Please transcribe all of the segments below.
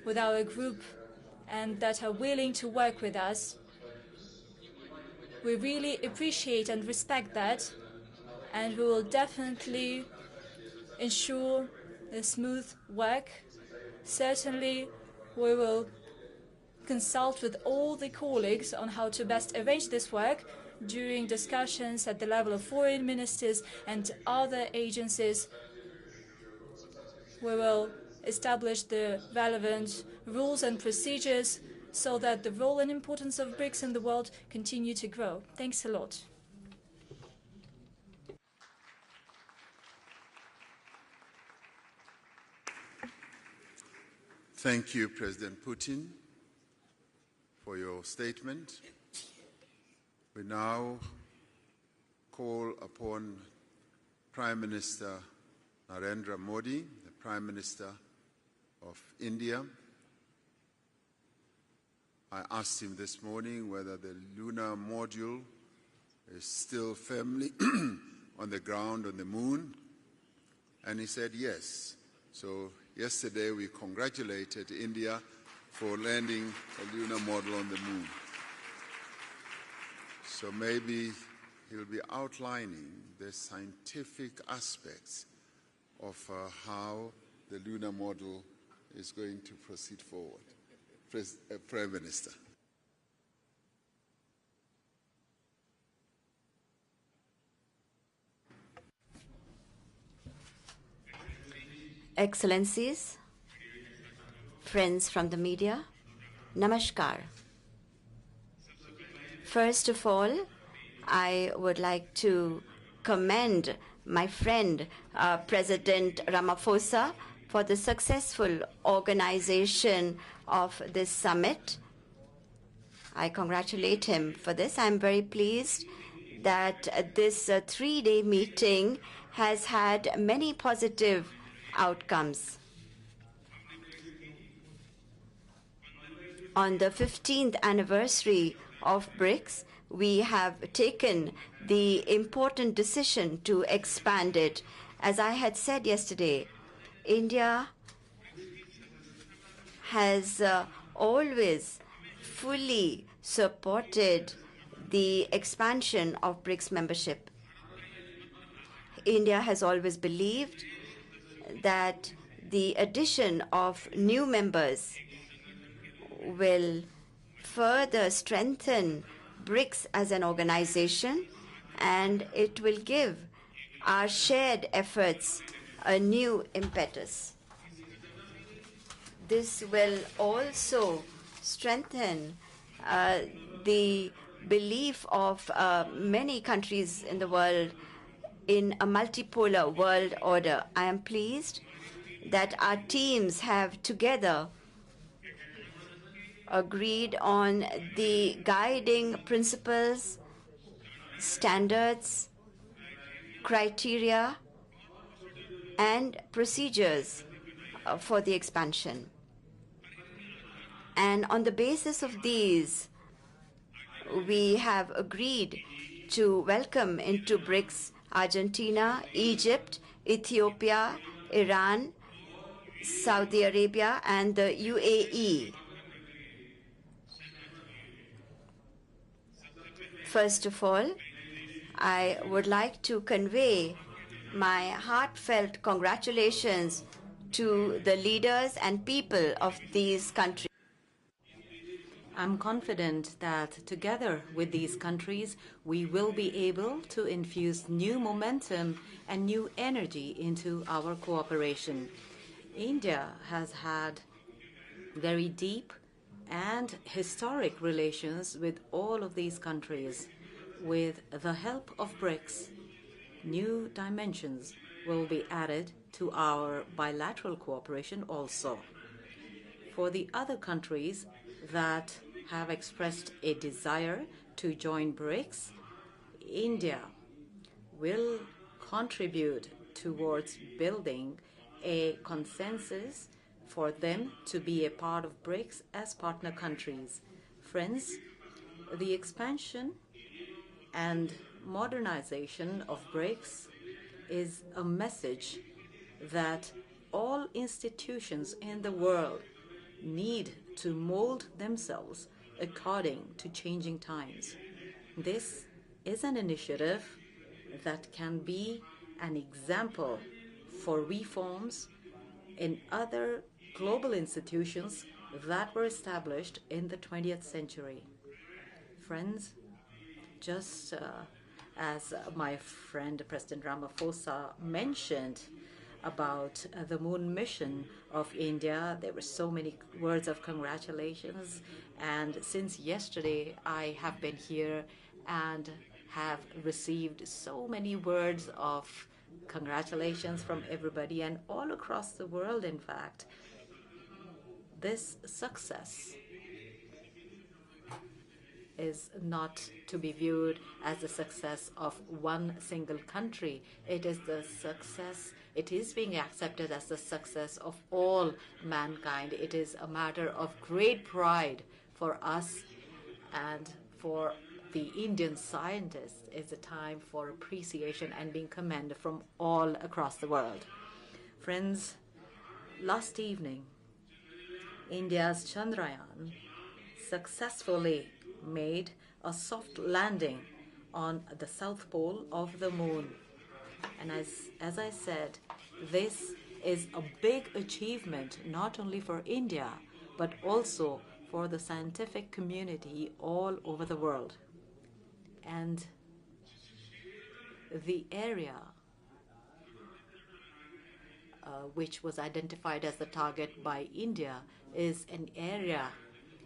with our group and that are willing to work with us. We really appreciate and respect that, and we will definitely ensure a smooth work. Certainly, we will consult with all the colleagues on how to best arrange this work during discussions at the level of foreign ministers and other agencies. We will establish the relevant rules and procedures so that the role and importance of BRICS in the world continue to grow. Thanks a lot. Thank you, President Putin, for your statement. We now call upon Prime Minister Narendra Modi, the Prime Minister of India. I asked him this morning whether the lunar module is still firmly on the ground on the moon, and he said yes. So yesterday we congratulated India for landing a lunar module on the moon. So maybe he'll be outlining the scientific aspects of how the lunar module is going to proceed forward. Prime Minister. Excellencies, friends from the media, Namaskar. First of all, I would like to commend my friend, President Ramaphosa, for the successful organization of this summit. I congratulate him for this. I'm very pleased that this three-day meeting has had many positive outcomes. On the 15th anniversary of BRICS, we have taken the important decision to expand it. As I had said yesterday, India has always fully supported the expansion of BRICS membership. India has always believed that the addition of new members will further strengthen BRICS as an organization, and it will give our shared efforts a new impetus. This will also strengthen the belief of many countries in the world in a multipolar world order. I am pleased that our teams have together agreed on the guiding principles, standards, criteria, and procedures for the expansion. And on the basis of these, we have agreed to welcome into BRICS Argentina, Egypt, Ethiopia, Iran, Saudi Arabia, and the UAE. First of all, I would like to convey my heartfelt congratulations to the leaders and people of these countries. I'm confident that together with these countries, we will be able to infuse new momentum and new energy into our cooperation. India has had very deep and historic relations with all of these countries. With the help of BRICS, new dimensions will be added to our bilateral cooperation also. For the other countries that have expressed a desire to join BRICS, India will contribute towards building a consensus for them to be a part of BRICS as partner countries. Friends, the expansion and modernization of BRICS is a message that all institutions in the world need to mold themselves according to changing times. This is an initiative that can be an example for reforms in other global institutions that were established in the 20th century. Friends, just as my friend President Ramaphosa mentioned about the moon mission of India, there were so many words of congratulations. And since yesterday, I have been here and have received so many words of congratulations from everybody and all across the world, in fact. This success is not to be viewed as the success of one single country. It is the success, it is being accepted as the success of all mankind. It is a matter of great pride for us and for the Indian scientists. It's a time for appreciation and being commended from all across the world. Friends, last evening, India's Chandrayaan successfully made a soft landing on the south pole of the moon. And as I said, this is a big achievement not only for India, but also for the scientific community all over the world. And the area which was identified as the target by India is an area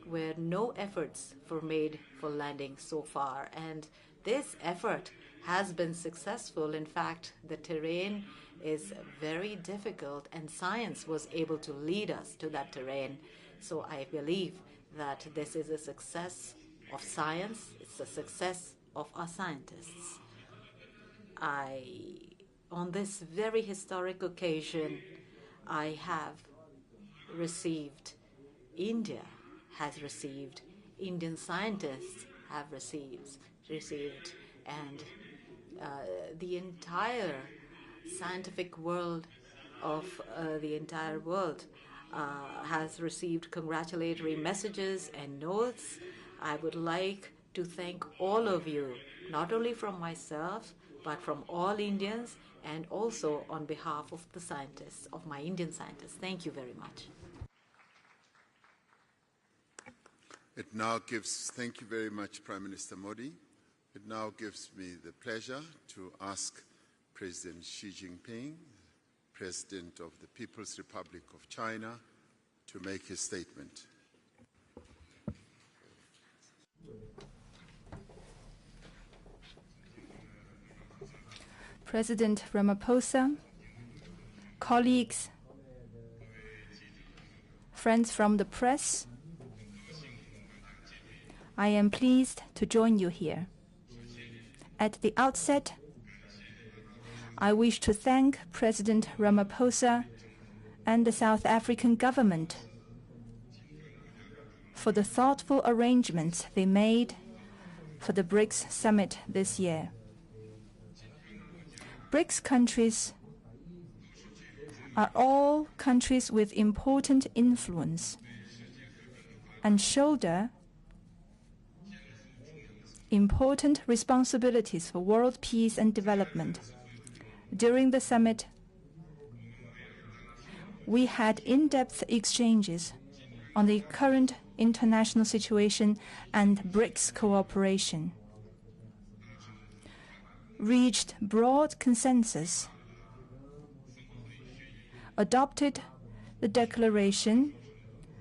where no efforts were made for landing so far. And this effort has been successful. In fact, the terrain is very difficult, and science was able to lead us to that terrain. So I believe that this is a success of science. It's a success of our scientists. On this very historic occasion, I have received, India has received, Indian scientists have received, and the entire scientific world of the entire world has received congratulatory messages and notes. I would like to thank all of you, not only from myself, but from all Indians, and also on behalf of the scientists, of my Indian scientists. Thank you very much. Thank you very much, Prime Minister Modi. It now gives me the pleasure to ask President Xi Jinping, President of the People's Republic of China, to make his statement. President Ramaphosa, colleagues, friends from the press, I am pleased to join you here. At the outset, I wish to thank President Ramaphosa and the South African government for the thoughtful arrangements they made for the Brics summit this year. Brics countries are all countries with important influence and shoulder important responsibilities for world peace and development. During the summit, we had in-depth exchanges on the current international situation and Brics cooperation, reached broad consensus, adopted the declaration,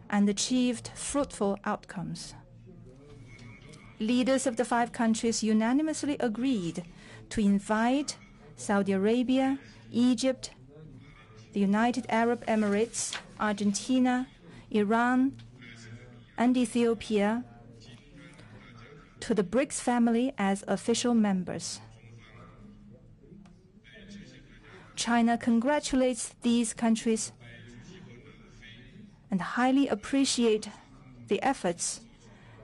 and achieved fruitful outcomes. Leaders of the 5 countries unanimously agreed to invite Saudi Arabia, Egypt, the United Arab Emirates, Argentina, Iran, and Ethiopia to the Brics family as official members. China congratulates these countries and highly appreciates the efforts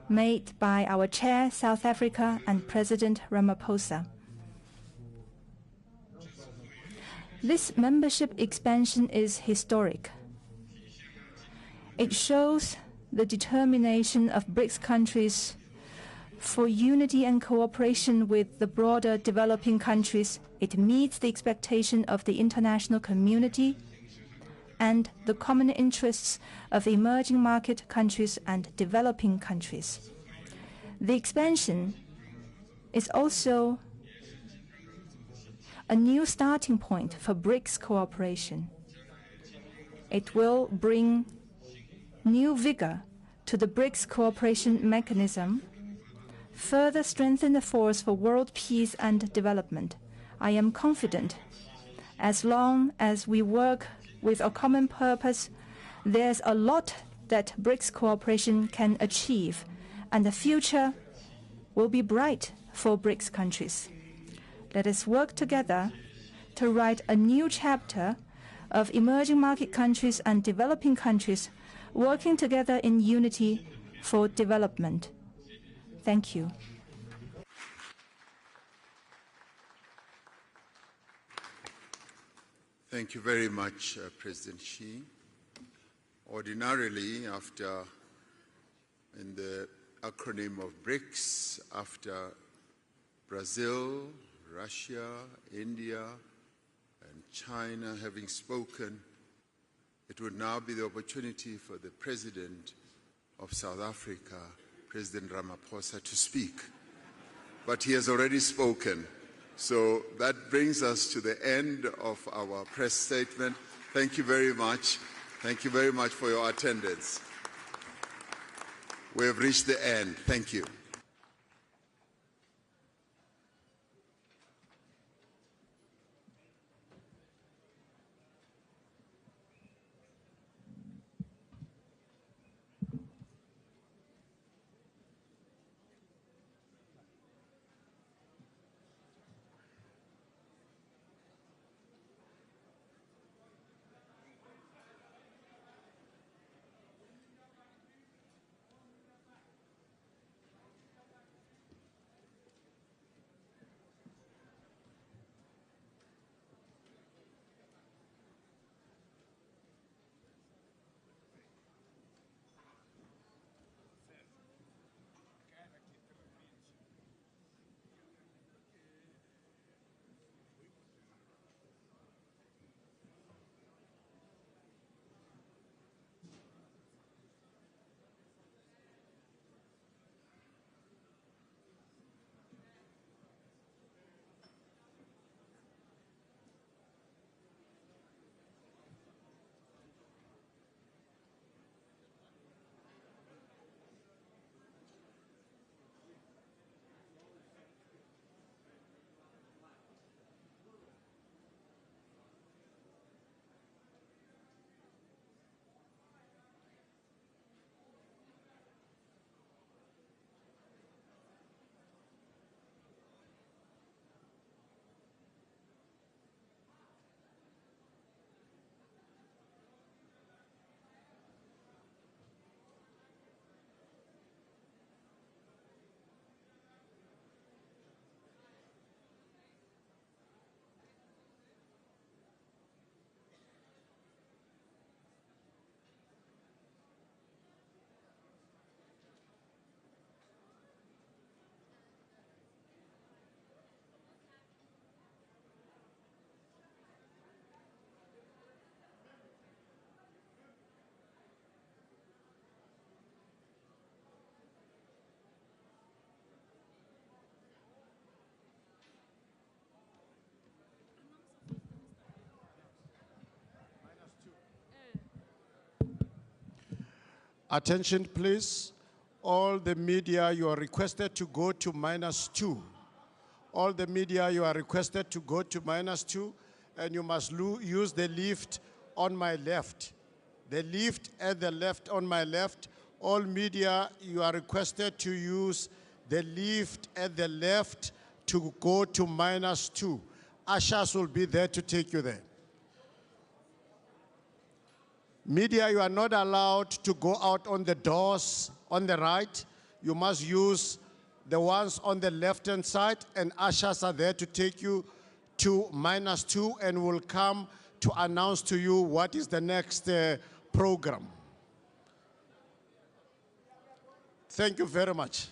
made by our chair, South Africa, and President Ramaphosa. This membership expansion is historic. It shows the determination of BRICS countries for unity and cooperation with the broader developing countries. It meets the expectation of the international community and the common interests of emerging market countries and developing countries. The expansion is also a new starting point for BRICS cooperation. It will bring new vigor to the BRICS cooperation mechanism, further strengthen the force for world peace and development. I am confident as long as we work with a common purpose, there's a lot that BRICS cooperation can achieve, and the future will be bright for BRICS countries. Let us work together to write a new chapter of emerging market countries and developing countries working together in unity for development. Thank you. Thank you very much, President Xi. Ordinarily, in the acronym of BRICS, after Brazil, Russia, India, and China having spoken, it would now be the opportunity for the President of South Africa, President Ramaphosa, to speak. But he has already spoken. So that brings us to the end of our press statement. Thank you very much. Thank you very much for your attendance. We have reached the end. Thank you. Attention, please. All the media, you are requested to go to -2. All the media, you are requested to go to -2, and you must use the lift on my left. The lift at the left on my left. All media, you are requested to use the lift at the left to go to -2. Ushers will be there to take you there. Media, you are not allowed to go out on the doors on the right. You must use the ones on the left-hand side, and ushers are there to take you to -2 and will come to announce to you what is the next program. Thank you very much.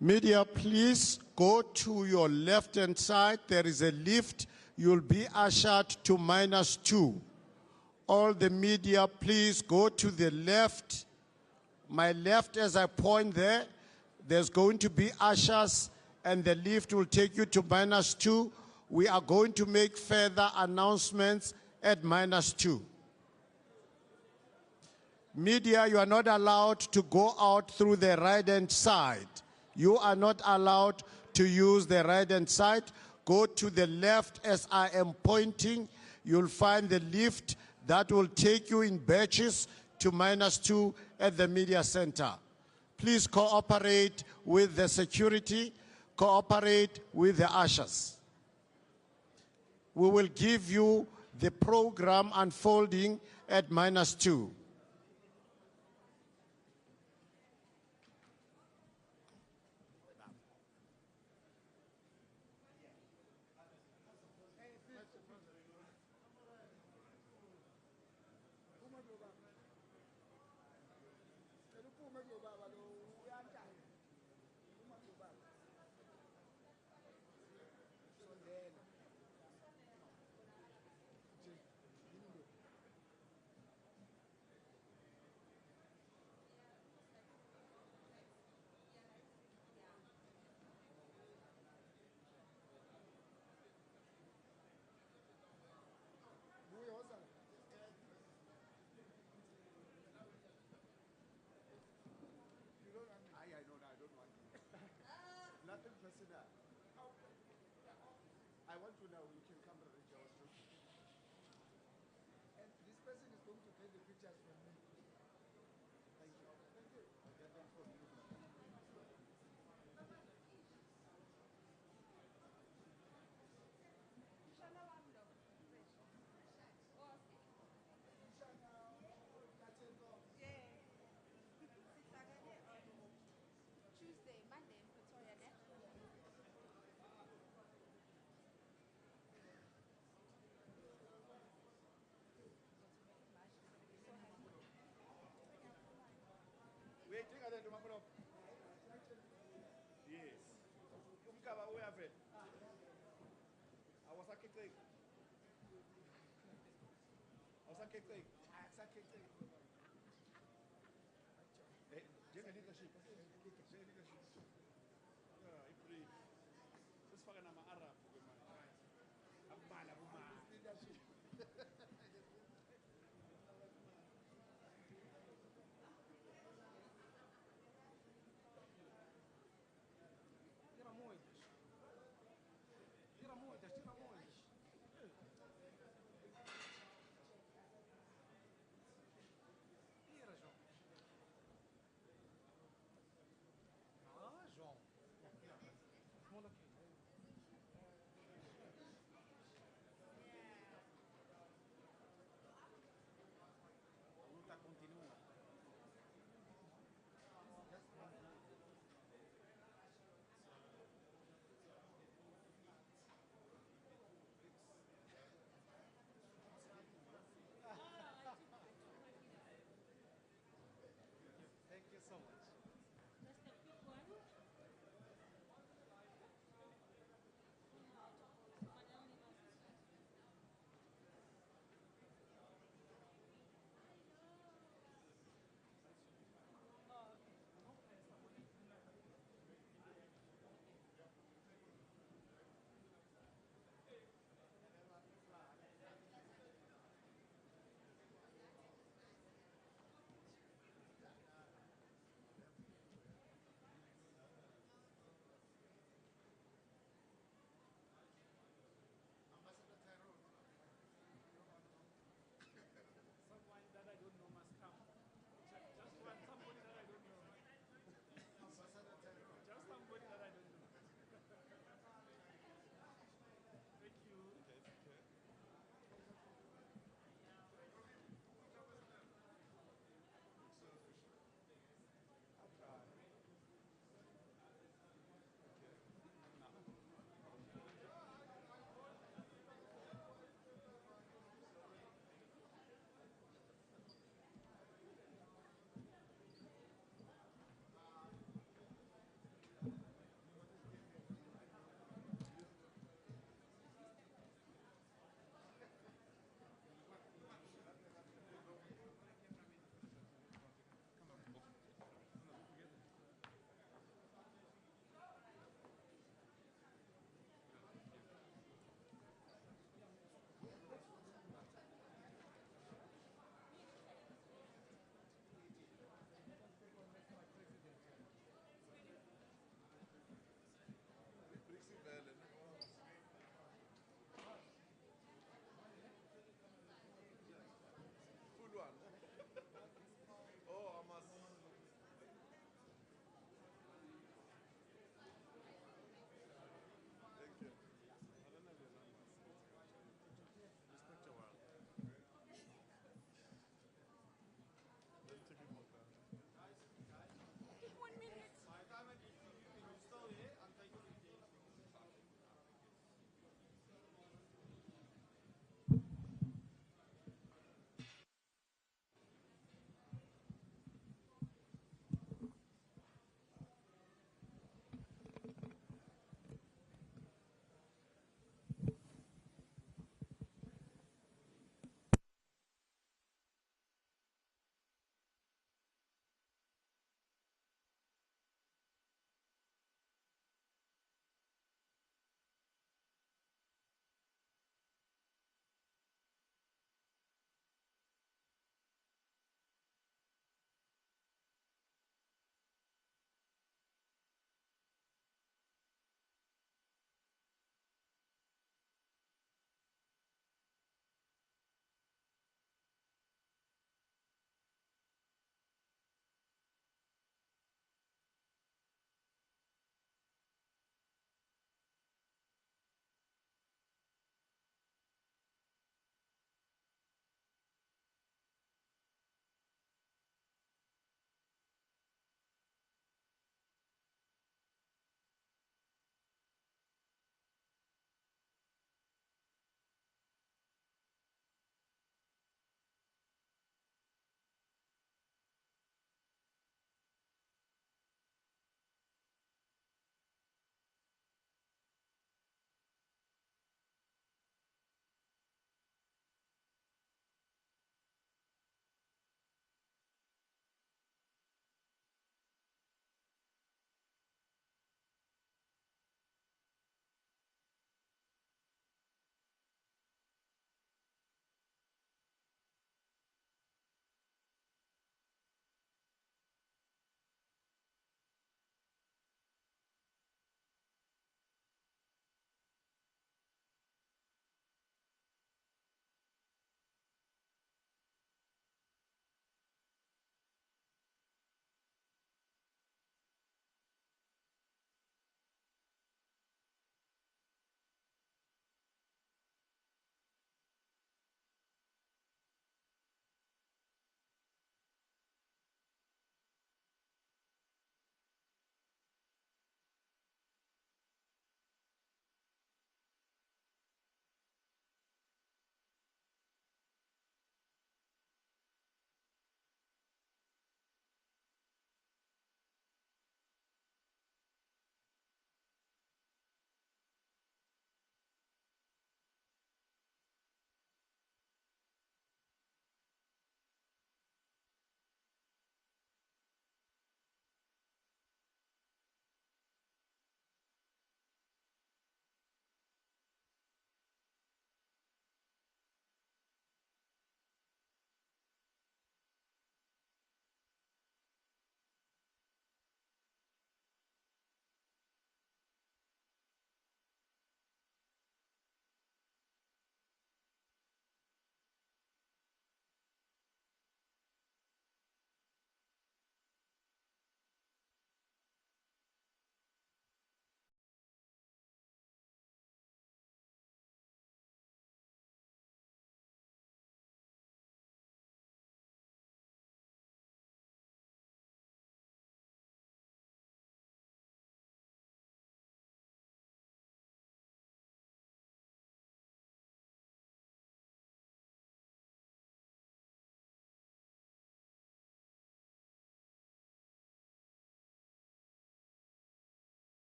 Media, please go to your left-hand side. There is a lift. You'll be ushered to -2. All the media, please go to the left. My left, as I point there, there's going to be ushers, and the lift will take you to -2. We are going to make further announcements at -2. Media, you are not allowed to go out through the right-hand side. You are not allowed to use the right-hand side. Go to the left as I am pointing. You'll find the lift that will take you in batches to -2 at the media center. Please cooperate with the security, cooperate with the ushers. We will give you the program unfolding at -2.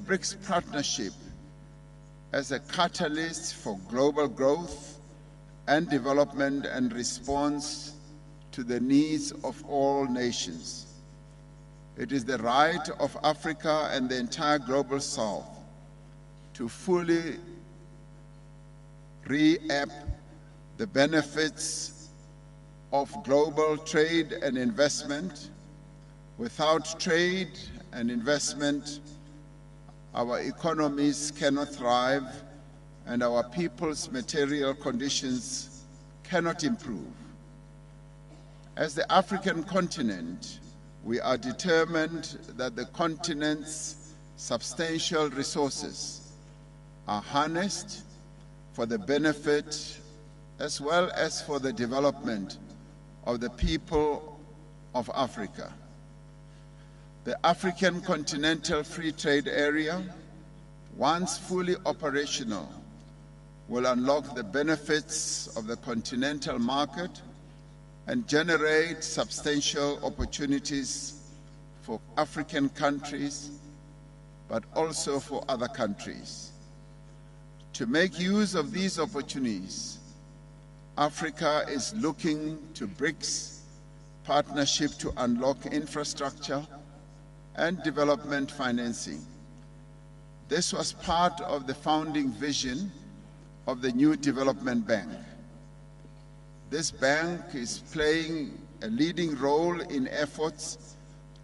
BRICS partnership as a catalyst for global growth and development and response to the needs of all nations. It is the right of Africa and the entire global South to fully reap the benefits of global trade and investment. Without trade and investment, our economies cannot thrive and our people's material conditions cannot improve. As the African continent, we are determined that the continent's substantial resources are harnessed for the benefit as well as for the development of the people of Africa. The African Continental Free Trade Area, once fully operational, will unlock the benefits of the continental market and generate substantial opportunities for African countries, but also for other countries. To make use of these opportunities, Africa is looking to BRICS partnership to unlock infrastructure and development financing. This was part of the founding vision of the new development bank. This bank is playing a leading role in efforts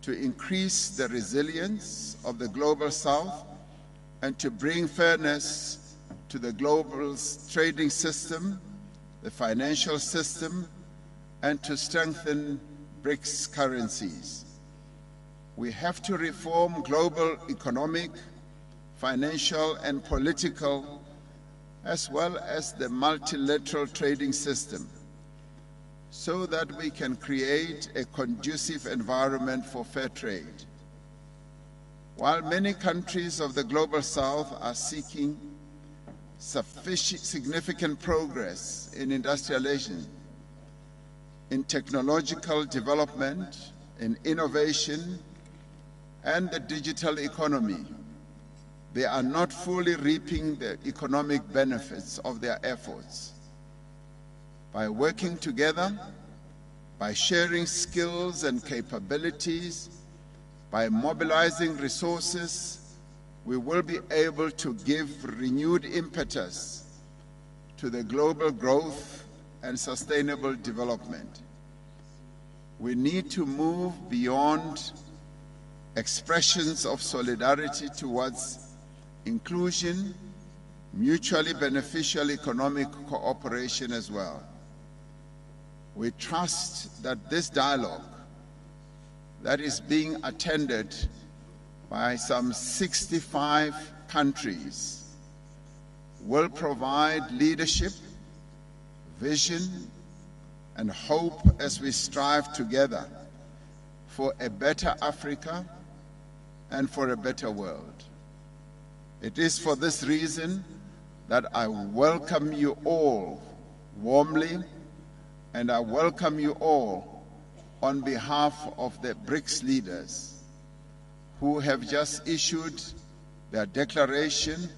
to increase the resilience of the global South and to bring fairness to the global trading system, the financial system, and to strengthen BRICS currencies. We have to reform global economic, financial, and political, as well as the multilateral trading system, so that we can create a conducive environment for fair trade. While many countries of the Global South are seeking significant progress in industrialization, in technological development, in innovation, and the digital economy, they are not fully reaping the economic benefits of their efforts. By working together, by sharing skills and capabilities, by mobilizing resources, we will be able to give renewed impetus to the global growth and sustainable development. We need to move beyond expressions of solidarity towards inclusion, mutually beneficial economic cooperation as well. We trust that this dialogue that is being attended by some 65 countries will provide leadership, vision, and hope as we strive together for a better Africa and for a better world. It is for this reason that I welcome you all warmly, and I welcome you all on behalf of the BRICS leaders who have just issued their declaration,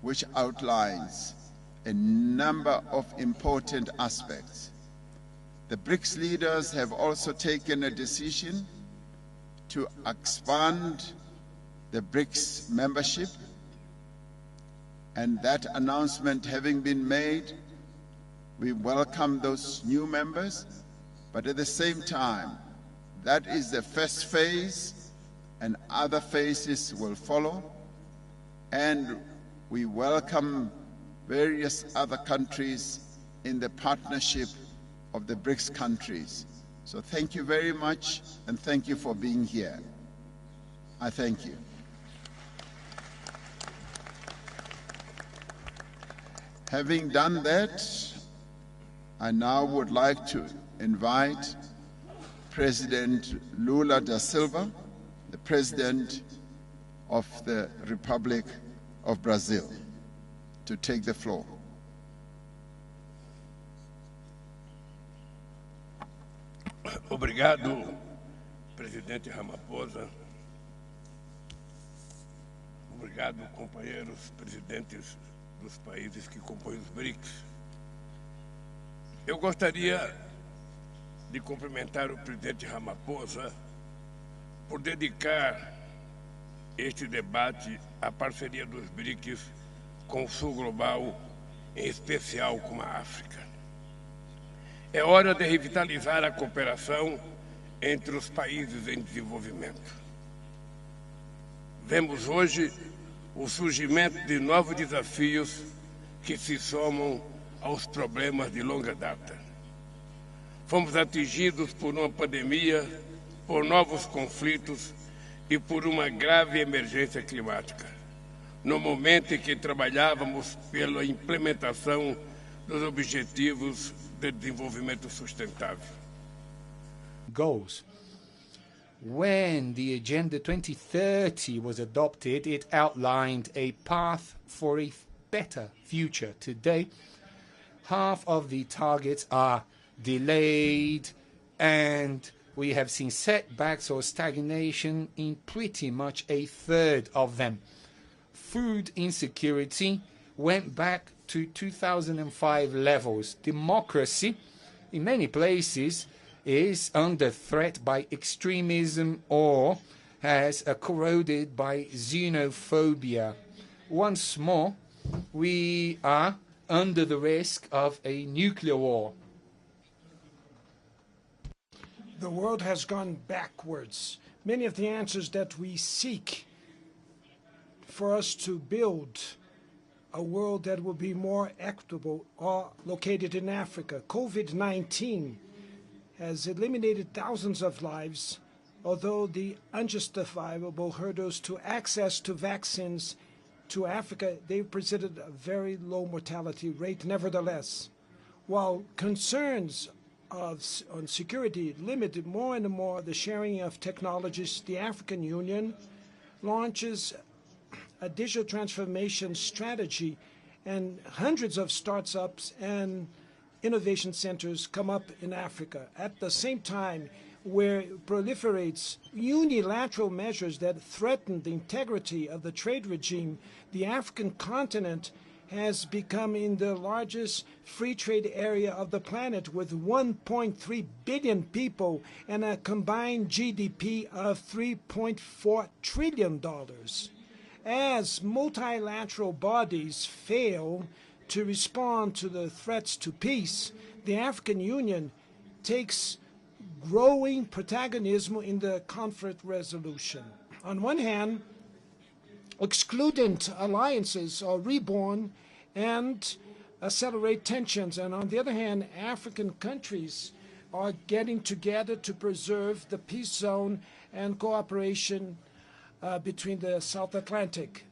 which outlines a number of important aspects. The BRICS leaders have also taken a decision to expand the BRICS membership, and that announcement having been made, we welcome those new members, but at the same time, that is the first phase, and other phases will follow, and we welcome various other countries in the partnership of the BRICS countries. So thank you very much, and thank you for being here. I thank you. Having done that, I now would like to invite President Lula da Silva, the President of the Republic of Brazil, to take the floor. Obrigado, Presidente Ramaphosa. Obrigado, companheiros presidentes dos países que compõem os Brics. Eu gostaria de cumprimentar o presidente Ramaphosa por dedicar este debate à parceria dos Brics com o Sul Global, em especial com a África. É hora de revitalizar a cooperação entre os países em desenvolvimento. Vemos hoje o surgimento de novos desafios que se somam aos problemas de longa data. Fomos atingidos por uma pandemia, por novos conflitos e por uma grave emergência climática, no momento em que trabalhávamos pela implementação dos Objetivos de Desenvolvimento Sustentável. Goals. When the Agenda 2030 was adopted, it outlined a path for a better future. Today, half of the targets are delayed, and we have seen setbacks or stagnation in pretty much a third of them. Food insecurity went back to 2005 levels. Democracy, in many places, is under threat by extremism or has corroded by xenophobia. Once more, we are under the risk of a nuclear war. The world has gone backwards. Many of the answers that we seek for us to build a world that will be more equitable are located in Africa. COVID-19 has eliminated thousands of lives, although the unjustifiable hurdles to access to vaccines to Africa, they presented a very low mortality rate nevertheless. While concerns on security limited more and more the sharing of technologies, the African Union launches a digital transformation strategy, and hundreds of startups and innovation centers come up in Africa. At the same time, where it proliferates unilateral measures that threaten the integrity of the trade regime, the African continent has become in the largest free trade area of the planet, with 1.3 billion people and a combined GDP of $3.4 trillion. As multilateral bodies fail to respond to the threats to peace, the African Union takes growing protagonism in the conflict resolution. On one hand, excludent alliances are reborn and accelerate tensions, and on the other hand, African countries are getting together to preserve the peace zone and cooperation between the South Atlantic.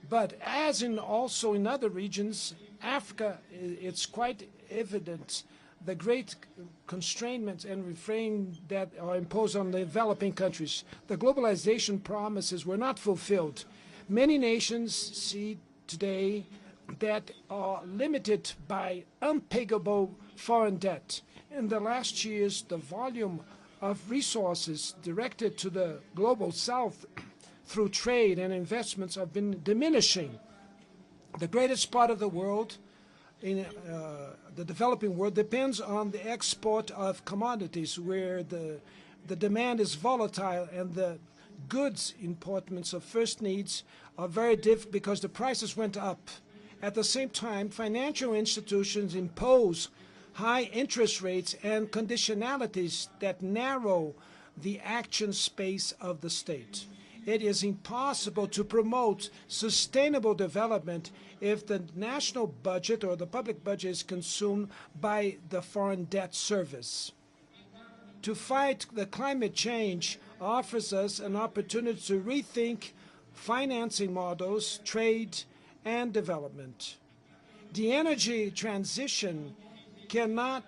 But as also in other regions, Africa, it's quite evident the great constraints and refrain that are imposed on the developing countries. The globalization promises were not fulfilled. Many nations see today that are limited by unpayable foreign debt. In the last years, the volume of resources directed to the global south through trade and investments have been diminishing. The greatest part of the world, in the developing world, depends on the export of commodities, where the demand is volatile and the goods importments of first needs are very difficult because the prices went up. At the same time, financial institutions impose high interest rates and conditionalities that narrow the action space of the state. It is impossible to promote sustainable development if the national budget or the public budget is consumed by the foreign debt service. To fight the climate change offers us an opportunity to rethink financing models, trade, and development. The energy transition cannot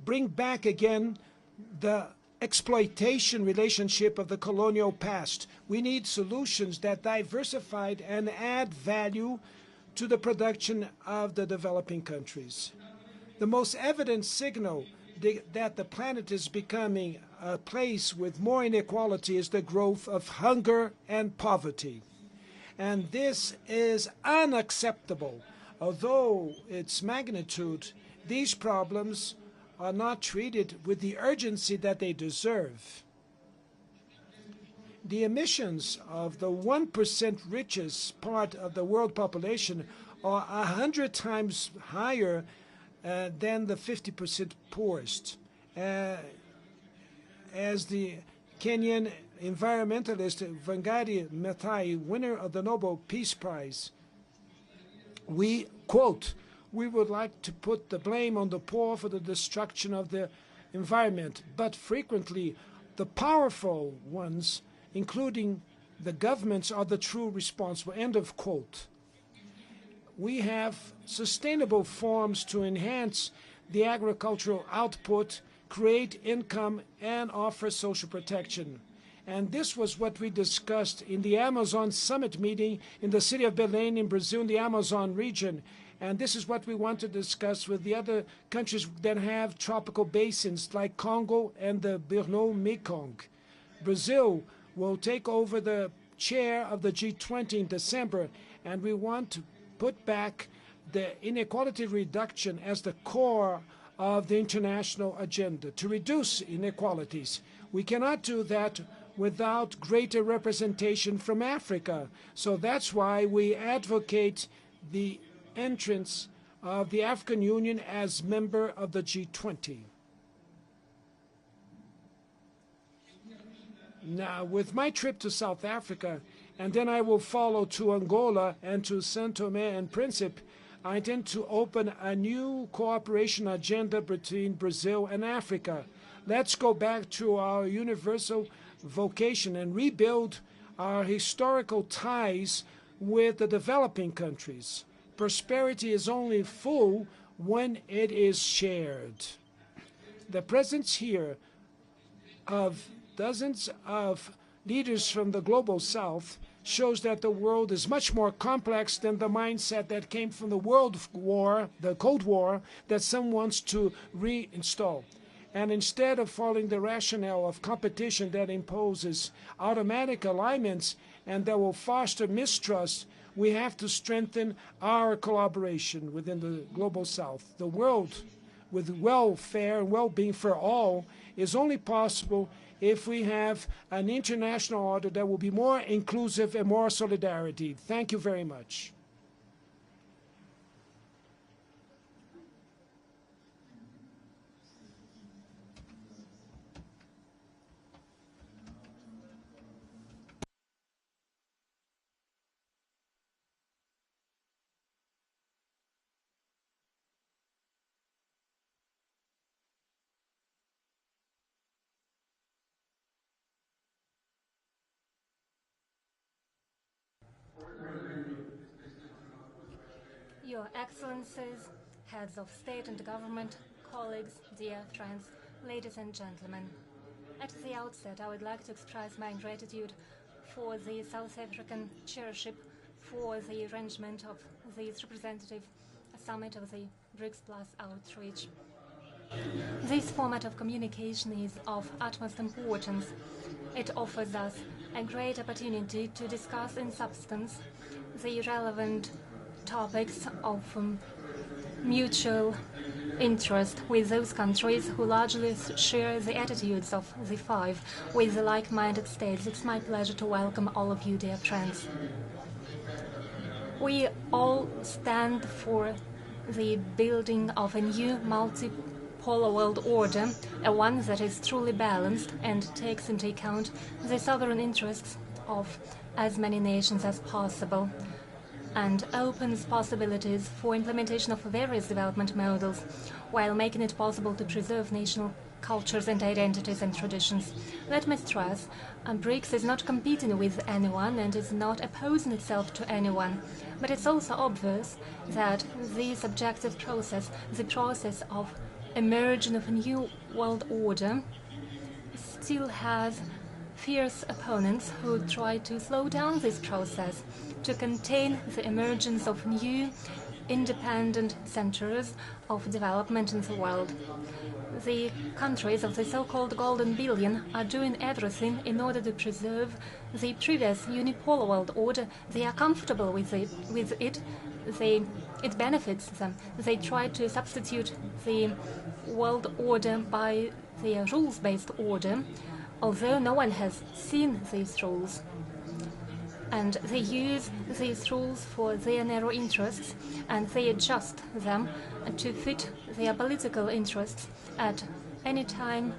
bring back again the exploitation relationship of the colonial past. We need solutions that diversify and add value to the production of the developing countries. The most evident signal that the planet is becoming a place with more inequality is the growth of hunger and poverty. And this is unacceptable. Although its magnitude, these problems are not treated with the urgency that they deserve. The emissions of the 1% richest part of the world population are 100 times higher than the 50% poorest. As the Kenyan environmentalist Wangari Maathai, winner of the Nobel Peace Prize, we quote, "We would like to put the blame on the poor for the destruction of the environment, but frequently the powerful ones, including the governments, are the true responsible," end of quote. We have sustainable forms to enhance the agricultural output, create income, and offer social protection. And this was what we discussed in the Amazon Summit meeting in the city of Belém in Brazil, in the Amazon region. And this is what we want to discuss with the other countries that have tropical basins like Congo and the Borno-Mekong. Brazil will take over the chair of the G20 in December, and we want to put back the inequality reduction as the core of the international agenda, to reduce inequalities. We cannot do that without greater representation from Africa. So that's why we advocate the entrance of the African Union as member of the G20. Now, with my trip to South Africa, and then I will follow to Angola and to São Tomé and Príncipe, I intend to open a new cooperation agenda between Brazil and Africa. Let's go back to our universal vocation and rebuild our historical ties with the developing countries. Prosperity is only full when it is shared. The presence here of dozens of leaders from the global south shows that the world is much more complex than the mindset that came from the World War, the Cold War, that some wants to reinstall. And instead of following the rationale of competition that imposes automatic alignments and that will foster mistrust, we have to strengthen our collaboration within the global south. The world with welfare and well-being for all is only possible if we have an international order that will be more inclusive and more solidarity. Thank you very much. Your Excellencies, Heads of State and Government, colleagues, dear friends, ladies and gentlemen. At the outset, I would like to express my gratitude for the South African chairship for the arrangement of this representative summit of the Brics Plus outreach. This format of communication is of utmost importance. It offers us a great opportunity to discuss in substance the relevant topics of mutual interest with those countries who largely share the attitudes of the five with the like-minded states. It's my pleasure to welcome all of you, dear friends. We all stand for the building of a new multipolar world order, a one that is truly balanced and takes into account the sovereign interests of as many nations as possible, and opens possibilities for implementation of various development models, while making it possible to preserve national cultures and identities and traditions. Let me stress, BRICS is not competing with anyone and is not opposing itself to anyone, but it's also obvious that this objective process, the process of emerging of a new world order, still has fierce opponents who try to slow down this process, to contain the emergence of new independent centers of development in the world. the countries of the so-called Golden Billion are doing everything in order to preserve the previous unipolar world order. They are comfortable with it. It benefits them. They try to substitute the world order by the rules-based order, although no one has seen these rules. And they use these rules for their narrow interests, and they adjust them to fit their political interests at any time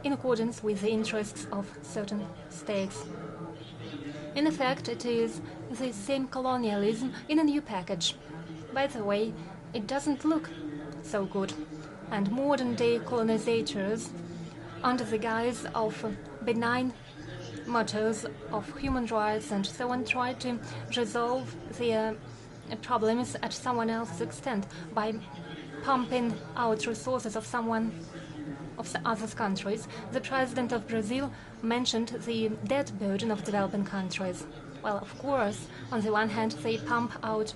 in accordance with the interests of certain states. In effect, it is the same colonialism in a new package. By the way, it doesn't look so good, and modern-day colonizers, under the guise of benign mottos of human rights and so on, try to resolve their problems at someone else's extent by pumping out resources of other countries. The president of Brazil mentioned the debt burden of developing countries. Well, of course, on the one hand, they pump out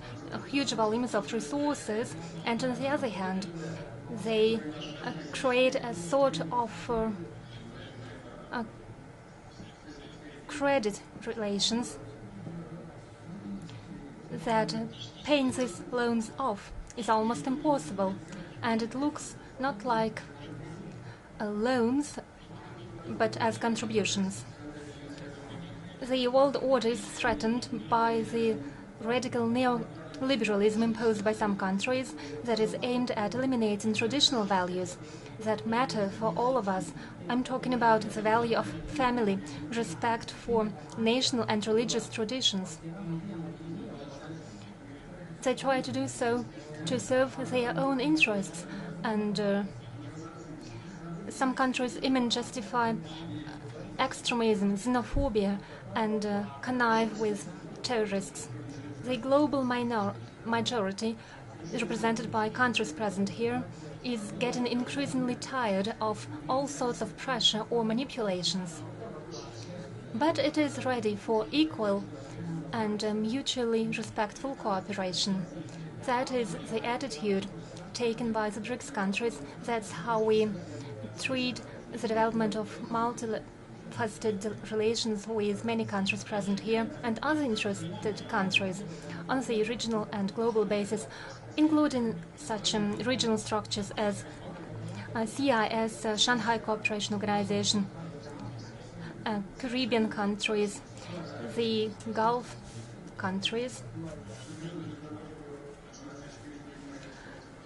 huge volumes of resources, and on the other hand, they create a sort of credit relations that paying these loans off is almost impossible, and it looks not like loans but as contributions. The world order is threatened by the radical neoliberalism imposed by some countries that is aimed at eliminating traditional values that matter for all of us. I'm talking about the value of family, respect for national and religious traditions. They try to do so to serve their own interests, and some countries even justify extremism, xenophobia, and connive with terrorists. The global majority, represented by countries present here, is getting increasingly tired of all sorts of pressure or manipulations. But it is ready for equal and mutually respectful cooperation. That is the attitude taken by the Brics countries. That's how we treat the development of multifaceted relations with many countries present here and other interested countries on the regional and global basis, including such regional structures as CIS, Shanghai Cooperation Organization, Caribbean countries, the Gulf countries.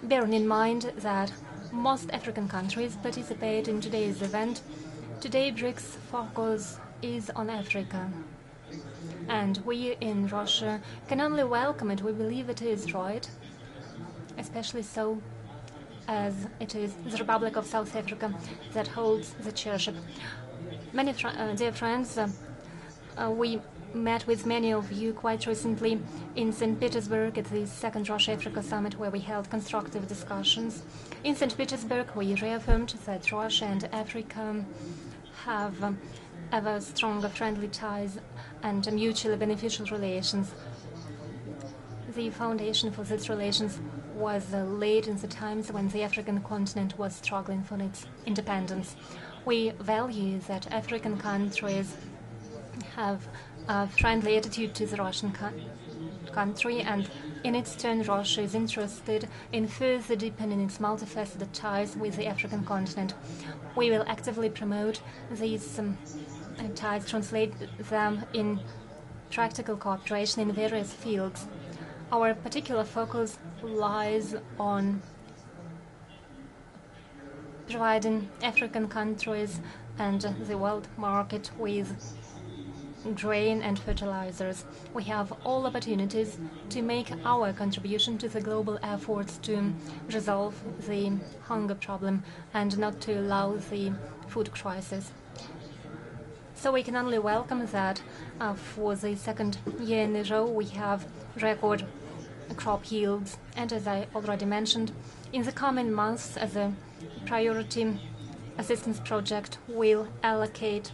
Bearing in mind that most African countries participate in today's event, today Brics' focus is on Africa. And we in Russia can only welcome it. We believe it is right, especially so as it is the Republic of South Africa that holds the chairship. Many dear friends, we met with many of you quite recently in St. Petersburg at the second Russia-Africa summit, where we held constructive discussions. In St. Petersburg, we reaffirmed that Russia and Africa have ever stronger friendly ties and mutually beneficial relations. The foundation for these relations was laid in the times when the African continent was struggling for its independence. We value that African countries have a friendly attitude to the Russian country, and in its turn Russia is interested in further deepening its multifaceted ties with the African continent. We will actively promote these ties, translate them in practical cooperation in various fields. Our particular focus lies on providing African countries and the world market with grain and fertilizers. We have all opportunities to make our contribution to the global efforts to resolve the hunger problem and not to allow the food crisis. So we can only welcome that for the second year in a row we have record crop yields, and as I already mentioned, in the coming months as a priority assistance project we'll allocate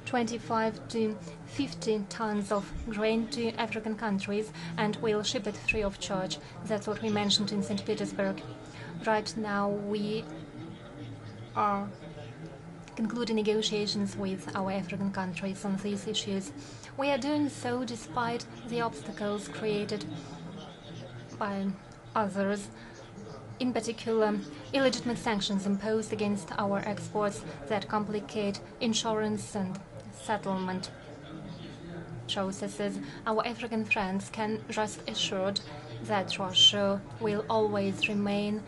25 to 50 tons of grain to African countries, and we'll ship it free of charge. That's what we mentioned in St. Petersburg. Right now we are concluding negotiations with our African countries on these issues. We are doing so despite the obstacles created by others, in particular illegitimate sanctions imposed against our exports that complicate insurance and settlement processes. Our African friends can rest assured that Russia will always remain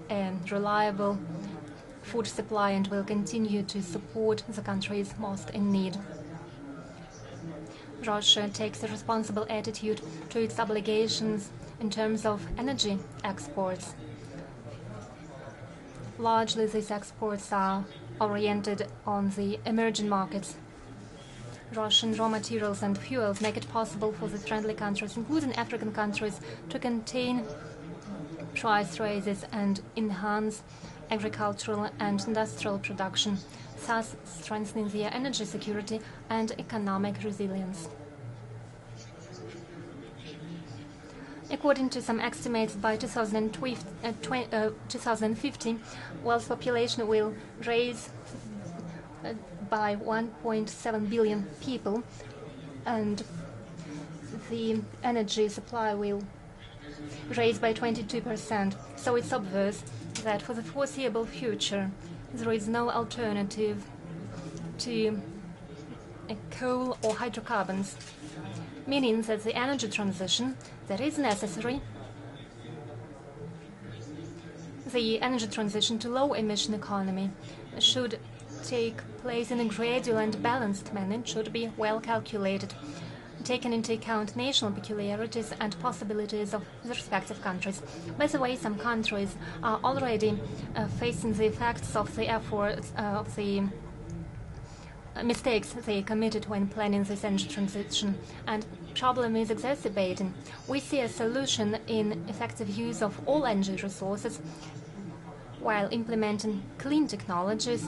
a reliable food supply and will continue to support the countries most in need. Russia takes a responsible attitude to its obligations in terms of energy exports. Largely, these exports are oriented on the emerging markets. Russian raw materials and fuels make it possible for the friendly countries, including African countries, to contain price rises and enhance agricultural and industrial production, thus strengthening their energy security and economic resilience. According to some estimates, by 2050, world's population will rise by 1.7 billion people, and the energy supply will rise by 22%. So it's obvious that for the foreseeable future, there is no alternative to coal or hydrocarbons, meaning that the energy transition that is necessary, the energy transition to low-emission economy, should take place in a gradual and balanced manner. It should be well calculated, taking into account national peculiarities and possibilities of the respective countries. By the way, some countries are already facing the effects of the efforts of the mistakes they committed when planning this energy transition, and problem is exacerbating. We see a solution in effective use of all energy resources while implementing clean technologies,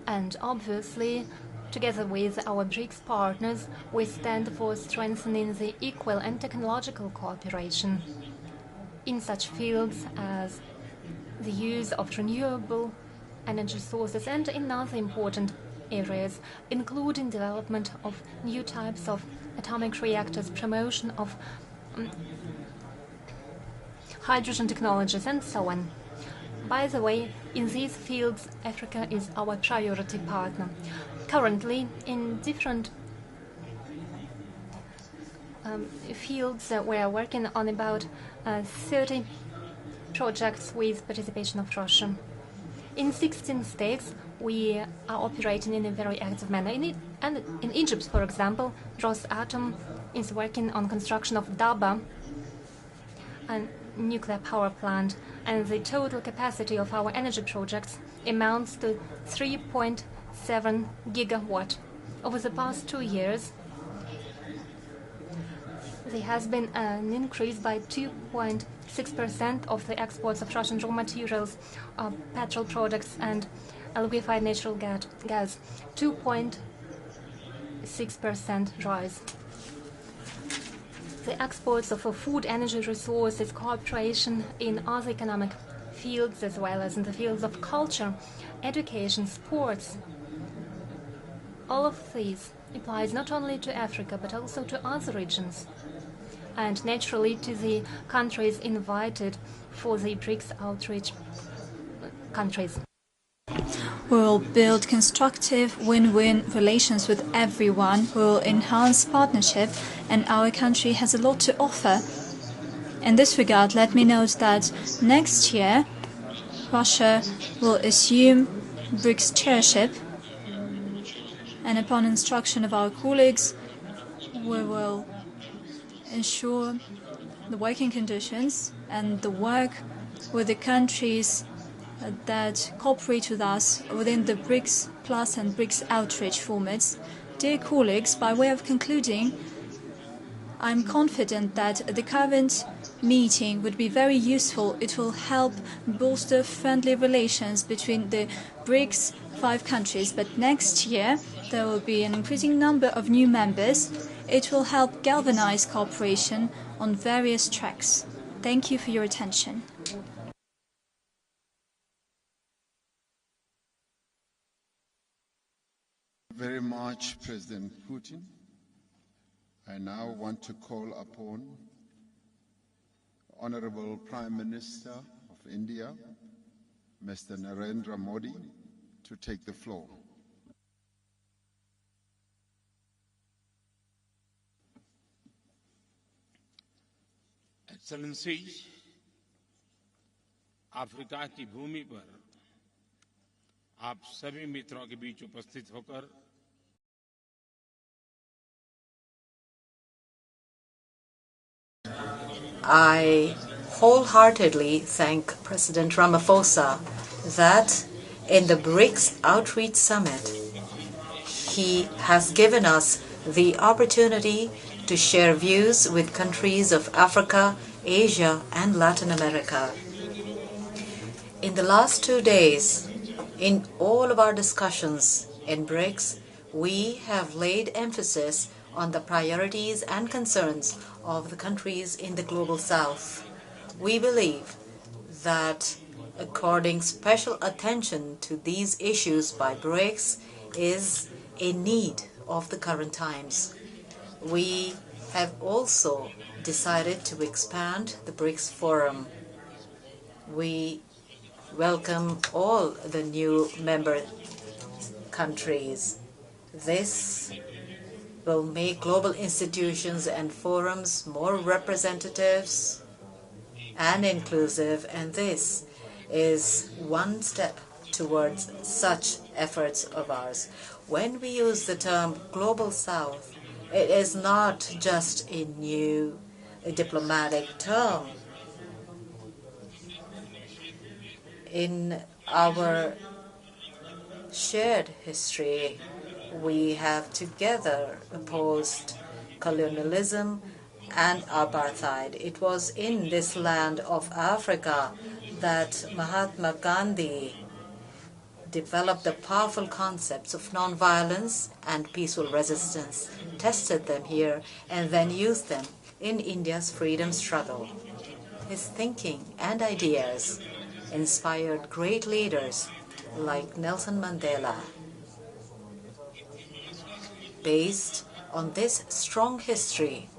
and obviously, together with our Brics partners, we stand for strengthening the equal and technological cooperation in such fields as the use of renewable energy sources and in other important areas, including development of new types of atomic reactors, promotion of hydrogen technologies, and so on. By the way, in these fields, Africa is our priority partner. Currently, in different fields, we are working on about 30 projects with participation of Russia. In 16 states, we are operating in a very active manner. In Egypt, for example, Rosatom is working on construction of Daba, a nuclear power plant, and the total capacity of our energy projects amounts to 3.7 gigawatt. Over the past 2 years, there has been an increase by 2.6% of the exports of Russian raw materials, petrol products, and liquefied natural gas. 2.6% rise. The exports of food, energy resources, cooperation in other economic fields, as well as in the fields of culture, education, sports. All of these applies not only to Africa, but also to other regions, and naturally to the countries invited for the Brics outreach countries. We will build constructive win-win relations with everyone. We will enhance partnership, and our country has a lot to offer. In this regard, let me note that next year, Russia will assume Brics chairship, and upon instruction of our colleagues, we will ensure the working conditions and the work with the countries that cooperate with us within the Brics Plus and Brics Outreach formats. Dear colleagues, by way of concluding, I'm confident that the current meeting would be very useful. It will help bolster friendly relations between the Brics 5 countries, but next year there will be an increasing number of new members. It will help galvanize cooperation on various tracks. Thank you for your attention. Very much, President Putin. I now want to call upon Honorable Prime Minister of India, Mr. Narendra Modi, to take the floor. Excellency, Africa की भूमि पर आप सभी मित्रों के बीच उपस्थित होकर I wholeheartedly thank President Ramaphosa that in the Brics Outreach Summit, he has given us the opportunity to share views with countries of Africa, Asia, and Latin America. In the last 2 days, in all of our discussions in Brics, we have laid emphasis on the priorities and concerns of the countries in the Global South. We believe that according special attention to these issues by Brics is a need of the current times. We have also decided to expand the Brics Forum. We welcome all the new member countries. This will make global institutions and forums more representative and inclusive, and this is one step towards such efforts of ours. When we use the term Global South, it is not just a new diplomatic term. In our shared history, we have together opposed colonialism and apartheid. It was in this land of Africa that Mahatma Gandhi developed the powerful concepts of nonviolence and peaceful resistance, tested them here, and then used them in India's freedom struggle. His thinking and ideas inspired great leaders like Nelson Mandela. Based on this strong history,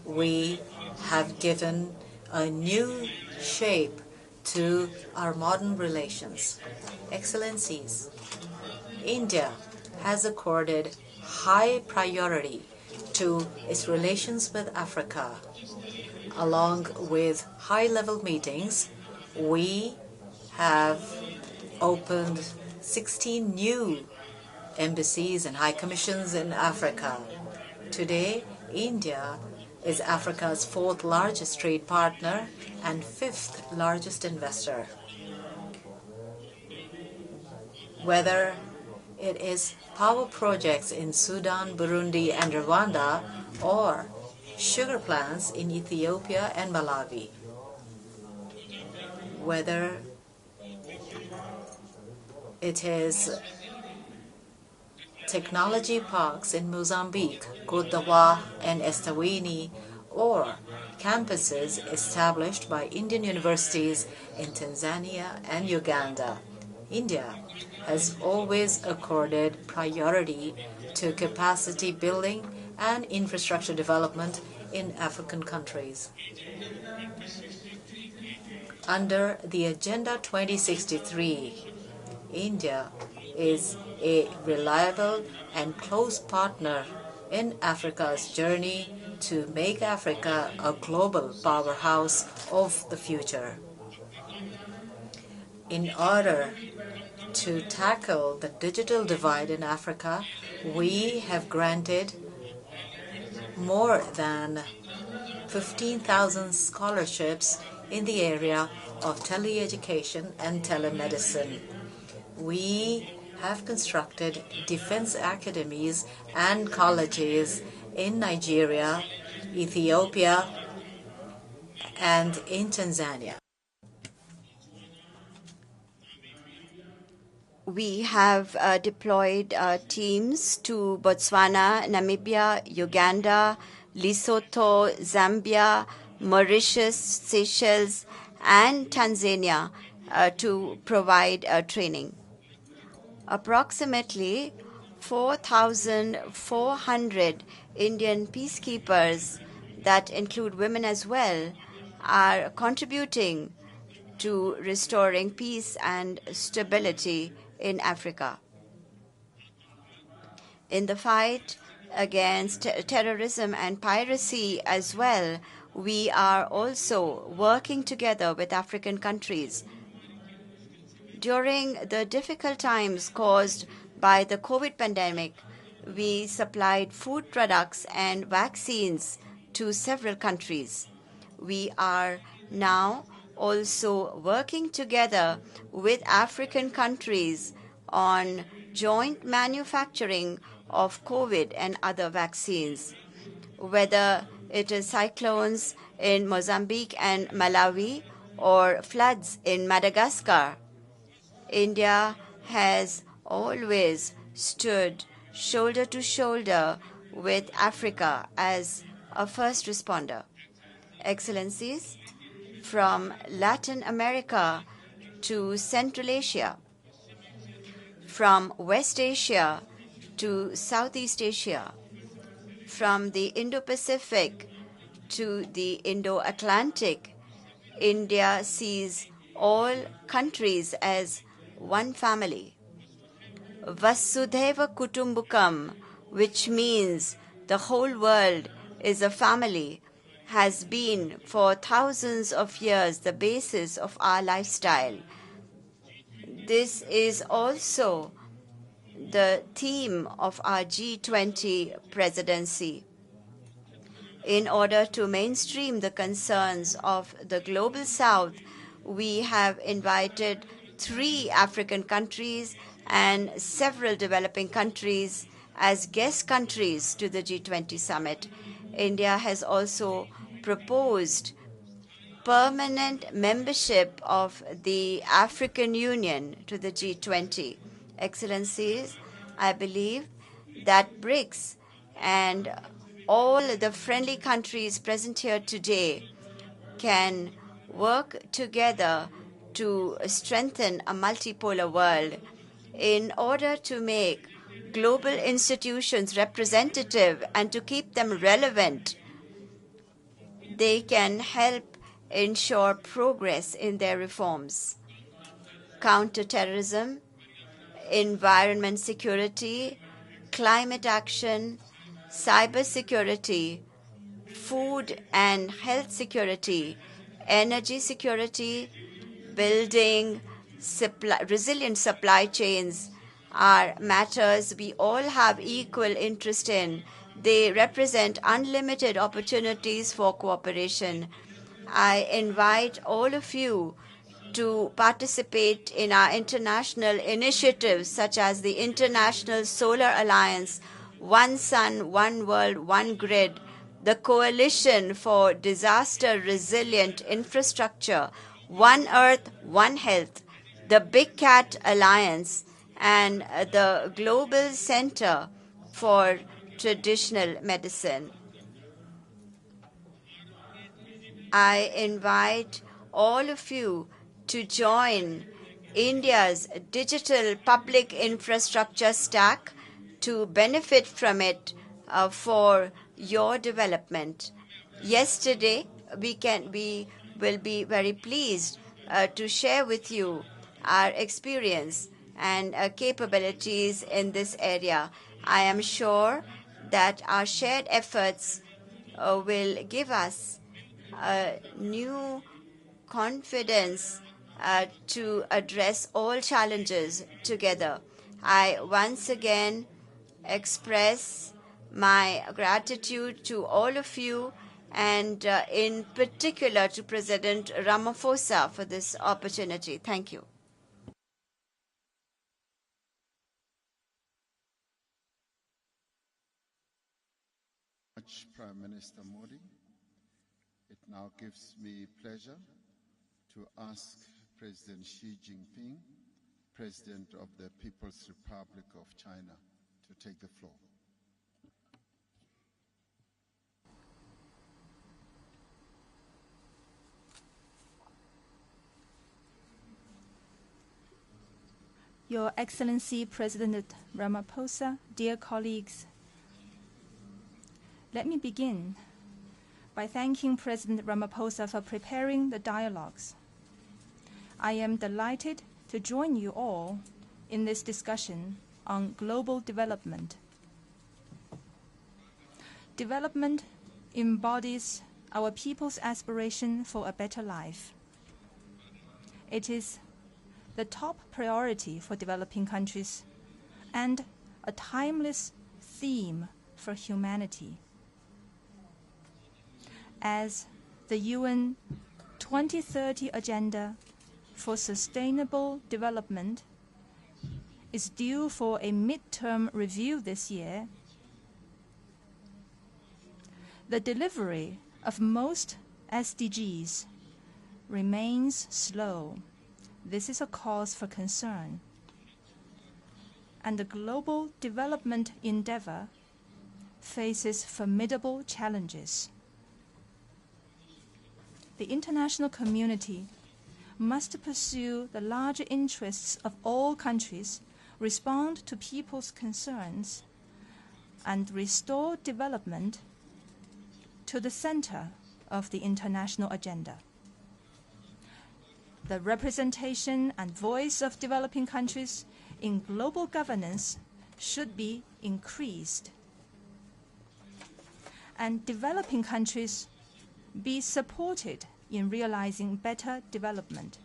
we have given a new shape to our modern relations. Excellencies, India has accorded high priority to its relations with Africa. Along with high-level meetings, we have opened 16 new embassies and high commissions in Africa. Today, India is Africa's 4th largest trade partner and 5th largest investor. Whether it is power projects in Sudan, Burundi, and Rwanda, or sugar plants in Ethiopia and Malawi, whether it is technology parks in Mozambique, Côte d'Ivoire, and Eswatini, or campuses established by Indian universities in Tanzania and Uganda. India has always accorded priority to capacity building and infrastructure development in African countries. Under the Agenda 2063, India is a reliable and close partner in Africa's journey to make Africa a global powerhouse of the future. In order to tackle the digital divide in Africa, we have granted more than 15,000 scholarships in the area of teleeducation and telemedicine. We have constructed defense academies and colleges in Nigeria, Ethiopia, and in Tanzania. We have deployed teams to Botswana, Namibia, Uganda, Lesotho, Zambia, Mauritius, Seychelles, and Tanzania to provide training. Approximately 4,400 Indian peacekeepers, that include women as well, are contributing to restoring peace and stability in Africa. In the fight against terrorism and piracy as well, we are also working together with African countries. During the difficult times caused by the COVID pandemic, we supplied food products and vaccines to several countries. We are now also working together with African countries on joint manufacturing of COVID and other vaccines. Whether it is cyclones in Mozambique and Malawi or floods in Madagascar, India has always stood shoulder to shoulder with Africa as a first responder. Excellencies, from Latin America to Central Asia, from West Asia to Southeast Asia, from the Indo-Pacific to the Indo-Atlantic, India sees all countries as one family. Vasudhaiva Kutumbakam, which means the whole world is a family, has been for thousands of years the basis of our lifestyle. This is also the theme of our G20 presidency. In order to mainstream the concerns of the Global South, we have invited 3 African countries and several developing countries as guest countries to the G20 summit. India has also proposed permanent membership of the African Union to the G20. Excellencies, I believe that Brics and all the friendly countries present here today can work together to strengthen a multipolar world in order to make global institutions representative and to keep them relevant. They can help ensure progress in their reforms. Counterterrorism, environment security, climate action, cybersecurity, food and health security, energy security, building resilient supply chains are matters we all have equal interest in. They represent unlimited opportunities for cooperation. I invite all of you to participate in our international initiatives such as the International Solar Alliance, One Sun, One World, One Grid, the Coalition for Disaster Resilient Infrastructure, One Earth, One Health, the Big Cat Alliance, and the Global Center for Traditional Medicine. I invite all of you to join India's digital public infrastructure stack to benefit from it for your development. Yesterday, we will be very pleased to share with you our experience and capabilities in this area. I am sure that our shared efforts will give us new confidence to address all challenges together. I once again express my gratitude to all of you and in particular to President Ramaphosa for this opportunity. Thank you. Prime Minister Modi. It now gives me pleasure to ask President Xi Jinping, President of the People's Republic of China, to take the floor. Your Excellency President Ramaphosa, dear colleagues, let me begin by thanking President Ramaphosa for preparing the dialogues. I am delighted to join you all in this discussion on global development. Development embodies our people's aspiration for a better life. It is the top priority for developing countries and a timeless theme for humanity. As the UN 2030 Agenda for Sustainable Development is due for a midterm review this year, the delivery of most SDGs remains slow. This is a cause for concern. And the global development endeavor faces formidable challenges. The international community must pursue the larger interests of all countries, respond to people's concerns, and restore development to the center of the international agenda. The representation and voice of developing countries in global governance should be increased, and developing countries be supported in realizing better development.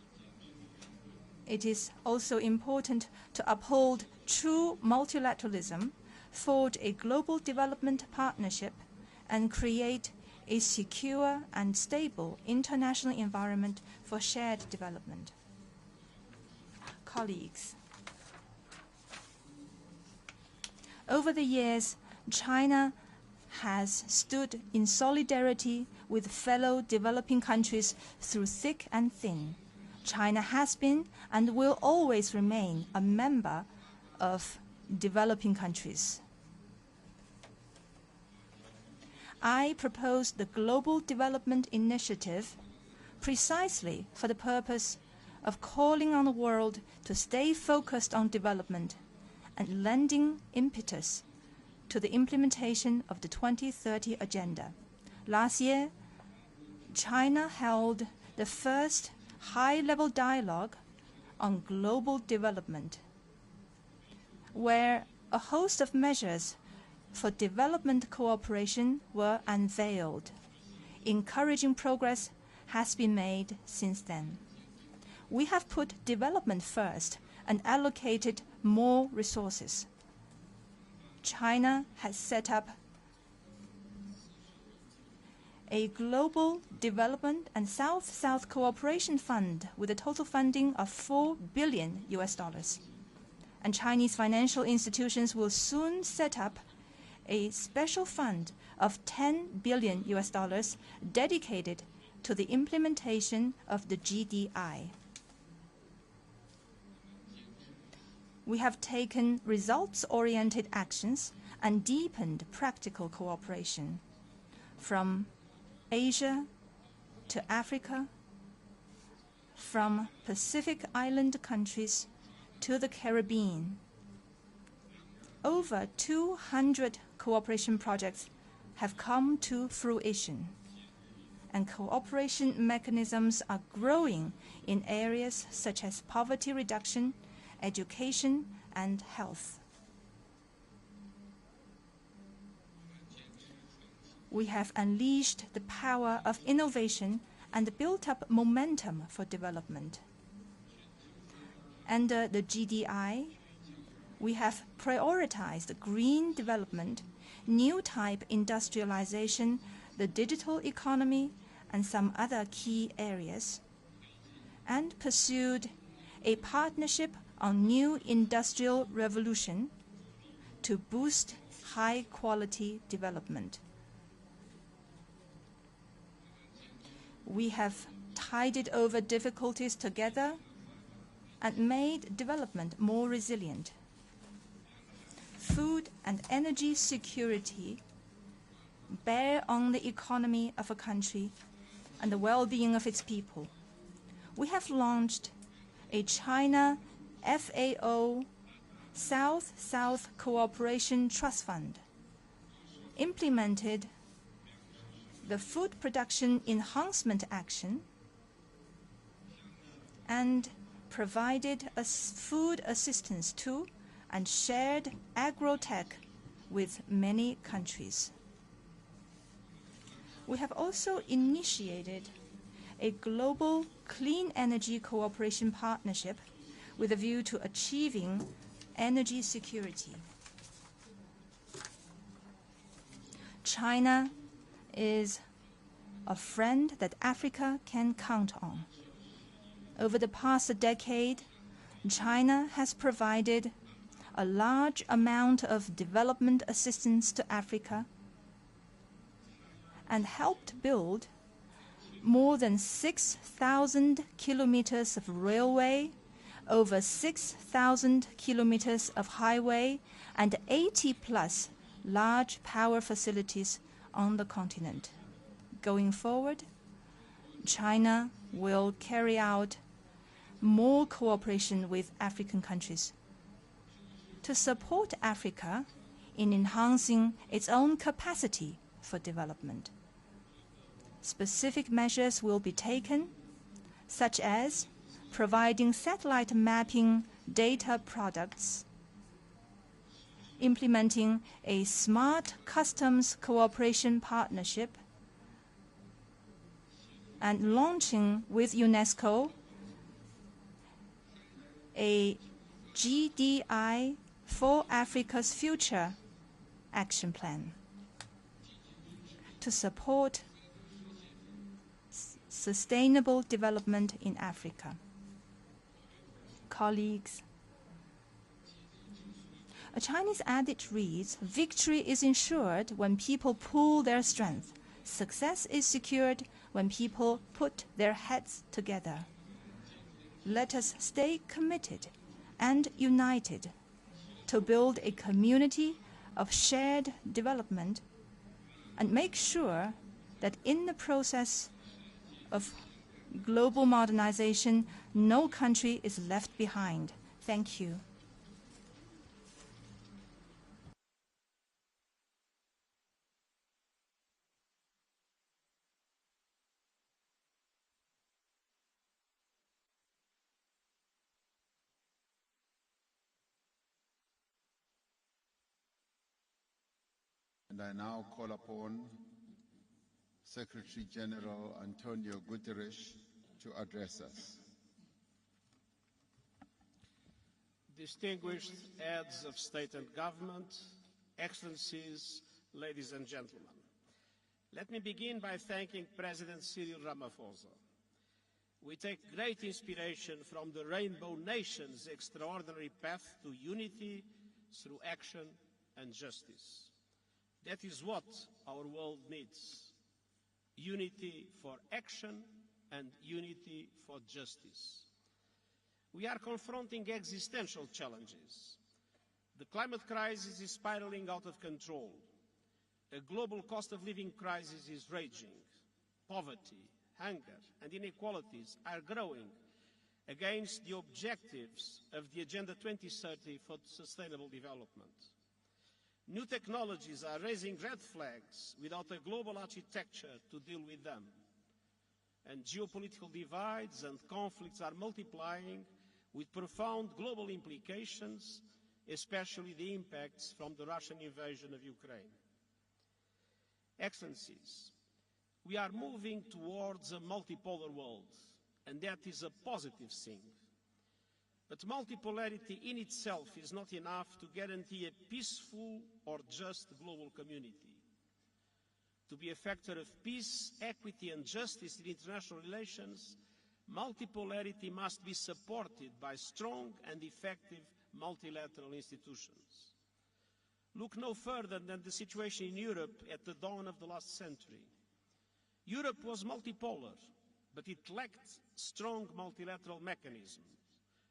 It is also important to uphold true multilateralism, forge a global development partnership, and create a secure and stable international environment for shared development. Colleagues, over the years, China has stood in solidarity with fellow developing countries through thick and thin. China has been and will always remain a member of developing countries. I proposed the Global Development Initiative precisely for the purpose of calling on the world to stay focused on development and lending impetus to the implementation of the 2030 Agenda. Last year, China held the first high-level dialogue on global development, where a host of measures for development cooperation were unveiled. Encouraging progress has been made since then. We have put development first and allocated more resources. China has set up a global development and South-South cooperation fund with a total funding of $4 billion. And Chinese financial institutions will soon set up a special fund of $10 billion dedicated to the implementation of the GDI. We have taken results-oriented actions and deepened practical cooperation from Asia to Africa, from Pacific Island countries to the Caribbean. Over 200 cooperation projects have come to fruition, and cooperation mechanisms are growing in areas such as poverty reduction, education, and health. We have unleashed the power of innovation and built up momentum for development. Under the GDI, we have prioritized green development, new type industrialization, the digital economy, and some other key areas, and pursued a partnership on new industrial revolution to boost high-quality development. We have tided over difficulties together and made development more resilient. Food and energy security bear on the economy of a country and the well-being of its people. We have launched a China FAO South-South Cooperation Trust Fund, implemented the Food Production Enhancement Action, and provided food assistance to and shared agro-tech with many countries. We have also initiated a global clean energy cooperation partnership with a view to achieving energy security. China is a friend that Africa can count on. Over the past decade, China has provided a large amount of development assistance to Africa and helped build more than 6,000 kilometers of railway, over 6,000 kilometers of highway, and 80+ large power facilities on the continent. Going forward, China will carry out more cooperation with African countries to support Africa in enhancing its own capacity for development. Specific measures will be taken, such as providing satellite mapping data products, implementing a smart customs cooperation partnership, and launching with UNESCO a GDI for Africa's Future action plan to support sustainable development in Africa. Colleagues, a Chinese adage reads, "Victory is ensured when people pool their strength. Success is secured when people put their heads together." Let us stay committed and united to build a community of shared development and make sure that in the process of global modernization, no country is left behind. Thank you. And I now call upon Secretary General Antonio Guterres to address us. Distinguished heads of state and government, excellencies, ladies and gentlemen, let me begin by thanking President Cyril Ramaphosa. We take great inspiration from the Rainbow Nation's extraordinary path to unity through action and justice. That is what our world needs: unity for action and unity for justice. We are confronting existential challenges. The climate crisis is spiraling out of control. A global cost of living crisis is raging. Poverty, hunger, and inequalities are growing against the objectives of the Agenda 2030 for Sustainable Development. New technologies are raising red flags without a global architecture to deal with them. And geopolitical divides and conflicts are multiplying with profound global implications, especially the impacts from the Russian invasion of Ukraine. Excellencies, we are moving towards a multipolar world, and that is a positive thing. But multipolarity in itself is not enough to guarantee a peaceful or just global community. To be a factor of peace, equity and justice in international relations, multipolarity must be supported by strong and effective multilateral institutions. Look no further than the situation in Europe at the dawn of the last century. Europe was multipolar, but it lacked strong multilateral mechanisms,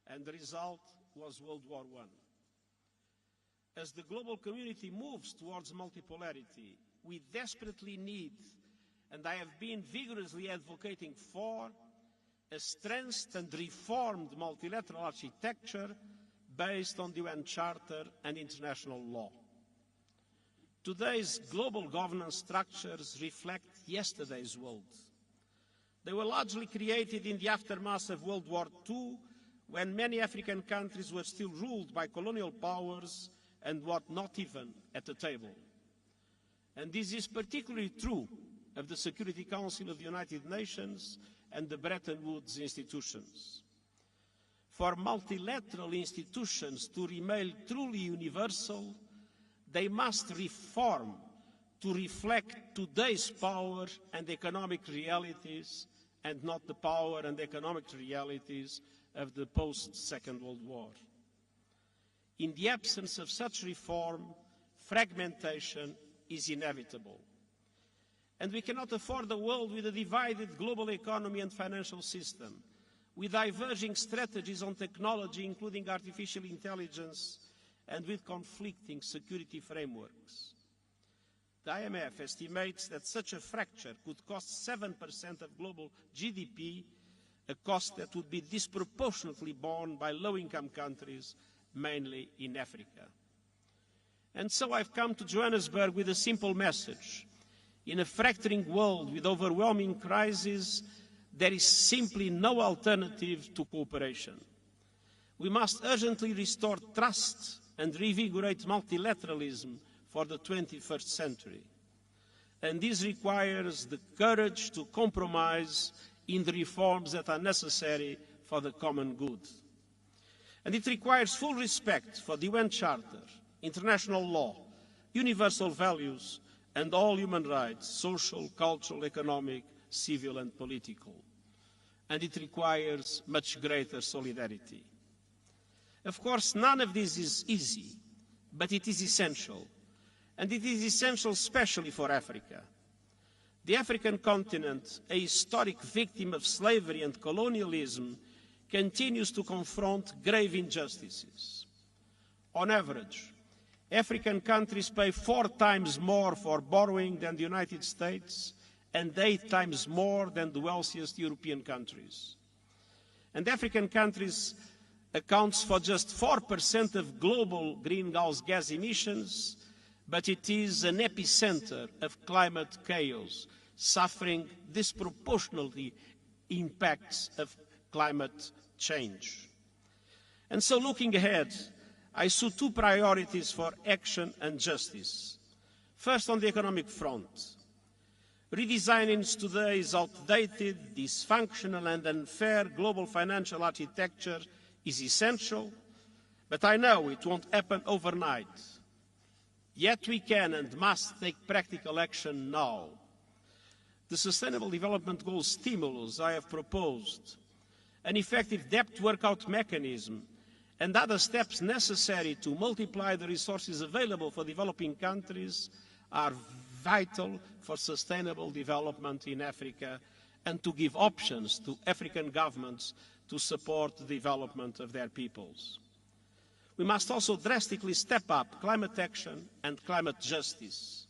and the result was World War I. As the global community moves towards multipolarity, we desperately need, and I have been vigorously advocating for, a strengthened and reformed multilateral architecture based on the UN Charter and international law. Today's global governance structures reflect yesterday's world. They were largely created in the aftermath of World War II, when many African countries were still ruled by colonial powers and were not even at the table. And this is particularly true of the Security Council of the United Nations and the Bretton Woods institutions. For multilateral institutions to remain truly universal, they must reform to reflect today's power and economic realities, and not the power and economic realities of the post-Second World War. In the absence of such reform, fragmentation is inevitable. And we cannot afford a world with a divided global economy and financial system, with diverging strategies on technology, including artificial intelligence, and with conflicting security frameworks. The IMF estimates that such a fracture could cost 7% of global GDP, a cost that would be disproportionately borne by low-income countries, mainly in Africa. And so I've come to Johannesburg with a simple message. In a fracturing world with overwhelming crises, there is simply no alternative to cooperation. We must urgently restore trust and reinvigorate multilateralism for the 21st century. And this requires the courage to compromise in the reforms that are necessary for the common good. And it requires full respect for the UN Charter, international law, universal values, and all human rights, social, cultural, economic, civil and political. And it requires much greater solidarity. Of course, none of this is easy, but it is essential. And it is essential especially for Africa. The African continent, a historic victim of slavery and colonialism, continues to confront grave injustices. On average, African countries pay 4 times more for borrowing than the United States and 8 times more than the wealthiest European countries. And African countries accounts for just 4% of global greenhouse gas emissions, but it is an epicenter of climate chaos, suffering disproportionately impacts of climate change. And so looking ahead, I saw 2 priorities for action and justice. First, on the economic front. Redesigning today's outdated, dysfunctional and unfair global financial architecture is essential, but I know it won't happen overnight. Yet we can and must take practical action now. The Sustainable Development Goals stimulus I have proposed, an effective debt workout mechanism, and other steps necessary to multiply the resources available for developing countries are vital for sustainable development in Africa and to give options to African governments to support the development of their peoples. We must also drastically step up climate action and climate justice.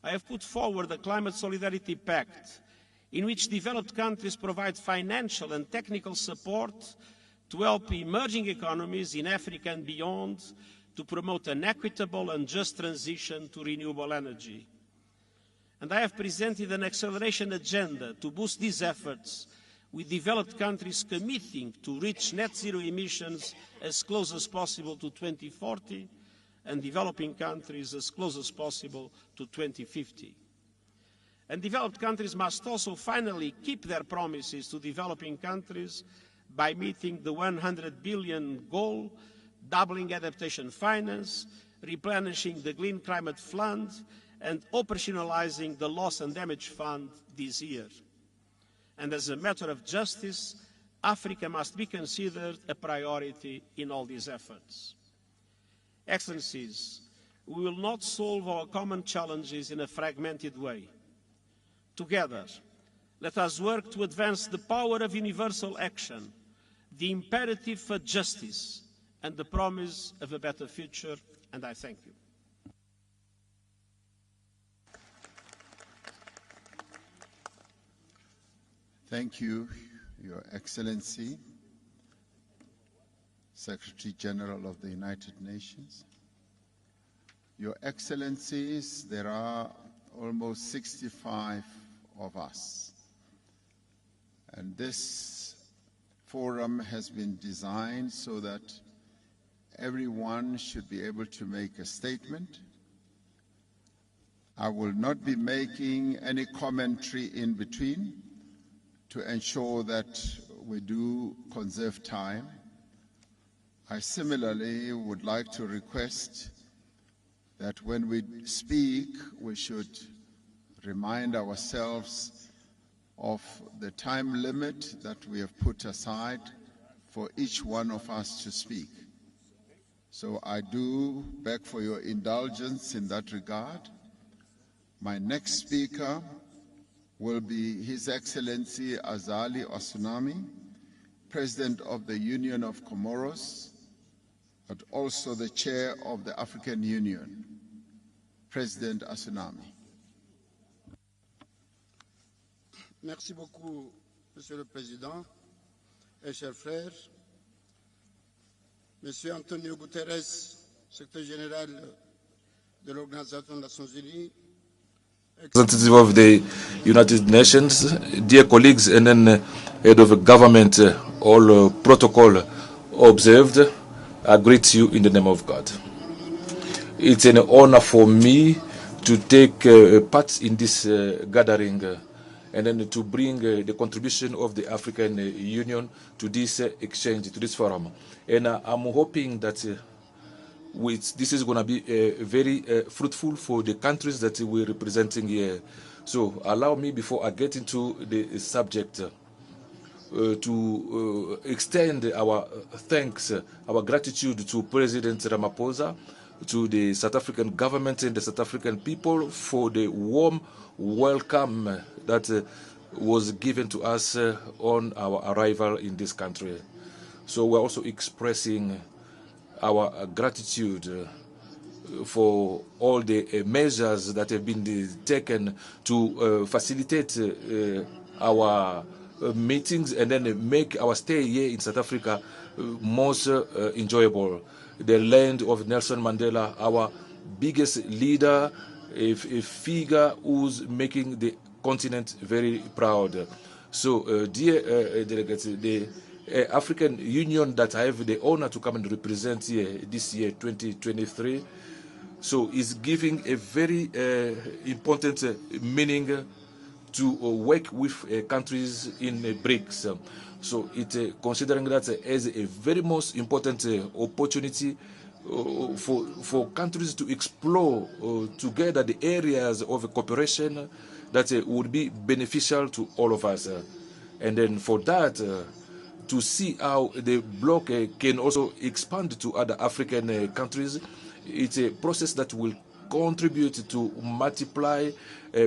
I have put forward a Climate Solidarity Pact in which developed countries provide financial and technical support to help emerging economies in Africa and beyond to promote an equitable and just transition to renewable energy. And I have presented an acceleration agenda to boost these efforts, with developed countries committing to reach net zero emissions as close as possible to 2040 and developing countries as close as possible to 2050. And developed countries must also finally keep their promises to developing countries by meeting the 100 billion goal, doubling adaptation finance, replenishing the Green Climate Fund, and operationalizing the Loss and Damage Fund this year. And as a matter of justice, Africa must be considered a priority in all these efforts. Excellencies, we will not solve our common challenges in a fragmented way. Together, let us work to advance the power of universal action, the imperative for justice, and the promise of a better future, and I thank you. Thank you, Your Excellency, Secretary General of the United Nations, Your Excellencies, there are almost 65 of us, and this forum has been designed so that everyone should be able to make a statement. I will not be making any commentary in between to ensure that we do conserve time. I similarly would like to request that when we speak, we should remind ourselves of the time limit that we have put aside for each one of us to speak. So I do beg for your indulgence in that regard. My next speaker will be His Excellency Azali Assoumani, President of the Union of Comoros, but also the Chair of the African Union. President Assoumani. Merci beaucoup, Monsieur le Président et chers frères. Monsieur Antonio Guterres, Secrétaire général de l'Organisation des Nations Unies, representative of the United Nations, dear colleagues, and then head of government, all protocol observed, I greet you in the name of God. It's an honor for me to take part in this gathering and then to bring the contribution of the African Union to this exchange, to this forum. And I'm hoping that this is going to be very fruitful for the countries that we're representing here. So allow me, before I get into the subject, to extend our thanks, our gratitude to President Ramaphosa, to the South African government and the South African people for the warm welcome that was given to us on our arrival in this country. So we're also expressing our gratitude for all the measures that have been taken to facilitate our meetings and then make our stay here in South Africa most enjoyable. The land of Nelson Mandela, our biggest leader, a figure who's making the continent very proud. So, dear delegates, the African Union that I have the honor to come and represent here this year, 2023, so is giving a very important meaning to work with countries in BRICS. So it considering that as a very most important opportunity for countries to explore together the areas of cooperation that would be beneficial to all of us. And then for that, to see how the bloc can also expand to other African countries, it's a process that will contribute to multiply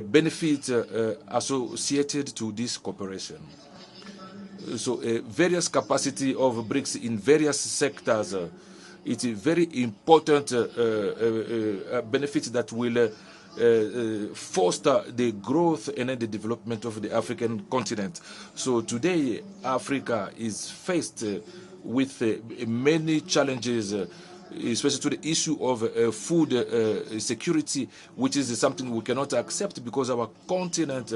benefits associated to this cooperation. So various capacity of BRICS in various sectors, it's a very important benefit that will foster the growth and the development of the African continent. So today, Africa is faced with many challenges, especially to the issue of food security, which is something we cannot accept because our continent,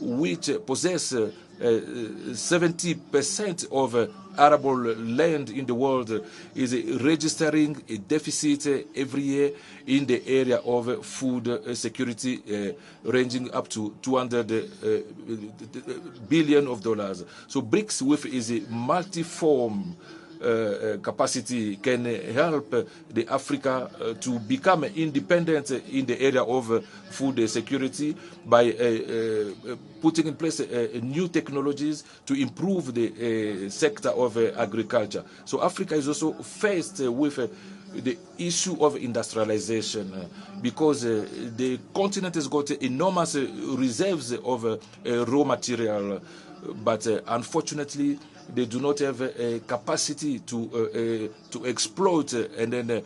which possess 70% of arable land in the world, is registering a deficit every year in the area of food security, ranging up to $200 billion. So BRICS, with is a multiform capacity, can help the Africa to become independent in the area of food security by putting in place new technologies to improve the sector of agriculture. So Africa is also faced with the issue of industrialization because the continent has got enormous reserves of raw material, but unfortunately they do not have a capacity to exploit and then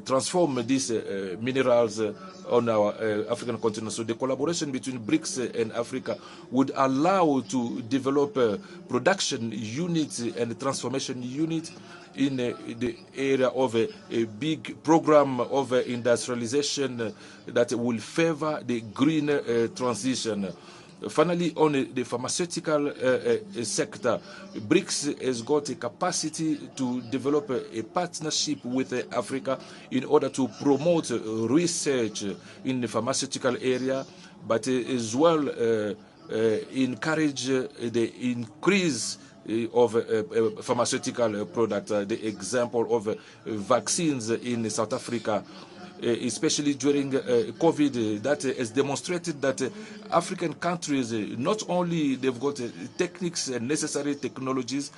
transform these minerals on our African continent. So the collaboration between BRICS and Africa would allow to develop production units and transformation units in the area of a big program of industrialization that will favor the green transition. Finally, on the pharmaceutical sector, BRICS has got a capacity to develop a partnership with Africa in order to promote research in the pharmaceutical area, but as well encourage the increase of pharmaceutical product. The example of vaccines in South Africa, especially during COVID, that has demonstrated that African countries, not only they've got techniques and necessary technologies,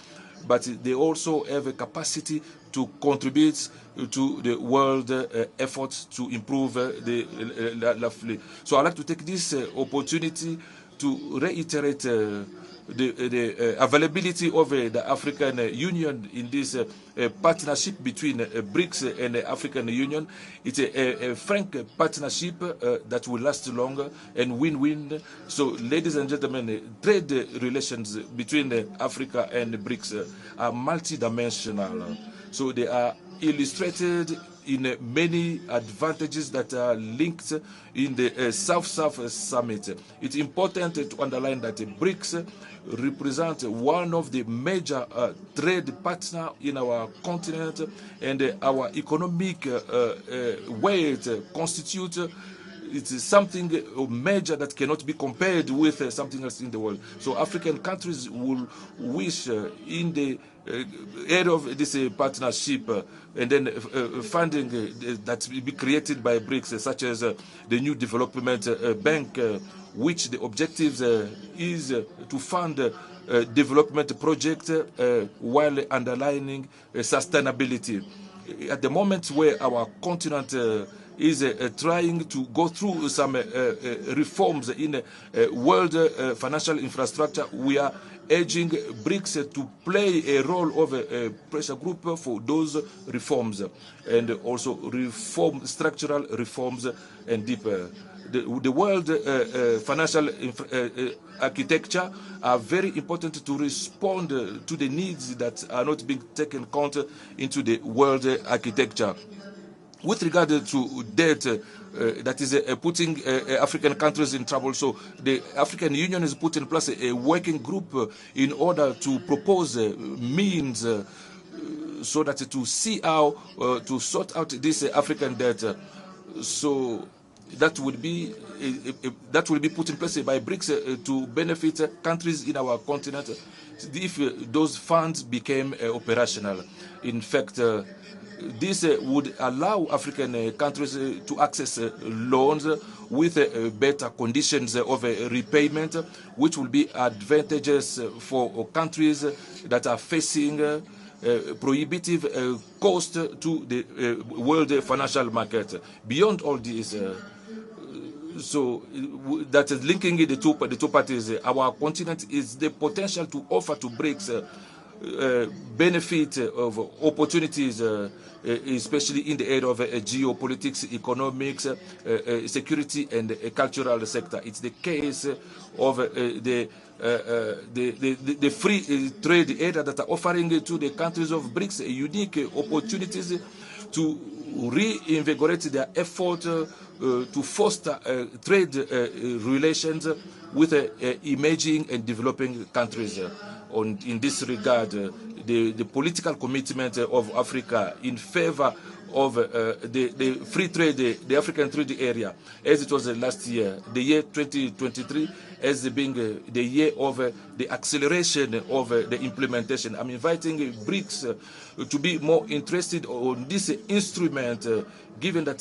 but they also have a capacity to contribute to the world efforts to improve the So I'd like to take this opportunity to reiterate the availability of the African Union in this partnership between BRICS and the African Union. It's a frank partnership that will last longer and win-win. So, ladies and gentlemen, trade relations between Africa and BRICS are multidimensional. So they are illustrated in many advantages that are linked in the South-South Summit. It's important to underline that BRICS represent one of the major trade partners in our continent, and our economic weight constitutes it's something major that cannot be compared with something else in the world. So African countries will wish in the area of this partnership and then funding that will be created by BRICS, such as the new development bank, which the objectives is to fund development project while underlining sustainability. At the moment where our continent is trying to go through some reforms in world financial infrastructure, we are urging BRICS to play a role of a pressure group for those reforms, and also structural reforms and deeper. The world financial architecture are very important to respond to the needs that are not being taken account into the world architecture. With regard to debt, that is putting African countries in trouble. So the African Union has put in place a working group in order to propose means so that to see how to sort out this African debt. So that would be put in place by BRICS to benefit countries in our continent if those funds became operational. In fact, this would allow African countries to access loans with better conditions of repayment, which will be advantageous for countries that are facing prohibitive cost to the world financial market. Beyond all this, so that is linking the two parties, our continent is the potential to offer to BRICS benefit of opportunities, especially in the area of geopolitics, economics, security, and cultural sector. It's the case of the free trade area that are offering to the countries of BRICS unique opportunities to reinvigorate their effort to foster trade relations with emerging and developing countries. In this regard, the political commitment of Africa in favor of the free trade, the African trade area, as it was last year, the year 2023, as being the year of the acceleration of the implementation. I'm inviting BRICS to be more interested on this instrument, given that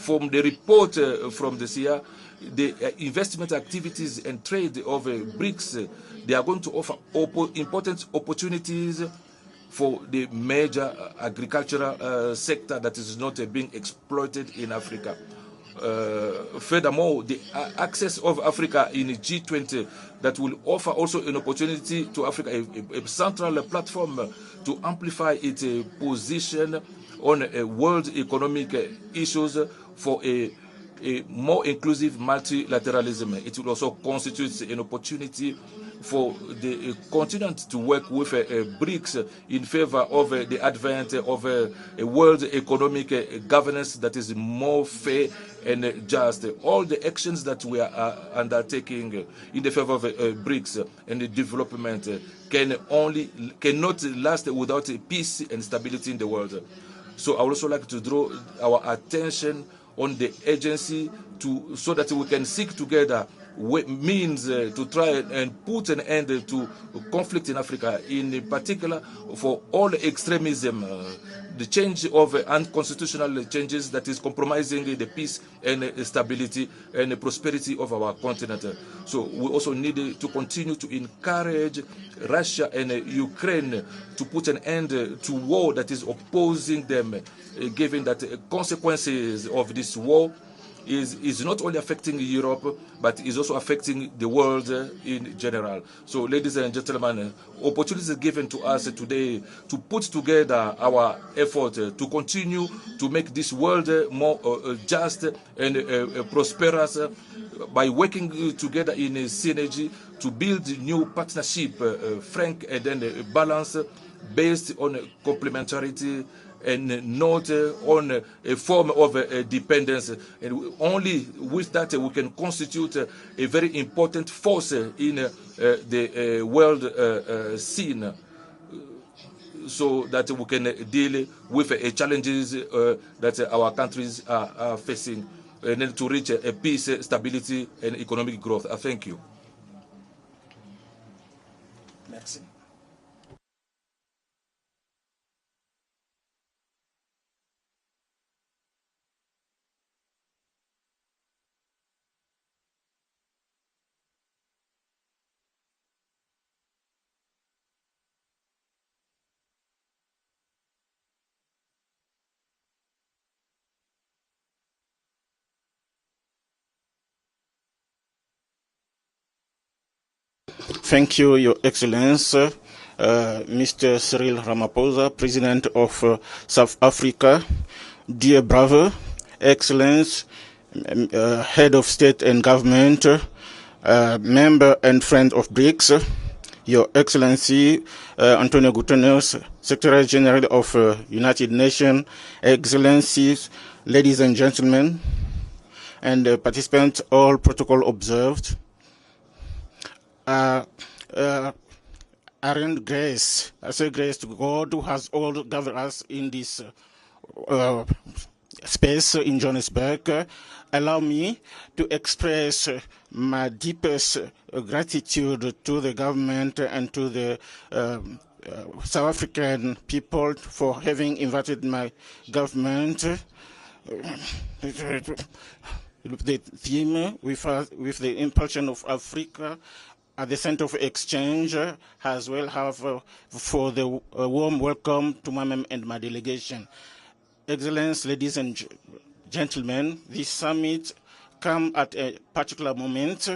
from the report from this year, the investment activities and trade of BRICS, they are going to offer important opportunities for the major agricultural sector that is not being exploited in Africa. furthermore, the access of Africa in G20 that will offer also an opportunity to Africa, a central platform to amplify its position on world economic issues for a more inclusive multilateralism. It will also constitute an opportunity for the continent to work with Brics in favor of the advent of a world economic governance that is more fair and just. All the actions that we are undertaking in the favor of Brics and the development cannot last without peace and stability in the world. So I would also like to draw our attention on the agency so that we can seek together means to try and put an end to conflict in Africa, in particular for all extremism, the change of unconstitutional changes that is compromising the peace and stability and prosperity of our continent. So we also need to continue to encourage Russia and Ukraine to put an end to war that is opposing them, given that consequences of this war is not only affecting Europe, but is also affecting the world in general. So, ladies and gentlemen, opportunities given to us today to put together our effort to continue to make this world more just and prosperous by working together in synergy to build new partnership, frank and then balance, based on complementarity and not on a form of dependence. And only with that we can constitute a very important force in the world scene, so that we can deal with challenges that our countries are facing, and then to reach a peace, stability, and economic growth. Thank you. Merci. Thank you, Your Excellence, Mr. Cyril Ramaphosa, President of South Africa. Dear brother, Excellence, Head of State and Government, member and friend of Brics, Your Excellency, Antonio Guterres, Secretary General of United Nations, Excellencies, ladies and gentlemen, and participants, all protocol observed. I render grace. I say grace to God who has all gathered us in this space in Johannesburg. Allow me to express my deepest gratitude to the government and to the South African people for having invited my government. The theme with the impulsion of Africa at the Center of Exchange, as well have for the warm welcome to my and my delegation. Excellencies, ladies and gentlemen, this summit comes at a particular moment.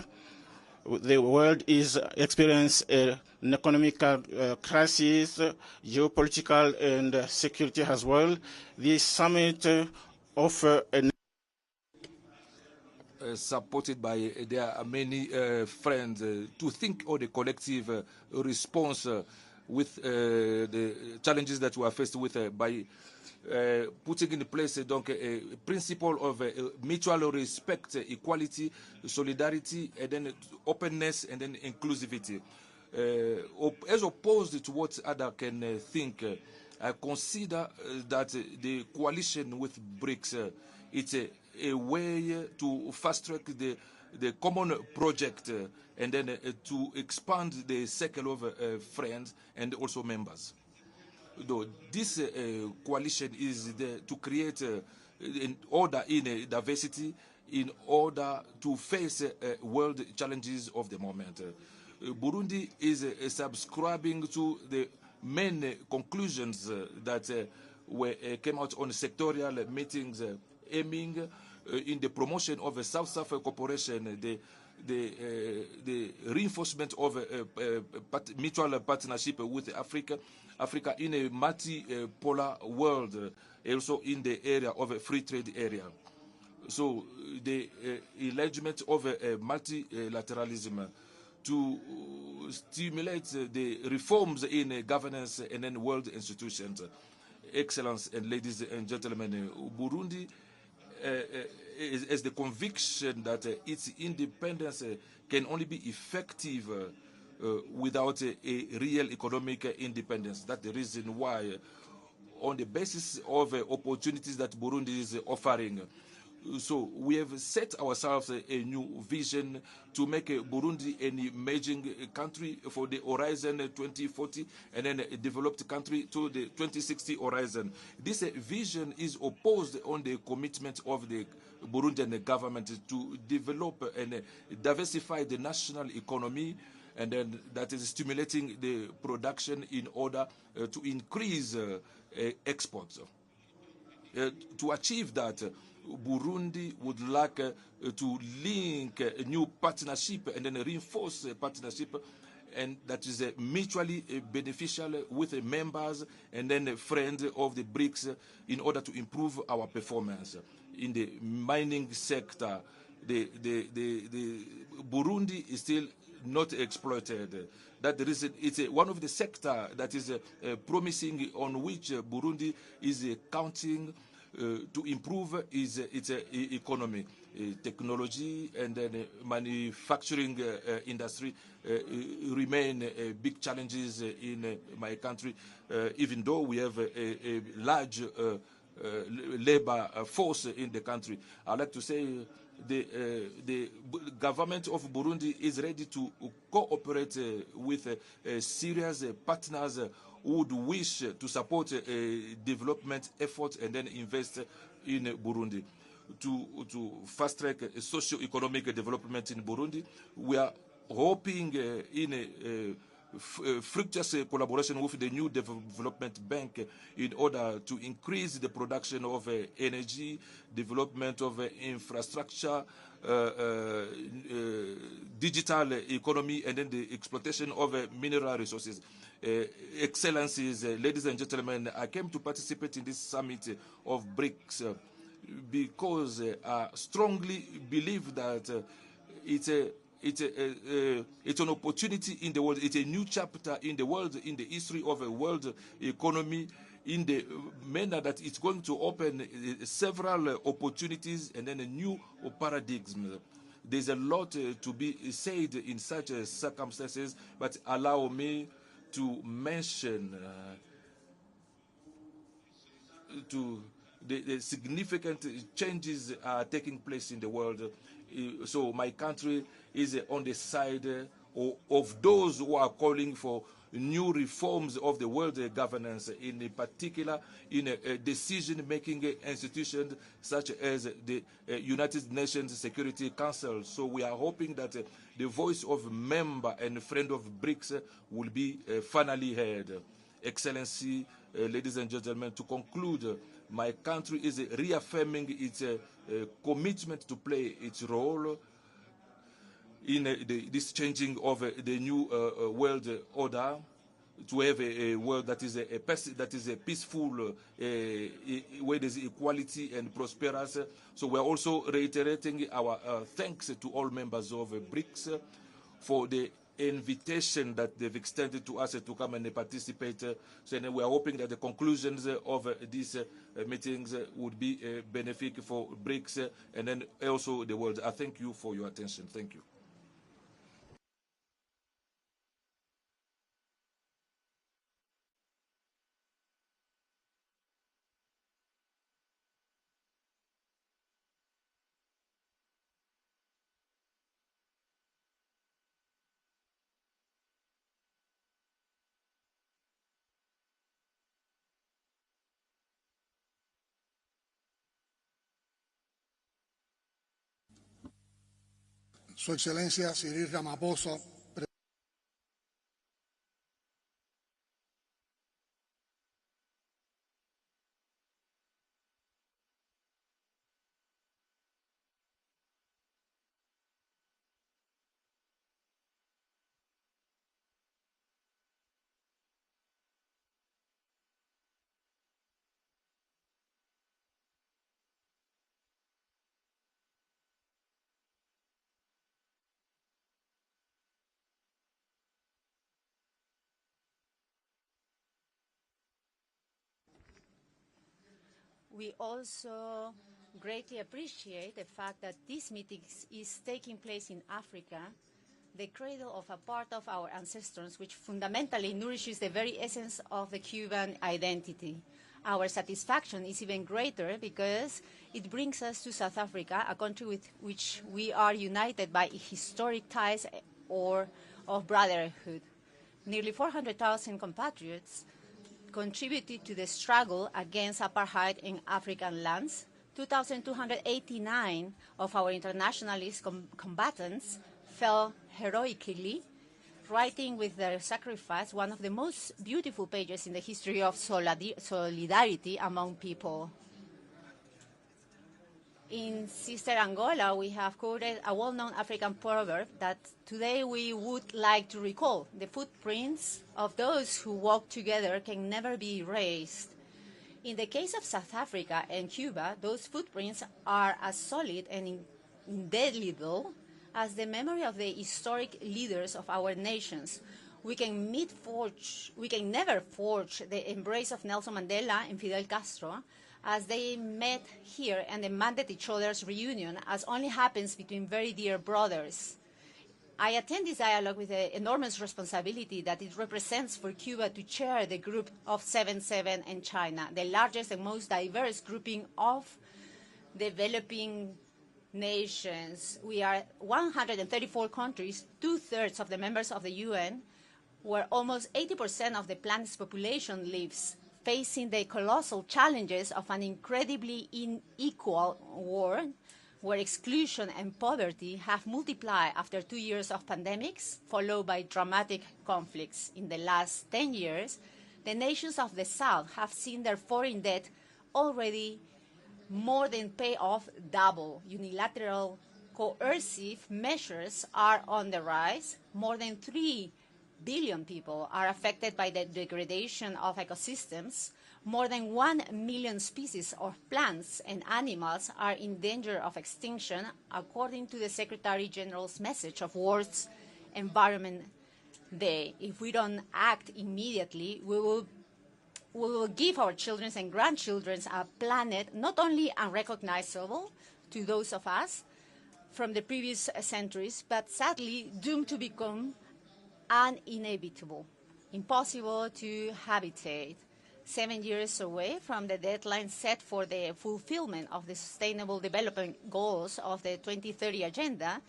The world is experiencing an economic crisis, geopolitical and security as well. This summit offers a supported by there are many friends to think of the collective response with the challenges that we are faced with by putting in place a principle of mutual respect, equality, solidarity, and then openness, and then inclusivity. As opposed to what others can think, I consider that the coalition with Brics, it's a way to fast-track the common project and then to expand the circle of friends and also members. Though this coalition is there to create an order in diversity in order to face world challenges of the moment. Burundi is subscribing to the main conclusions that came out on sectorial meetings aiming in the promotion of a South-South cooperation, the reinforcement of mutual partnership with Africa in a multipolar world, also in the area of a free trade area. So the enlargement of multilateralism to stimulate the reforms in governance and in world institutions. Excellence and ladies and gentlemen, Burundi is the conviction that its independence can only be effective without a real economic independence. That's the reason why, on the basis of opportunities that Burundi is offering, so we have set ourselves a new vision to make Burundi an emerging country for the horizon 2040 and then a developed country to the 2060 horizon. This vision is opposed on the commitment of the Burundian government to develop and diversify the national economy, and then that is stimulating the production in order to increase exports. To achieve that, Burundi would like to link a new partnership and then reinforce a partnership, and that is mutually beneficial with members and then friends of the Brics in order to improve our performance. In the mining sector, the Burundi is still not exploited. That the reason it's one of the sector that is promising, on which Burundi is counting to improve its economy. Technology and then manufacturing industry remain big challenges in my country, even though we have a large labor force in the country. I'd like to say the government of Burundi is ready to cooperate with serious partners who would wish to support development efforts and then invest in Burundi. To fast-track socio-economic development in Burundi, we are hoping in a fructuous collaboration with the new development bank in order to increase the production of energy, development of infrastructure, digital economy, and then the exploitation of mineral resources. Excellencies, ladies and gentlemen, I came to participate in this summit of Brics because I strongly believe that it's an opportunity in the world. It's a new chapter in the world, in the history of a world economy, in the manner that it's going to open several opportunities and then a new paradigm. There's a lot to be said in such circumstances, but allow me to mention the significant changes are taking place in the world. So my country is on the side of those who are calling for new reforms of the world governance, in particular in a decision-making institutions such as the United Nations Security Council. So we are hoping that the voice of member and friend of Brics will be finally heard. Excellency, ladies and gentlemen, to conclude, my country is reaffirming its commitment to play its role in this changing of the new world order, to have a world that is a peaceful, where there's equality and prosperous. So we're also reiterating our thanks to all members of Brics for the invitation that they've extended to us to come and participate. So we are hoping that the conclusions of these meetings would be beneficial for Brics and then also the world. I thank you for your attention. Thank you. Su Excelencia Cyril Ramaphosa, We also greatly appreciate the fact that this meeting is taking place in Africa, the cradle of a part of our ancestors, which fundamentally nourishes the very essence of the Cuban identity. Our satisfaction is even greater because it brings us to South Africa, a country with which we are united by historic ties or of brotherhood. Nearly 400,000 compatriots contributed to the struggle against apartheid in African lands. 2,289 of our internationalist combatants fell heroically, writing with their sacrifice one of the most beautiful pages in the history of solidarity among people. In Sister Angola, we have quoted a well-known African proverb that today we would like to recall. The footprints of those who walk together can never be erased. In the case of South Africa and Cuba, those footprints are as solid and indelible as the memory of the historic leaders of our nations. We can never forge the embrace of Nelson Mandela and Fidel Castro as they met here and demanded each other's reunion, as only happens between very dear brothers. I attend this dialogue with the enormous responsibility that it represents for Cuba to chair the group of 7-7 and China, the largest and most diverse grouping of developing nations. We are 134 countries, 2/3 of the members of the UN, where almost 80% of the planet's population lives, facing the colossal challenges of an incredibly unequal world, where exclusion and poverty have multiplied after 2 years of pandemics, followed by dramatic conflicts. In the last 10 years, the nations of the South have seen their foreign debt already more than pay off double. Unilateral coercive measures are on the rise. More than 3 billion people are affected by the degradation of ecosystems. More than 1 million species of plants and animals are in danger of extinction, according to the Secretary General's message of World's Environment Day. If we don't act immediately, we will give our children and grandchildren a planet not only unrecognizable to those of us from the previous centuries, but sadly doomed to become uninhabitable, impossible to habitate. 7 years away from the deadline set for the fulfillment of the Sustainable Development Goals of the 2030 Agenda,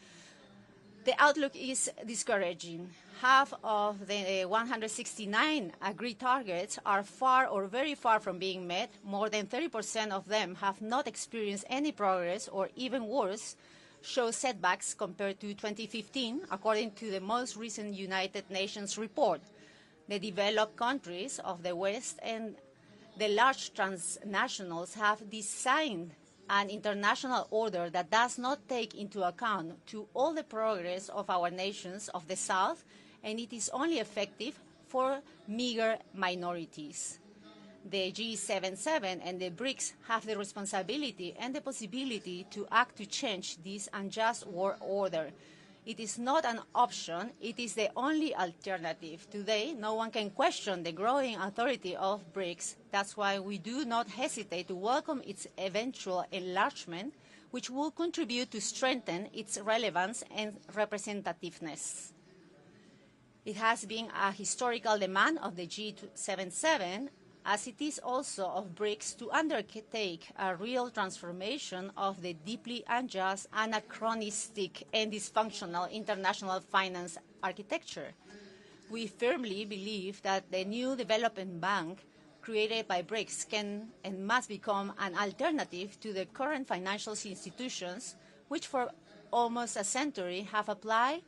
the outlook is discouraging. Half of the 169 agreed targets are far or very far from being met. More than 30% of them have not experienced any progress, or even worse, show setbacks compared to 2015, according to the most recent United Nations report. The developed countries of the West and the large transnationals have designed an international order that does not take into account to all the progress of our nations of the South, and it is only effective for meager minorities. The G77 and the Brics have the responsibility and the possibility to act to change this unjust world order. It is not an option, it is the only alternative. Today, no one can question the growing authority of Brics. That's why we do not hesitate to welcome its eventual enlargement, which will contribute to strengthen its relevance and representativeness. It has been a historical demand of the G77, as it is also of Brics, to undertake a real transformation of the deeply unjust, anachronistic, and dysfunctional international finance architecture. We firmly believe that the new development bank created by Brics can and must become an alternative to the current financial institutions, which for almost a century have applied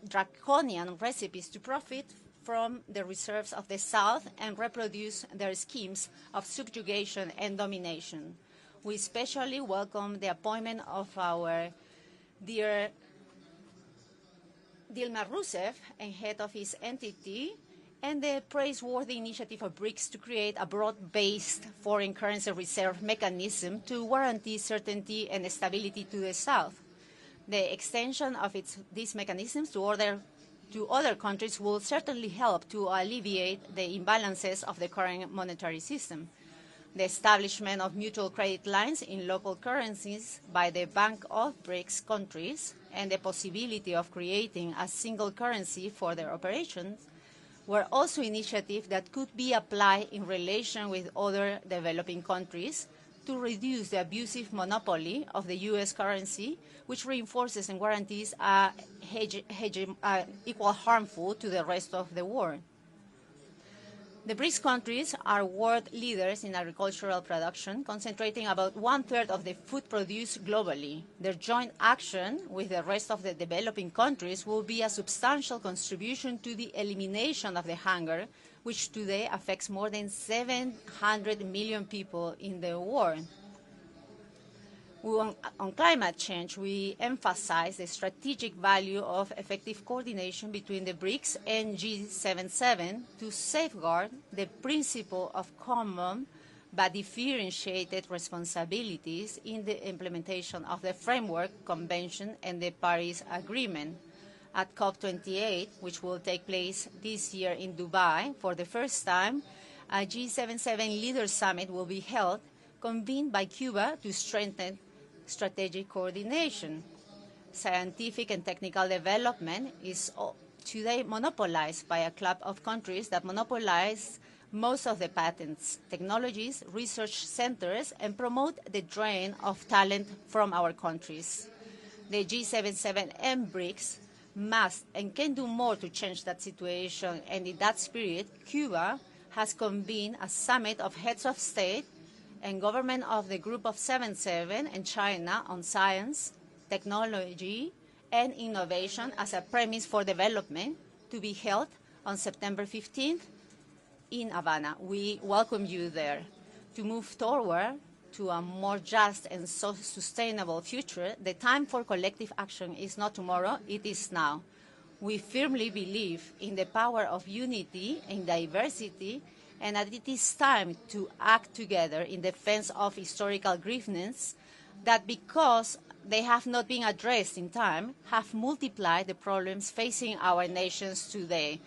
draconian recipes to profit from the reserves of the South and reproduce their schemes of subjugation and domination. We especially welcome the appointment of our dear Dilma Rousseff and head of his entity, and the praiseworthy initiative of Brics to create a broad-based foreign currency reserve mechanism to guarantee certainty and stability to the South. The extension of these mechanisms to other countries will certainly help to alleviate the imbalances of the current monetary system. the establishment of mutual credit lines in local currencies by the Bank of Brics countries, and the possibility of creating a single currency for their operations were also initiatives that could be applied in relation with other developing countries to reduce the abusive monopoly of the U.S. currency, which reinforces and guarantees equal harmful to the rest of the world. The BRICS countries are world leaders in agricultural production, concentrating about 1/3 of the food produced globally. Their joint action with the rest of the developing countries will be a substantial contribution to the elimination of the hunger, which today affects more than 700 million people in the world. On climate change, we emphasize the strategic value of effective coordination between the BRICS and G77 to safeguard the principle of common but differentiated responsibilities in the implementation of the Framework Convention and the Paris Agreement. At COP28, which will take place this year in Dubai, for the first time, a G77 Leaders Summit will be held, convened by Cuba to strengthen strategic coordination. Scientific and technical development is today monopolized by a club of countries that monopolize most of the patents, technologies, research centers, and promote the drain of talent from our countries. The G77 and BRICS must and can do more to change that situation, and in that spirit, Cuba has convened a summit of heads of state and government of the Group of 77 and China on science, technology, and innovation as a premise for development, to be held on September 15th in Havana. We welcome you there. To move forward to a more just and sustainable future, the time for collective action is not tomorrow, it is now. We firmly believe in the power of unity and diversity, and that it is time to act together in defense of historical grievances that, because they have not been addressed in time, have multiplied the problems facing our nations today.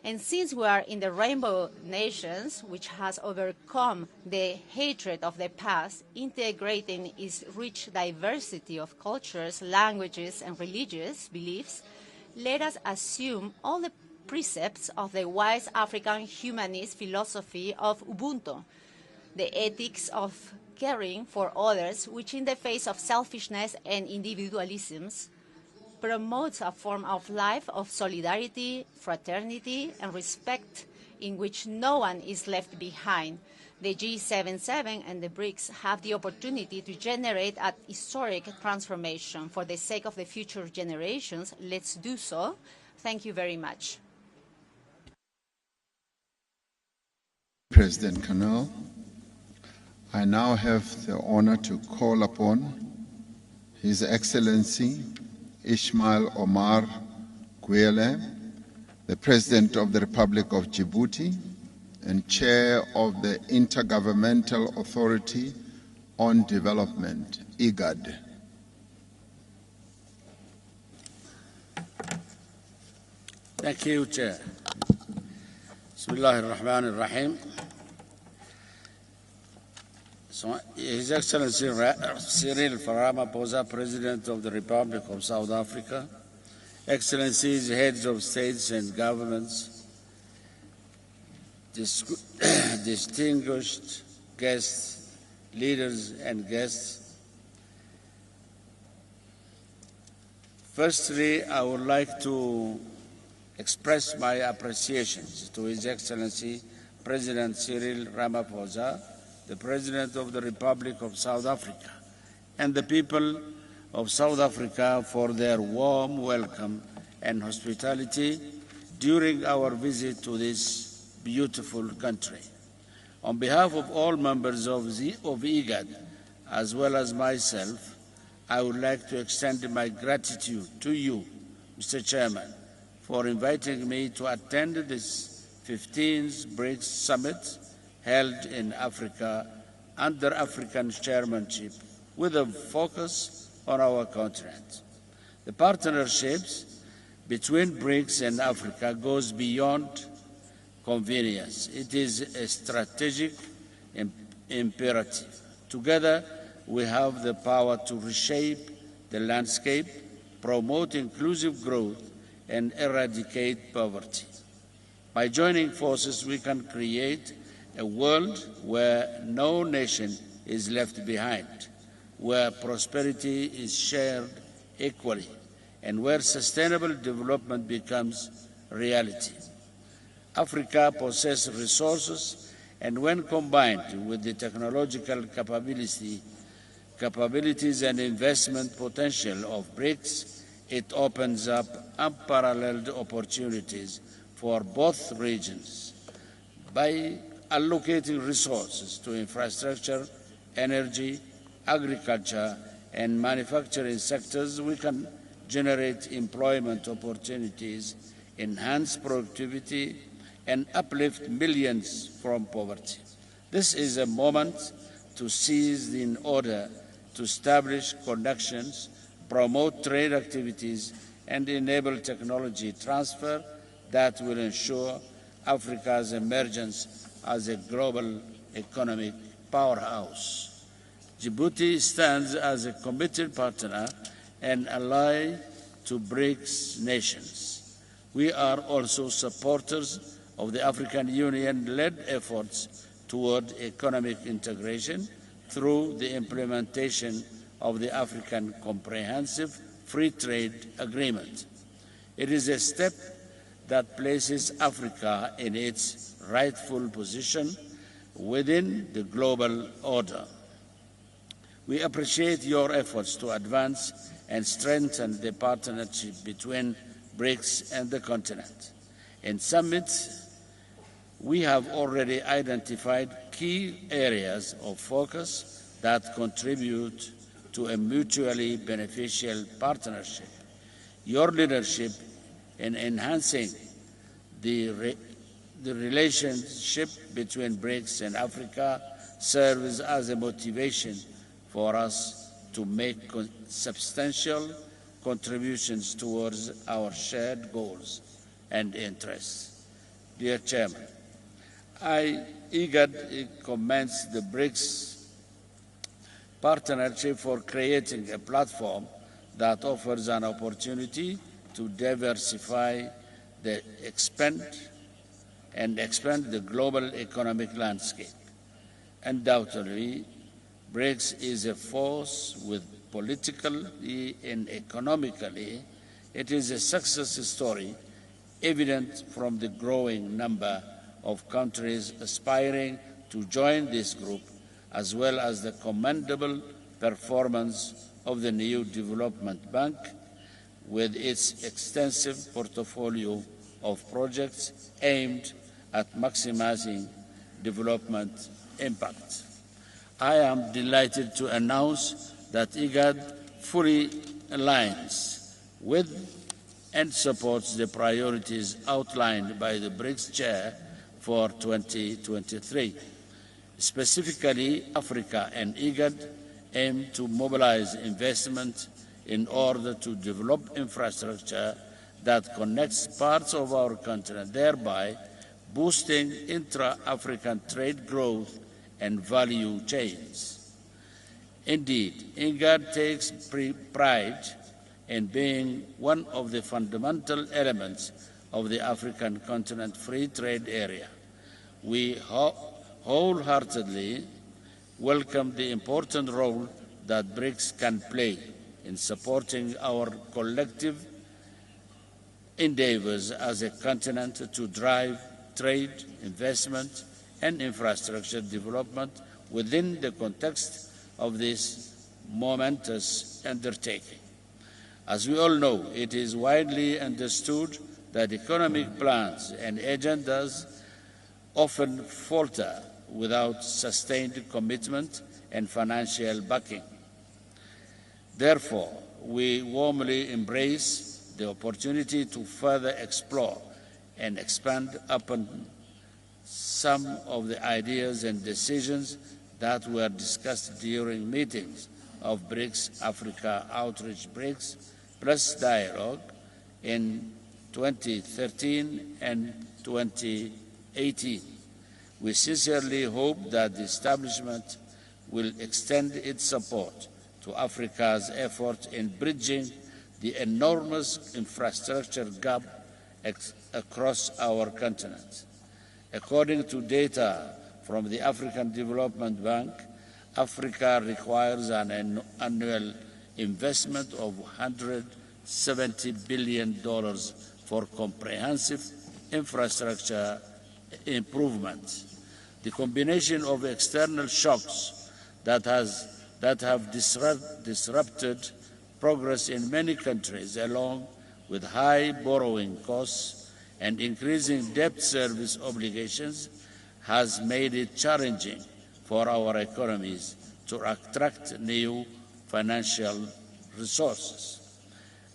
And since we are in the Rainbow Nations, which has overcome the hatred of the past, integrating its rich diversity of cultures, languages, and religious beliefs, let us assume all the precepts of the wise African humanist philosophy of Ubuntu, the ethics of caring for others, which in the face of selfishness and individualisms promotes a form of life of solidarity, fraternity, and respect in which no one is left behind. The G77 and the BRICS have the opportunity to generate a historic transformation. For the sake of the future generations, let's do so. Thank you very much. President Canal, I now have the honor to call upon His Excellency Ismail Omar Guelleh, the President of the Republic of Djibouti and Chair of the Intergovernmental Authority on Development, IGAD. Thank you, Chair. Bismillah ar-Rahman ar-Rahim. His Excellency Cyril Ramaphosa, President of the Republic of South Africa, Excellencies, heads of states and governments, distinguished guests, leaders and guests. Firstly, I would like to express my appreciation to His Excellency President Cyril Ramaphosa, the President of the Republic of South Africa, and the people of South Africa for their warm welcome and hospitality during our visit to this beautiful country. On behalf of all members of IGAD, as well as myself, I would like to extend my gratitude to you, Mr. Chairman, for inviting me to attend this 15th BRICS Summit held in Africa under African chairmanship with a focus on our continent. The partnerships between BRICS and Africa goes beyond convenience. It is a strategic imperative. Together, we have the power to reshape the landscape, promote inclusive growth, and eradicate poverty. By joining forces, we can create a world where no nation is left behind, where prosperity is shared equally, and where sustainable development becomes reality. Africa possesses resources, and when combined with the technological capabilities and investment potential of BRICS, it opens up unparalleled opportunities for both regions. By allocating resources to infrastructure, energy, agriculture, and manufacturing sectors, we can generate employment opportunities, enhance productivity, and uplift millions from poverty. This is a moment to seize in order to establish connections, promote trade activities, and enable technology transfer that will ensure Africa's emergence as a global economic powerhouse. Djibouti stands as a committed partner and ally to BRICS nations. We are also supporters of the African Union-led efforts toward economic integration through the implementation of the African Comprehensive Free Trade Agreement. It is a step that places Africa in its rightful position within the global order. We appreciate your efforts to advance and strengthen the partnership between BRICS and the continent. In summits, we have already identified key areas of focus that contribute to a mutually beneficial partnership. Your leadership in enhancing the relationship between BRICS and Africa serves as a motivation for us to make substantial contributions towards our shared goals and interests. Dear Chairman, I eagerly commend the BRICS partnership for creating a platform that offers an opportunity to diversify expand the global economic landscape. Undoubtedly, BRICS is a force with politically and economically. It is a success story evident from the growing number of countries aspiring to join this group, as well as the commendable performance of the new Development Bank with its extensive portfolio of projects aimed at maximizing development impact. I am delighted to announce that IGAD fully aligns with and supports the priorities outlined by the BRICS Chair for 2023. Specifically, Africa and IGAD aim to mobilize investment in order to develop infrastructure that connects parts of our continent, thereby boosting intra-African trade growth and value chains. Indeed, IGAD takes pride in being one of the fundamental elements of the African continent free trade area. We wholeheartedly welcome the important role that BRICS can play in supporting our collective endeavors as a continent to drive trade, investment, and infrastructure development within the context of this momentous undertaking. As we all know, it is widely understood that economic plans and agendas often falter without sustained commitment and financial backing. Therefore, we warmly embrace the opportunity to further explore and expand upon some of the ideas and decisions that were discussed during meetings of BRICS Africa Outreach BRICS Plus Dialogue in 2013 and 2018. We sincerely hope that the establishment will extend its support to Africa's effort in bridging the enormous infrastructure gap across our continent. According to data from the African Development Bank, Africa requires an annual investment of $170 billion for comprehensive infrastructure improvements. The combination of external shocks that have disrupted progress in many countries, along with high borrowing costs and increasing debt service obligations, has made it challenging for our economies to attract new financial resources.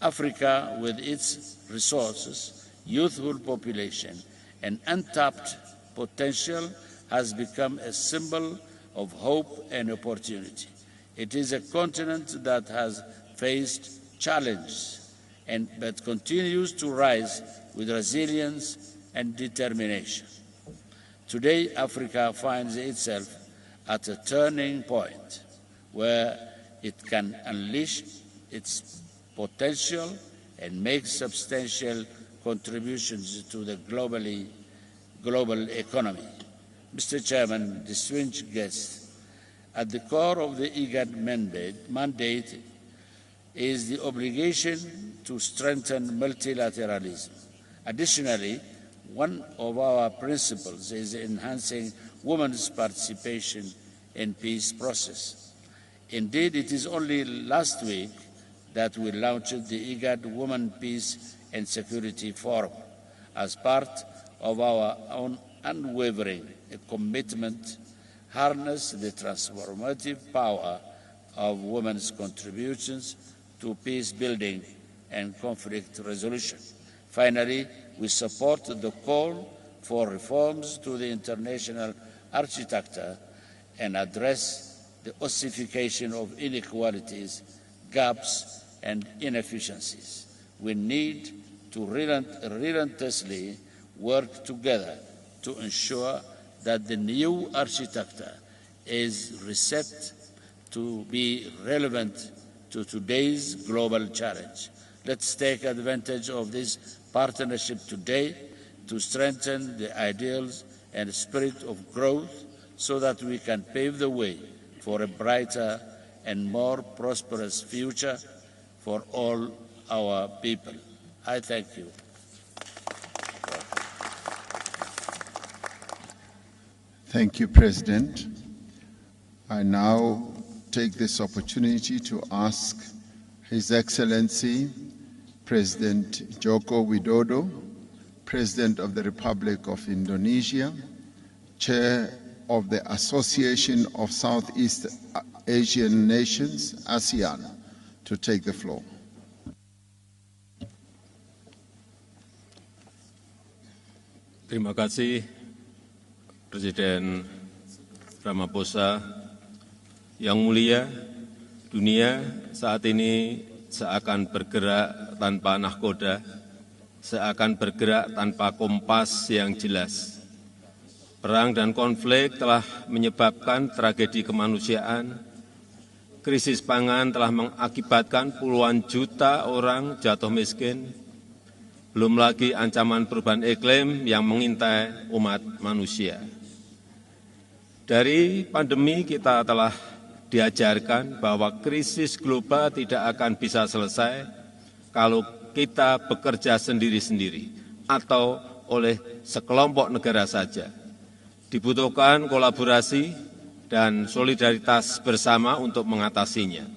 Africa, with its resources, youthful population, and untapped potential, has become a symbol of hope and opportunity. It is a continent that has faced challenges but continues to rise with resilience and determination. Today, Africa finds itself at a turning point where it can unleash its potential and make substantial contributions to the global economy. Mr. Chairman, distinguished guests, at the core of the IGAD mandate is the obligation to strengthen multilateralism. Additionally, one of our principles is enhancing women's participation in peace process. Indeed, it is only last week that we launched the IGAD Women, Peace and Security Forum as part of our own unwavering commitment harness the transformative power of women's contributions to peace building and conflict resolution. Finally, we support the call for reforms to the international architecture and address the ossification of inequalities, gaps, and inefficiencies. We need to relentlessly work together to ensure that the new architecture is reset to be relevant to today's global challenge. Let's take advantage of this partnership today to strengthen the ideals and spirit of growth so that we can pave the way for a brighter and more prosperous future for all our people. I thank you. Thank you, President. I now take this opportunity to ask His Excellency President Joko Widodo, President of the Republic of Indonesia, Chair of the Association of Southeast Asian Nations, ASEAN, to take the floor. Terima kasih Presiden Ramaphosa. Yang mulia, dunia saat ini seakan bergerak tanpa nahkoda, seakan bergerak tanpa kompas yang jelas. Perang dan konflik telah menyebabkan tragedi kemanusiaan, krisis pangan telah mengakibatkan puluhan juta orang jatuh miskin, belum lagi ancaman perubahan iklim yang mengintai umat manusia. Dari pandemi kita telah diajarkan bahwa krisis global tidak akan bisa selesai kalau kita bekerja sendiri-sendiri atau oleh sekelompok negara saja. Dibutuhkan kolaborasi dan solidaritas bersama untuk mengatasinya.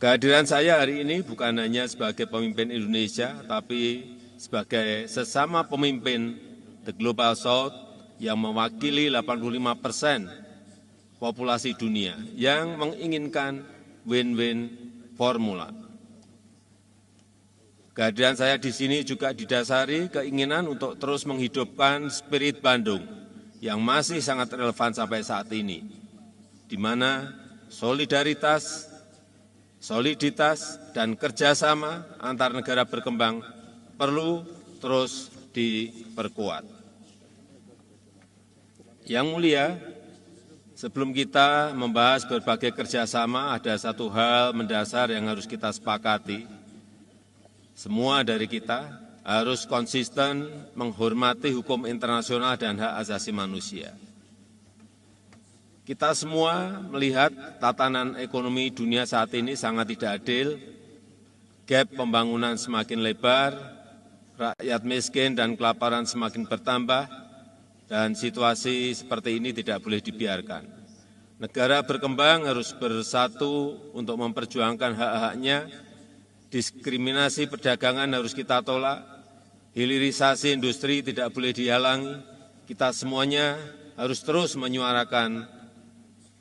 Kehadiran saya hari ini bukan hanya sebagai pemimpin Indonesia, tapi sebagai sesama pemimpin The Global South yang mewakili 85% populasi dunia yang menginginkan win-win formula. Kehadiran saya di sini juga didasari keinginan untuk terus menghidupkan spirit Bandung yang masih sangat relevan sampai saat ini, di mana soliditas, dan kerjasama antar negara berkembang perlu terus diperkuat. Yang mulia, sebelum kita membahas berbagai kerjasama, ada satu hal mendasar yang harus kita sepakati. Semua dari kita harus konsisten menghormati hukum internasional dan hak asasi manusia. Kita semua melihat tatanan ekonomi dunia saat ini sangat tidak adil, gap pembangunan semakin lebar, rakyat miskin dan kelaparan semakin bertambah, dan situasi seperti ini tidak boleh dibiarkan. Negara berkembang harus bersatu untuk memperjuangkan hak-haknya, diskriminasi perdagangan harus kita tolak, hilirisasi industri tidak boleh dihalangi, kita semuanya harus terus menyuarakan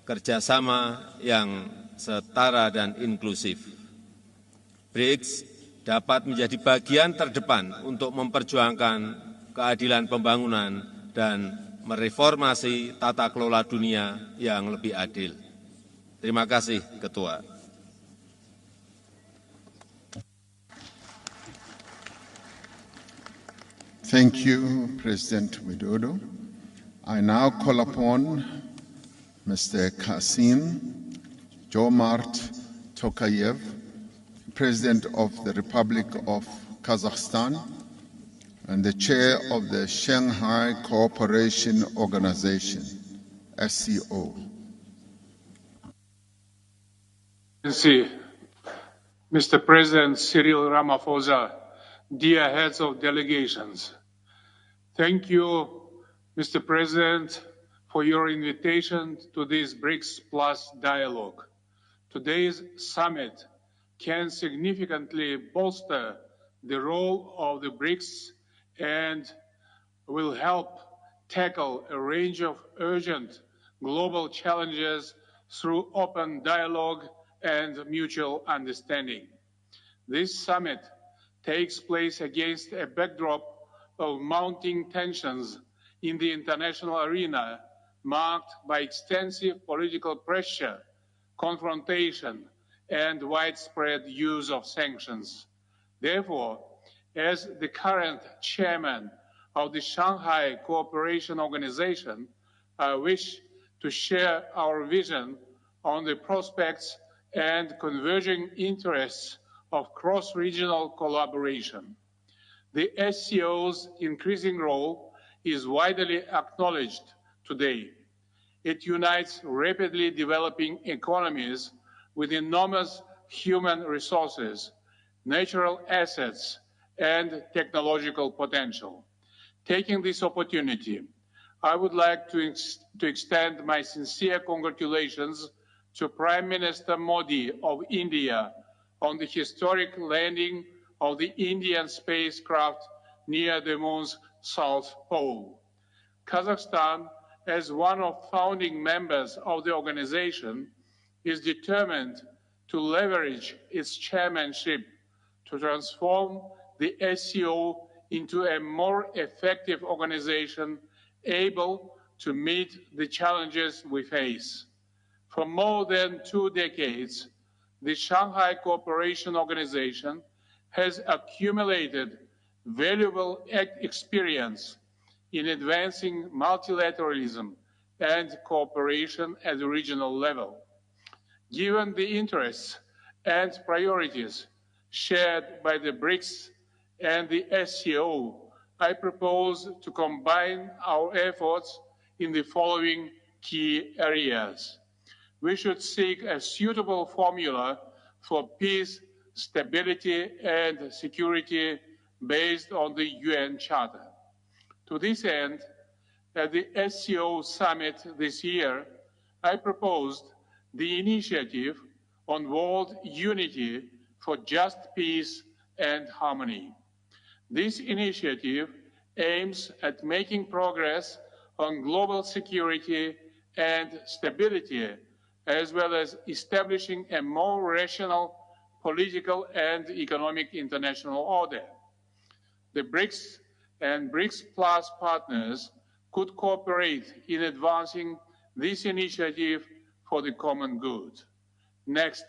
kerjasama yang setara dan inklusif. Brics dapat menjadi bagian terdepan untuk memperjuangkan keadilan pembangunan dan mereformasi tata kelola dunia yang lebih adil. Terima kasih, Ketua. Thank you, President Widodo. I now call upon Mr. Kasim Jomart Tokayev, President of the Republic of Kazakhstan and the Chair of the Shanghai Cooperation Organization, SCO. Mr. President Cyril Ramaphosa, dear heads of delegations, thank you, Mr. President, for your invitation to this BRICS Plus dialogue. Today's summit can significantly bolster the role of the BRICS and will help tackle a range of urgent global challenges through open dialogue and mutual understanding. This summit takes place against a backdrop of mounting tensions in the international arena, marked by extensive political pressure, confrontation, and widespread use of sanctions. Therefore, as the current chairman of the Shanghai Cooperation Organization, I wish to share our vision on the prospects and converging interests of cross-regional collaboration. The SCO's increasing role is widely acknowledged today. It unites rapidly developing economies with enormous human resources, natural assets, and technological potential. Taking this opportunity, I would like to extend my sincere congratulations to Prime Minister Modi of India on the historic landing of the Indian spacecraft near the moon's South Pole. Kazakhstan, as one of founding members of the organization, is determined to leverage its chairmanship to transform the SCO into a more effective organization able to meet the challenges we face. For more than 2 decades, the Shanghai Cooperation Organization has accumulated valuable experience in advancing multilateralism and cooperation at the regional level. Given the interests and priorities shared by the BRICS and the SCO, I propose to combine our efforts in the following key areas. We should seek a suitable formula for peace, stability, and security based on the UN Charter. To this end, at the SCO summit this year, I proposed the initiative on world unity for just peace and harmony. This initiative aims at making progress on global security and stability, as well as establishing a more rational political and economic international order. The BRICS and BRICS Plus partners could cooperate in advancing this initiative for the common good. Next,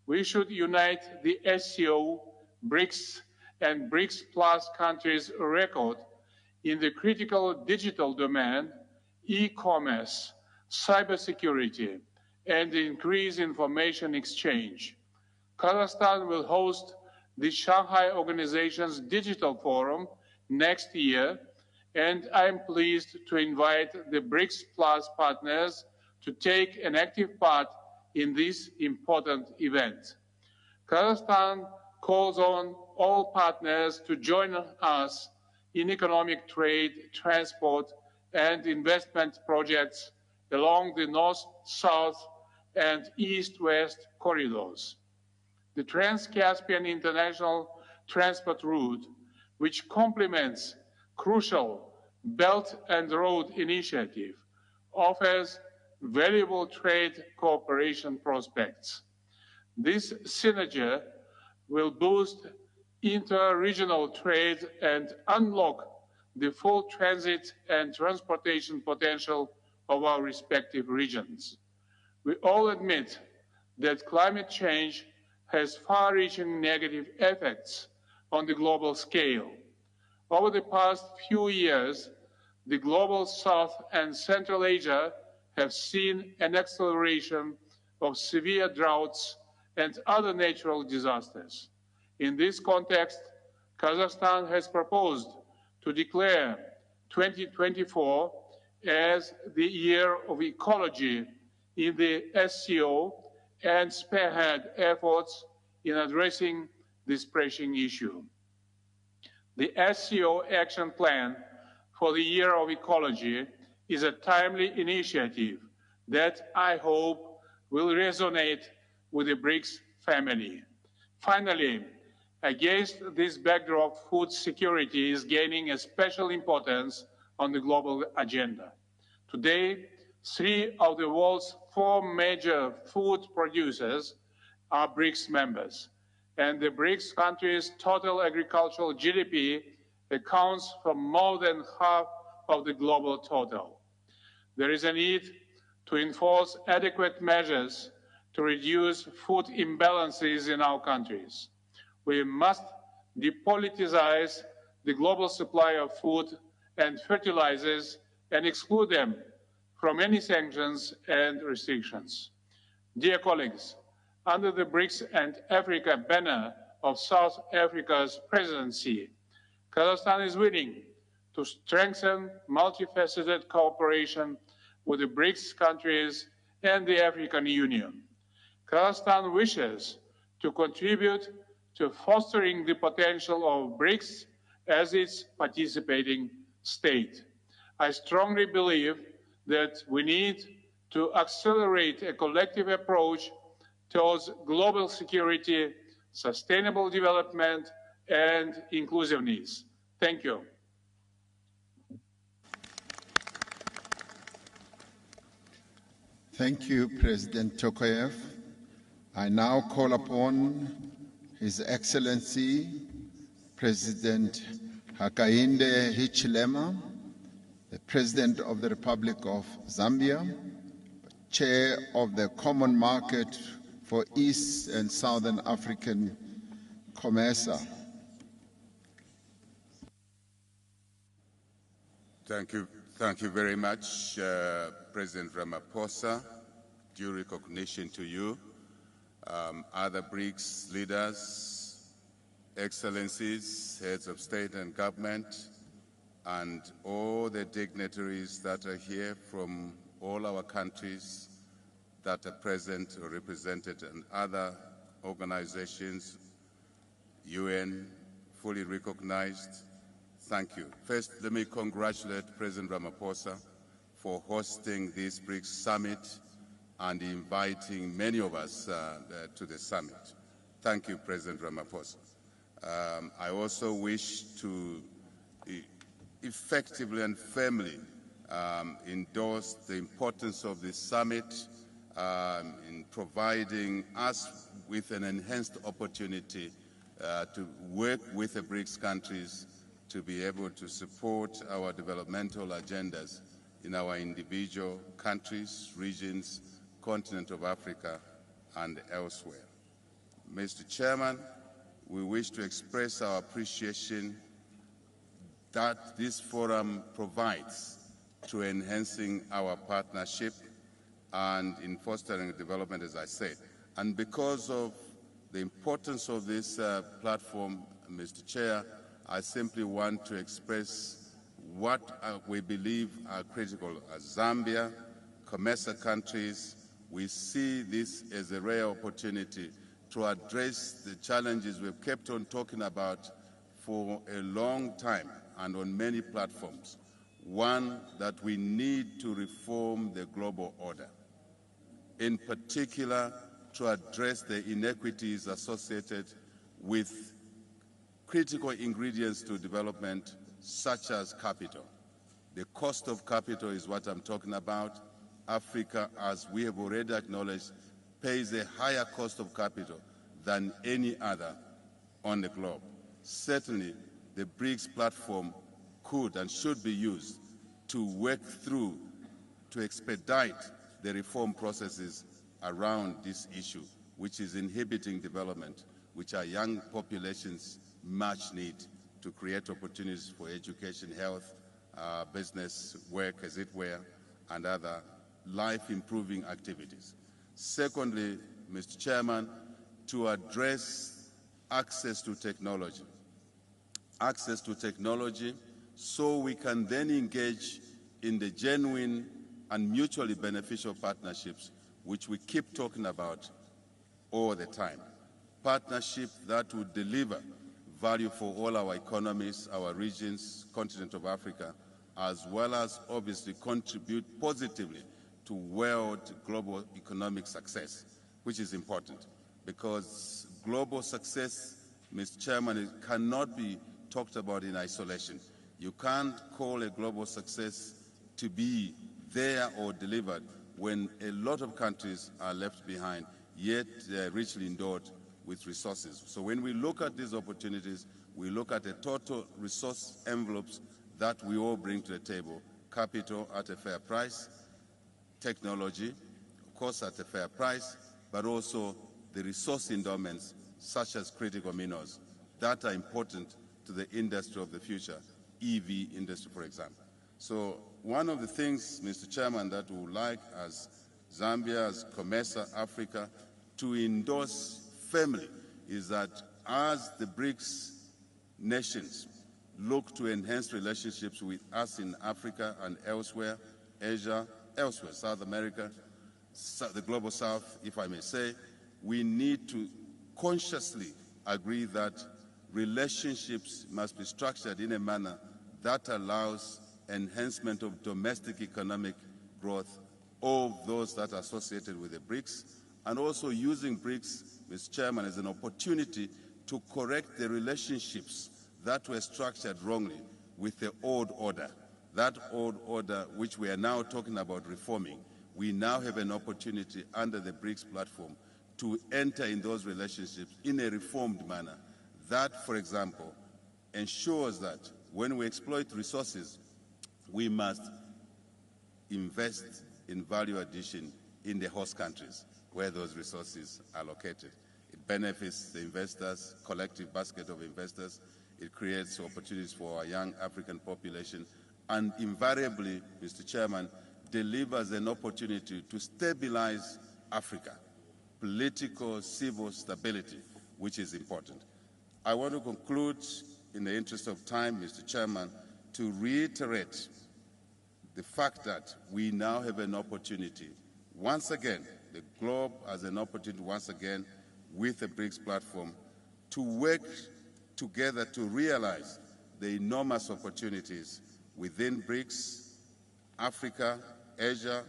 we should unite the SCO, BRICS, and BRICS Plus countries' record in the critical digital domain e-commerce, cybersecurity, and increased information exchange. Kazakhstan will host the Shanghai Organization's Digital Forum next year, and I am pleased to invite the BRICS Plus partners to take an active part in this important event. Kazakhstan calls on all partners to join us in economic trade, transport, and investment projects along the north-south and east-west corridors. The Trans-Caspian International Transport Route, which complements crucial Belt and Road Initiative, offers valuable trade cooperation prospects. This synergy will boost inter-regional trade and unlock the full transit and transportation potential of our respective regions. We all admit that climate change has far-reaching negative effects on the global scale. Over the past few years, the global South and Central Asia have seen an acceleration of severe droughts and other natural disasters. In this context, Kazakhstan has proposed to declare 2024 as the Year of Ecology in the SCO and spearhead efforts in addressing this pressing issue. The SCO Action Plan for the Year of Ecology is a timely initiative that I hope will resonate with the BRICS family. Finally, against this backdrop, food security is gaining a special importance on the global agenda. Today, 3 of the world's 4 major food producers are BRICS members, and the BRICS countries' total agricultural GDP accounts for more than half of the global total. There is a need to enforce adequate measures to reduce food imbalances in our countries. We must depoliticize the global supply of food and fertilizers and exclude them from any sanctions and restrictions. Dear colleagues, under the BRICS and Africa banner of South Africa's presidency, Kazakhstan is willing to strengthen multifaceted cooperation with the BRICS countries and the African Union. Kazakhstan wishes to contribute to fostering the potential of BRICS as its participating state. I strongly believe that we need to accelerate a collective approach towards global security, sustainable development, and inclusiveness. Thank you. Thank you, President Tokayev. I now call upon His Excellency, President Hakainde Hichilema, the President of the Republic of Zambia, Chair of the Common Market for East and Southern African COMESA. Thank you very much, President Ramaphosa. Due recognition to you, other BRICS leaders, excellencies, heads of state and government, and all the dignitaries that are here from all our countries that are present or represented, and other organizations, UN, fully recognized. Thank you. First, let me congratulate President Ramaphosa for hosting this BRICS summit and inviting many of us to the summit. Thank you, President Ramaphosa. I also wish to effectively and firmly endorse the importance of this summit in providing us with an enhanced opportunity to work with the BRICS countries to be able to support our developmental agendas in our individual countries, regions, continent of Africa, and elsewhere. Mr. Chairman, we wish to express our appreciation that this forum provides to enhancing our partnership and in fostering development, as I said. And because of the importance of this platform, Mr. Chair, I simply want to express what we believe are critical. As Zambia, COMESA countries, we see this as a rare opportunity to address the challenges we've kept on talking about for a long time and on many platforms. One, that we need to reform the global order, in particular to address the inequities associated with critical ingredients to development, such as capital. The cost of capital is what I'm talking about. Africa, as we have already acknowledged, pays a higher cost of capital than any other on the globe. Certainly, the Brics platform could and should be used to work through, to expedite the reform processes around this issue, which is inhibiting development, which our young populations much need to create opportunities for education, health, business, work, as it were, and other life-improving activities. Secondly, Mr. Chairman, to address access to technology. Access to technology so we can then engage in the genuine and mutually beneficial partnerships which we keep talking about all the time. Partnership that would deliver value for all our economies, our regions, continent of Africa, as well as obviously contribute positively to world global economic success, which is important because global success, Mr. Chairman, it cannot be talked about in isolation. You can't call a global success to be there or delivered when a lot of countries are left behind, yet they're richly endowed with resources. So when we look at these opportunities, we look at the total resource envelopes that we all bring to the table: capital at a fair price, technology, of course, at a fair price, but also the resource endowments, such as critical minerals, that are important to the industry of the future, EV industry, for example. So one of the things, Mr. Chairman, that we would like as Zambia, as COMESA Africa, to endorse firmly is that as the Brics nations look to enhance relationships with us in Africa and elsewhere, Asia, elsewhere, South America, the Global South, if I may say, we need to consciously agree that relationships must be structured in a manner that allows enhancement of domestic economic growth of those that are associated with the Brics, and also using Brics, Mr. Chairman, as an opportunity to correct the relationships that were structured wrongly with the old order. That old order, which we are now talking about reforming, we now have an opportunity under the Brics platform to enter in those relationships in a reformed manner. That, for example, ensures that when we exploit resources, we must invest in value addition in the host countries where those resources are located. It benefits the investors, collective basket of investors. It creates opportunities for our young African population, and invariably, Mr. Chairman, delivers an opportunity to stabilize Africa, political, civil stability, which is important. I want to conclude, in the interest of time, Mr. Chairman, to reiterate the fact that we now have an opportunity, once again, the globe has an opportunity once again with the Brics platform to work together to realize the enormous opportunities within Brics, Africa, Asia,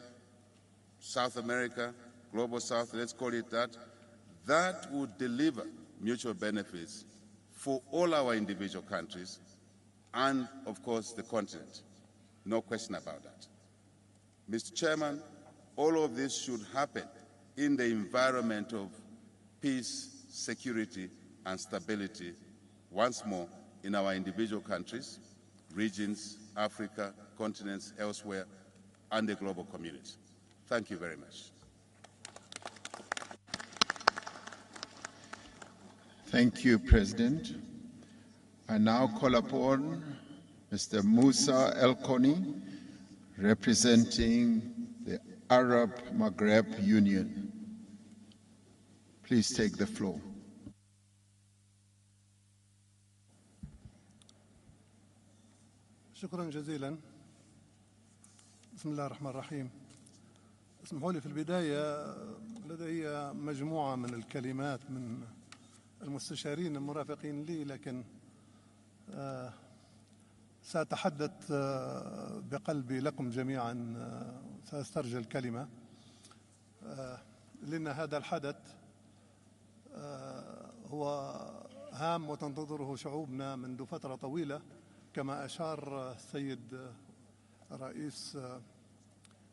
South America, Global South, let's call it that, that would deliver mutual benefits for all our individual countries and, of course, the continent. No question about that. Mr. Chairman, all of this should happen in the environment of peace, security, and stability, once more, in our individual countries, regions, Africa, continents, elsewhere, and the global community. Thank you very much. Thank you, President. I now call upon Mr. Musa El-Koni, representing the Arab Maghreb Union. Please take the floor. شكرا جزيلا. بسم الله الرحمن الرحيم. اسمحوا لي في البداية لدي مجموعة من الكلمات من المستشارين المرافقين لي، لكن سأتحدث بقلبي لكم جميعا. سأسترجل الكلمة لأن هذا الحدث هو هام وتنتظره شعوبنا منذ فترة طويلة، كما أشار السيد رئيس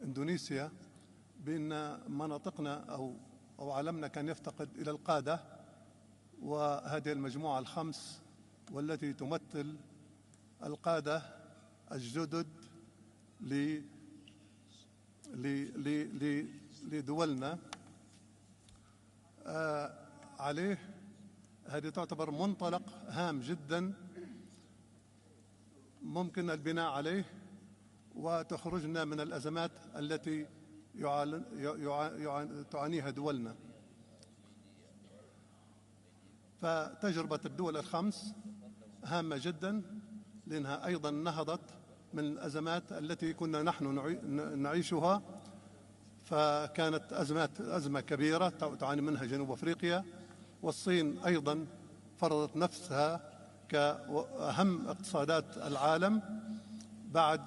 إندونيسيا بأن مناطقنا أو عالمنا كان يفتقد إلى القادة، وهذه المجموعة الخمس والتي تمثل القادة الجدد لدولنا عليه. هذه تعتبر منطلق هام جدا ممكن البناء عليه وتخرجنا من الأزمات التي تعانيها دولنا. فتجربة الدول الخمس هامة جدا لأنها أيضا نهضت من الأزمات التي كنا نحن نعيشها. فكانت أزمة كبيرة تعاني منها جنوب أفريقيا، والصين أيضا فرضت نفسها كأهم اقتصادات العالم بعد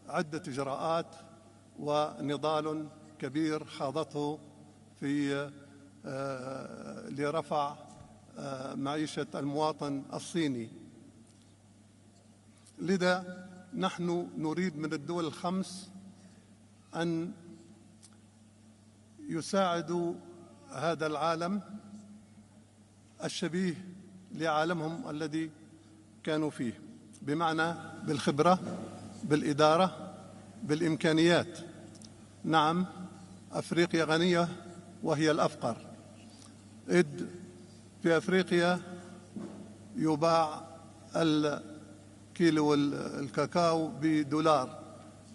عدة إجراءات ونضال كبير خاضته في لرفع معيشة المواطن الصيني. لذا نحن نريد من الدول الخمس أن يساعدوا هذا العالم الشبيه لعالمهم الذي كانوا فيه، بمعنى بالخبرة، بالإدارة، بالإمكانيات. نعم، أفريقيا غنية وهي الأفقر، إذ في أفريقيا يباع الكيلو الكاكاو بدولار،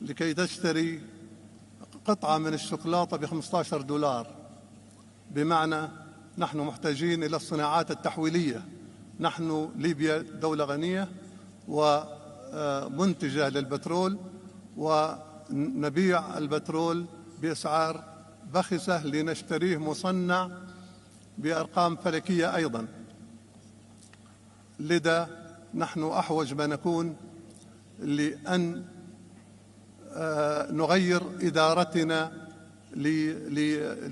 لكي تشتري قطعة من الشوكولاتة ب$15. بمعنى نحن محتاجين إلى الصناعات التحويلية. نحن ليبيا دولة غنية ومنتجة للبترول، ونبيع البترول بأسعار بخسة لنشتريه مصنع بأرقام فلكية أيضا. لذا نحن أحوج ما نكون لأن نغير إدارتنا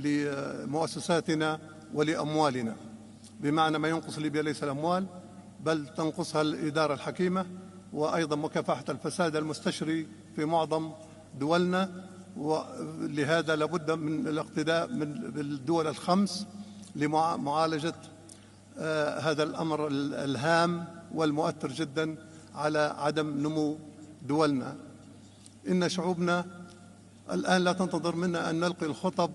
لمؤسساتنا ولأموالنا، بمعنى ما ينقص ليبيا ليس الأموال بل تنقصها الإدارة الحكيمة، وأيضا مكافحة الفساد المستشري في معظم دولنا. ولهذا لابد من الاقتداء بالدول الخمس لمعالجة هذا الأمر الهام والمؤثر جدا على عدم نمو دولنا. إن شعوبنا الآن لا تنتظر منا أن نلقي الخطب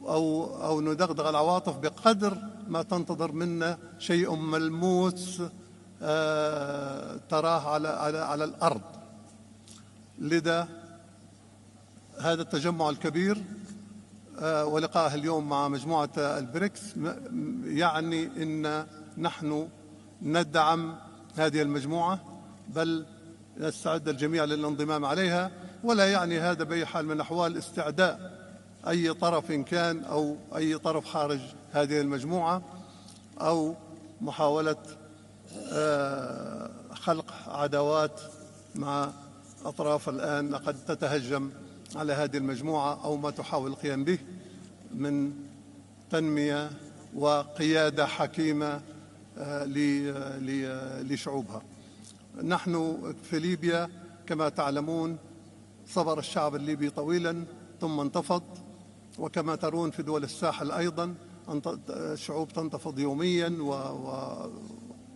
أو ندغدغ العواطف بقدر ما تنتظر منا شيء ملموس تراه على الأرض. لذا هذا التجمع الكبير ولقائه اليوم مع مجموعة البريكس يعني أن نحن ندعم هذه المجموعة، بل نستعد الجميع للانضمام عليها. ولا يعني هذا بأي حال من الأحوال استعداء أي طرف كان أو أي طرف خارج هذه المجموعة أو محاولة خلق عداوات مع أطراف الآن قد تتهجم على هذه المجموعة أو ما تحاول القيام به من تنمية وقيادة حكيمة لشعوبها. نحن في ليبيا كما تعلمون صبر الشعب الليبي طويلا ثم انتفض، وكما ترون في دول الساحل أيضا الشعوب تنتفض يوميا،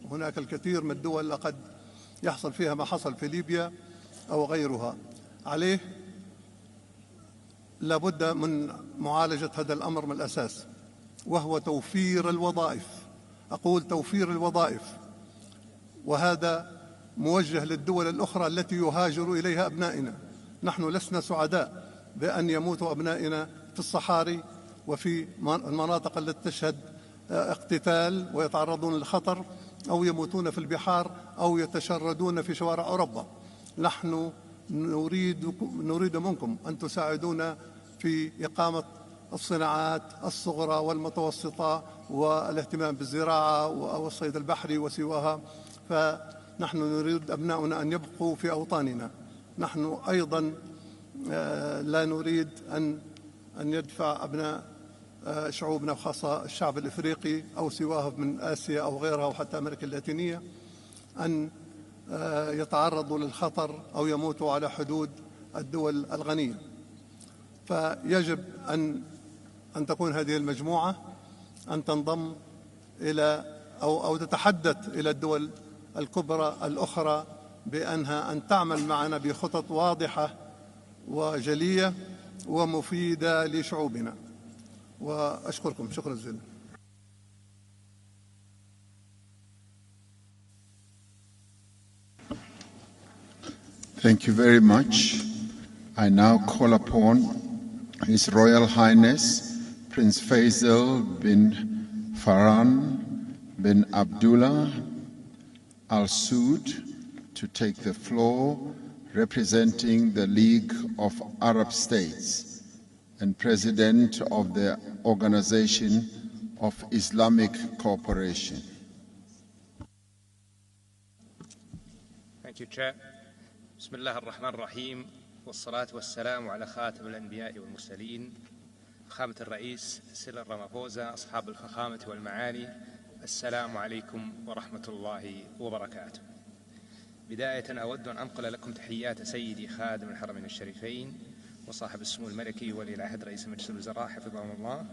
وهناك الكثير من الدول قد يحصل فيها ما حصل في ليبيا أو غيرها. عليه لابد من معالجة هذا الأمر من الأساس، وهو توفير الوظائف. أقول توفير الوظائف، وهذا موجه للدول الأخرى التي يهاجر إليها أبنائنا. نحن لسنا سعداء بأن يموت أبنائنا في الصحاري وفي المناطق التي تشهد اقتتال ويتعرضون للخطر، أو يموتون في البحار، أو يتشردون في شوارع أوروبا. نحن نريد منكم أن تساعدونا في إقامة الصناعات الصغرى والمتوسطة والاهتمام بالزراعة والصيد البحري وسواها. فنحن نريد أبناؤنا أن يبقوا في أوطاننا. نحن أيضا لا نريد أن يدفع أبناء شعوبنا وخاصة الشعب الإفريقي أو سواه من آسيا أو غيرها وحتى أمريكا اللاتينية أن يتعرضوا للخطر أو يموتوا على حدود الدول الغنية. فيجب أن تكون هذه المجموعة أن تنضم إلى أو تتحدث إلى الدول الكبرى الأخرى بأنها أن تعمل معنا بخطط واضحة وجلية ومفيدة لشعوبنا. وأشكركم شكرا جزيلا. Thank you very much. I now call upon His Royal Highness Prince Faisal bin Farhan bin Abdullah Al Saud to take the floor, representing the League of Arab States and President of the Organization of Islamic Cooperation. Thank you, Chair. بسم الله الرحمن الرحيم، والصلاة والسلام على خاتم الأنبياء والمرسلين فخامة الرئيس سيريل رامافوزا، أصحاب الفخامة والمعالي، السلام عليكم ورحمة الله وبركاته. بداية أود أن أنقل لكم تحيات سيدي خادم الحرمين الشريفين وصاحب السمو الملكي ولي العهد رئيس مجلس الوزراء حفظهم الله،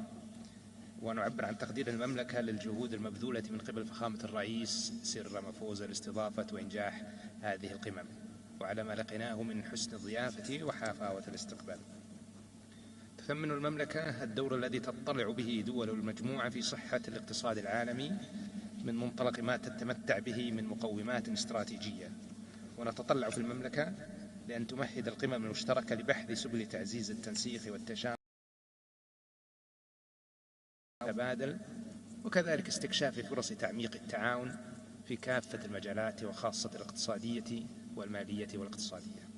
ونعبر عن تقدير المملكة للجهود المبذولة من قبل فخامة الرئيس سيريل رامافوزا لاستضافة وإنجاح هذه القمم، وعلى ما لقيناه من حسن الضيافة وحفاوة الاستقبال. تثمن المملكة الدور الذي تطلع به دول المجموعة في صحة الاقتصاد العالمي من منطلق ما تتمتع به من مقومات استراتيجية، ونتطلع في المملكة لأن تمهد القمم المشتركة لبحث سبل تعزيز التنسيق والتشامل والتبادل، وكذلك استكشاف فرص تعميق التعاون في كافة المجالات وخاصة الاقتصادية والمالية والاقتصادية.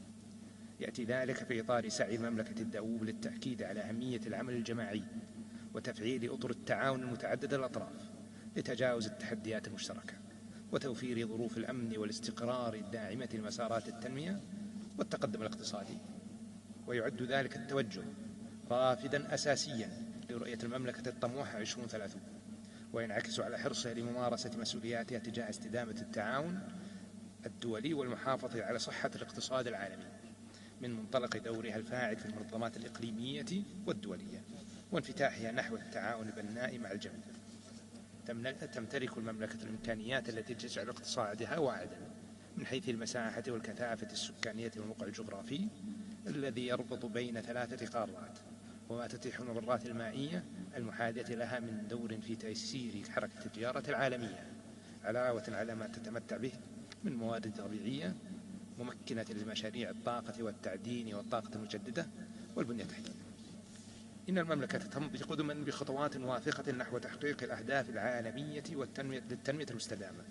يأتي ذلك في إطار سعي المملكة الدؤوب للتأكيد على أهمية العمل الجماعي وتفعيل أطر التعاون المتعددة الأطراف لتجاوز التحديات المشتركة وتوفير ظروف الأمن والاستقرار الداعمة لمسارات التنمية والتقدم الاقتصادي. ويعد ذلك التوجه رافدا أساسيا لرؤية المملكة الطموحة 2030، وينعكس على حرصها لممارسة مسؤولياتها تجاه استدامة التعاون الدولي والمحافظة على صحة الاقتصاد العالمي من منطلق دورها الفاعل في المنظمات الإقليمية والدولية وانفتاحها نحو التعاون البناء مع الجميع. تمتلك المملكة الإمكانيات التي تجعل اقتصادها واعدا من حيث المساحة والكثافة السكانية والموقع الجغرافي الذي يربط بين 3 قارات، وما تتيح الممرات المائية المحاذية لها من دور في تيسير حركة التجارة العالمية، علاوة على ما تتمتع به من موارد طبيعية ممكنة لمشاريع الطاقة والتعدين والطاقة المجددة والبنية التحتية. إن المملكة تمضي قدما بخطوات واثقة نحو تحقيق الأهداف العالمية للتنمية المستدامة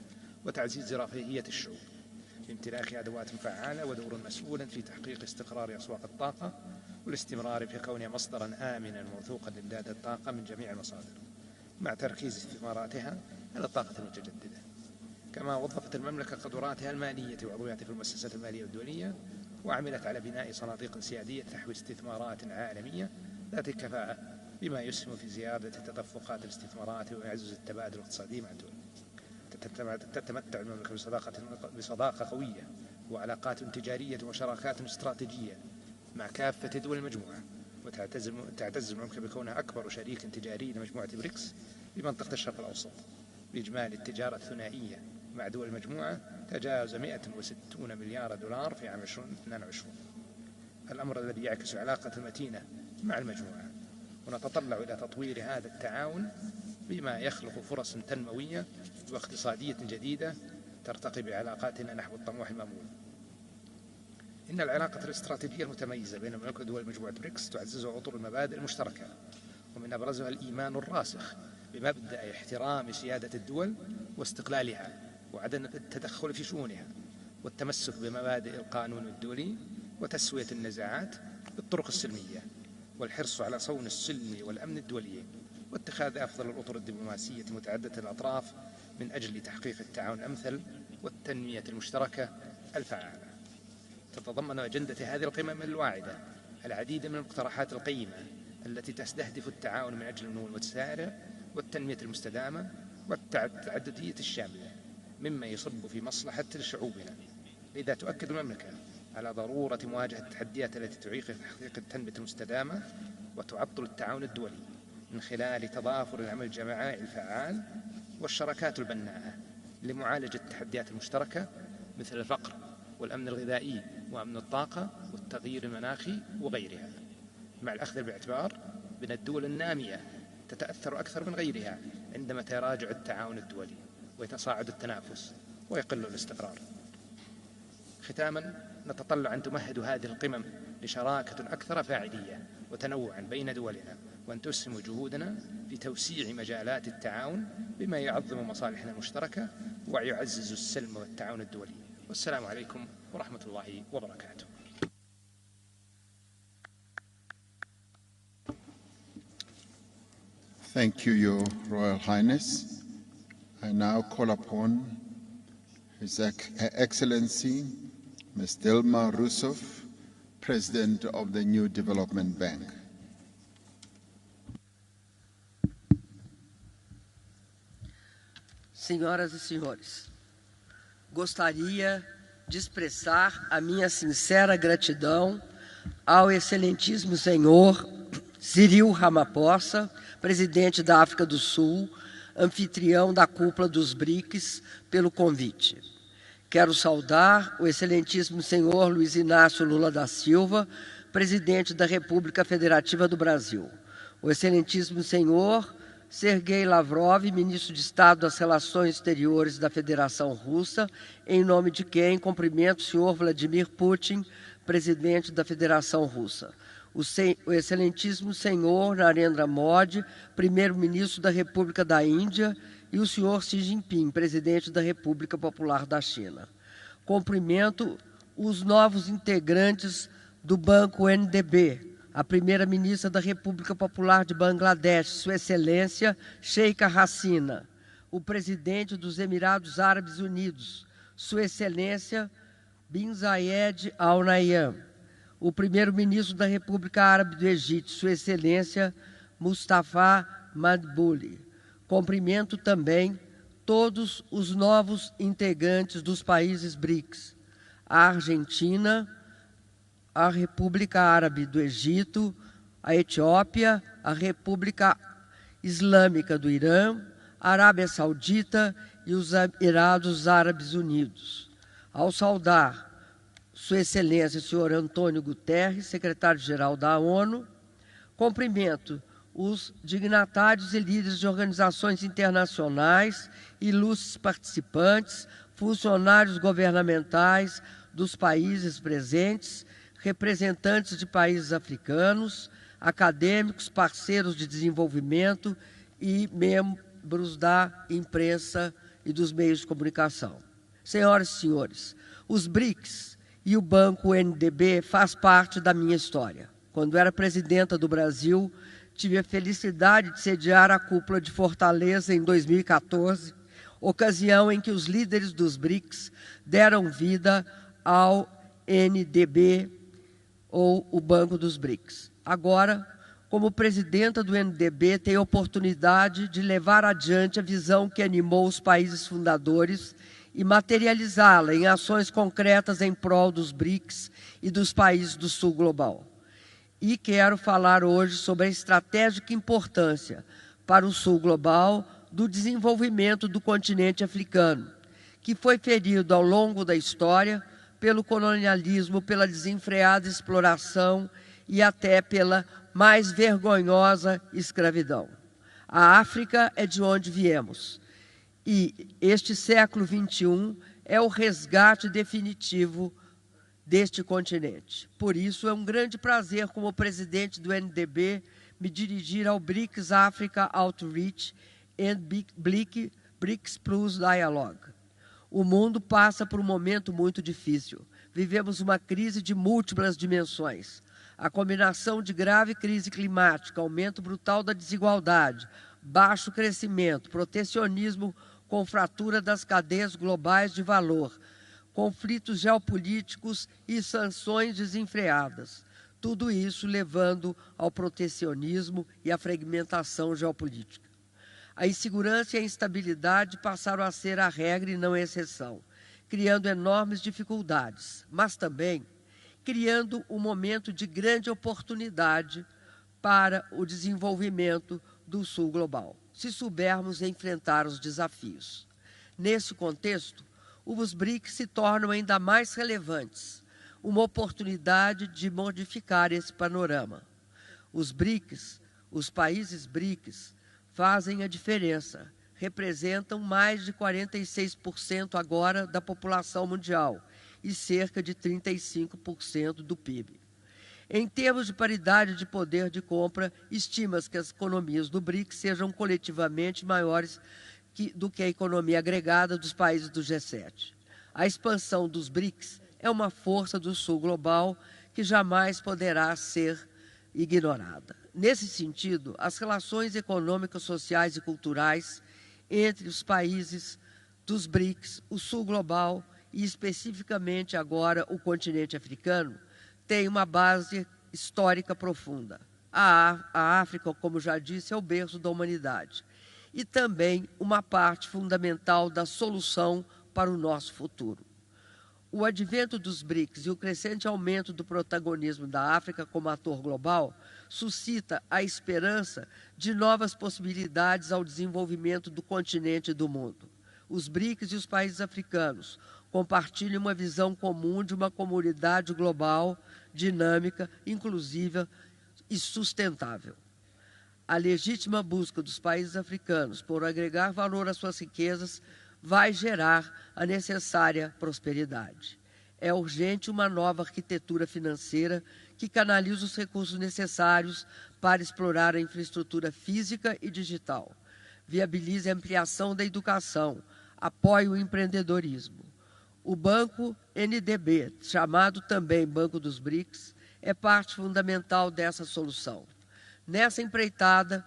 وتعزيز رفاهية الشعوب بامتلاك أدوات فعالة ودور مسؤول في تحقيق استقرار أسواق الطاقة والاستمرار في كونها مصدرا آمنا موثوقا لإمداد الطاقة من جميع المصادر مع تركيز استثماراتها على الطاقة المتجددة. كما وظفت المملكة قدراتها المالية وعضوياتها في المؤسسات المالية الدولية، وعملت على بناء صناديق سيادية تحوي استثمارات عالمية ذات كفاءة بما يسهم في زيادة تدفقات الاستثمارات ويعزز التبادل الاقتصادي مع الدول. تتمتع المملكة بصداقة قوية وعلاقات تجارية وشراكات استراتيجية مع كافة دول المجموعة، وتعتز المملكة بكونها أكبر شريك تجاري لمجموعة بريكس بمنطقة الشرق الأوسط، بإجمالي التجارة الثنائية مع دول المجموعة تجاوز 160 مليار دولار في عام 2022، الأمر الذي يعكس علاقة متينة مع المجموعة. ونتطلع إلى تطوير هذا التعاون بما يخلق فرص تنموية واقتصادية جديدة ترتقي بعلاقاتنا نحو الطموح المأمول. إن العلاقة الاستراتيجية المتميزة بين المملكة ودول مجموعة بريكس تعزز عطر المبادئ المشتركة، ومن أبرزها الإيمان الراسخ بمبدأ احترام سيادة الدول واستقلالها وعدم التدخل في شؤونها، والتمسك بمبادئ القانون الدولي وتسوية النزاعات بالطرق السلمية، والحرص على صون السلم والأمن الدولي، واتخاذ أفضل الأطر الدبلوماسية متعددة الأطراف من أجل تحقيق التعاون الأمثل والتنمية المشتركة الفعالة. تتضمن أجندة هذه القمم الواعدة العديد من المقترحات القيمة التي تستهدف التعاون من أجل النمو المتسارع والتنمية المستدامة والتعددية الشاملة، مما يصب في مصلحة شعوبنا. لذا تؤكد المملكة على ضرورة مواجهة التحديات التي تعيق تحقيق التنمية المستدامة وتعطل التعاون الدولي من خلال تضافر العمل الجماعي الفعال والشراكات البناءة لمعالجة التحديات المشتركة مثل الفقر والأمن الغذائي وأمن الطاقة والتغيير المناخي وغيرها، مع الأخذ باعتبار بأن الدول النامية تتأثر أكثر من غيرها عندما يتراجع التعاون الدولي ويتصاعد التنافس ويقل الاستقرار. ختاما، نتطلع أن تمهد هذه القمم لشراكة أكثر فاعلية وتنوعا بين دولنا، وأن تسهم جهودنا في توسيع مجالات التعاون بما يعظم مصالحنا المشتركة ويعزز السلم والتعاون الدولي. والسلام عليكم ورحمة الله وبركاته. Thank you, Your Royal Highness. I now call upon His Excellency Ms. Dilma Rousseff, President of the New Development Bank. Senhoras e senhores, gostaria de expressar a minha sincera gratidão ao excelentíssimo senhor Cyril Ramaphosa, presidente da África do Sul, anfitrião da cúpula dos Brics, pelo convite. Quero saudar o excelentíssimo senhor Luiz Inácio Lula da Silva, presidente da República Federativa do Brasil. O excelentíssimo senhor Sergei Lavrov, ministro de Estado das Relações Exteriores da Federação Russa, em nome de quem cumprimento o senhor Vladimir Putin, presidente da Federação Russa. O excelentíssimo senhor Narendra Modi, primeiro-ministro da República da Índia, e o senhor Xi Jinping, presidente da República Popular da China. Cumprimento os novos integrantes do Banco NDB, a primeira-ministra da República Popular de Bangladesh, Sua Excelência Sheikha Hasina, o presidente dos Emirados Árabes Unidos, Sua Excelência Bin Zayed Al Nahyan, o primeiro-ministro da República Árabe do Egito, Sua Excelência Mustafa Madbouli. Cumprimento também todos os novos integrantes dos países Brics, a Argentina, a República Árabe do Egito, a Etiópia, a República Islâmica do Irã, a Arábia Saudita e os Emirados Árabes Unidos. Ao saudar Sua Excelência, o senhor Antônio Guterres, secretário-geral da ONU, cumprimento os dignatários e líderes de organizações internacionais, ilustres participantes, funcionários governamentais dos países presentes, representantes de países africanos, acadêmicos, parceiros de desenvolvimento e membros da imprensa e dos meios de comunicação. Senhoras e senhores, os Brics e o Banco NDB faz parte da minha história. Quando era presidenta do Brasil, tive a felicidade de sediar a cúpula de Fortaleza em 2014, ocasião em que os líderes dos Brics deram vida ao NDB, ou o Banco dos Brics. Agora, como presidenta do NDB, tenho a oportunidade de levar adiante a visão que animou os países fundadores e materializá-la em ações concretas em prol dos Brics e dos países do Sul Global. E quero falar hoje sobre a estratégica importância para o Sul Global do desenvolvimento do continente africano, que foi ferido ao longo da história pelo colonialismo, pela desenfreada exploração e até pela mais vergonhosa escravidão. A África é de onde viemos e este século XXI é o resgate definitivo deste continente. Por isso, é um grande prazer, como presidente do NDB, me dirigir ao Brics Africa Outreach and Brics Plus Dialogue. O mundo passa por um momento muito difícil. Vivemos uma crise de múltiplas dimensões. A combinação de grave crise climática, aumento brutal da desigualdade, baixo crescimento, protecionismo com fratura das cadeias globais de valor, conflitos geopolíticos e sanções desenfreadas. Tudo isso levando ao protecionismo e à fragmentação geopolítica. A insegurança e a instabilidade passaram a ser a regra e não a exceção, criando enormes dificuldades, mas também criando um momento de grande oportunidade para o desenvolvimento do Sul global, se soubermos enfrentar os desafios. Nesse contexto, os BRICS se tornam ainda mais relevantes, uma oportunidade de modificar esse panorama. Os BRICS, os países BRICS, fazem a diferença, representam mais de 46% agora da população mundial e cerca de 35% do PIB. Em termos de paridade de poder de compra, estima-se que as economias do BRICS sejam coletivamente maiores do que a economia agregada dos países do G7. A expansão dos BRICS é uma força do Sul global que jamais poderá ser ignorada. Nesse sentido, as relações econômicas, sociais e culturais entre os países dos BRICS, o Sul global e especificamente agora o continente africano, têm uma base histórica profunda. A África, como já disse, é o berço da humanidade e também uma parte fundamental da solução para o nosso futuro. O advento dos BRICS e o crescente aumento do protagonismo da África como ator global suscita a esperança de novas possibilidades ao desenvolvimento do continente e do mundo. Os BRICS e os países africanos compartilham uma visão comum de uma comunidade global, dinâmica, inclusiva e sustentável. A legítima busca dos países africanos por agregar valor às suas riquezas vai gerar a necessária prosperidade. É urgente uma nova arquitetura financeira que canalize os recursos necessários para explorar a infraestrutura física e digital, viabilize a ampliação da educação, apoie o empreendedorismo. O Banco NDB, chamado também Banco dos BRICS, é parte fundamental dessa solução. Nessa empreitada,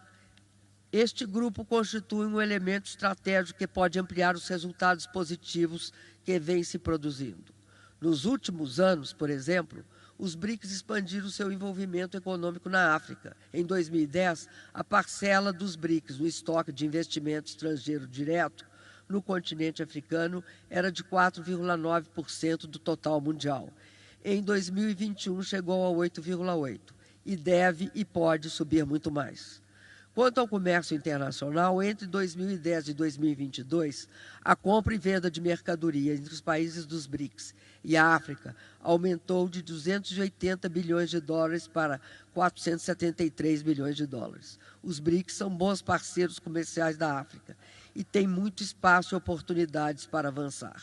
este grupo constitui um elemento estratégico que pode ampliar os resultados positivos que vêm se produzindo. Nos últimos anos, por exemplo, os BRICS expandiram seu envolvimento econômico na África. Em 2010, a parcela dos BRICS no estoque de investimento estrangeiro direto no continente africano era de 4,9% do total mundial. Em 2021, chegou a 8,8% e deve e pode subir muito mais. Quanto ao comércio internacional, entre 2010 e 2022, a compra e venda de mercadoria entre os países dos BRICS e a África aumentou de 280 bilhões de dólares para 473 bilhões de dólares. Os BRICS são bons parceiros comerciais da África e têm muito espaço e oportunidades para avançar.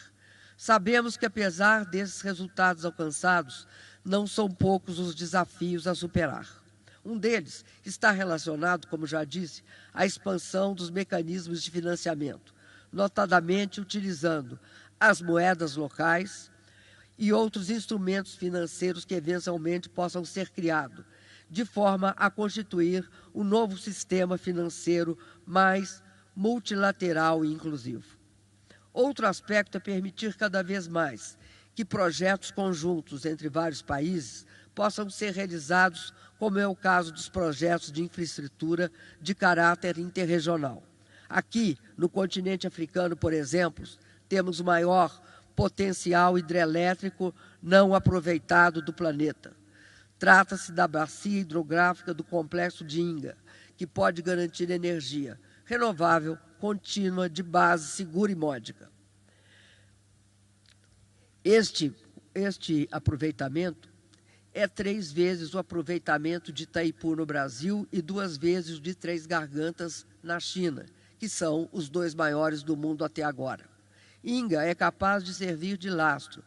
Sabemos que, apesar desses resultados alcançados, não são poucos os desafios a superar. Um deles está relacionado, como já disse, à expansão dos mecanismos de financiamento, notadamente utilizando as moedas locais e outros instrumentos financeiros que eventualmente possam ser criados, de forma a constituir um novo sistema financeiro mais multilateral e inclusivo. Outro aspecto é permitir cada vez mais que projetos conjuntos entre vários países possam ser realizados, como é o caso dos projetos de infraestrutura de caráter interregional. Aqui, no continente africano, por exemplo, temos o maior potencial hidrelétrico não aproveitado do planeta. Trata-se da bacia hidrográfica do complexo de Inga, que pode garantir energia renovável, contínua, de base segura e módica. Este aproveitamento é 3 vezes o aproveitamento de Itaipu no Brasil e 2 vezes o de Três Gargantas na China, que são os 2 maiores do mundo até agora. Inga é capaz de servir de lastro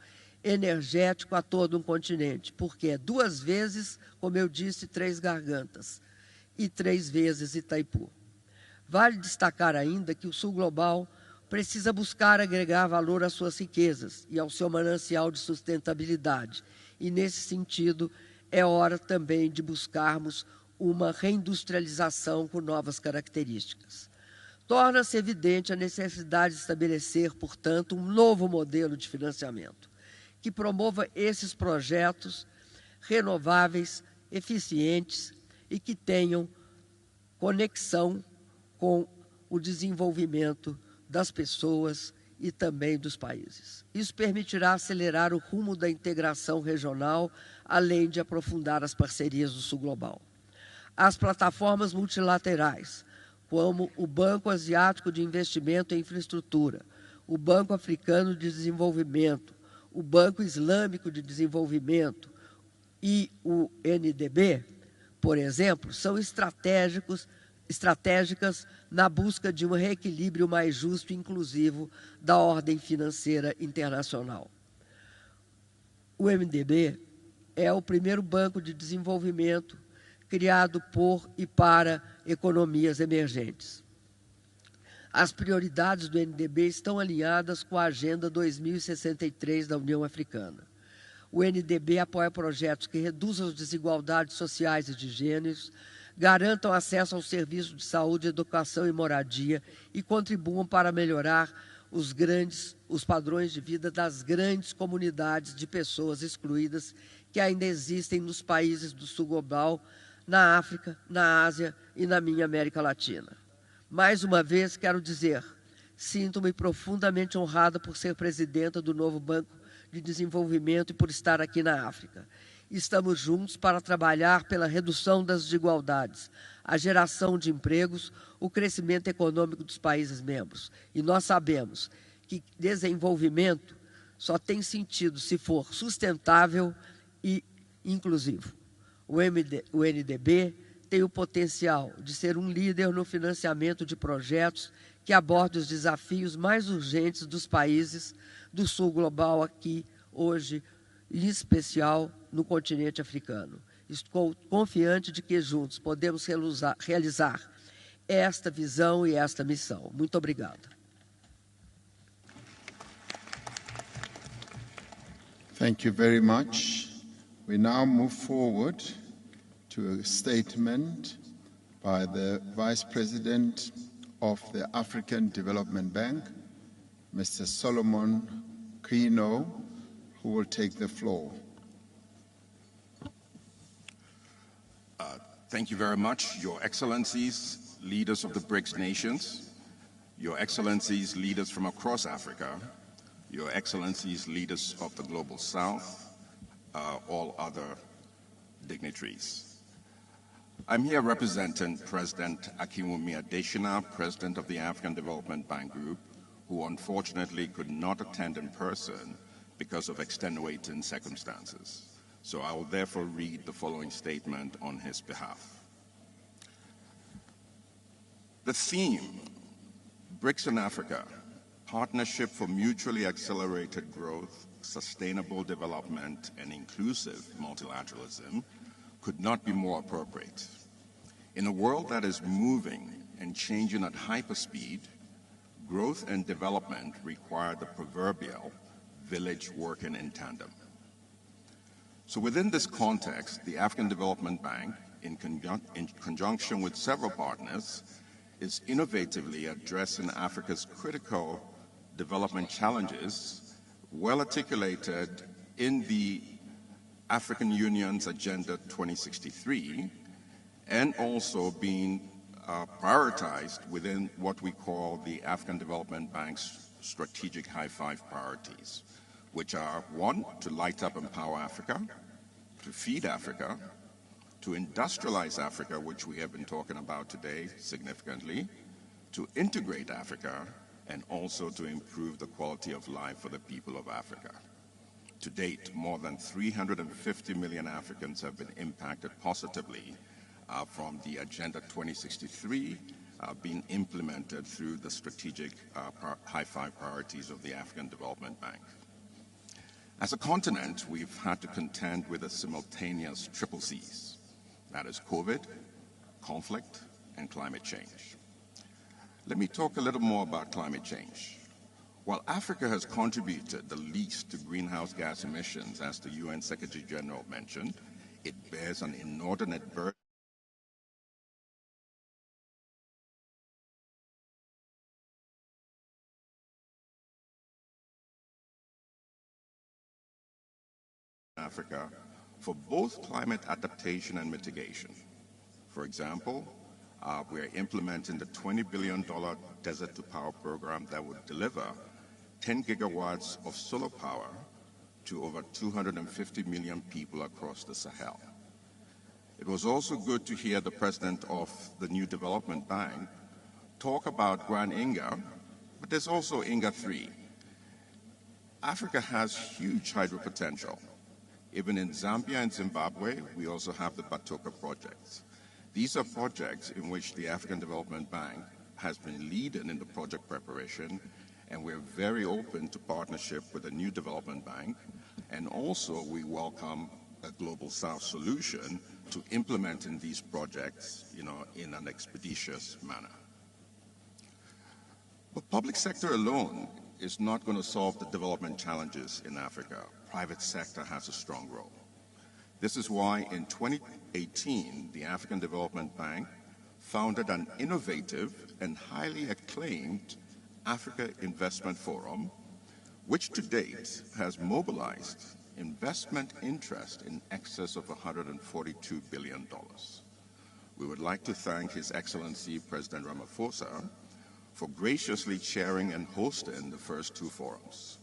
energético a todo um continente, porque é 2 vezes, como eu disse, 3 gargantas e 3 vezes Itaipu. Vale destacar ainda que o Sul Global precisa buscar agregar valor às suas riquezas e ao seu manancial de sustentabilidade. E, nesse sentido, é hora também de buscarmos uma reindustrialização com novas características. Torna-se evidente a necessidade de estabelecer, portanto, um novo modelo de financiamento que promova esses projetos renováveis, eficientes e que tenham conexão com o desenvolvimento das pessoas e também dos países. Isso permitirá acelerar o rumo da integração regional, além de aprofundar as parcerias do Sul Global. As plataformas multilaterais, como o Banco Asiático de Investimento em Infraestrutura, o Banco Africano de Desenvolvimento, o Banco Islâmico de Desenvolvimento e o NDB, por exemplo, são estratégicas na busca de um reequilíbrio mais justo e inclusivo da ordem financeira internacional. O MDB é o primeiro banco de desenvolvimento criado por e para economias emergentes. As prioridades do NDB estão alinhadas com a Agenda 2063 da União Africana. O NDB apoia projetos que reduzam as desigualdades sociais e de gêneros, garantam acesso aos serviços de saúde, educação e moradia e contribuam para melhorar os padrões de vida das grandes comunidades de pessoas excluídas que ainda existem nos países do Sul Global, na África, na Ásia e na minha América Latina. Mais uma vez, quero dizer, sinto-me profundamente honrada por ser presidenta do novo Banco de Desenvolvimento e por estar aqui na África. Estamos juntos para trabalhar pela redução das desigualdades, a geração de empregos, o crescimento econômico dos países membros. E nós sabemos que desenvolvimento só tem sentido se for sustentável e inclusivo. O NDB tem o potencial de ser um líder no financiamento de projetos que abordem os desafios mais urgentes dos países do Sul Global aqui, hoje, em especial no continente africano. Estou confiante de que juntos podemos realizar esta visão e esta missão. Muito obrigada. Thank you very much. We now move forward to a statement by the Vice President of the African Development Bank, Mr. Solomon Kino, who will take the floor. Thank you very much, Your Excellencies, leaders of the Brics nations, Your Excellencies, leaders from across Africa, Your Excellencies, leaders of the Global South, all other dignitaries. I'm here representing President Akinwumi Adesina, President of the African Development Bank Group, who unfortunately could not attend in person because of extenuating circumstances. So I will therefore read the following statement on his behalf. The theme, BRICS in Africa, Partnership for Mutually Accelerated Growth, Sustainable Development, and Inclusive Multilateralism, could not be more appropriate. In a world that is moving and changing at hyperspeed, growth and development require the proverbial village working in tandem. So within this context, the African Development Bank, in conjunction with several partners, is innovatively addressing Africa's critical development challenges, well articulated in the African Union's Agenda 2063, and also being prioritized within what we call the African Development Bank's strategic high five priorities, which are 1, to light up and empower Africa, to feed Africa, to industrialize Africa, which we have been talking about today significantly, to integrate Africa, and also to improve the quality of life for the people of Africa. To date, more than 350 million Africans have been impacted positively from the Agenda 2063 being implemented through the strategic high five priorities of the African Development Bank. As a continent, we've had to contend with the simultaneous triple Cs. That is COVID, conflict, and climate change. Let me talk a little more about climate change. While Africa has contributed the least to greenhouse gas emissions, as the UN Secretary General mentioned, it bears an inordinate burden in Africa for both climate adaptation and mitigation. For example, we're implementing the $20 billion Desert to Power program that would deliver 10 gigawatts of solar power to over 250 million people across the Sahel. It was also good to hear the president of the New Development Bank talk about Grand Inga, but there's also Inga 3. Africa has huge hydro potential. Even in Zambia and Zimbabwe, we also have the Batoka projects. These are projects in which the African Development Bank has been leading in the project preparation, and we're very open to partnership with the New Development Bank, and also we welcome a Global South solution to implementing these projects, in an expeditious manner. But public sector alone is not going to solve the development challenges in Africa. Private sector has a strong role. This is why in 2018, the African Development Bank founded an innovative and highly acclaimed Africa Investment Forum, which to date has mobilized investment interest in excess of $142 billion. We would like to thank His Excellency President Ramaphosa for graciously chairing and hosting the first two forums.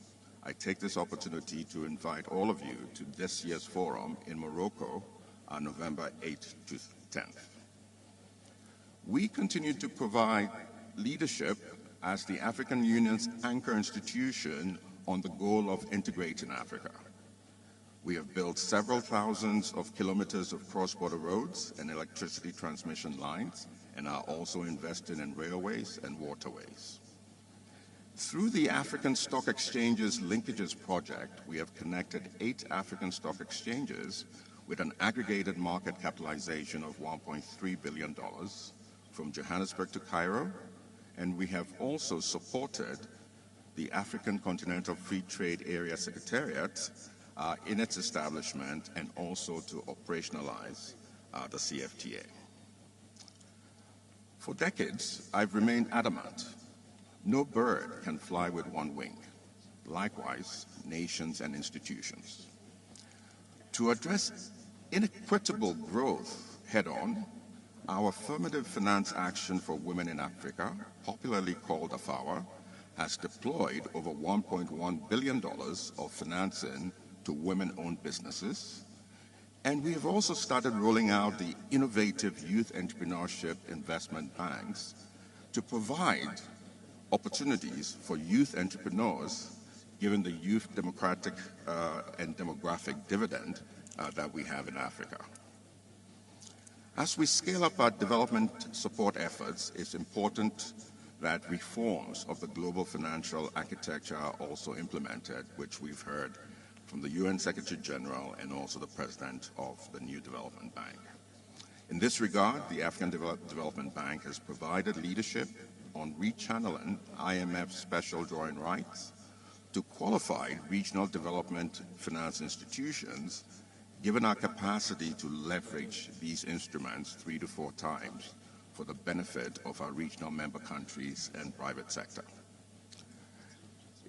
I take this opportunity to invite all of you to this year's forum in Morocco on November 8th to 10th. We continue to provide leadership as the African Union's anchor institution on the goal of integrating Africa. We have built several thousands of kilometers of cross-border roads and electricity transmission lines, and are also investing in railways and waterways. Through the African Stock Exchanges Linkages Project, we have connected 8 African stock exchanges with an aggregated market capitalization of $1.3 billion from Johannesburg to Cairo, and we have also supported the African Continental Free Trade Area Secretariat in its establishment, and also to operationalize the CFTA. For decades, I've remained adamant: no bird can fly with one wing. Likewise, nations and institutions. To address inequitable growth head-on, our Affirmative Finance Action for Women in Africa, popularly called AFAWA, has deployed over $1.1 billion of financing to women-owned businesses, and we have also started rolling out the innovative youth entrepreneurship investment banks to provide opportunities for youth entrepreneurs, given the youth democratic and demographic dividend that we have in Africa. As we scale up our development support efforts, it's important that reforms of the global financial architecture are also implemented, which we've heard from the UN Secretary General and also the President of the New Development Bank. In this regard, the African Development Bank has provided leadership on rechanneling IMF special drawing rights to qualified regional development finance institutions, given our capacity to leverage these instruments 3 to 4 times for the benefit of our regional member countries and private sector.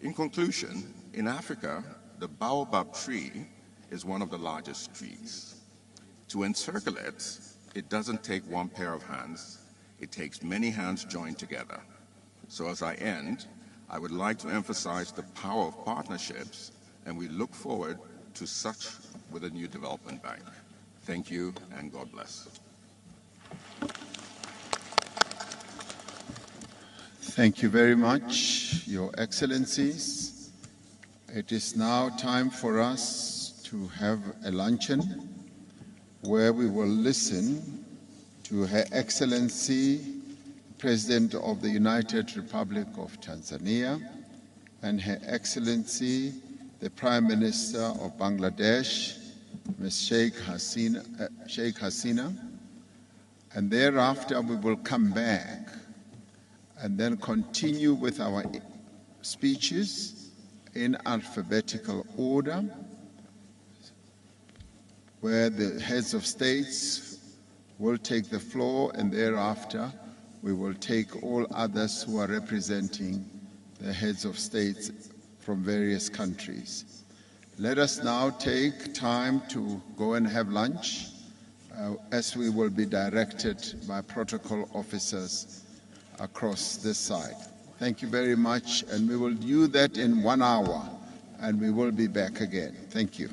In conclusion, in Africa, the baobab tree is one of the largest trees. To encircle it, it doesn't take one pair of hands, it takes many hands joined together. So as I end, I would like to emphasize the power of partnerships, and we look forward to such with the New Development Bank. Thank you, and God bless. Thank you very much, Your Excellencies. It is now time for us to have a luncheon where we will listen to Her Excellency, President of the United Republic of Tanzania, and Her Excellency, the the Prime Minister of Bangladesh, Ms. Sheikh Hasina, and thereafter we will come back and then continue with our speeches in alphabetical order, where the heads of states will take the floor, and thereafter we will take all others who are representing the heads of states from various countries. Let us now take time to go and have lunch, as we will be directed by protocol officers across this side. Thank you very much, and we will do that in 1 hour, and we will be back again. Thank you.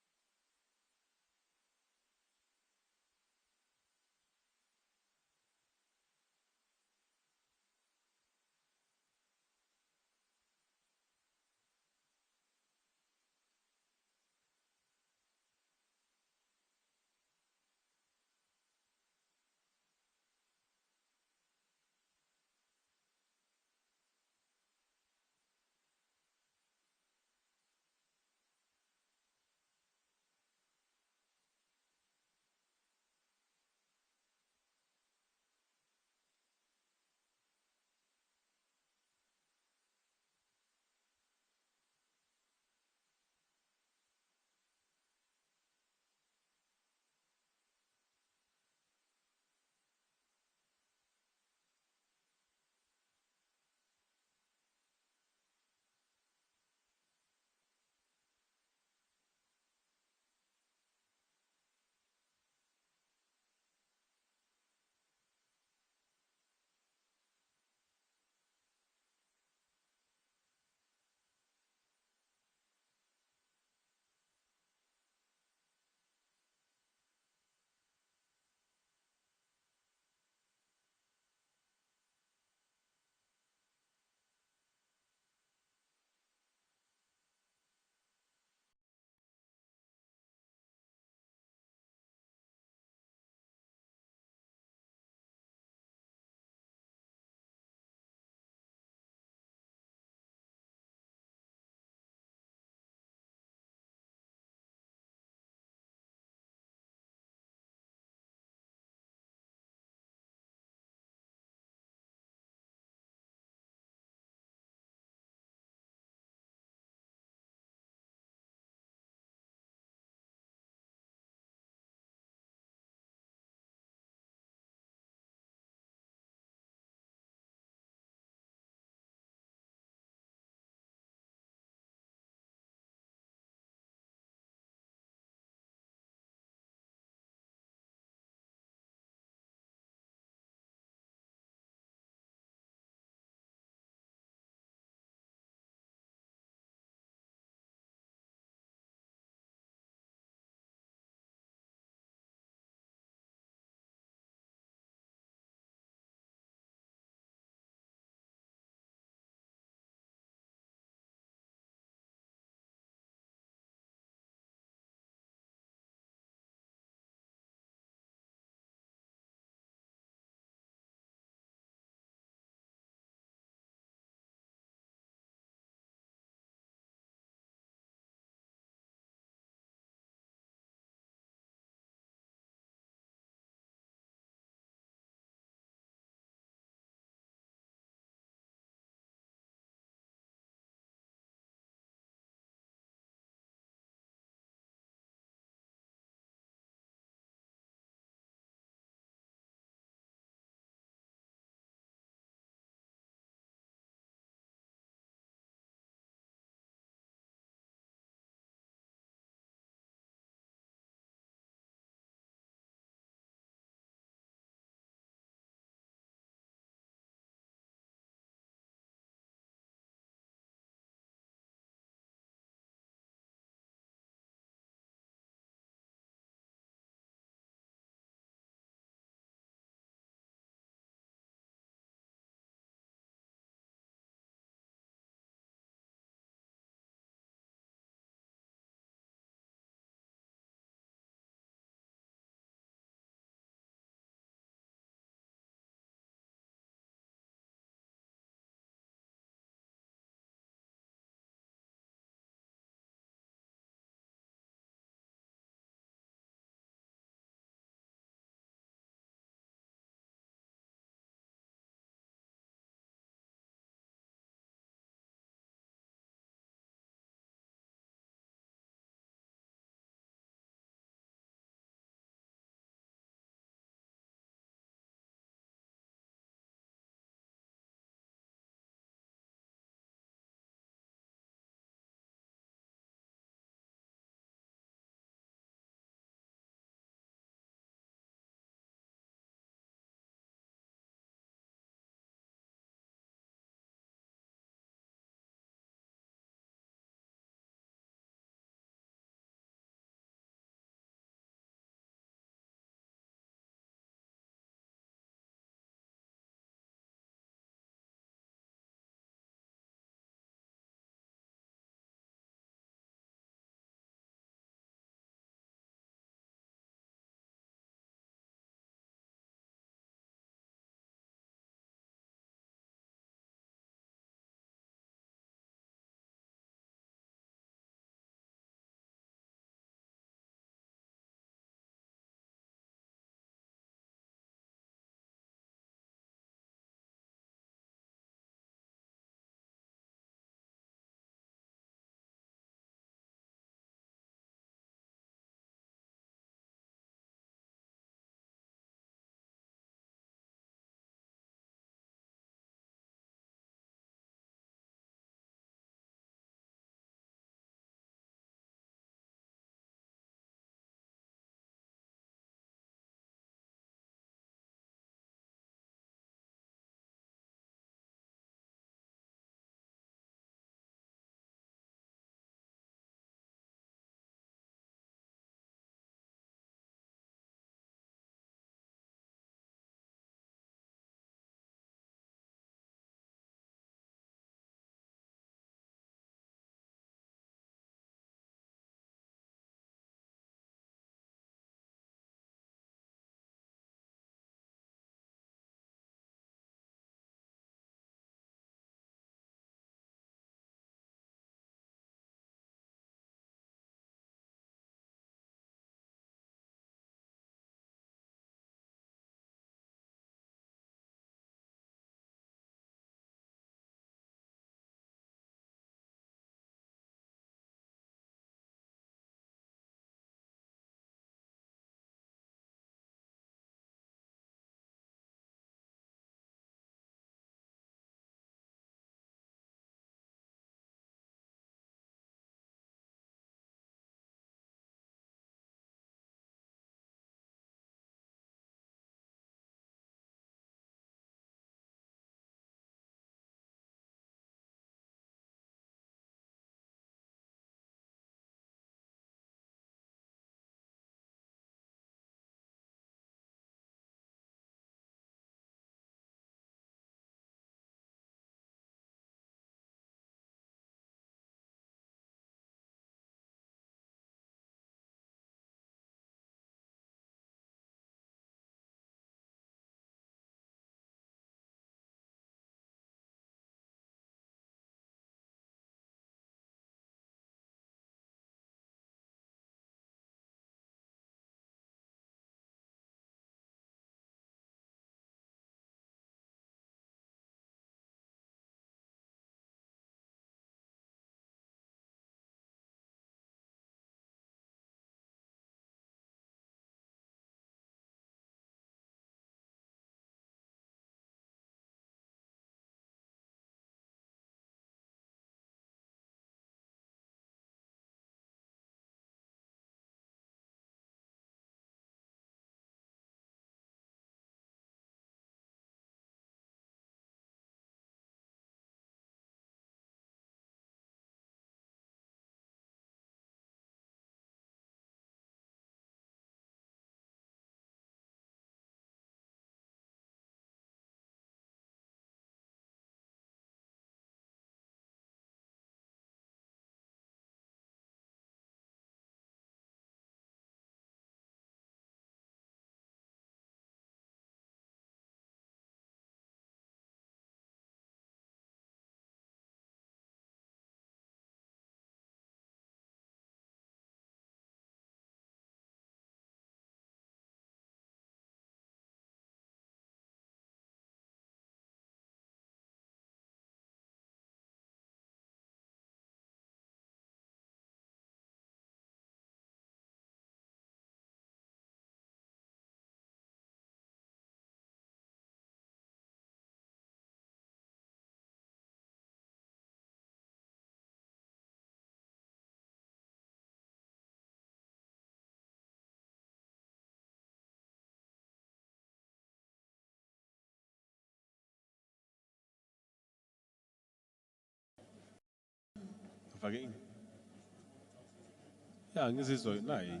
Yeah, ngizizwa nayi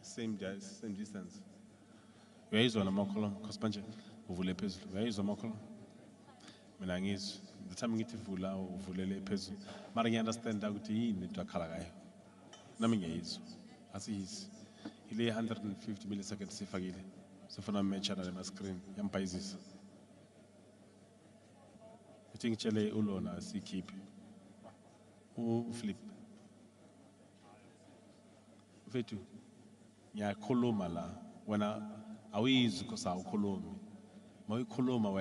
same distance. Uyayizwa namakholomo khosibanje uvule phezulu. Uyayizwa amakholomo? Mina ngizwa. The time ngithi vula uvulele phezulu. Mara ngiunderstand ukuthi yini into akhala ngayo. Nami ngiyayizwa. Asiyizi. Ile 150 milliseconds sifakile. Sifuna match na screen yampayizisa. Uthi ngitshele ulona sikhiphe. Flip. Mfethu ngiyakhuluma la wena awuyizwi because awukhulumi mawuyikhuluma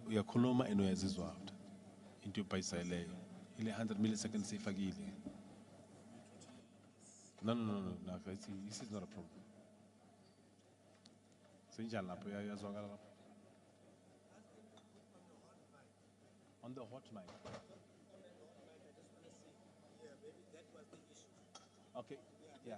uyakhuluma and uyazizwa after into yobhayiseleyo ile 100 milliseconds ifakile. No, this is not a problem. Senjani lapho yazwakala lapho on the hot mic. Okay, yeah.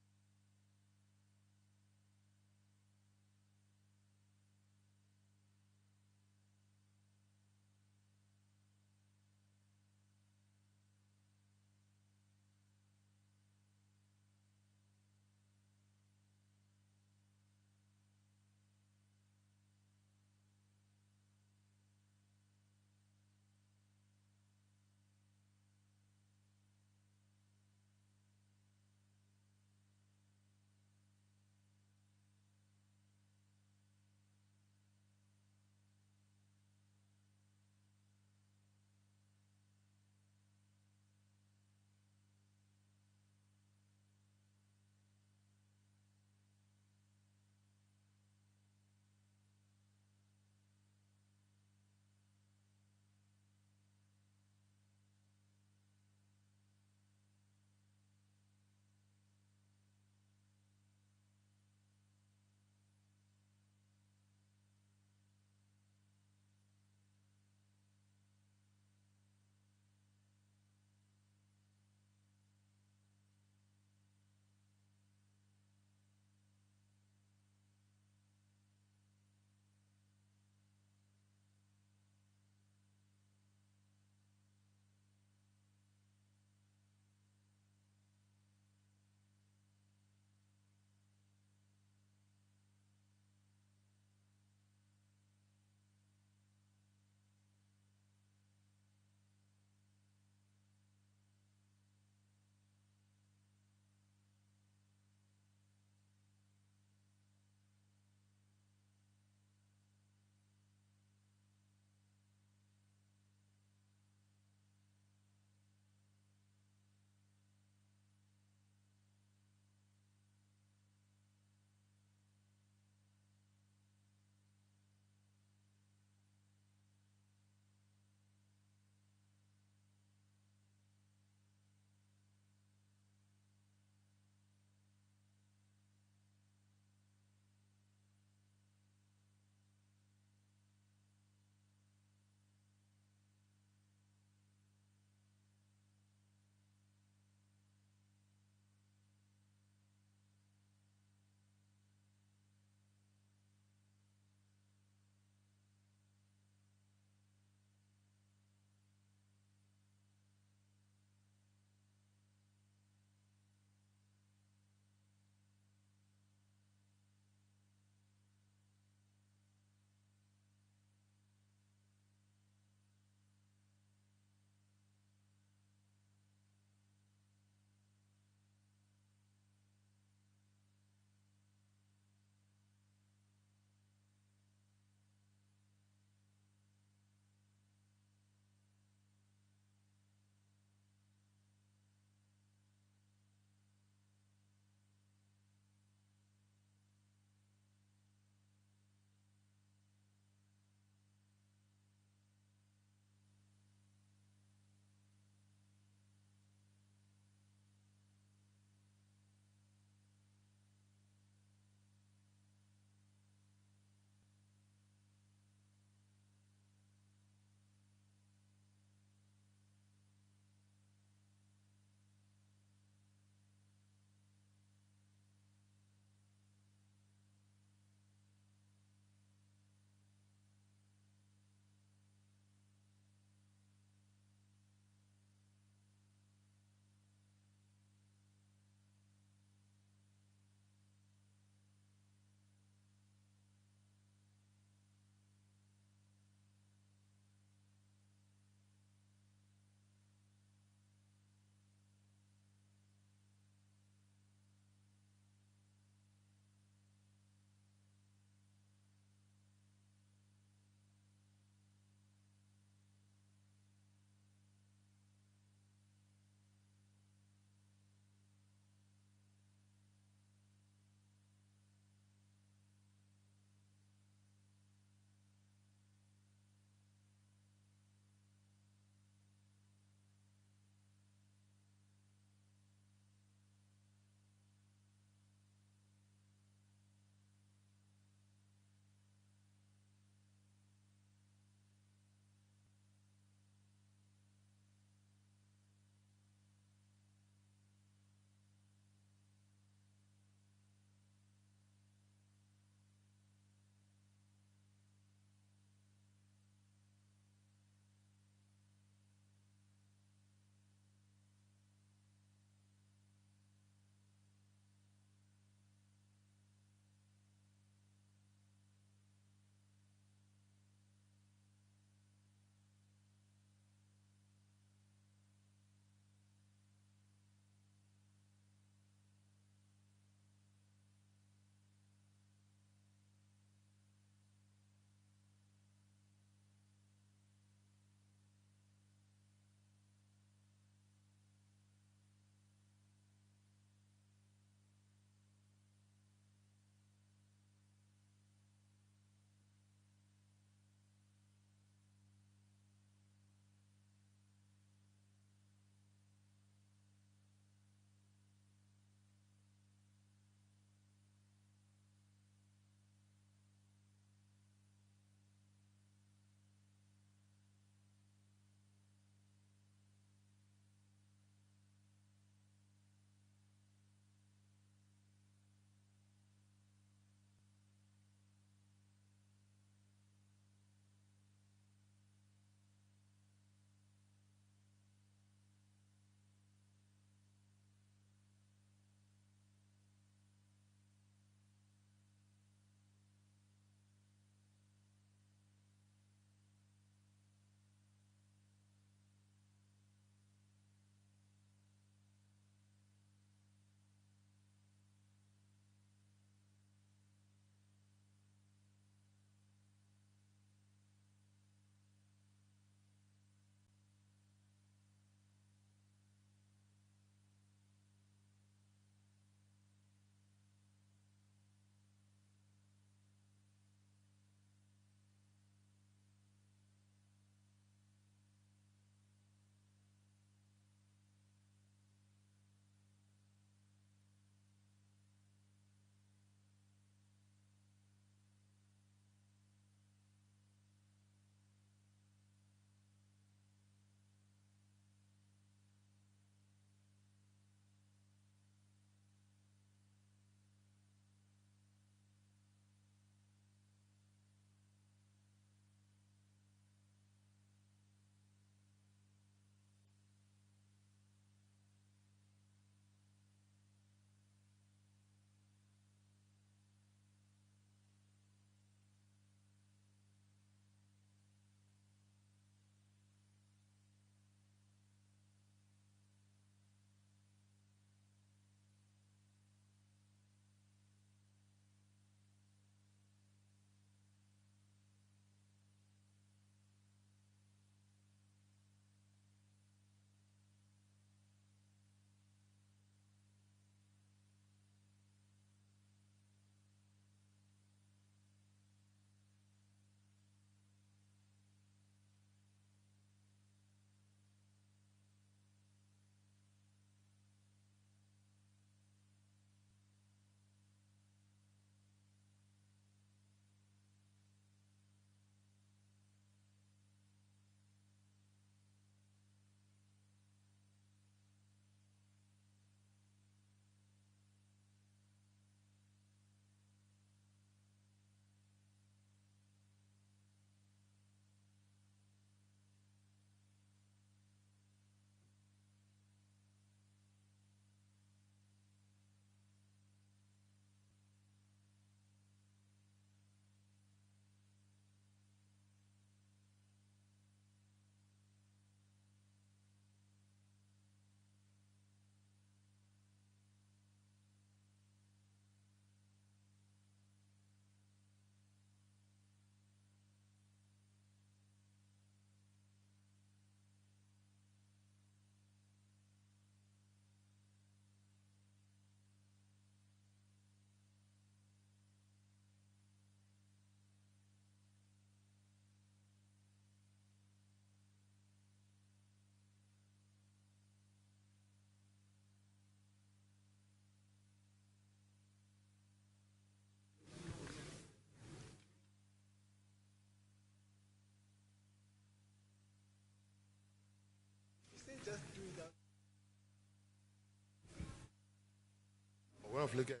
africaine.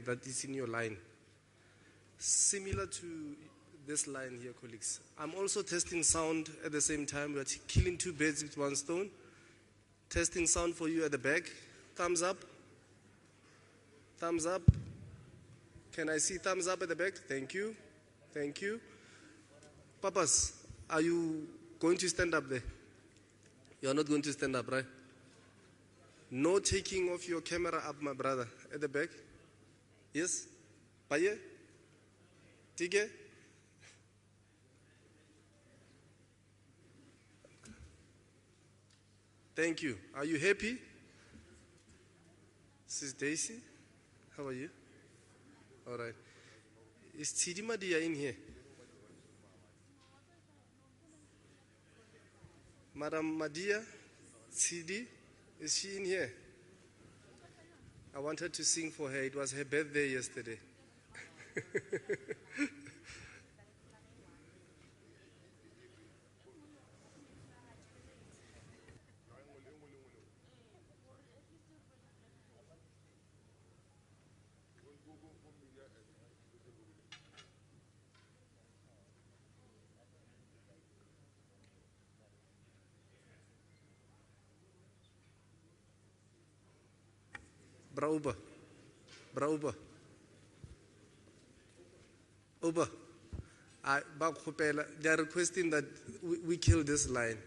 that is in your line. Similar to this line here, colleagues. I'm also testing sound at the same time. We're killing two birds with one stone. Testing sound for you at the back. Thumbs up. Thumbs up. Can I see thumbs up at the back? Thank you. Thank you. Papas, are you going to stand up there? You're not going to stand up, right? No taking of your camera up, my brother. At the back. Yes? Paye? Tige? Thank you. Are you happy? Sis Daisy, how are you? All right. Is Tidi Madia in here? Madam Madia, Tidi, is she in here? I wanted to sing for her. It was her birthday yesterday. Brauba. Brauba. Uba. They are requesting that we kill this line.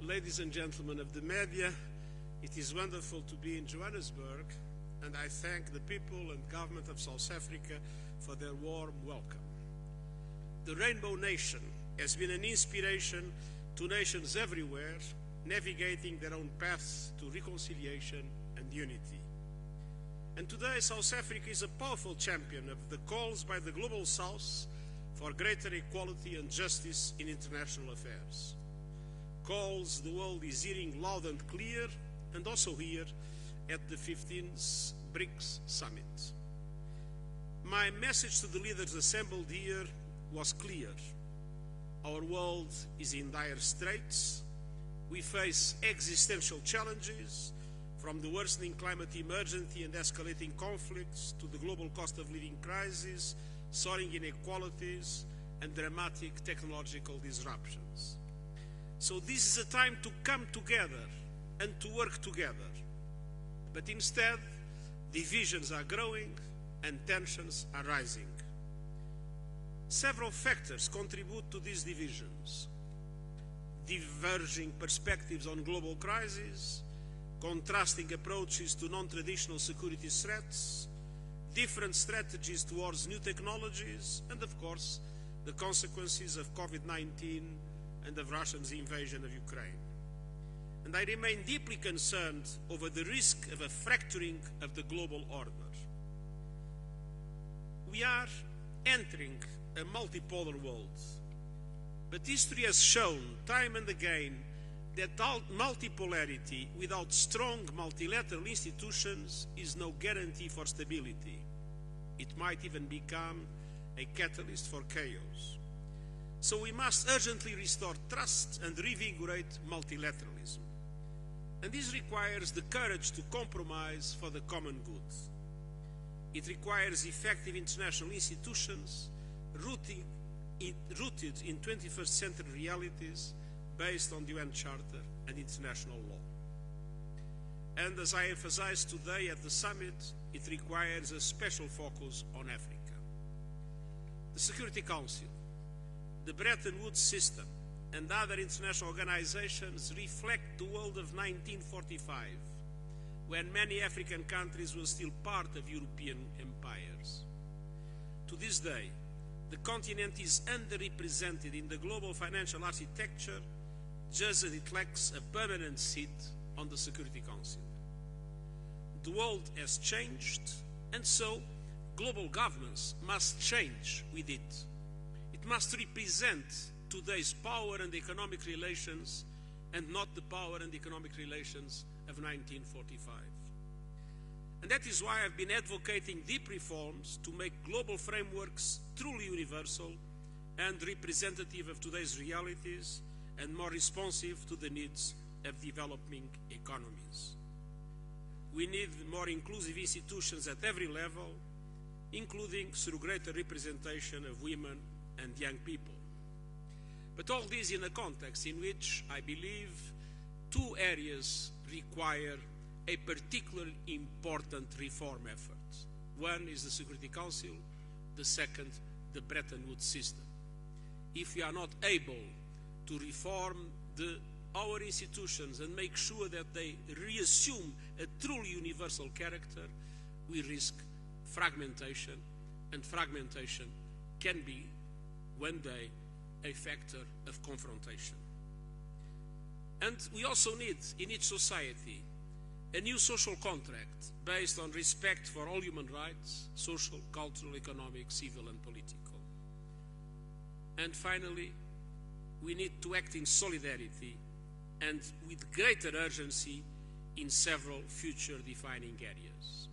ladies and gentlemen of the media, it is wonderful to be in Johannesburg, and I thank the people and government of South Africa for their warm welcome. The Rainbow Nation has been an inspiration to nations everywhere, navigating their own paths to reconciliation and unity. And today, South Africa is a powerful champion of the calls by the Global South for greater equality and justice in international affairs. Calls the world is hearing loud and clear, and also here at the 15th Brics Summit. My message to the leaders assembled here was clear. Our world is in dire straits. We face existential challenges, from the worsening climate emergency and escalating conflicts to the global cost of living crisis, soaring inequalities, and dramatic technological disruptions. So this is a time to come together and to work together. But instead, divisions are growing and tensions are rising. Several factors contribute to these divisions: diverging perspectives on global crises, contrasting approaches to non-traditional security threats, different strategies towards new technologies, and of course, the consequences of COVID-19 and of Russia's invasion of Ukraine. And I remain deeply concerned over the risk of a fracturing of the global order. We are entering a multipolar world, but history has shown time and again that multipolarity without strong multilateral institutions is no guarantee for stability. It might even become a catalyst for chaos. So we must urgently restore trust and reinvigorate multilateralism. And this requires the courage to compromise for the common good. It requires effective international institutions rooted in 21st century realities based on the UN Charter and international law. And as I emphasized today at the summit, it requires a special focus on Africa. The Security Council, the Bretton Woods system, and other international organizations reflect the world of 1945, when many African countries were still part of European empires. To this day, the continent is underrepresented in the global financial architecture, just as it lacks a permanent seat on the Security Council. The world has changed, and so global governance must change with it. It must represent today's power and economic relations, and not the power and economic relations of 1945. And that is why I've been advocating deep reforms to make global frameworks truly universal and representative of today's realities, and more responsive to the needs of developing economies. We need more inclusive institutions at every level, including through greater representation of women and young people. But all this in a context in which I believe two areas require a particularly important reform effort. One is the Security Council, the second, the Bretton Woods system. If we are not able to reform our institutions and make sure that they reassume a truly universal character, we risk fragmentation, and fragmentation can be, one day, a factor of confrontation. And we also need, in each society, a new social contract based on respect for all human rights, social, cultural, economic, civil, and political. And finally, we need to act in solidarity and with greater urgency in several future defining areas.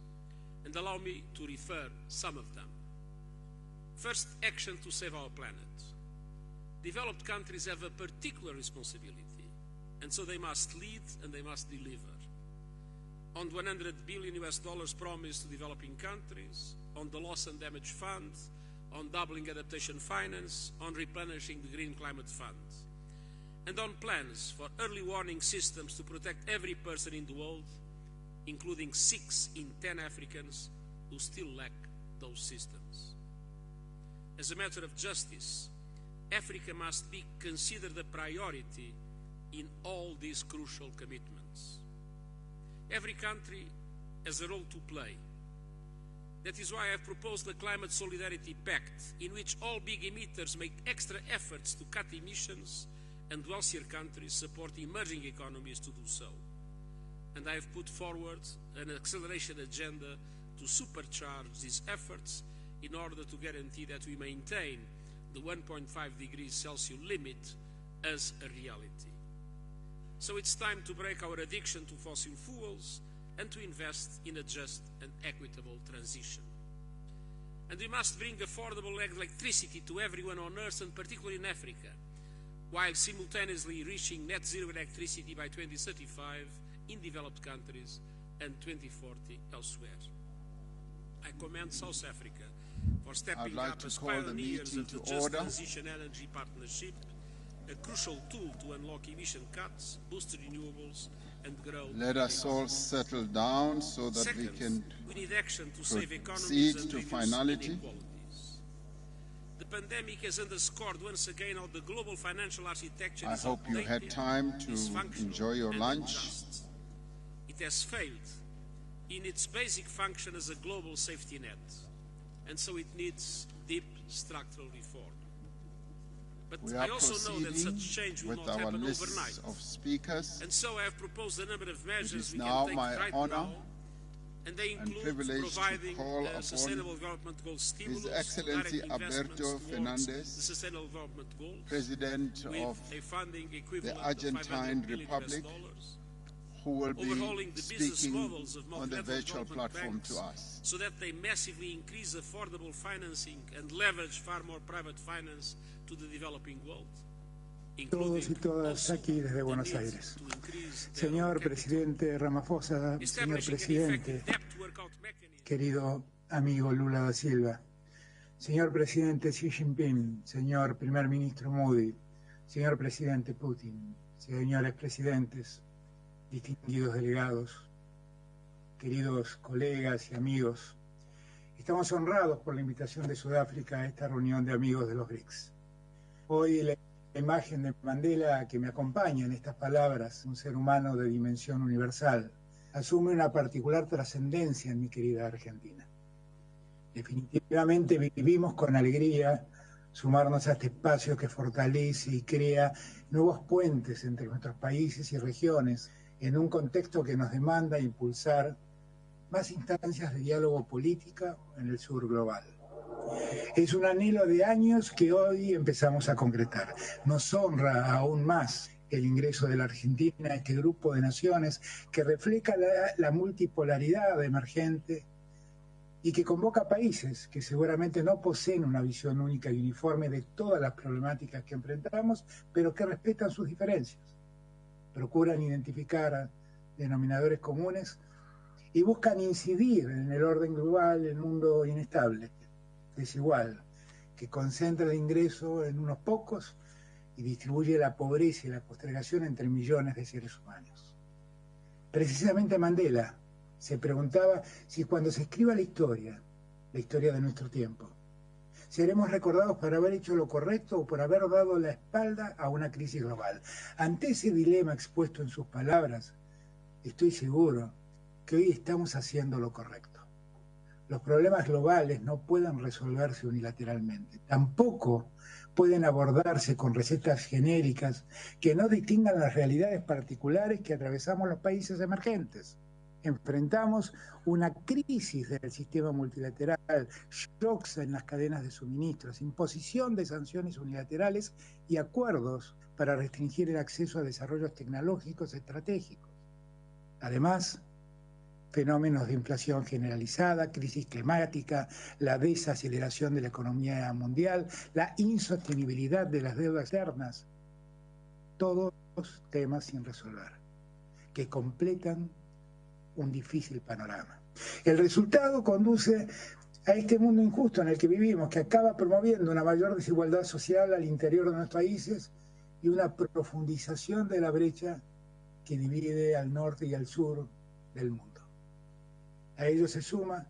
And allow me to refer some of them. First, action to save our planet. Developed countries have a particular responsibility, and so they must lead and they must deliver. On $100 billion promised to developing countries, on the loss and damage fund, on doubling adaptation finance, on replenishing the Green Climate Fund, and on plans for early warning systems to protect every person in the world, including 6 in 10 Africans who still lack those systems. As a matter of justice, Africa must be considered a priority in all these crucial commitments. Every country has a role to play. That is why I have proposed the Climate Solidarity Pact, in which all big emitters make extra efforts to cut emissions and wealthier countries support emerging economies to do so. And I have put forward an acceleration agenda to supercharge these efforts in order to guarantee that we maintain the 1.5 degrees Celsius limit as a reality. So it's time to break our addiction to fossil fuels and to invest in a just and equitable transition. And we must bring affordable electricity to everyone on Earth, and particularly in Africa, while simultaneously reaching net zero electricity by 2035 in developed countries and 2040 elsewhere. I commend South Africa for stepping up as pioneers of the Just Transition Energy Partnership, a crucial tool to unlock emission cuts, boost renewables, and grow. Let us all settle down so that we can need action to save economies and proceed to reduce finality. inequalities. The pandemic has underscored once again how the global financial architecture I is hope you had outdated, time to dysfunctional, enjoy your and lunch. unjust. It has failed in its basic function as a global safety net, and so it needs deep structural reform. But We I are also know that proceeding such change will with not our happen list overnight. of speakers. And so I have proposed a number of It measures is we now can take my right honor now, and they and include privilege to providing call upon Sustainable Development Goal stimulus, His Excellency direct investments Alberto towards Fernandez, the Sustainable Development Goals, President with of a funding equivalent the of Argentine $500 billion Republic, who will be overhauling the business speaking models of on the multilateral virtual development platform banks to us. so that they massively increase affordable financing and leverage far more private finance to the developing world. Todos y todas aquí desde Buenos Aires. Señor presidente Ramaphosa, señor presidente, querido amigo Lula da Silva, señor presidente Xi Jinping, señor primer ministro Modi, señor presidente Putin, señores presidentes, distinguidos delegados, queridos colegas y amigos, estamos honrados por la invitación de Sudáfrica a esta reunión de amigos de los Brics. Hoy la imagen de Mandela que me acompaña en estas palabras, un ser humano de dimensión universal, asume una particular trascendencia en mi querida Argentina. Definitivamente vivimos con alegría sumarnos a este espacio que fortalece y crea nuevos puentes entre nuestros países y regiones en un contexto que nos demanda impulsar más instancias de diálogo político en el sur global. Es un anhelo de años que hoy empezamos a concretar. Nos honra aún más el ingreso de la Argentina a este grupo de naciones que refleja la multipolaridad emergente y que convoca países que seguramente no poseen una visión única y uniforme de todas las problemáticas que enfrentamos, pero que respetan sus diferencias, procuran identificar denominadores comunes y buscan incidir en el orden global en un mundo inestable, desigual, que concentra el ingreso en unos pocos y distribuye la pobreza y la postergación entre millones de seres humanos. Precisamente Mandela se preguntaba si cuando se escriba la historia de nuestro tiempo, seremos recordados por haber hecho lo correcto o por haber dado la espalda a una crisis global. Ante ese dilema expuesto en sus palabras, estoy seguro que hoy estamos haciendo lo correcto. Los problemas globales no pueden resolverse unilateralmente. Tampoco pueden abordarse con recetas genéricas que no distingan las realidades particulares que atravesamos los países emergentes. Enfrentamos una crisis del sistema multilateral, shocks en las cadenas de suministros, imposición de sanciones unilaterales y acuerdos para restringir el acceso a desarrollos tecnológicos estratégicos. Además, fenómenos de inflación generalizada, crisis climática, la desaceleración de la economía mundial, la insostenibilidad de las deudas externas, todos temas sin resolver, que completan un difícil panorama. El resultado conduce a este mundo injusto en el que vivimos, que acaba promoviendo una mayor desigualdad social al interior de nuestros países y una profundización de la brecha que divide al norte y al sur del mundo. A ello se suma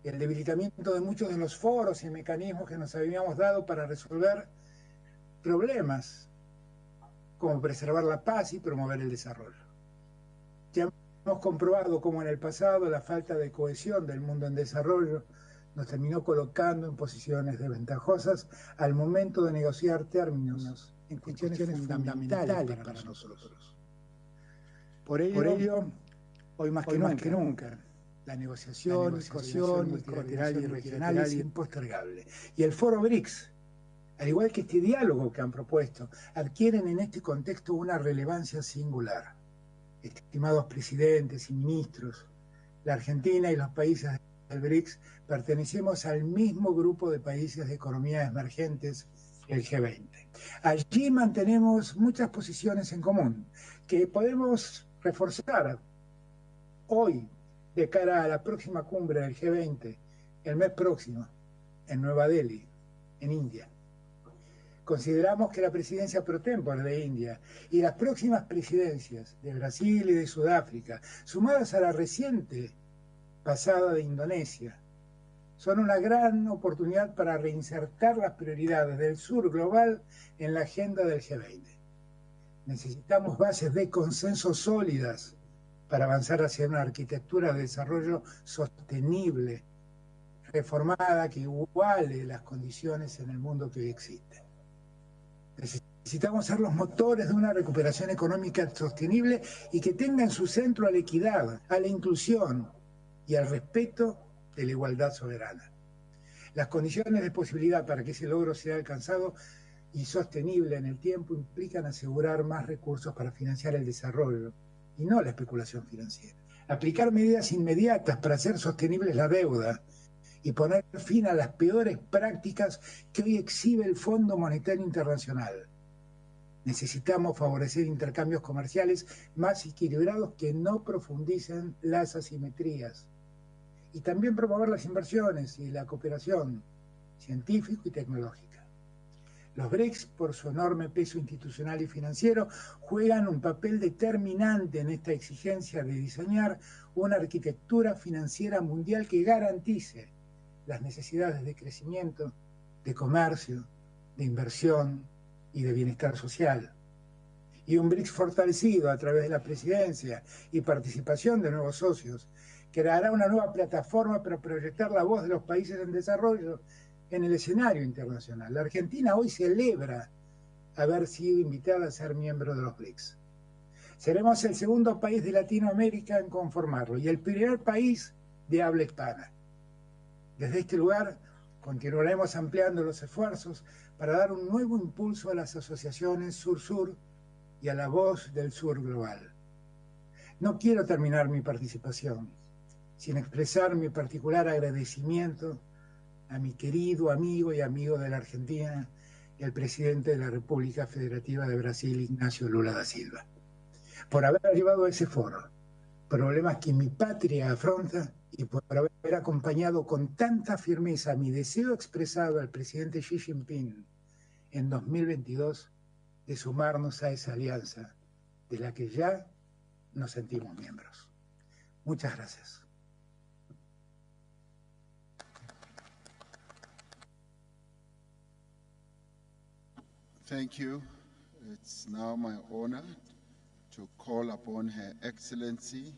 el debilitamiento de muchos de los foros y mecanismos que nos habíamos dado para resolver problemas como preservar la paz y promover el desarrollo. Ya hemos comprobado cómo en el pasado la falta de cohesión del mundo en desarrollo nos terminó colocando en posiciones desventajosas al momento de negociar términos en cuestiones fundamentales para nosotros. Por ello, hoy más que nunca, la negociación, coordinación multilateral y regional es impostergable. Y el foro Brics, al igual que este diálogo que han propuesto, adquieren en este contexto una relevancia singular. Estimados presidentes y ministros, la Argentina y los países del Brics pertenecemos al mismo grupo de países de economías emergentes, el G20. Allí mantenemos muchas posiciones en común que podemos reforzar hoy de cara a la próxima cumbre del G20, el mes próximo, en Nueva Delhi, en India. Consideramos que la presidencia pro tempore de India y las próximas presidencias de Brasil y de Sudáfrica, sumadas a la reciente pasada de Indonesia, son una gran oportunidad para reinsertar las prioridades del sur global en la agenda del G20. Necesitamos bases de consenso sólidas para avanzar hacia una arquitectura de desarrollo sostenible, reformada, que iguale las condiciones en el mundo que hoy existe. Necesitamos ser los motores de una recuperación económica sostenible y que tenga en su centro a la equidad, a la inclusión y al respeto de la igualdad soberana. Las condiciones de posibilidad para que ese logro sea alcanzado y sostenible en el tiempo implican asegurar más recursos para financiar el desarrollo y no la especulación financiera. Aplicar medidas inmediatas para hacer sostenible la deuda y poner fin a las peores prácticas que hoy exhibe el Fondo Monetario Internacional. Necesitamos favorecer intercambios comerciales más equilibrados que no profundicen las asimetrías. Y también promover las inversiones y la cooperación científica y tecnológica. Los Brics, por su enorme peso institucional y financiero, juegan un papel determinante en esta exigencia de diseñar una arquitectura financiera mundial que garantice las necesidades de crecimiento, de comercio, de inversión y de bienestar social. Y un Brics fortalecido a través de la presidencia y participación de nuevos socios creará una nueva plataforma para proyectar la voz de los países en desarrollo en el escenario internacional. La Argentina hoy celebra haber sido invitada a ser miembro de los Brics. Seremos el segundo país de Latinoamérica en conformarlo y el primer país de habla hispana. Desde este lugar continuaremos ampliando los esfuerzos para dar un nuevo impulso a las asociaciones Sur-Sur y a la voz del Sur global. No quiero terminar mi participación sin expresar mi particular agradecimiento a mi querido amigo y amigo de la Argentina, el presidente de la República Federativa de Brasil, Ignacio Lula da Silva, por haber llevado a ese foro problemas que mi patria afronta y por haber acompañado con tanta firmeza mi deseo expresado al presidente Xi Jinping en 2022 de sumarnos a esa alianza de la que ya nos sentimos miembros. Muchas gracias. Thank you. It's now my honor to call upon Her Excellency,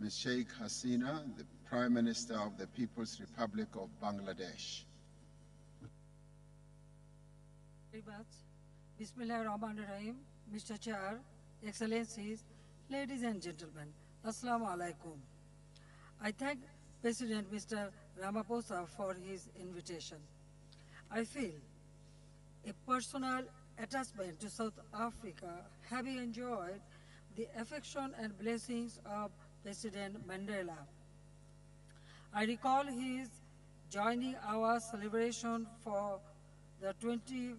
Ms. Sheikh Hasina, the Prime Minister of the People's Republic of Bangladesh. Very much. Bismillahirrahmanirrahim, Mr. Chair, Excellencies, ladies and gentlemen, Assalamu alaikum. I thank President Mr. Ramaphosa for his invitation. I feel a personal attachment to South Africa, having enjoyed the affection and blessings of President Mandela. I recall his joining our celebration for the 25th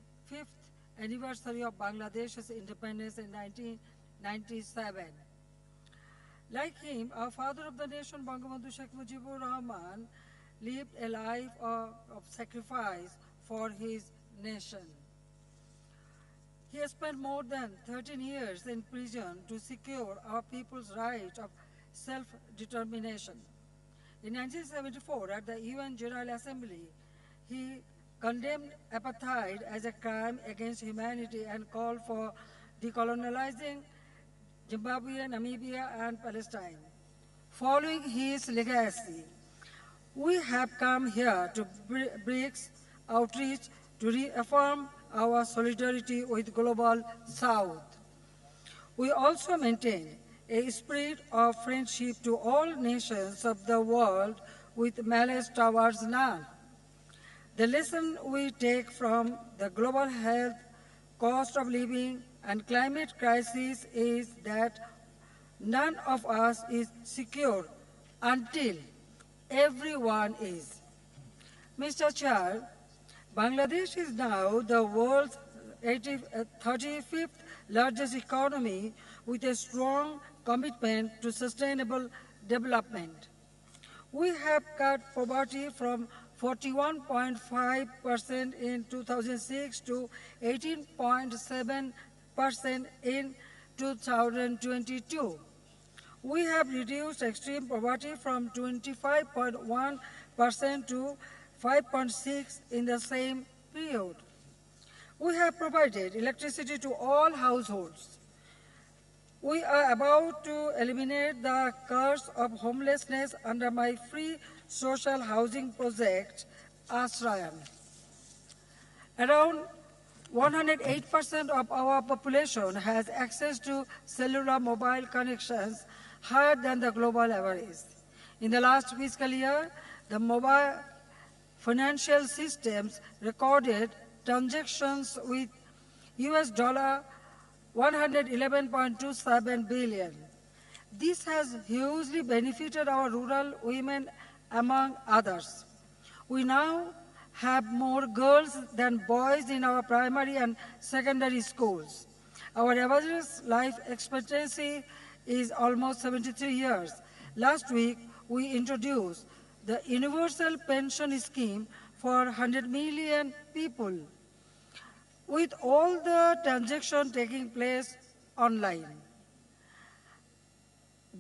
anniversary of Bangladesh's independence in 1997. Like him, our father of the nation, Bangabandhu Sheikh Mujibur Rahman, lived a life of sacrifice for his nation. He has spent more than 13 years in prison to secure our people's right of self-determination. In 1974, at the UN General Assembly, he condemned apartheid as a crime against humanity and called for decolonizing Zimbabwe, Namibia, and Palestine. Following his legacy, we have come here to Brics outreach to reaffirm our solidarity with Global South. We also maintain a spirit of friendship to all nations of the world with malice towards none. The lesson we take from the global health, cost of living, and climate crisis is that none of us is secure until everyone is. Mr. Chair, Bangladesh is now the world's 35th largest economy with a strong commitment to sustainable development. We have cut poverty from 41.5% in 2006 to 18.7% in 2022. We have reduced extreme poverty from 25.1% to 5.6% in the same period. We have provided electricity to all households. We are about to eliminate the curse of homelessness under my free social housing project, Ashrayam. Around 108% of our population has access to cellular mobile connections higher than the global average. In the last fiscal year, the mobile financial systems recorded transactions with US dollar 111.27 billion. This has hugely benefited our rural women, among others. We now have more girls than boys in our primary and secondary schools. Our average life expectancy is almost 73 years. Last week, we introduced the Universal Pension Scheme for 100 million people, with all the transactions taking place online.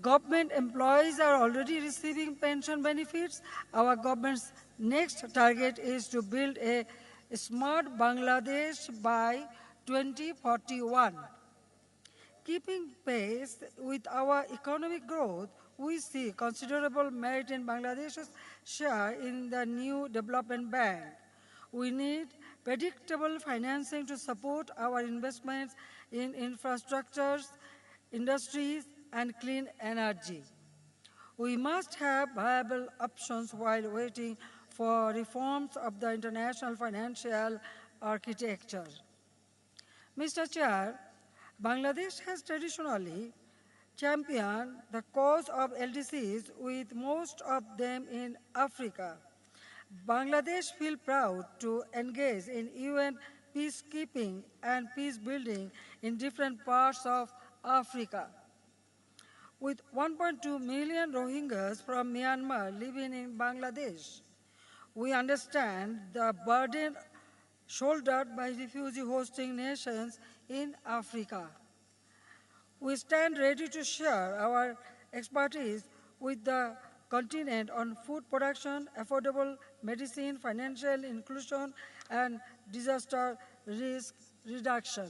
Government employees are already receiving pension benefits. Our government's next target is to build a smart Bangladesh by 2041. Keeping pace with our economic growth, we see considerable merit in Bangladesh's share in the new development bank. We need predictable financing to support our investments in infrastructures, industries, and clean energy. We must have viable options while waiting for reforms of the international financial architecture. Mr. Chair, Bangladesh has traditionally championed the cause of LDCs, with most of them in Africa. Bangladesh feels proud to engage in UN peacekeeping and peace building in different parts of Africa. With 1.2 million Rohingyas from Myanmar living in Bangladesh, we understand the burden shouldered by refugee hosting nations in Africa. We stand ready to share our expertise with the continent on food production, affordable medicine, financial inclusion, and disaster risk reduction.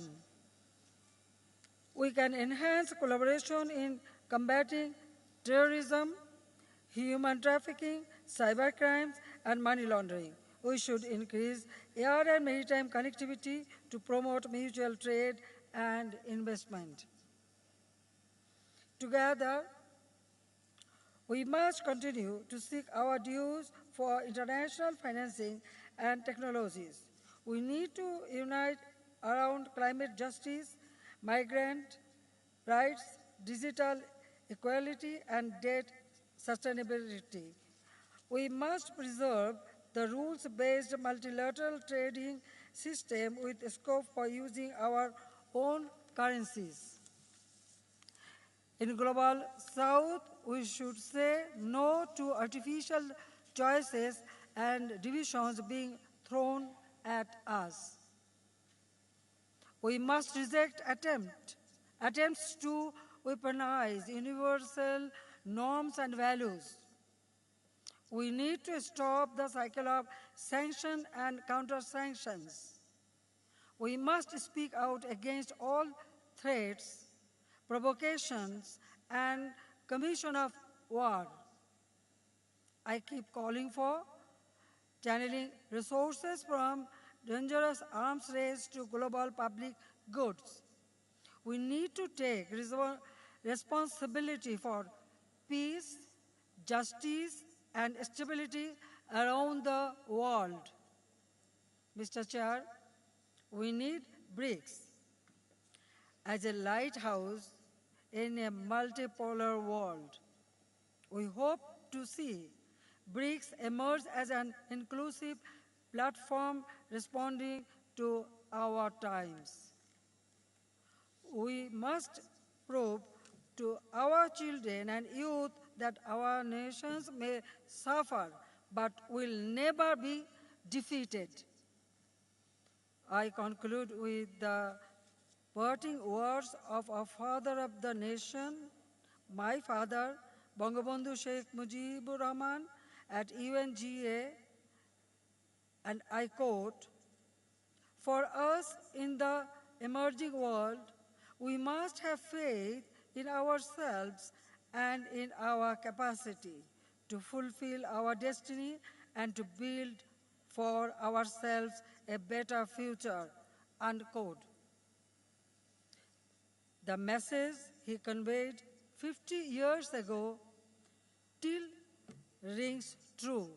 We can enhance collaboration in combating terrorism, human trafficking, cybercrimes, and money laundering. We should increase air and maritime connectivity to promote mutual trade and investment. Together, we must continue to seek our dues for international financing and technologies. We need to unite around climate justice, migrant rights, digital equality, and debt sustainability. We must preserve the rules-based multilateral trading system with scope for using our own currencies. In Global South, we should say no to artificial choices and divisions being thrown at us. We must reject attempts to weaponize universal norms and values. We need to stop the cycle of sanction and counter-sanctions. We must speak out against all threats, provocations, and commission of war. I keep calling for channeling resources from dangerous arms race to global public goods. We need to take responsibility for peace, justice, and stability around the world. Mr. Chair, we need Brics as a lighthouse in a multipolar world. We hope to see Brics emerge as an inclusive platform responding to our times. We must prove to our children and youth that our nations may suffer but will never be defeated. I conclude with the parting words of our father of the nation, my father, Bangabandhu Sheikh Mujibur Rahman, at UNGA, and I quote, "For us in the emerging world, we must have faith in ourselves and in our capacity to fulfill our destiny and to build for ourselves a better future," unquote. The message he conveyed 50 years ago still rings true.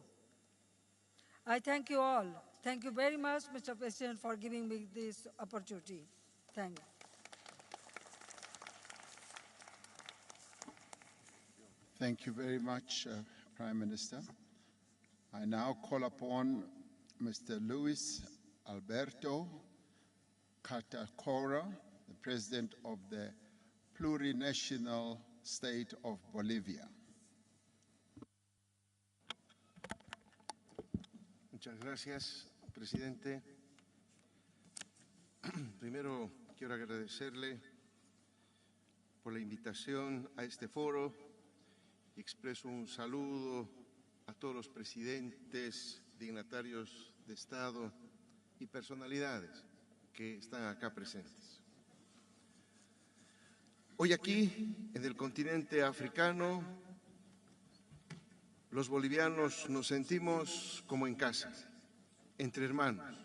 I thank you all. Thank you very much, Mr. President, for giving me this opportunity. Thank you. Thank you very much, Prime Minister. I now call upon Mr. Luis Alberto Catacora, the President of the plurinational state of Bolivia. Muchas gracias, presidente. Primero quiero agradecerle por la invitación a este foro y expreso un saludo a todos los presidentes, dignatarios de Estado y personalidades que están acá presentes. Hoy aquí, en el continente africano, los bolivianos nos sentimos como en casa, entre hermanos,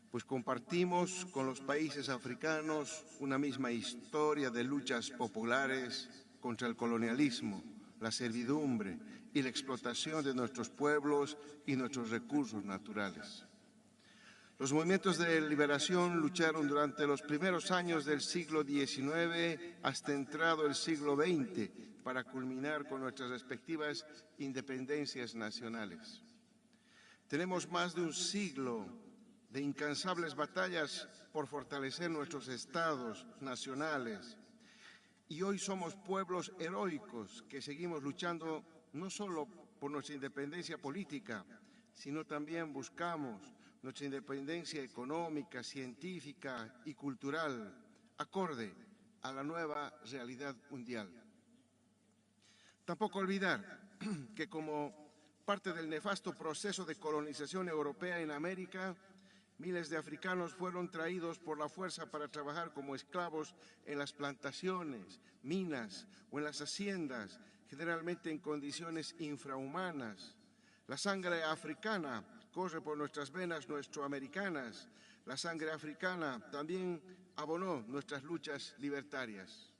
pues compartimos con los países africanos una misma historia de luchas populares contra el colonialismo, la servidumbre y la explotación de nuestros pueblos y nuestros recursos naturales. Los movimientos de liberación lucharon durante los primeros años del siglo XIX hasta entrado el siglo XX para culminar con nuestras respectivas independencias nacionales. Tenemos más de un siglo de incansables batallas por fortalecer nuestros estados nacionales y hoy somos pueblos heroicos que seguimos luchando no solo por nuestra independencia política, sino también buscamos nuestra independencia económica, científica y cultural, acorde a la nueva realidad mundial. Tampoco olvidar que como parte del nefasto proceso de colonización europea en América, miles de africanos fueron traídos por la fuerza para trabajar como esclavos en las plantaciones, minas o en las haciendas, generalmente en condiciones infrahumanas. La sangre africana corre por nuestras venas nuestroamericanas. La sangre africana también abonó nuestras luchas libertarias.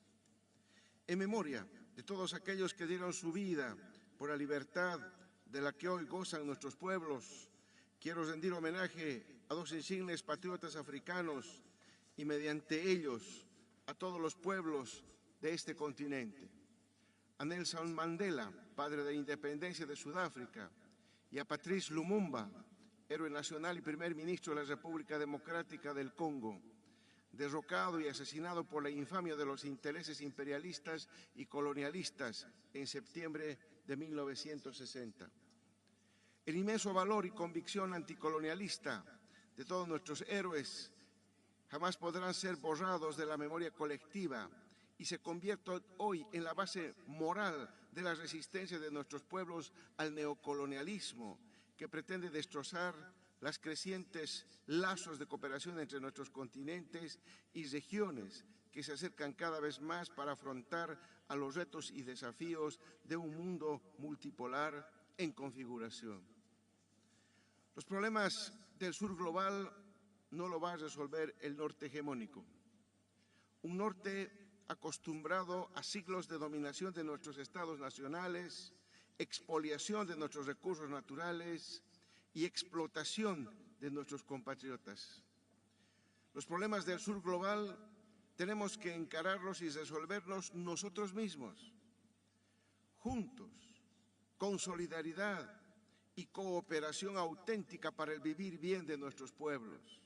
En memoria de todos aquellos que dieron su vida por la libertad de la que hoy gozan nuestros pueblos, quiero rendir homenaje a dos insignes patriotas africanos y mediante ellos a todos los pueblos de este continente. A Nelson Mandela, padre de la independencia de Sudáfrica, y a Patrice Lumumba, héroe nacional y primer ministro de la República Democrática del Congo, derrocado y asesinado por la infamia de los intereses imperialistas y colonialistas en septiembre de 1960. El inmenso valor y convicción anticolonialista de todos nuestros héroes jamás podrán ser borrados de la memoria colectiva y se convierten hoy en la base moral de la resistencia de nuestros pueblos al neocolonialismo que pretende destrozar las crecientes lazos de cooperación entre nuestros continentes y regiones, que se acercan cada vez más para afrontar a los retos y desafíos de un mundo multipolar en configuración. Los problemas del sur global no lo va a resolver el norte hegemónico. Un norte acostumbrado a siglos de dominación de nuestros estados nacionales, expoliación de nuestros recursos naturales y explotación de nuestros compatriotas. Los problemas del sur global tenemos que encararlos y resolverlos nosotros mismos, juntos, con solidaridad y cooperación auténtica para el vivir bien de nuestros pueblos.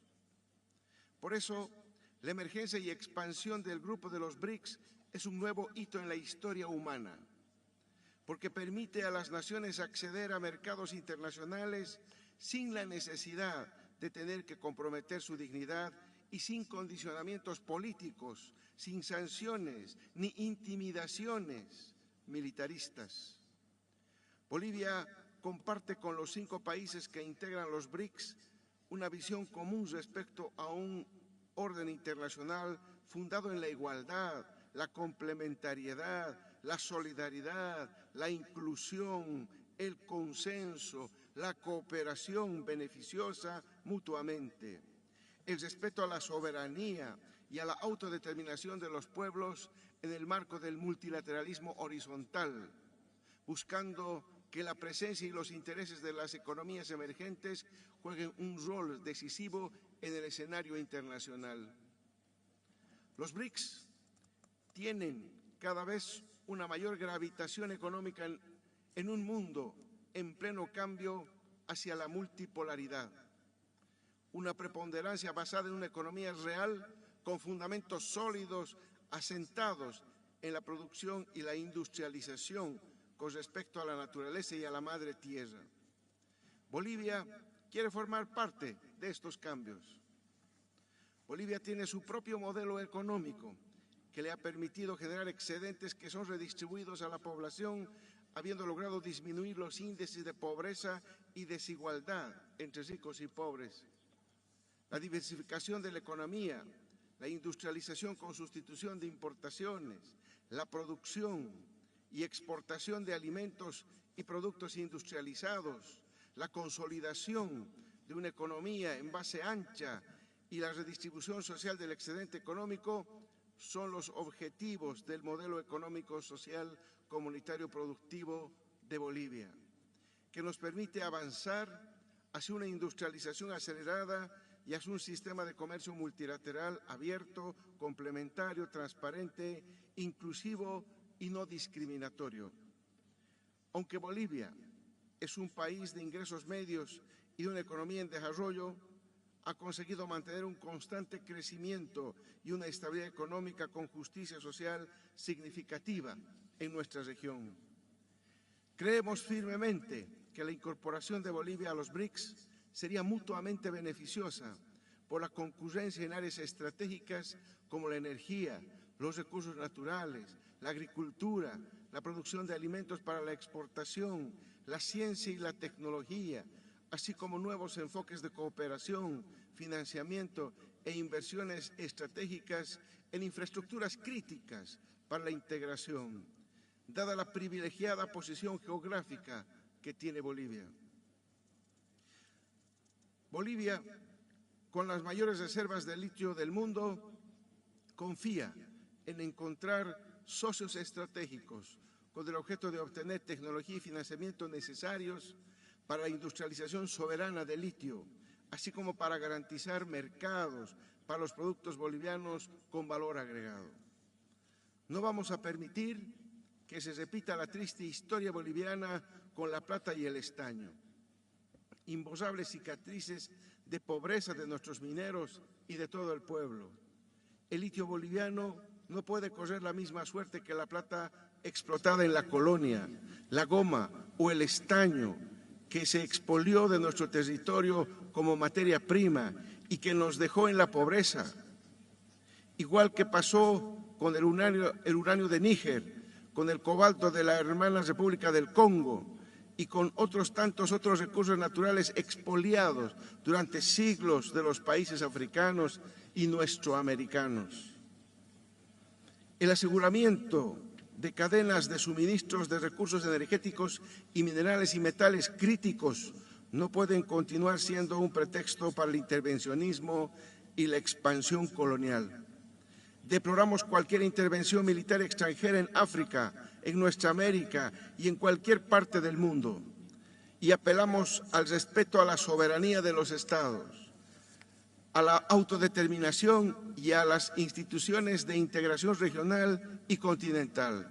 Por eso, la emergencia y expansión del grupo de los Brics es un nuevo hito en la historia humana, porque permite a las naciones acceder a mercados internacionales sin la necesidad de tener que comprometer su dignidad y sin condicionamientos políticos, sin sanciones ni intimidaciones militaristas. Bolivia comparte con los 5 países que integran los Brics una visión común respecto a un orden internacional fundado en la igualdad, la complementariedad, la solidaridad, la inclusión, el consenso, la cooperación beneficiosa mutuamente, el respeto a la soberanía y a la autodeterminación de los pueblos en el marco del multilateralismo horizontal, buscando que la presencia y los intereses de las economías emergentes jueguen un rol decisivo en el escenario internacional. Los Brics tienen cada vez una mayor gravitación económica en un mundo en pleno cambio hacia la multipolaridad. Una preponderancia basada en una economía real con fundamentos sólidos asentados en la producción y la industrialización con respecto a la naturaleza y a la madre tierra. Bolivia quiere formar parte de estos cambios. Bolivia tiene su propio modelo económico que le ha permitido generar excedentes que son redistribuidos a la población, habiendo logrado disminuir los índices de pobreza y desigualdad entre ricos y pobres. La diversificación de la economía, la industrialización con sustitución de importaciones, la producción y exportación de alimentos y productos industrializados, la consolidación de una economía en base ancha y la redistribución social del excedente económico son los objetivos del modelo económico, social, comunitario, productivo de Bolivia, que nos permite avanzar hacia una industrialización acelerada y hacia un sistema de comercio multilateral abierto, complementario, transparente, inclusivo y no discriminatorio. Aunque Bolivia es un país de ingresos medios y de una economía en desarrollo, ha conseguido mantener un constante crecimiento y una estabilidad económica con justicia social significativa en nuestra región. Creemos firmemente que la incorporación de Bolivia a los Brics sería mutuamente beneficiosa por la concurrencia en áreas estratégicas como la energía, los recursos naturales, la agricultura, la producción de alimentos para la exportación, la ciencia y la tecnología, así como nuevos enfoques de cooperación, financiamiento e inversiones estratégicas en infraestructuras críticas para la integración, dada la privilegiada posición geográfica que tiene Bolivia. Bolivia, con las mayores reservas de litio del mundo, confía en encontrar socios estratégicos con el objeto de obtener tecnología y financiamiento necesarios para la industrialización soberana de litio, así como para garantizar mercados para los productos bolivianos con valor agregado. No vamos a permitir que se repita la triste historia boliviana con la plata y el estaño, imborrables cicatrices de pobreza de nuestros mineros y de todo el pueblo. El litio boliviano no puede correr la misma suerte que la plata explotada en la colonia, la goma o el estaño que se expolió de nuestro territorio como materia prima y que nos dejó en la pobreza. Igual que pasó con el uranio de Níger, con el cobalto de la hermana República del Congo y con otros tantos otros recursos naturales expoliados durante siglos de los países africanos y nuestroamericanos. El aseguramiento de cadenas de suministros de recursos energéticos y minerales y metales críticos no pueden continuar siendo un pretexto para el intervencionismo y la expansión colonial. Deploramos cualquier intervención militar extranjera en África, en nuestra América y en cualquier parte del mundo. Y apelamos al respeto a la soberanía de los Estados, a la autodeterminación y a las instituciones de integración regional y continental.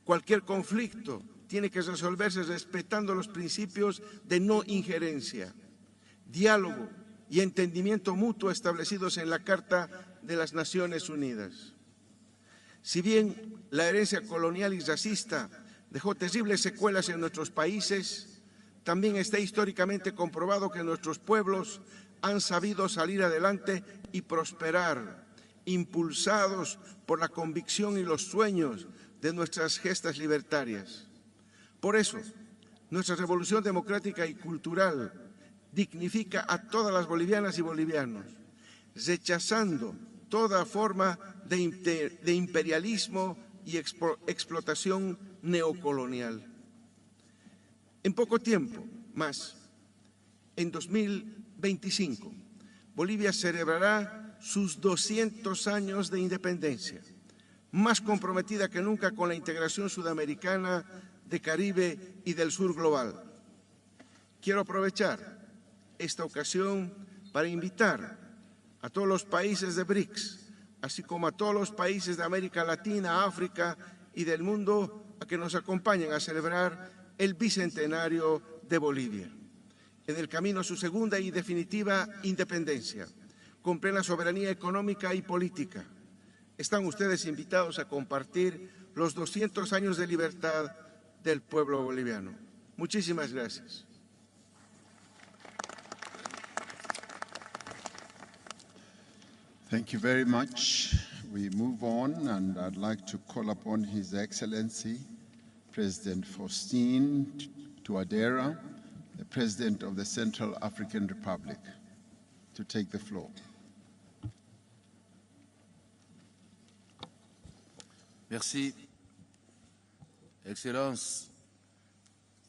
Cualquier conflicto tiene que resolverse respetando los principios de no injerencia, diálogo y entendimiento mutuo establecidos en la Carta de las Naciones Unidas. Si bien la herencia colonial y racista dejó terribles secuelas en nuestros países, también está históricamente comprobado que nuestros pueblos han sabido salir adelante y prosperar, impulsados por la convicción y los sueños de nuestras gestas libertarias. Por eso, nuestra revolución democrática y cultural dignifica a todas las bolivianas y bolivianos, rechazando toda forma de imperialismo y explotación neocolonial. En poco tiempo más, en 2025, Bolivia celebrará sus 200 años de independencia, más comprometida que nunca con la integración sudamericana, de Caribe y del sur global. Quiero aprovechar esta ocasión para invitar a todos los países de Brics, así como a todos los países de América Latina, África y del mundo, a que nos acompañen a celebrar el bicentenario de Bolivia, en el camino a su segunda y definitiva independencia, con plena soberanía económica y política. Están ustedes invitados a compartir los 200 años de libertad del pueblo boliviano. Muchísimas gracias. Thank you very much. We move on, and I'd like to call upon His Excellency, President Faustin Touadera, the President of the Central African Republic, to take the floor. Merci. Excellence,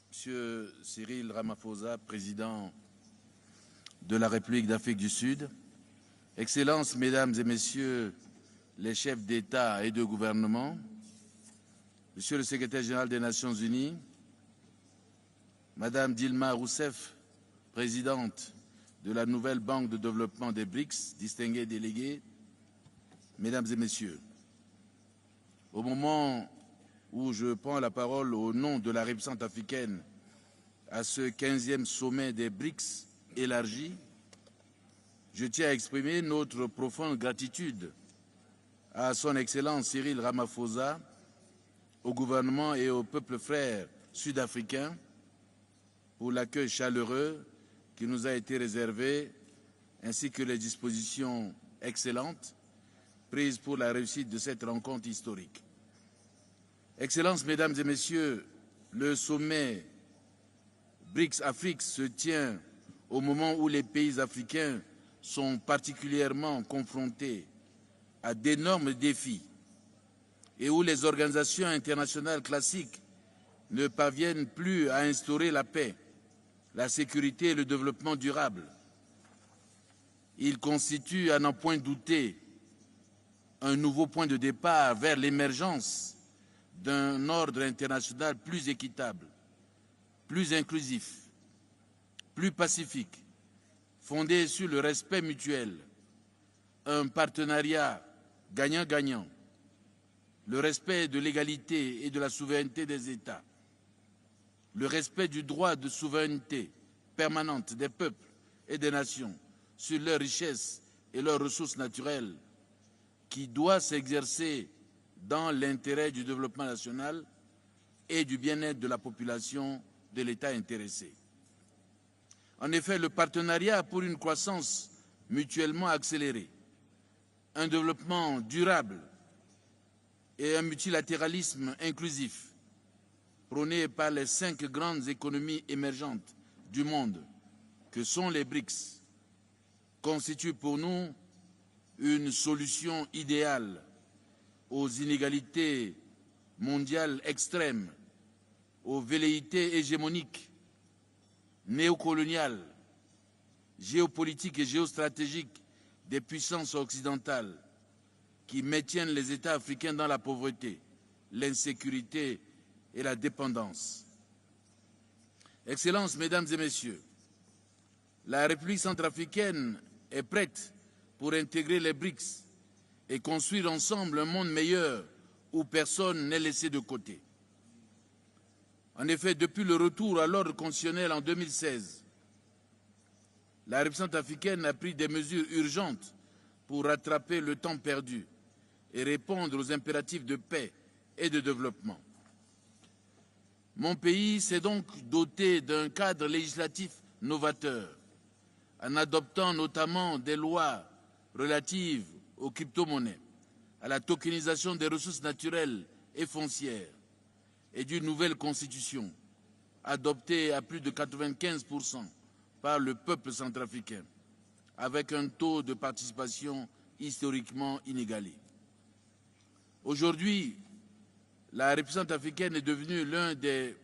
Monsieur Cyril Ramaphosa, Président de la République d'Afrique du Sud, Excellences, Mesdames et Messieurs les chefs d'État et de gouvernement, Monsieur le Secrétaire général des Nations Unies, Madame Dilma Rousseff, Présidente de la nouvelle Banque de développement des Brics, distingués délégués, Mesdames et Messieurs, au moment où je prends la parole au nom de la République centrafricaine à ce 15e sommet des Brics élargi, je tiens à exprimer notre profonde gratitude à son Excellence Cyril Ramaphosa, au gouvernement et au peuple frère sud-africain pour l'accueil chaleureux qui nous a été réservé, ainsi que les dispositions excellentes prises pour la réussite de cette rencontre historique. Excellences, Mesdames et Messieurs, le sommet Brics-Afrique se tient au moment où les pays africains sont particulièrement confrontés à d'énormes défis et où les organisations internationales classiques ne parviennent plus à instaurer la paix, la sécurité et le développement durable. Il constitue, à n'en point douter, un nouveau point de départ vers l'émergence d'un ordre international plus équitable, plus inclusif, plus pacifique, fondé sur le respect mutuel, un partenariat gagnant-gagnant, le respect de l'égalité et de la souveraineté des États, le respect du droit de souveraineté permanente des peuples et des nations sur leurs richesses et leurs ressources naturelles, qui doit s'exercer dans l'intérêt du développement national et du bien-être de la population de l'État intéressé. En effet, le partenariat pour une croissance mutuellement accélérée, un développement durable et un multilatéralisme inclusif, prôné par les 5 grandes économies émergentes du monde, que sont les Brics, constitue pour nous une solution idéale aux inégalités mondiales extrêmes, aux velléités hégémoniques, néocoloniales, géopolitiques et géostratégiques des puissances occidentales qui maintiennent les États africains dans la pauvreté, l'insécurité et la dépendance. Excellences, Mesdames et Messieurs, la République centrafricaine est prête pour intégrer les Brics et construire ensemble un monde meilleur où personne n'est laissé de côté. En effet, depuis le retour à l'ordre constitutionnel en 2016, la République centrafricaine a pris des mesures urgentes pour rattraper le temps perdu et répondre aux impératifs de paix et de développement. Mon pays s'est donc doté d'un cadre législatif novateur, en adoptant notamment des lois relatives aux crypto-monnaies, à la tokenisation des ressources naturelles et foncières, et d'une nouvelle constitution, adoptée à plus de 95% par le peuple centrafricain, avec un taux de participation historiquement inégalé. Aujourd'hui, la République centrafricaine est devenue l'un des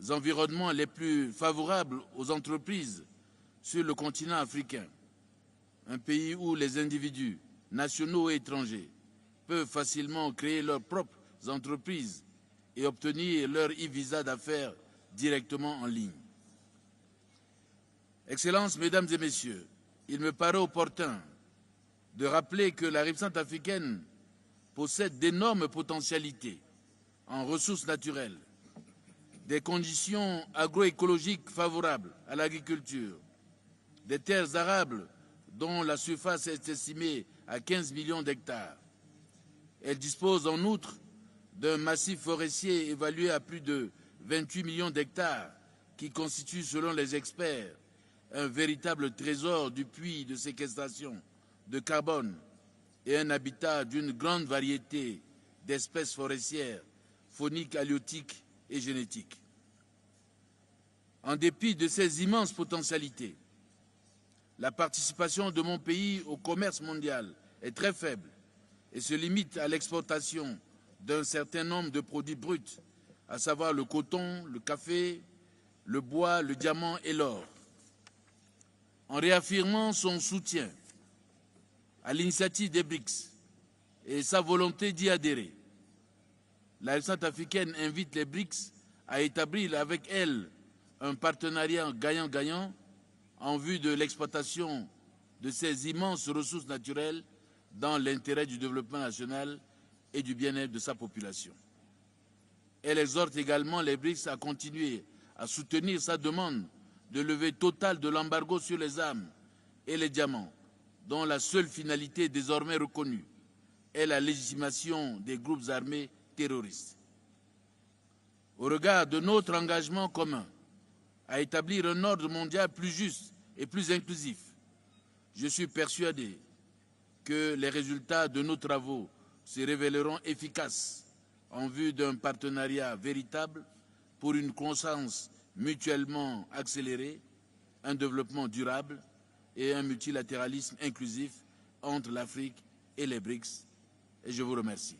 environnements les plus favorables aux entreprises sur le continent africain, un pays où les individus, nationaux et étrangers, peuvent facilement créer leurs propres entreprises et obtenir leur e-visa d'affaires directement en ligne. Excellences, Mesdames et Messieurs, il me paraît opportun de rappeler que la République centrafricaine possède d'énormes potentialités en ressources naturelles, des conditions agroécologiques favorables à l'agriculture, des terres arables dont la surface est estimée à 15 millions d'hectares. Elle dispose en outre d'un massif forestier évalué à plus de 28 millions d'hectares qui constitue, selon les experts, un véritable trésor du puits de séquestration de carbone et un habitat d'une grande variété d'espèces forestières, fauniques, halieutiques et génétiques. En dépit de ces immenses potentialités, la participation de mon pays au commerce mondial est très faible et se limite à l'exportation d'un certain nombre de produits bruts, à savoir le coton, le café, le bois, le diamant et l'or. En réaffirmant son soutien à l'initiative des Brics et sa volonté d'y adhérer, la République centrafricaine invite les Brics à établir avec elle un partenariat gagnant-gagnant en vue de l'exploitation de ces immenses ressources naturelles dans l'intérêt du développement national et du bien-être de sa population. Elle exhorte également les Brics à continuer à soutenir sa demande de levée totale de l'embargo sur les armes et les diamants, dont la seule finalité désormais reconnue est la légitimation des groupes armés terroristes. Au regard de notre engagement commun à établir un ordre mondial plus juste et plus inclusif, je suis persuadé que les résultats de nos travaux se révéleront efficaces en vue d'un partenariat véritable pour une croissance mutuellement accélérée, un développement durable et un multilatéralisme inclusif entre l'Afrique et les Brics. Et je vous remercie.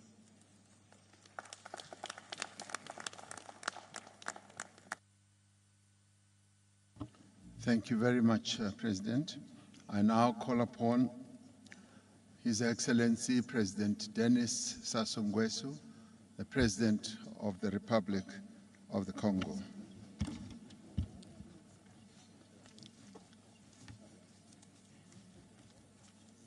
Thank you very much, President. I now call upon His Excellency President Denis Sassou Nguesso, the President of the Republic of the Congo.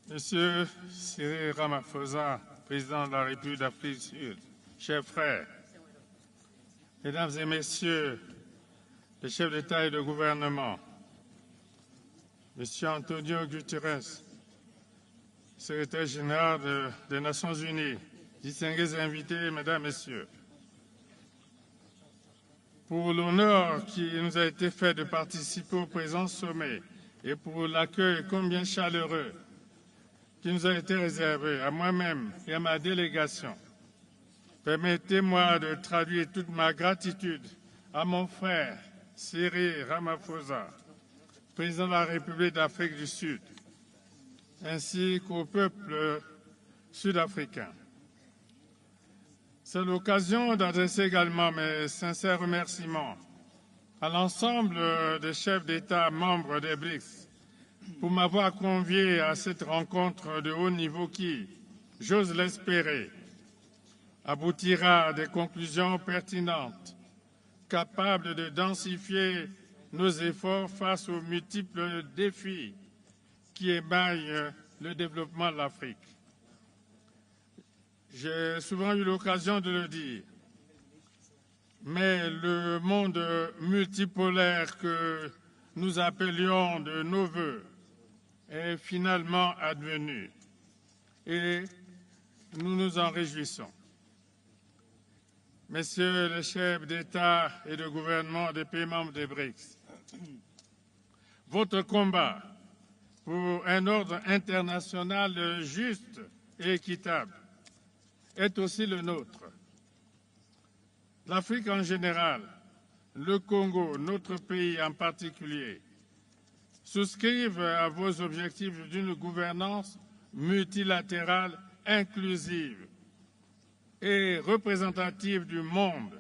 Monsieur Cyril Ramaphosa, Président de la République d'Afrique du Sud, chers frères, Mesdames et Messieurs les chefs d'État et de gouvernement, Monsieur Antonio Guterres, Secrétaire général des Nations Unies, distingués invités, Mesdames, Messieurs, pour l'honneur qui nous a été fait de participer au présent sommet et pour l'accueil combien chaleureux qui nous a été réservé à moi-même et à ma délégation, permettez-moi de traduire toute ma gratitude à mon frère Cyril Ramaphosa, président de la République d'Afrique du Sud, ainsi qu'au peuple sud-africain C'est l'occasion d'adresser également mes sincères remerciements à l'ensemble des chefs d'État membres des Brics pour m'avoir convié à cette rencontre de haut niveau qui, j'ose l'espérer, aboutira à des conclusions pertinentes, capables de densifier nos efforts face aux multiples défis qui émaillent le développement de l'Afrique. J'ai souvent eu l'occasion de le dire, mais le monde multipolaire que nous appelions de nos vœux est finalement advenu et nous nous en réjouissons. Messieurs les chefs d'État et de gouvernement des pays membres des Brics, votre combat pour un ordre international juste et équitable est aussi le nôtre. L'Afrique en général, le Congo, notre pays en particulier, souscrivent à vos objectifs d'une gouvernance multilatérale inclusive et représentative du monde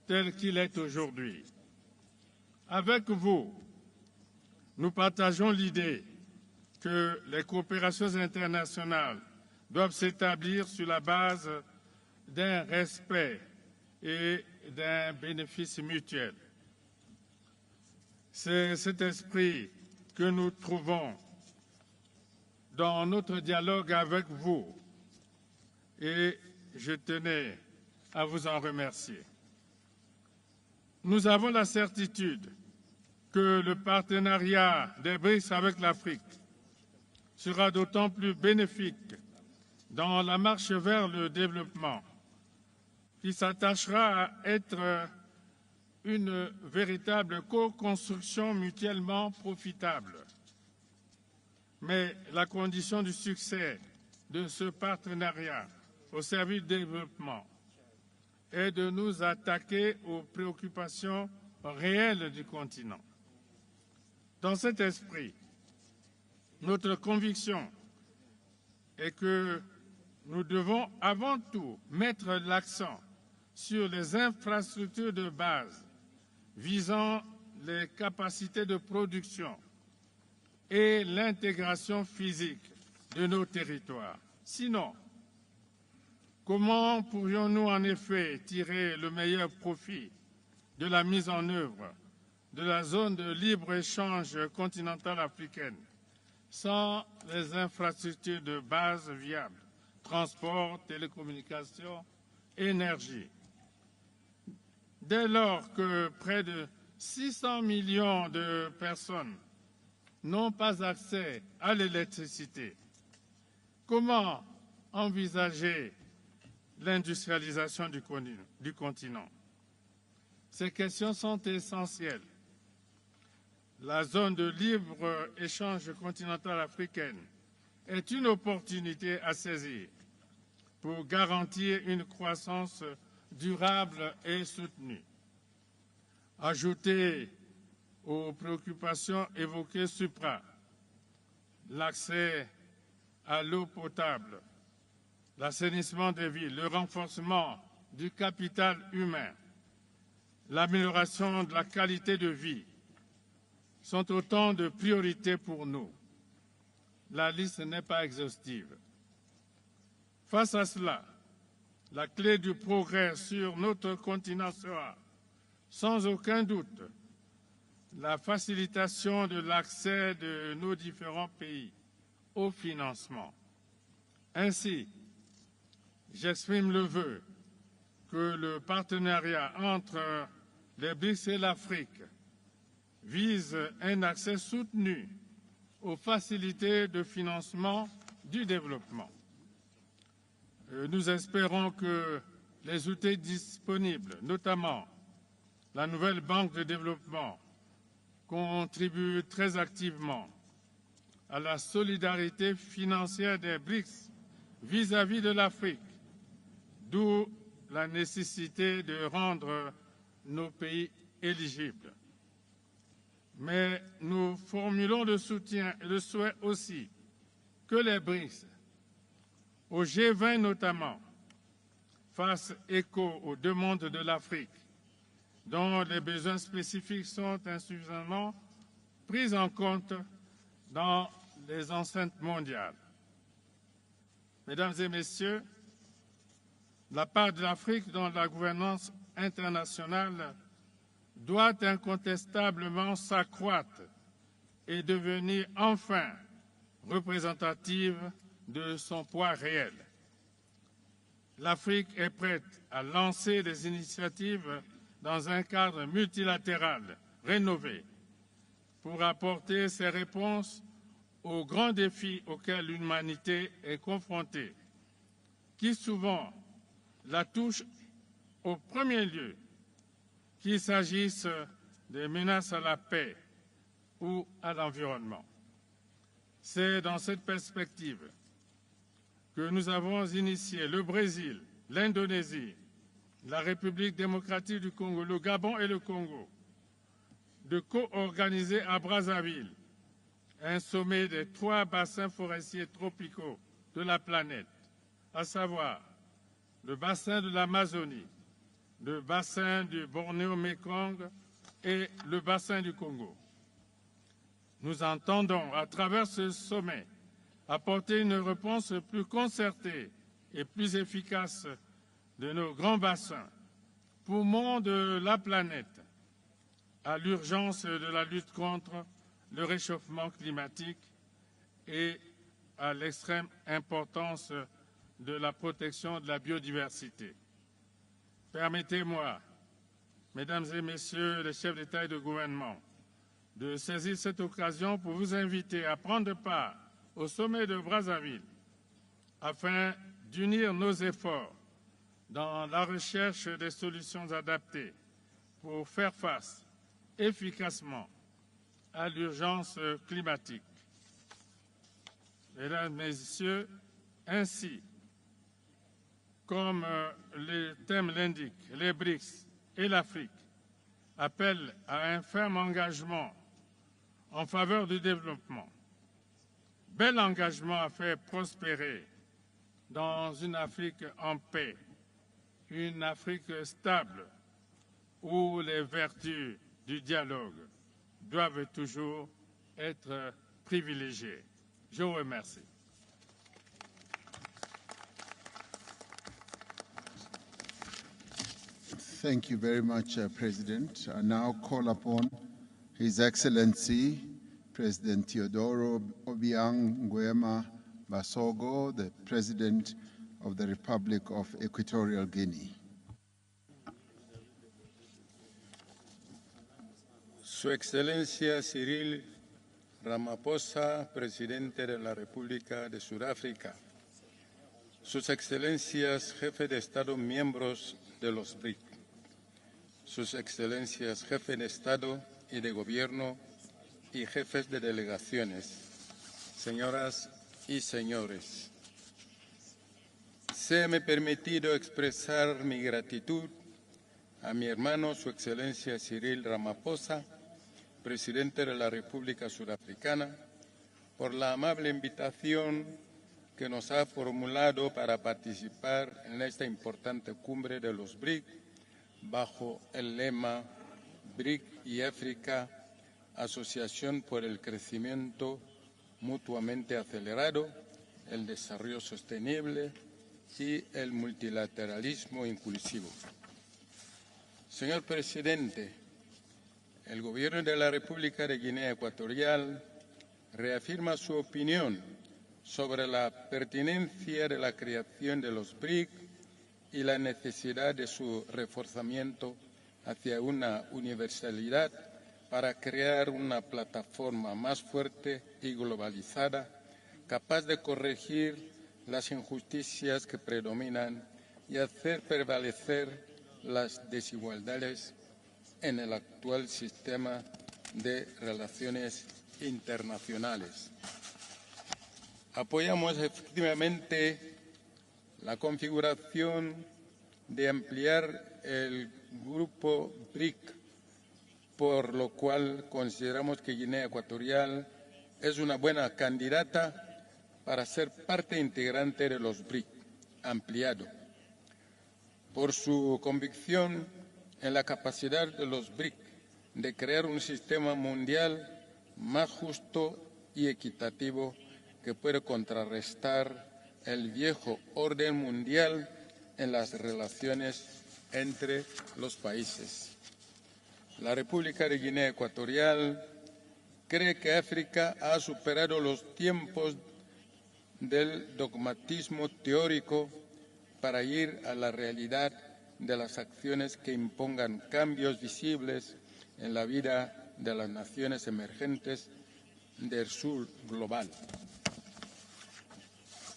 tel qu'il est aujourd'hui. Avec vous, nous partageons l'idée que les coopérations internationales doivent s'établir sur la base d'un respect et d'un bénéfice mutuel. C'est cet esprit que nous trouvons dans notre dialogue avec vous et je tenais à vous en remercier. Nous avons la certitude que le partenariat des Brics avec l'Afrique sera d'autant plus bénéfique dans la marche vers le développement qui s'attachera à être une véritable co-construction mutuellement profitable. Mais la condition du succès de ce partenariat au service du développement est de nous attaquer aux préoccupations réelles du continent. Dans cet esprit, notre conviction est que nous devons avant tout mettre l'accent sur les infrastructures de base visant les capacités de production et l'intégration physique de nos territoires. Sinon, comment pourrions-nous en effet tirer le meilleur profit de la mise en œuvre de la zone de libre-échange continentale africaine sans les infrastructures de base viables, transport, télécommunications, énergie? Dès lors que près de 600 millions de personnes n'ont pas accès à l'électricité, comment envisager l'industrialisation du continent? Ces questions sont essentielles. La zone de libre-échange continentale africaine est une opportunité à saisir pour garantir une croissance durable et soutenue. Ajouter aux préoccupations évoquées supra, l'accès à l'eau potable, l'assainissement des villes, le renforcement du capital humain, l'amélioration de la qualité de vie sont autant de priorités pour nous. La liste n'est pas exhaustive. Face à cela, la clé du progrès sur notre continent sera, sans aucun doute, la facilitation de l'accès de nos différents pays au financement. Ainsi, j'exprime le vœu que le partenariat entre les Brics et l'Afrique vise un accès soutenu aux facilités de financement du développement. Nous espérons que les outils disponibles, notamment la nouvelle banque de développement, contribuent très activement à la solidarité financière des Brics vis-à-vis de l'Afrique, d'où la nécessité de rendre nos pays éligibles. Mais nous formulons le soutien et le souhait aussi que les Brics, au G20 notamment, fasse écho aux demandes de l'Afrique, dont les besoins spécifiques sont insuffisamment pris en compte dans les enceintes mondiales. Mesdames et Messieurs, la part de l'Afrique dans la gouvernance internationale doit incontestablement s'accroître et devenir enfin représentative de son poids réel. L'Afrique est prête à lancer des initiatives dans un cadre multilatéral rénové pour apporter ses réponses aux grands défis auxquels l'humanité est confrontée, qui souvent la touchent au premier lieu, qu'il s'agisse des menaces à la paix ou à l'environnement. C'est dans cette perspective que nous avons initié le Brésil, l'Indonésie, la République démocratique du Congo, le Gabon et le Congo, de co-organiser à Brazzaville un sommet des 3 bassins forestiers tropicaux de la planète, à savoir le bassin de l'Amazonie, le bassin du Bornéo-Mékong et le bassin du Congo. Nous entendons, à travers ce sommet, apporter une réponse plus concertée et plus efficace de nos grands bassins, poumons de la planète, à l'urgence de la lutte contre le réchauffement climatique et à l'extrême importance de la protection de la biodiversité. Permettez-moi, Mesdames et Messieurs les chefs d'État et de gouvernement, de saisir cette occasion pour vous inviter à prendre part au sommet de Brazzaville afin d'unir nos efforts dans la recherche des solutions adaptées pour faire face efficacement à l'urgence climatique. Mesdames et Messieurs, ainsi, comme le thème l'indique, les Brics et l'Afrique appellent à un ferme engagement en faveur du développement. Bel engagement à faire prospérer dans une Afrique en paix, une Afrique stable où les vertus du dialogue doivent toujours être privilégiées. Je vous remercie. Thank you very much, President. I now call upon His Excellency President Teodoro Obiang Nguema Basogo, the President of the Republic of Equatorial Guinea. Su Excelencia Cyril Ramaphosa, Presidente de la República de Sudáfrica. Sus Excelencias Jefe de Estado, miembros de los BRICS. Sus Excelencias Jefe de Estado y de Gobierno y jefes de delegaciones, señoras y señores. Séame permitido expresar mi gratitud a mi hermano, Su Excelencia Cyril Ramaphosa, Presidente de la República Sudafricana, por la amable invitación que nos ha formulado para participar en esta importante cumbre de los BRIC bajo el lema BRIC y África, Asociación por el Crecimiento Mutuamente Acelerado, el Desarrollo Sostenible y el Multilateralismo Inclusivo. Señor Presidente, el Gobierno de la República de Guinea Ecuatorial reafirma su opinión sobre la pertinencia de la creación de los BRIC y la necesidad de su reforzamiento hacia una universalidad para crear una plataforma más fuerte y globalizada, capaz de corregir las injusticias que predominan y hacer prevalecer las desigualdades en el actual sistema de relaciones internacionales. Apoyamos efectivamente la configuración de ampliar el grupo BRIC, por lo cual consideramos que Guinea Ecuatorial es una buena candidata para ser parte integrante de los BRIC ampliado. por su convicción en la capacidad de los BRIC de crear un sistema mundial más justo y equitativo que puede contrarrestar el viejo orden mundial en las relaciones entre los países. La República de Guinea Ecuatorial cree que África ha superado los tiempos del dogmatismo teórico para ir a la realidad de las acciones que impongan cambios visibles en la vida de las naciones emergentes del sur global.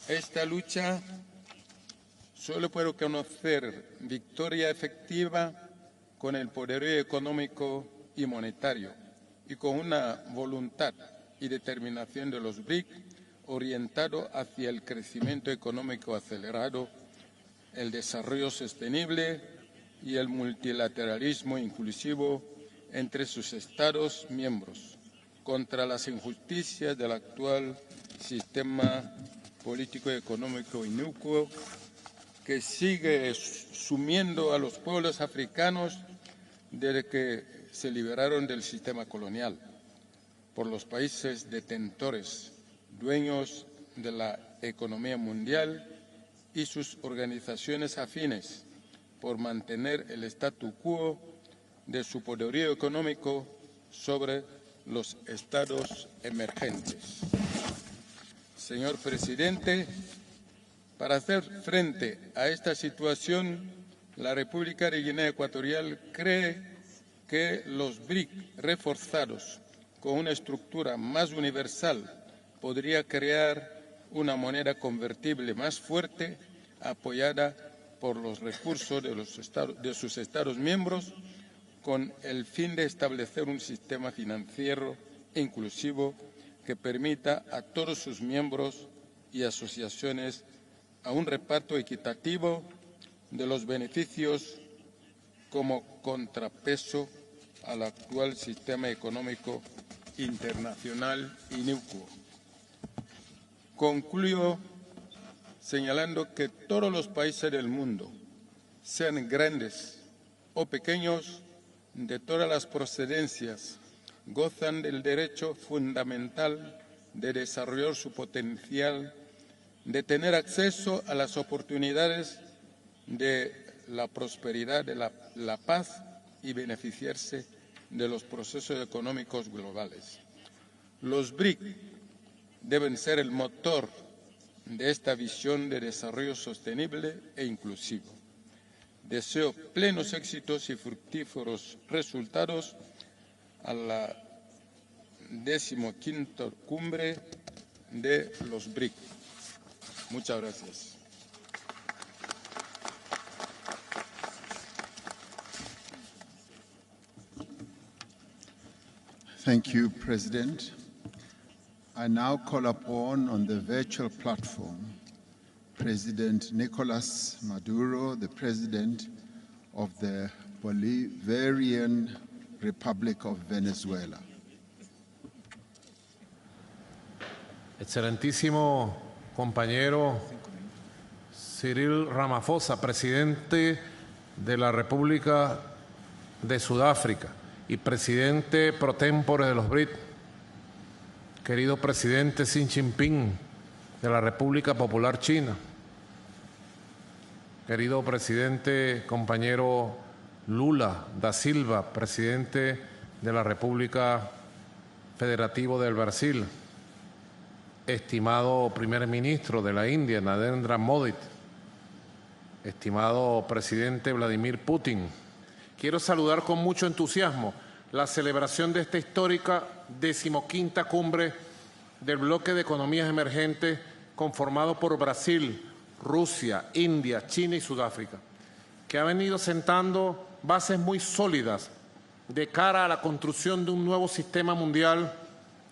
Esta lucha solo puede conocer victoria efectiva con el poderío económico y monetario y con una voluntad y determinación de los BRIC orientado hacia el crecimiento económico acelerado, el desarrollo sostenible y el multilateralismo inclusivo entre sus Estados miembros, contra las injusticias del actual sistema político y económico inicuo que sigue sumiendo a los pueblos africanos desde que se liberaron del sistema colonial por los países detentores, dueños de la economía mundial y sus organizaciones afines por mantener el statu quo de su poderío económico sobre los estados emergentes. Señor presidente, para hacer frente a esta situación, la República de Guinea Ecuatorial cree que los BRIC reforzados con una estructura más universal podría crear una moneda convertible más fuerte apoyada por los recursos de sus Estados miembros con el fin de establecer un sistema financiero inclusivo que permita a todos sus miembros y asociaciones a un reparto equitativo de los beneficios como contrapeso al actual sistema económico internacional inicuo. Concluyo señalando que todos los países del mundo, sean grandes o pequeños, de todas las procedencias, gozan del derecho fundamental de desarrollar su potencial, de tener acceso a las oportunidades de la prosperidad, de la paz y beneficiarse de los procesos económicos globales. Los BRIC deben ser el motor de esta visión de desarrollo sostenible e inclusivo. Deseo plenos éxitos y fructíferos resultados a la 15ª cumbre de los BRIC. Muchas gracias. Thank you, President. I now call upon on the virtual platform President Nicolas Maduro, the President of the Bolivarian Republic of Venezuela. Excelentísimo compañero Cyril Ramaphosa, presidente de la República de Sudáfrica y presidente pro tempore de los BRIC, querido presidente Xi Jinping de la República Popular China, querido presidente compañero Lula da Silva, presidente de la República Federativa del Brasil, estimado primer ministro de la India, Narendra Modi, estimado presidente Vladimir Putin, quiero saludar con mucho entusiasmo la celebración de esta histórica 15ª cumbre del bloque de economías emergentes conformado por Brasil, Rusia, India, China y Sudáfrica, que ha venido sentando bases muy sólidas de cara a la construcción de un nuevo sistema mundial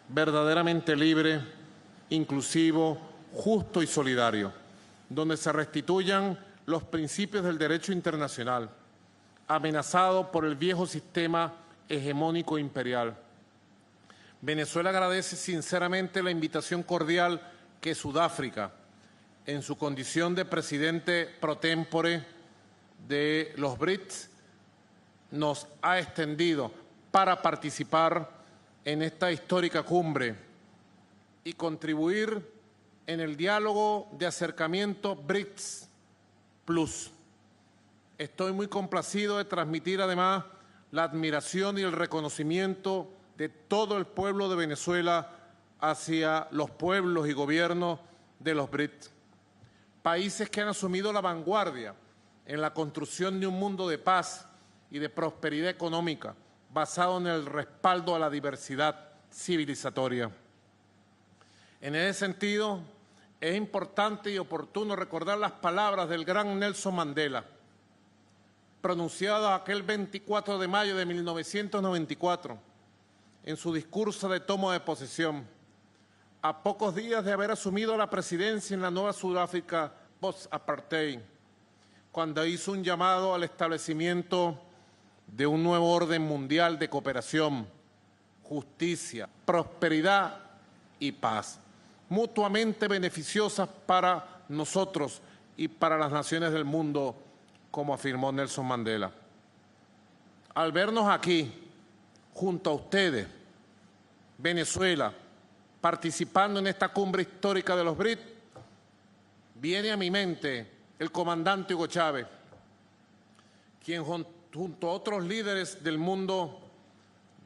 verdaderamente libre, inclusivo, justo y solidario, donde se restituyan los principios del derecho internacional, amenazado por el viejo sistema hegemónico imperial. Venezuela agradece sinceramente la invitación cordial que Sudáfrica, en su condición de presidente pro tempore de los Brics nos ha extendido para participar en esta histórica cumbre y contribuir en el diálogo de acercamiento Brics Plus. Estoy muy complacido de transmitir además la admiración y el reconocimiento de todo el pueblo de Venezuela hacia los pueblos y gobiernos de los Brics, países que han asumido la vanguardia en la construcción de un mundo de paz y de prosperidad económica basado en el respaldo a la diversidad civilizatoria. En ese sentido, es importante y oportuno recordar las palabras del gran Nelson Mandela, pronunciadas aquel 24 de mayo de 1994, en su discurso de toma de posesión, a pocos días de haber asumido la presidencia en la nueva Sudáfrica post-apartheid, cuando hizo un llamado al establecimiento de un nuevo orden mundial de cooperación, justicia, prosperidad y paz, mutuamente beneficiosas para nosotros y para las naciones del mundo, como afirmó Nelson Mandela. Al vernos aquí, junto a ustedes, Venezuela, participando en esta cumbre histórica de los Brics, viene a mi mente el comandante Hugo Chávez, quien junto a otros líderes del mundo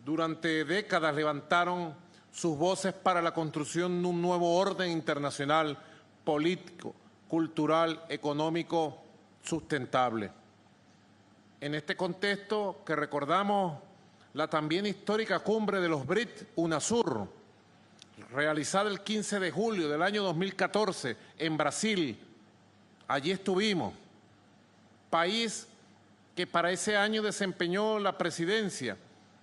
durante décadas levantaron sus voces para la construcción de un nuevo orden internacional, político, cultural, económico, sustentable. En este contexto que recordamos la también histórica cumbre de los Brics UNASUR, realizada el 15 de julio del año 2014 en Brasil. Allí estuvimos, país que para ese año desempeñó la presidencia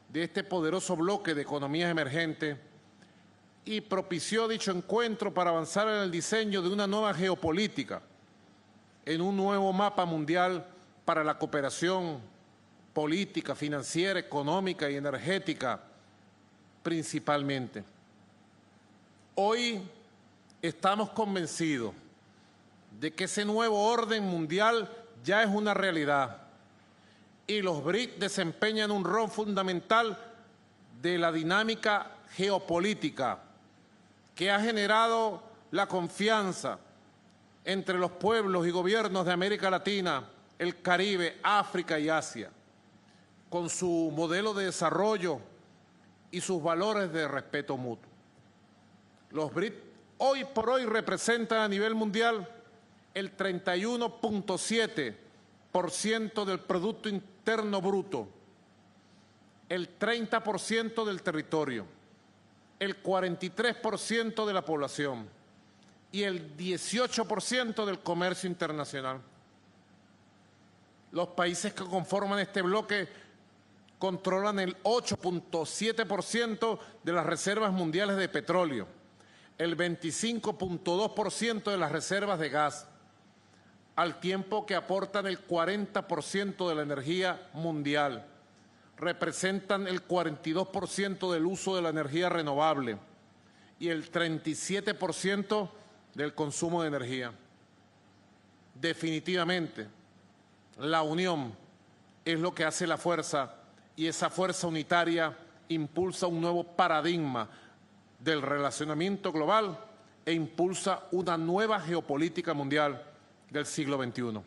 de este poderoso bloque de economías emergentes y propició dicho encuentro para avanzar en el diseño de una nueva geopolítica, en un nuevo mapa mundial para la cooperación política, financiera, económica y energética principalmente. Hoy estamos convencidos de que ese nuevo orden mundial ya es una realidad y los Brics desempeñan un rol fundamental de la dinámica geopolítica que ha generado la confianza entre los pueblos y gobiernos de América Latina, el Caribe, África y Asia, con su modelo de desarrollo y sus valores de respeto mutuo. Los Brics hoy por hoy representan a nivel mundial el 31.7% del Producto Interno Bruto, el 30% del territorio, el 43% de la población y el 18% del comercio internacional. Los países que conforman este bloque controlan el 8.7% de las reservas mundiales de petróleo, el 25.2% de las reservas de gas, al tiempo que aportan el 40% de la energía mundial, representan el 42% del uso de la energía renovable y el 37% del consumo de energía. Definitivamente, la unión es lo que hace la fuerza y esa fuerza unitaria impulsa un nuevo paradigma del relacionamiento global e impulsa una nueva geopolítica mundial del siglo XXI.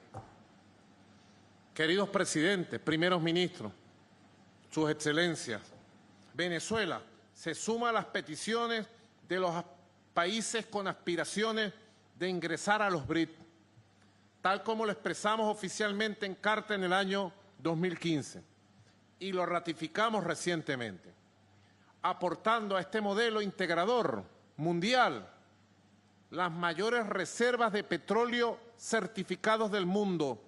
Queridos presidentes, primeros ministros, sus excelencias, Venezuela se suma a las peticiones de los países con aspiraciones de ingresar a los Brics, tal como lo expresamos oficialmente en carta en el año 2015 y lo ratificamos recientemente, aportando a este modelo integrador mundial las mayores reservas de petróleo certificados del mundo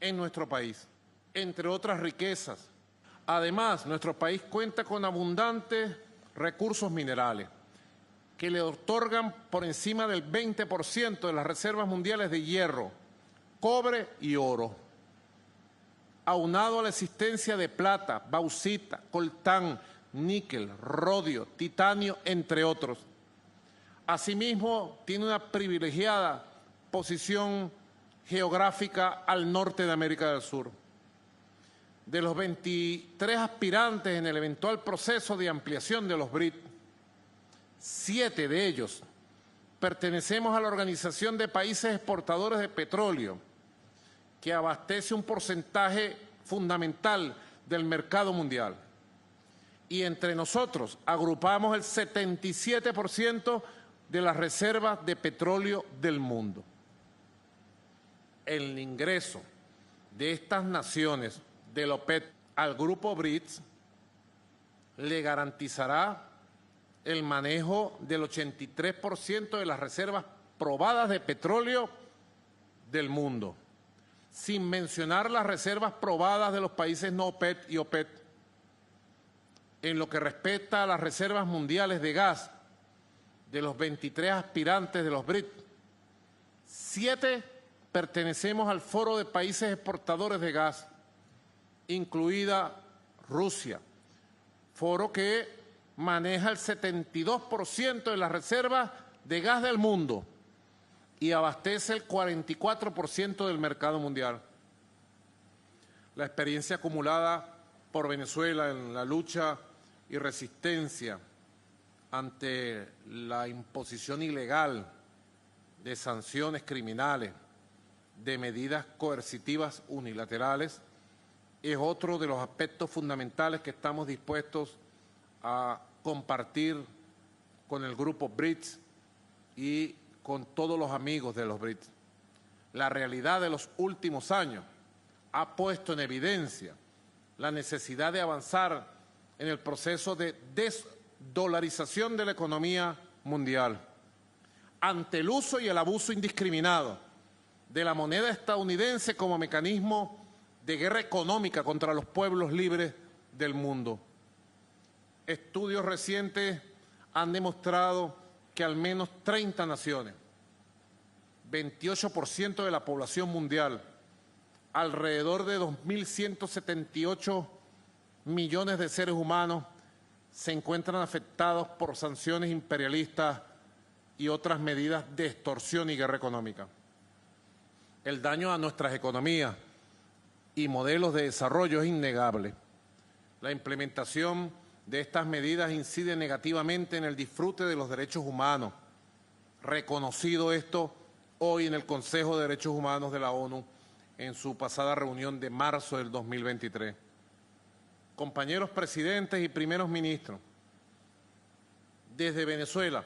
en nuestro país, entre otras riquezas. Además, nuestro país cuenta con abundantes recursos minerales que le otorgan por encima del 20% de las reservas mundiales de hierro, cobre y oro, aunado a la existencia de plata, bauxita, coltán, níquel, rodio, titanio, entre otros. Asimismo, tiene una privilegiada posición geográfica al norte de América del Sur. De los 23 aspirantes en el eventual proceso de ampliación de los BRICS, 7 de ellos pertenecemos a la Organización de Países Exportadores de Petróleo, que abastece un porcentaje fundamental del mercado mundial. Y entre nosotros agrupamos el 77% de las reservas de petróleo del mundo. El ingreso de estas naciones del OPEP al grupo BRICS le garantizará el manejo del 83% de las reservas probadas de petróleo del mundo, sin mencionar las reservas probadas de los países no OPEP y OPEP. En lo que respecta a las reservas mundiales de gas de los 23 aspirantes de los BRICS, 7 pertenecemos al Foro de Países Exportadores de Gas, incluida Rusia, foro que maneja el 72% de las reservas de gas del mundo y abastece el 44% del mercado mundial. La experiencia acumulada por Venezuela en la lucha y resistencia ante la imposición ilegal de sanciones criminales, de medidas coercitivas unilaterales, es otro de los aspectos fundamentales que estamos dispuestos a compartir con el grupo BRICS y con todos los amigos de los BRICS. La realidad de los últimos años ha puesto en evidencia la necesidad de avanzar en el proceso de desdolarización de la economía mundial. Ante el uso y el abuso indiscriminado de la moneda estadounidense como mecanismo de guerra económica contra los pueblos libres del mundo. Estudios recientes han demostrado que al menos 30 naciones, 28% de la población mundial, alrededor de 2.178 millones de seres humanos, se encuentran afectados por sanciones imperialistas y otras medidas de extorsión y guerra económica. El daño a nuestras economías y modelos de desarrollo es innegable. La implementación de estas medidas incide negativamente en el disfrute de los derechos humanos, reconocido esto hoy en el Consejo de Derechos Humanos de la ONU en su pasada reunión de marzo del 2023. Compañeros presidentes y primeros ministros, desde Venezuela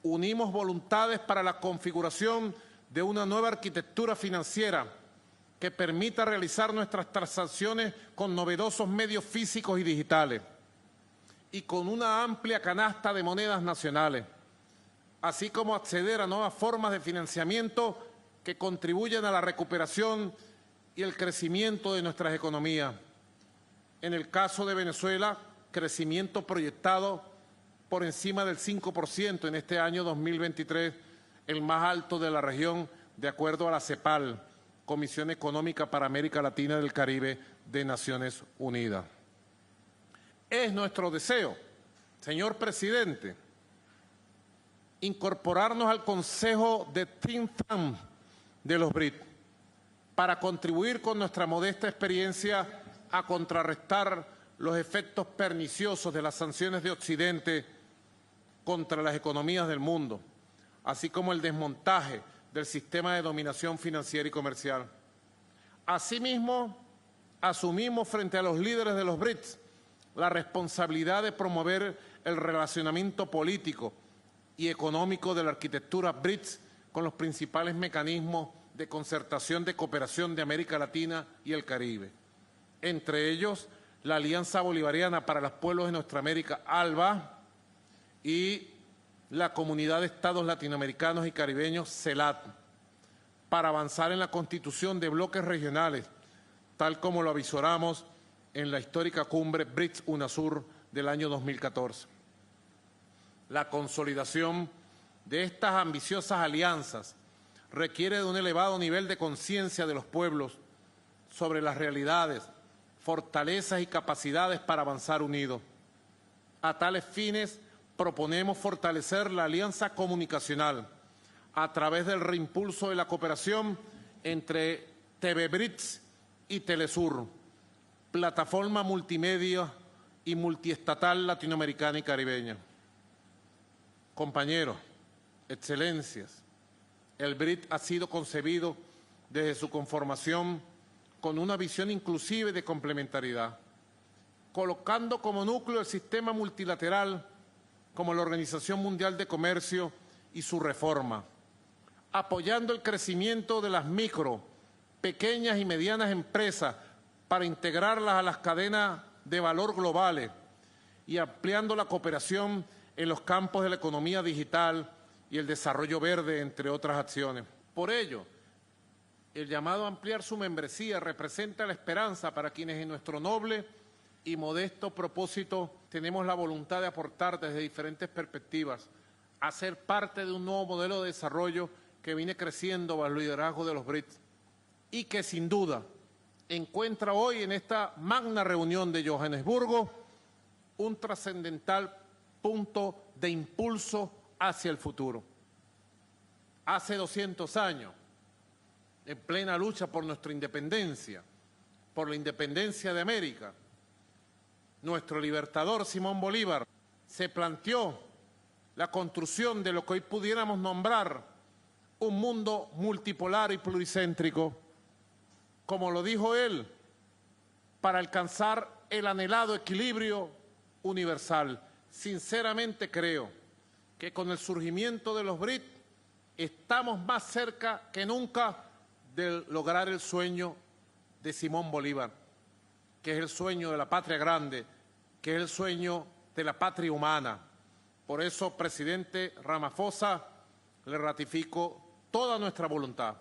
unimos voluntades para la configuración de una nueva arquitectura financiera que permita realizar nuestras transacciones con novedosos medios físicos y digitales y con una amplia canasta de monedas nacionales, así como acceder a nuevas formas de financiamiento que contribuyan a la recuperación y el crecimiento de nuestras economías. En el caso de Venezuela, crecimiento proyectado por encima del 5% en este año 2023, el más alto de la región, de acuerdo a la CEPAL, Comisión Económica para América Latina y el Caribe de Naciones Unidas. Es nuestro deseo, señor presidente, incorporarnos al Consejo de Think Tank de los BRICS para contribuir con nuestra modesta experiencia a contrarrestar los efectos perniciosos de las sanciones de Occidente contra las economías del mundo, así como el desmontaje del sistema de dominación financiera y comercial. Asimismo, asumimos frente a los líderes de los BRICS la responsabilidad de promover el relacionamiento político y económico de la arquitectura BRICS con los principales mecanismos de concertación de cooperación de América Latina y el Caribe, entre ellos la Alianza Bolivariana para los Pueblos de Nuestra América, ALBA, y la Comunidad de Estados Latinoamericanos y Caribeños, CELAT, para avanzar en la constitución de bloques regionales, tal como lo avisoramos en la histórica cumbre BRICS-UNASUR del año 2014. La consolidación de estas ambiciosas alianzas requiere de un elevado nivel de conciencia de los pueblos sobre las realidades, fortalezas y capacidades para avanzar unidos. A tales fines, proponemos fortalecer la alianza comunicacional a través del reimpulso de la cooperación entre TV Brics y Telesur, plataforma multimedia y multiestatal latinoamericana y caribeña. Compañeros, excelencias, el BRIC ha sido concebido desde su conformación con una visión inclusiva y de complementariedad, colocando como núcleo el sistema multilateral como la Organización Mundial de Comercio y su reforma, apoyando el crecimiento de las micro, pequeñas y medianas empresas para integrarlas a las cadenas de valor globales y ampliando la cooperación en los campos de la economía digital y el desarrollo verde, entre otras acciones. Por ello, el llamado a ampliar su membresía representa la esperanza para quienes en nuestro noble y modesto propósito tenemos la voluntad de aportar desde diferentes perspectivas a ser parte de un nuevo modelo de desarrollo que viene creciendo bajo el liderazgo de los BRICS y que sin duda encuentra hoy en esta magna reunión de Johannesburgo un trascendental punto de impulso hacia el futuro. Hace 200 años, en plena lucha por nuestra independencia, por la independencia de América, nuestro libertador Simón Bolívar se planteó la construcción de lo que hoy pudiéramos nombrar un mundo multipolar y pluricéntrico, como lo dijo él, para alcanzar el anhelado equilibrio universal. Sinceramente creo que con el surgimiento de los BRICS estamos más cerca que nunca de lograr el sueño de Simón Bolívar, que es el sueño de la patria grande, que es el sueño de la patria humana. Por eso, presidente Ramaphosa, le ratifico toda nuestra voluntad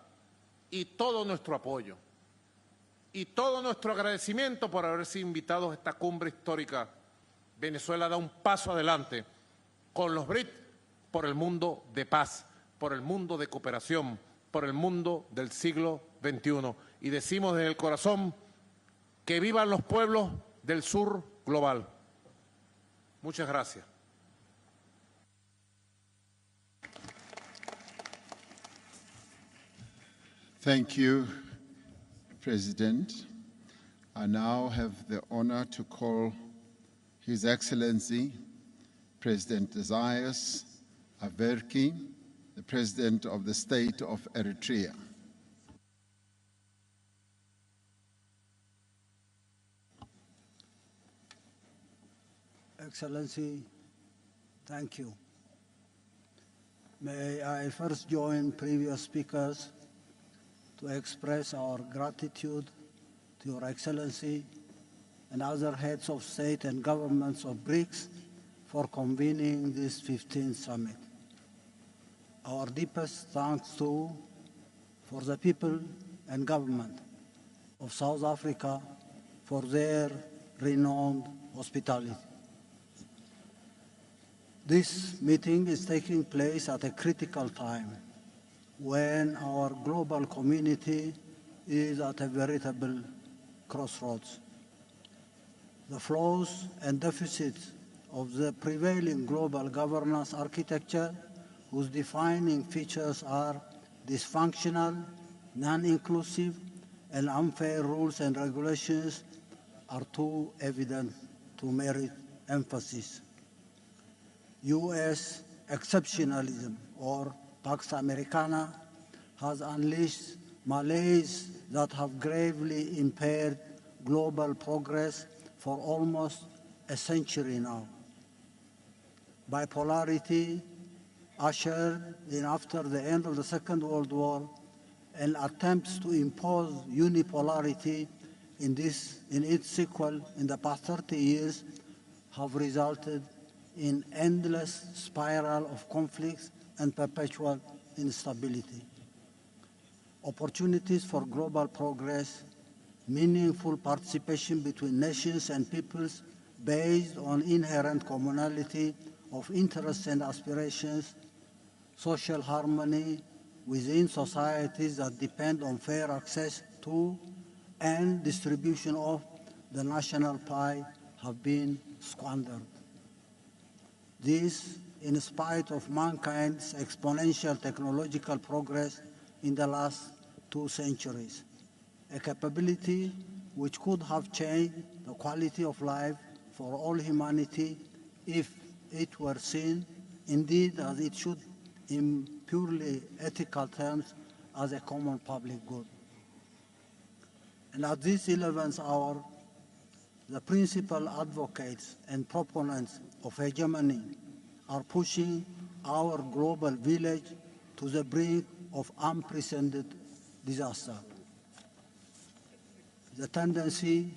y todo nuestro apoyo y todo nuestro agradecimiento por haber sido invitados a esta cumbre histórica. Venezuela da un paso adelante con los BRICS por el mundo de paz, por el mundo de cooperación, por el mundo del siglo XXI. Y decimos desde el corazón que vivan los pueblos del sur global. Muchas gracias. Thank you, President. I now have the honor to call His Excellency President Isaias Afwerki, the President of the State of Eritrea. Excellency, thank you. May I first join previous speakers to express our gratitude to Your Excellency and other heads of state and governments of BRICS for convening this 15th summit. Our deepest thanks too for the people and government of South Africa for their renowned hospitality. This meeting is taking place at a critical time when our global community is at a veritable crossroads. The flaws and deficits of the prevailing global governance architecture, whose defining features are dysfunctional, non-inclusive, and unfair rules and regulations, are too evident to merit emphasis. U.S. exceptionalism, or Pax Americana, has unleashed malaise that have gravely impaired global progress for almost a century now. Bipolarity, ushered in after the end of the Second World War, and attempts to impose unipolarity in its sequel in the past 30 years have resulted in endless spiral of conflicts and perpetual instability. Opportunities for global progress, meaningful participation between nations and peoples based on inherent commonality of interests and aspirations, social harmony within societies that depend on fair access to and distribution of the national pie have been squandered. This, in spite of mankind's exponential technological progress in the last 2 centuries, a capability which could have changed the quality of life for all humanity if it were seen, indeed as it should, in purely ethical terms, as a common public good. And at this 11th hour, the principal advocates and proponents of hegemony are pushing our global village to the brink of unprecedented disaster. The tendency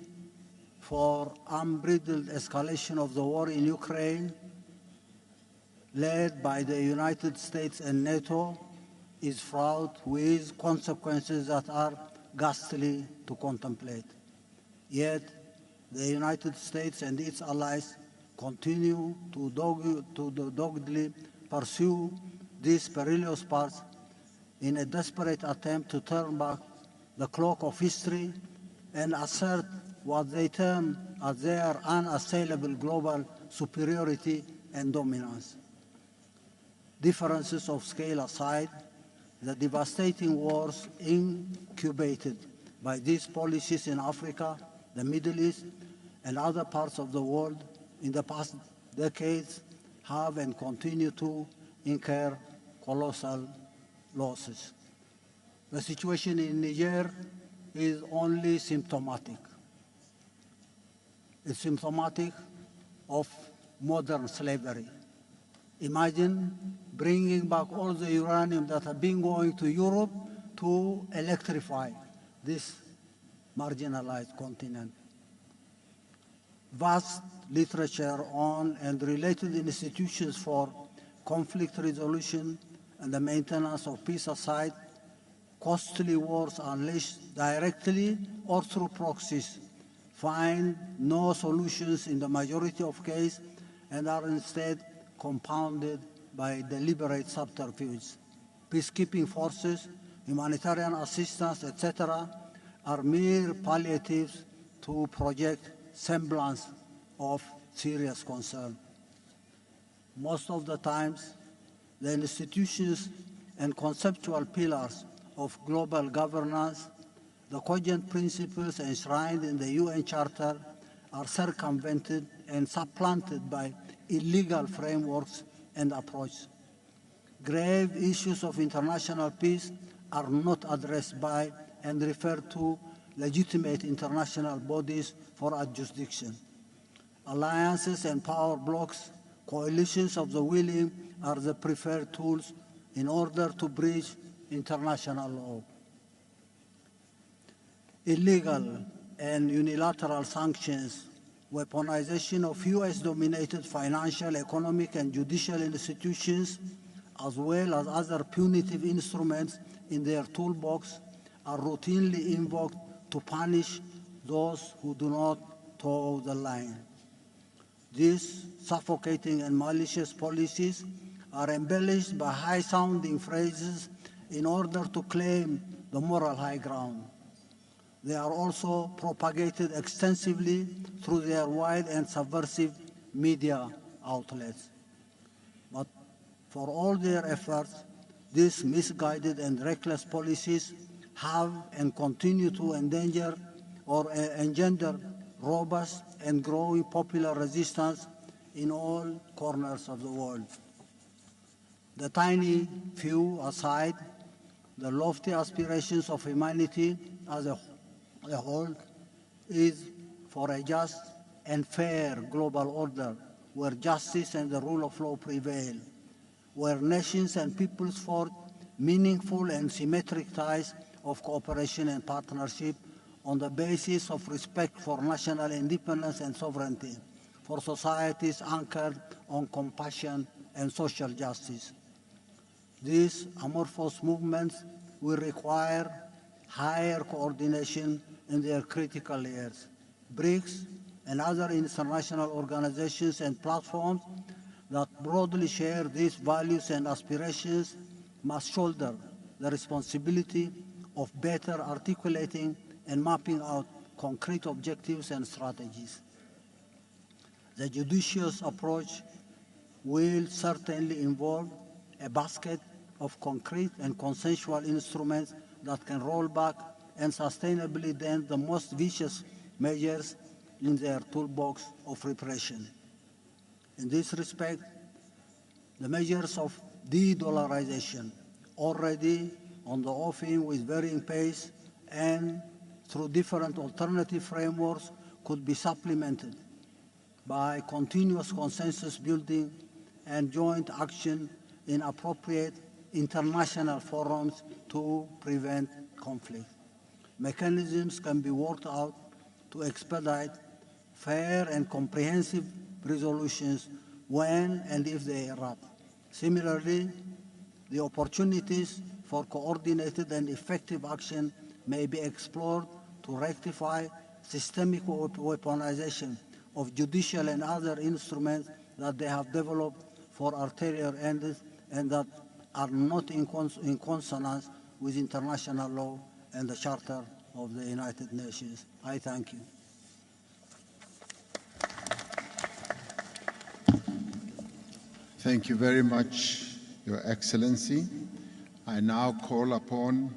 for unbridled escalation of the war in Ukraine, led by the United States and NATO, is fraught with consequences that are ghastly to contemplate. Yet, the United States and its allies continue to doggedly pursue this perilous path in a desperate attempt to turn back the clock of history and assert what they term as their unassailable global superiority and dominance. Differences of scale aside, the devastating wars incubated by these policies in Africa, the Middle East, and other parts of the world in the past decades have and continue to incur colossal losses. The situation in Niger is only symptomatic. It's symptomatic of modern slavery. Imagine bringing back all the uranium that had been going to Europe to electrify this marginalized continent. Vast literature on and related institutions for conflict resolution and the maintenance of peace aside, costly wars unleashed directly or through proxies find no solutions in the majority of cases and are instead compounded by deliberate subterfuge. Peacekeeping forces, humanitarian assistance, etc., are mere palliatives to project semblance of serious concern. Most of the times, the institutions and conceptual pillars of global governance, the cogent principles enshrined in the UN Charter, are circumvented and supplanted by illegal frameworks and approaches. Grave issues of international peace are not addressed by and referred to legitimate international bodies for adjudication. Alliances and power blocs, coalitions of the willing are the preferred tools in order to breach international law. Illegal and unilateral sanctions, weaponization of US-dominated financial, economic, and judicial institutions, as well as other punitive instruments in their toolbox, are routinely invoked to punish those who do not toe the line. These suffocating and malicious policies are embellished by high-sounding phrases in order to claim the moral high ground. They are also propagated extensively through their wide and subversive media outlets. But for all their efforts, these misguided and reckless policies have and continue to endanger or engender robust and growing popular resistance in all corners of the world. The tiny few aside, the lofty aspirations of humanity as a whole is for a just and fair global order where justice and the rule of law prevail, where nations and peoples forge meaningful and symmetric ties of cooperation and partnership on the basis of respect for national independence and sovereignty, for societies anchored on compassion and social justice. These amorphous movements will require higher coordination in their critical layers. Brics and other international organizations and platforms that broadly share these values and aspirations must shoulder the responsibility of better articulating and mapping out concrete objectives and strategies. The judicious approach will certainly involve a basket of concrete and consensual instruments that can roll back and sustainably end the most vicious measures in their toolbox of repression. In this respect, the measures of de-dollarization, already on the offing with varying pace and through different alternative frameworks, could be supplemented by continuous consensus building and joint action in appropriate international forums to prevent conflict. Mechanisms can be worked out to expedite fair and comprehensive resolutions when and if they erupt. Similarly, the opportunities for coordinated and effective action may be explored to rectify systemic weaponization of judicial and other instruments that they have developed for ulterior ends and that are not in consonance with international law and the Charter of the United Nations. I thank you. Thank you very much, Your Excellency. I now call upon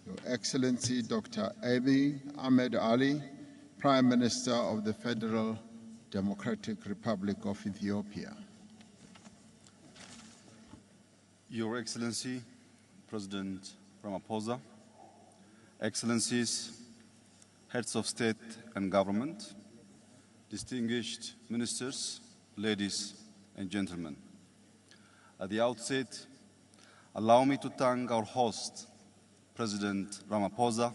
Your Excellency Dr. Abiy Ahmed Ali, Prime Minister of the Federal Democratic Republic of Ethiopia. Your Excellency, President Ramaphosa, Excellencies, Heads of State and Government, distinguished ministers, ladies and gentlemen. At the outset, allow me to thank our host, President Ramaphosa,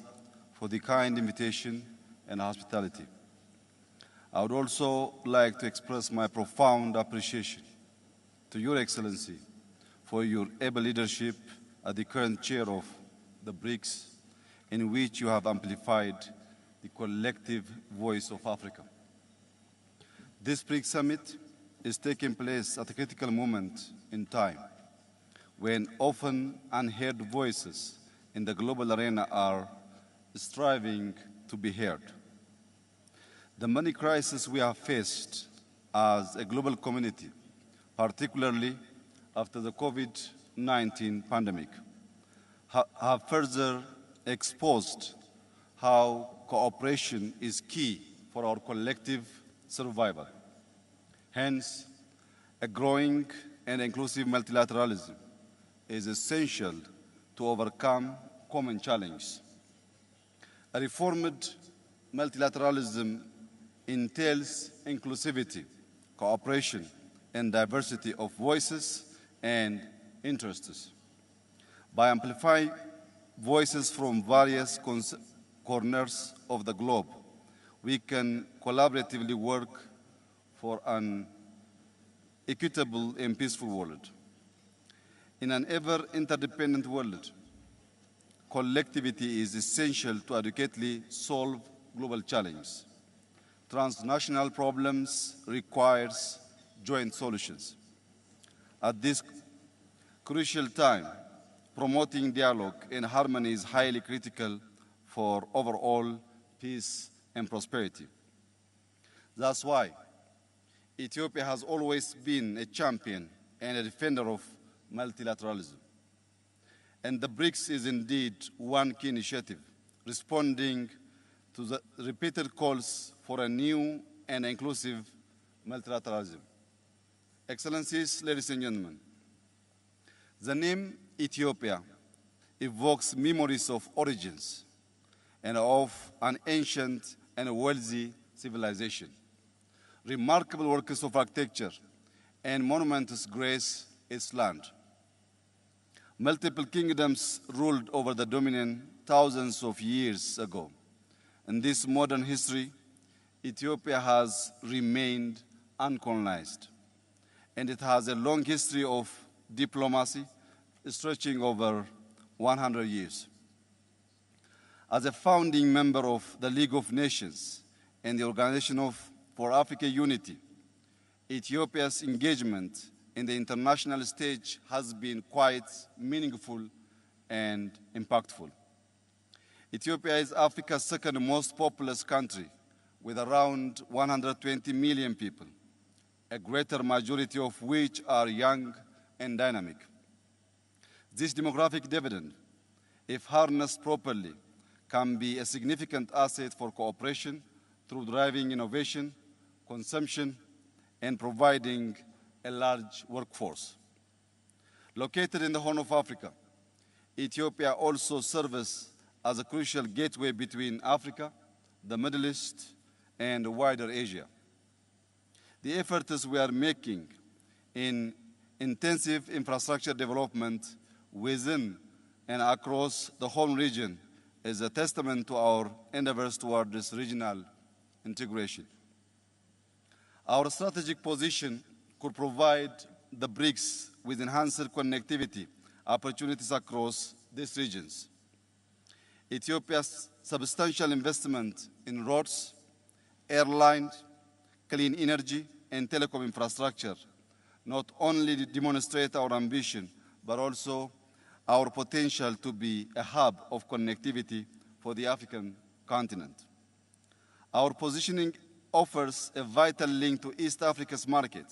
for the kind invitation and hospitality. I would also like to express my profound appreciation to Your Excellency for your able leadership as the current chair of the Brics, in which you have amplified the collective voice of Africa. This Brics Summit is taking place at a critical moment in time, when often unheard voices in the global arena are striving to be heard. The many crises we have faced as a global community, particularly after the COVID-19 pandemic, have further exposed how cooperation is key for our collective survival. Hence, a growing and inclusive multilateralism is essential to overcome common challenges. A reformed multilateralism entails inclusivity, cooperation, and diversity of voices and interests. By amplifying voices from various corners of the globe, we can collaboratively work for an equitable and peaceful world. In an ever-interdependent world, collectivity is essential to adequately solve global challenges. Transnational problems require joint solutions. At this crucial time, promoting dialogue and harmony is highly critical for overall peace and prosperity. That's why Ethiopia has always been a champion and a defender of multilateralism. And the Brics is indeed one key initiative, responding to the repeated calls for a new and inclusive multilateralism. Excellencies, ladies and gentlemen, the name Ethiopia evokes memories of origins and of an ancient and wealthy civilization. Remarkable works of architecture and monuments grace its land. Multiple kingdoms ruled over the dominion thousands of years ago. In this modern history, Ethiopia has remained uncolonized, and it has a long history of diplomacy stretching over 100 years. As a founding member of the League of Nations and the Organization for African Unity, Ethiopia's engagement in the international stage has been quite meaningful and impactful. Ethiopia is Africa's second most populous country, with around 120 million people, a greater majority of which are young and dynamic. This demographic dividend if harnessed properly, can be a significant asset for cooperation through driving innovation, consumption, and providing a large workforce. Located in the Horn of Africa, Ethiopia also serves as a crucial gateway between Africa, the Middle East, and wider Asia. The efforts we are making in intensive infrastructure development within and across the whole region is a testament to our endeavors toward this regional integration. Our strategic position could provide the Brics with enhanced connectivity opportunities across these regions. Ethiopia's substantial investment in roads, airlines, clean energy, and telecom infrastructure not only demonstrate our ambition, but also our potential to be a hub of connectivity for the African continent. Our positioning offers a vital link to East Africa's market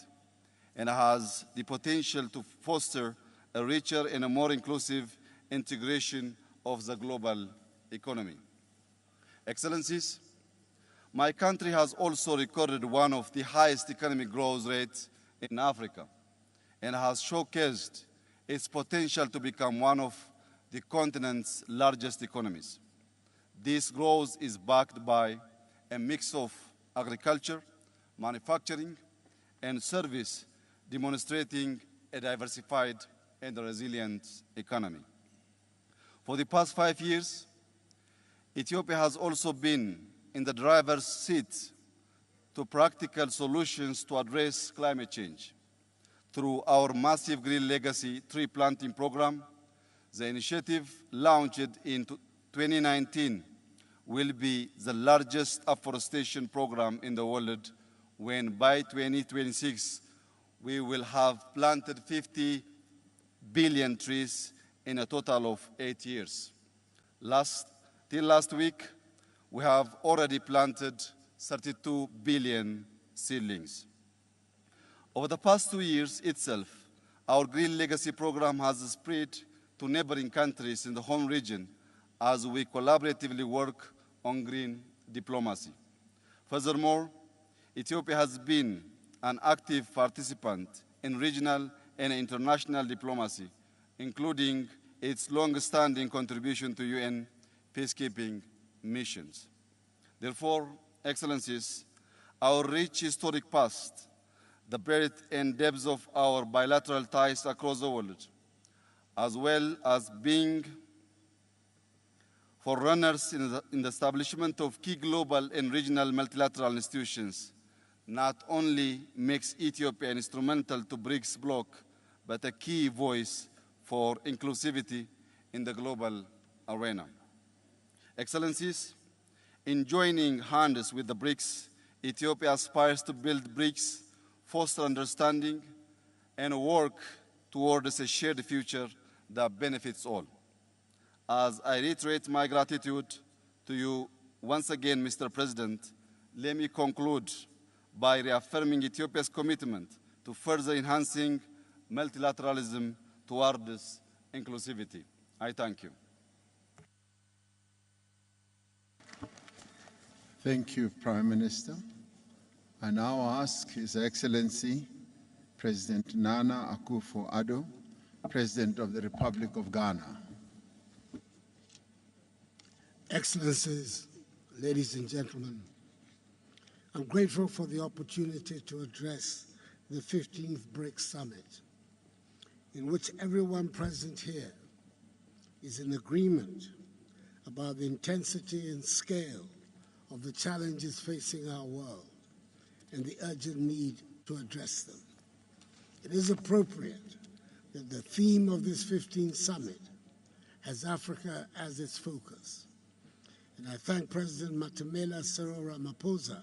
and has the potential to foster a richer and a more inclusive integration of the global economy. Excellencies, my country has also recorded one of the highest economic growth rates in Africa and has showcased its potential to become one of the continent's largest economies. This growth is backed by a mix of agriculture, manufacturing, and service, demonstrating a diversified and resilient economy. For the past 5 years, Ethiopia has also been in the driver's seat to practical solutions to address climate change. Through our massive Green Legacy tree planting program, the initiative launched in 2019 will be the largest afforestation program in the world, when by 2026 we will have planted 50 billion trees in a total of 8 years. Till last week, we have already planted 32 billion seedlings. Over the past 2 years itself, our Green Legacy program has spread to neighboring countries in the home region as we collaboratively work on green diplomacy. Furthermore, Ethiopia has been an active participant in regional and international diplomacy, including its long-standing contribution to UN peacekeeping missions. Therefore, Excellencies, our rich historic past, the breadth and depth of our bilateral ties across the world, as well as being forerunners in the establishment of key global and regional multilateral institutions, not only makes Ethiopia instrumental to Brics bloc, but a key voice for inclusivity in the global arena. Excellencies, in joining hands with the Brics, Ethiopia aspires to build Brics, foster understanding, and work towards a shared future that benefits all. As I reiterate my gratitude to you once again, Mr. President, let me conclude by reaffirming Ethiopia's commitment to further enhancing multilateralism towards inclusivity. I thank you. Thank you, Prime Minister. I now ask His Excellency President Nana Akufo-Addo, President of the Republic of Ghana. Excellencies, ladies and gentlemen, I'm grateful for the opportunity to address the 15th BRICS Summit, in which everyone present here is in agreement about the intensity and scale of the challenges facing our world and the urgent need to address them. It is appropriate that the theme of this 15th summit has Africa as its focus. And I thank President Matamela Cyril Ramaphosa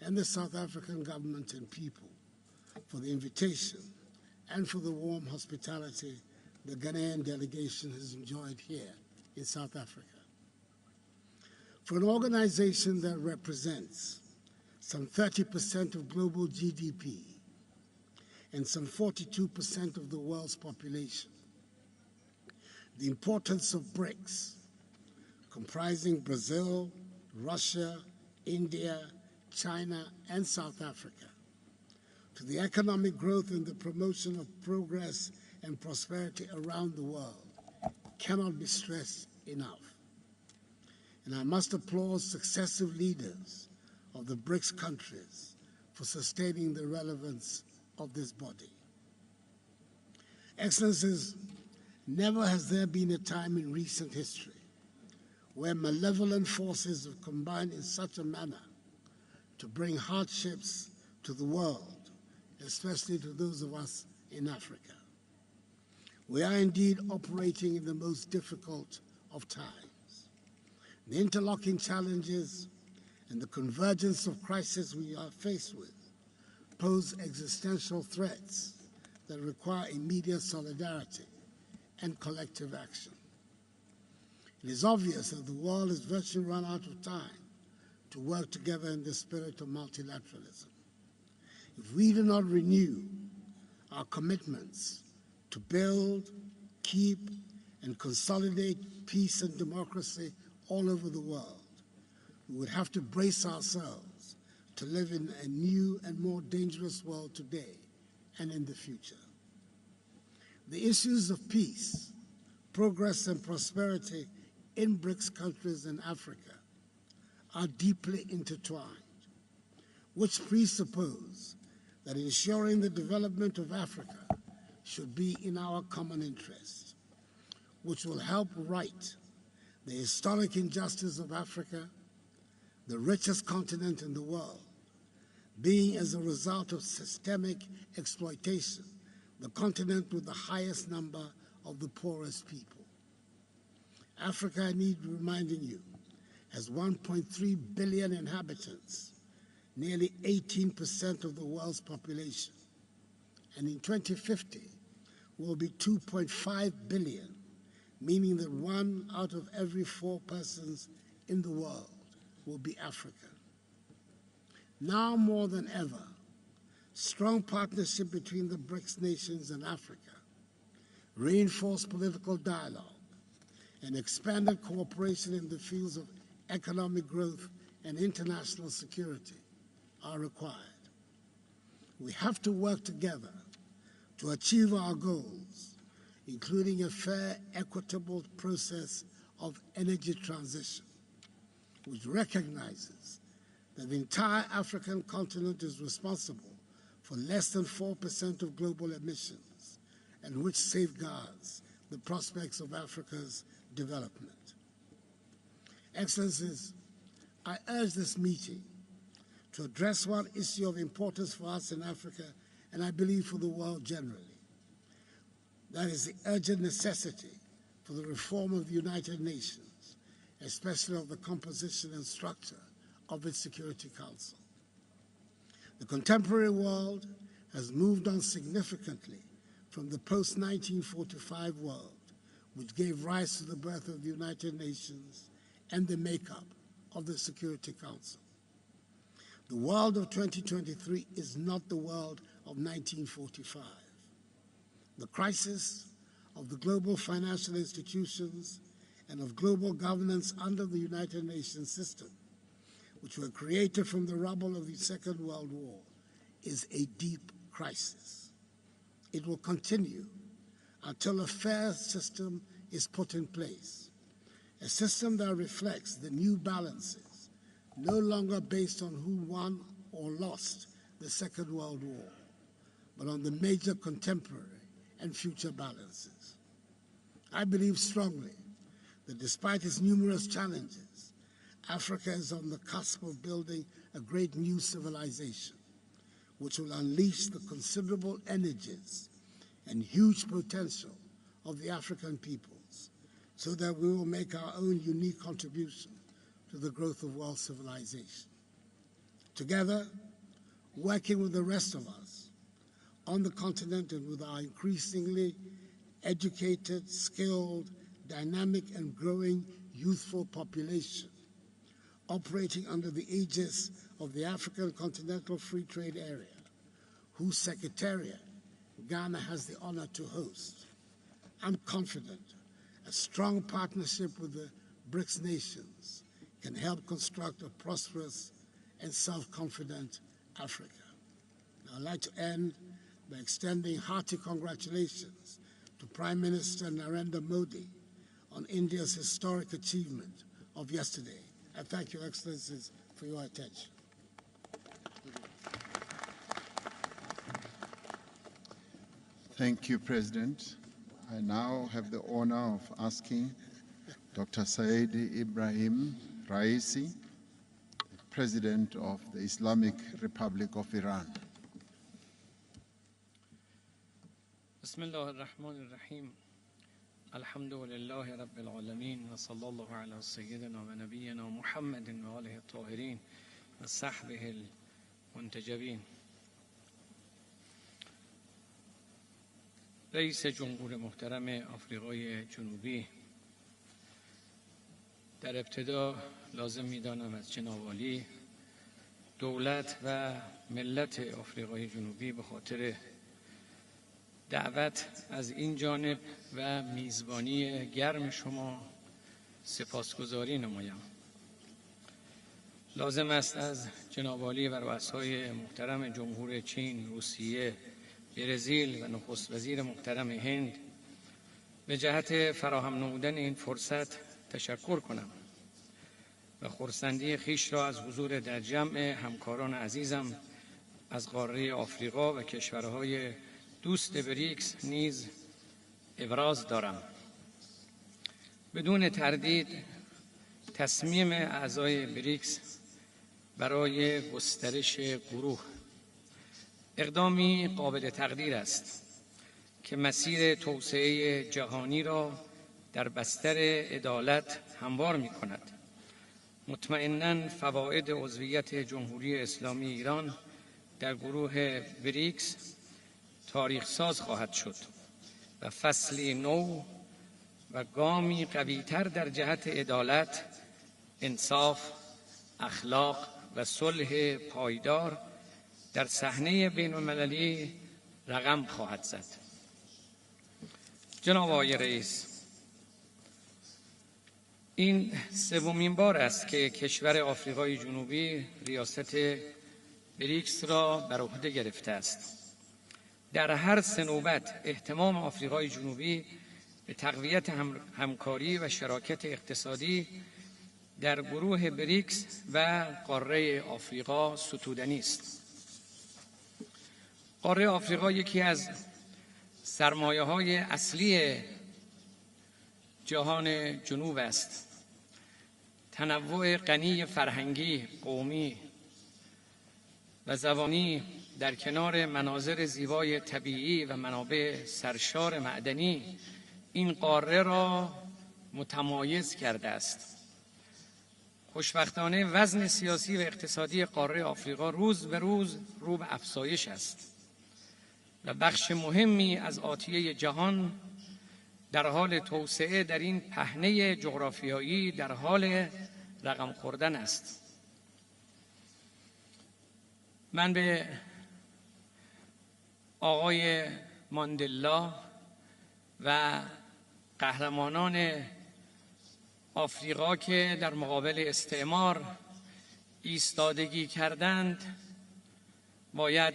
and the South African government and people for the invitation and for the warm hospitality the Ghanaian delegation has enjoyed here in South Africa. For an organization that represents some 30% of global GDP and some 42% of the world's population, the importance of Brics, comprising Brazil, Russia, India, China, and South Africa, to the economic growth and the promotion of progress and prosperity around the world cannot be stressed enough. And I must applaud successive leaders of the Brics countries for sustaining the relevance of this body. Excellencies, never has there been a time in recent history where malevolent forces have combined in such a manner to bring hardships to the world, especially to those of us in Africa. We are indeed operating in the most difficult of times. The interlocking challenges and the convergence of crises we are faced with pose existential threats that require immediate solidarity and collective action. It is obvious that the world has virtually run out of time to work together in the spirit of multilateralism. If we do not renew our commitments to build, keep, and consolidate peace and democracy all over the world, we would have to brace ourselves to live in a new and more dangerous world today and in the future. The issues of peace, progress, and prosperity in Brics countries in Africa are deeply intertwined, which presuppose that ensuring the development of Africa should be in our common interest, which will help right the historic injustice of Africa, the richest continent in the world, being as a result of systemic exploitation, the continent with the highest number of the poorest people. Africa, I need reminding you, has 1.3 billion inhabitants, nearly 18% of the world's population, and in 2050 will be 2.5 billion, meaning that 1 out of every 4 persons in the world will be African. Now more than ever, strong partnership between the Brics nations and Africa, reinforced political dialogue, and expanded cooperation in the fields of economic growth and international security are required. We have to work together to achieve our goals, including a fair, equitable process of energy transition, which recognizes that the entire African continent is responsible for less than 4% of global emissions, and which safeguards the prospects of Africa's development. Excellencies, I urge this meeting to address one issue of importance for us in Africa, and I believe for the world generally. That is the urgent necessity for the reform of the United Nations, especially of the composition and structure of its Security Council. The contemporary world has moved on significantly from the post-1945 world, which gave rise to the birth of the United Nations and the makeup of the Security Council. The world of 2023 is not the world of 1945. The crisis of the global financial institutions and of global governance under the United Nations system, which were created from the rubble of the Second World War, is a deep crisis. It will continue until a fair system is put in place, a system that reflects the new balances, no longer based on who won or lost the Second World War, but on the major contemporary and future balances. I believe strongly that despite its numerous challenges, Africa is on the cusp of building a great new civilization, which will unleash the considerable energies and huge potential of the African peoples, so that we will make our own unique contribution to the growth of world civilization. Together, working with the rest of us on the continent and with our increasingly educated, skilled, dynamic, and growing youthful population, operating under the aegis of the African Continental Free Trade Area, whose Secretariat Ghana has the honor to host, I'm confident A strong partnership with the BRICS nations can help construct a prosperous and self-confident Africa. Now, I'd like to end by extending hearty congratulations to Prime Minister Narendra Modi on India's historic achievement of yesterday. I thank Your Excellencies for your attention. Thank you, President. I now have the honor of asking Dr. Said Ibrahim Raisi, President of the Islamic Republic of Iran. بسم الله الرحمن الرحیم الحمد لله رب العالمین و صلی الله علی سیدنا و نبینا محمد و آله الطاهرین و صحبه المنتجبین. رئیس جمهور محترم آفریقای جنوبی، در ابتدا لازم می‌دانم از جناب عالی دولت و ملت آفریقای جنوبی به خاطر دعوت از این جانب و میزبانی گرم شما سپاسگزاری نمایم. لازم است از جناب عالی و رؤسای محترم جمهور چین، روسیه، برزیل و نخست وزیر محترم هند به جهت فراهم نمودن این فرصت تشکر کنم و خرسندی خویش را از حضور در جمع همکاران عزیزم از قاره آفریقا و کشورهای دوست بریکس نیز ابراز دارم. بدون تردید تصمیم اعضای بریکس برای گسترش گروه اقدامی قابل تقدیر است که مسیر توسعه جهانی را در بستر عدالت هموار می کند. مطمئناً فواید عضویت جمهوری اسلامی ایران در گروه بریکس تاریخ ساز خواهد شد و فصلی نو و گامی قوی‌تر در جهت عدالت، انصاف، اخلاق و صلح پایدار در صحنه بین‌المللی رقم خواهد زد. جناب آقای رئیس، این سومین بار است که کشور آفریقای جنوبی ریاست بریکس را بر عهده گرفته است. در هر سه نوبت اهتمام آفریقای جنوبی به تقویت همکاری و شراکت اقتصادی در گروه بریکس و قاره آفریقا ستودنی است. قاره آفریقا یکی از سرمایه‌های اصلی جهان جنوب است. تنوع غنی فرهنگی، قومی و زبانی در کنار مناظر زیبای طبیعی و منابع سرشار معدنی این قاره را متمایز کرده است. خوشبختانه وزن سیاسی و اقتصادی قاره آفریقا روز به روز رو به افزایش است و بخش مهمی از آتیه جهان در حال توسعه در این پهنه جغرافیایی در حال رقم خوردن است. من به آقای ماندلا و قهرمانان آفریقا که در مقابل استعمار ایستادگی کردند باید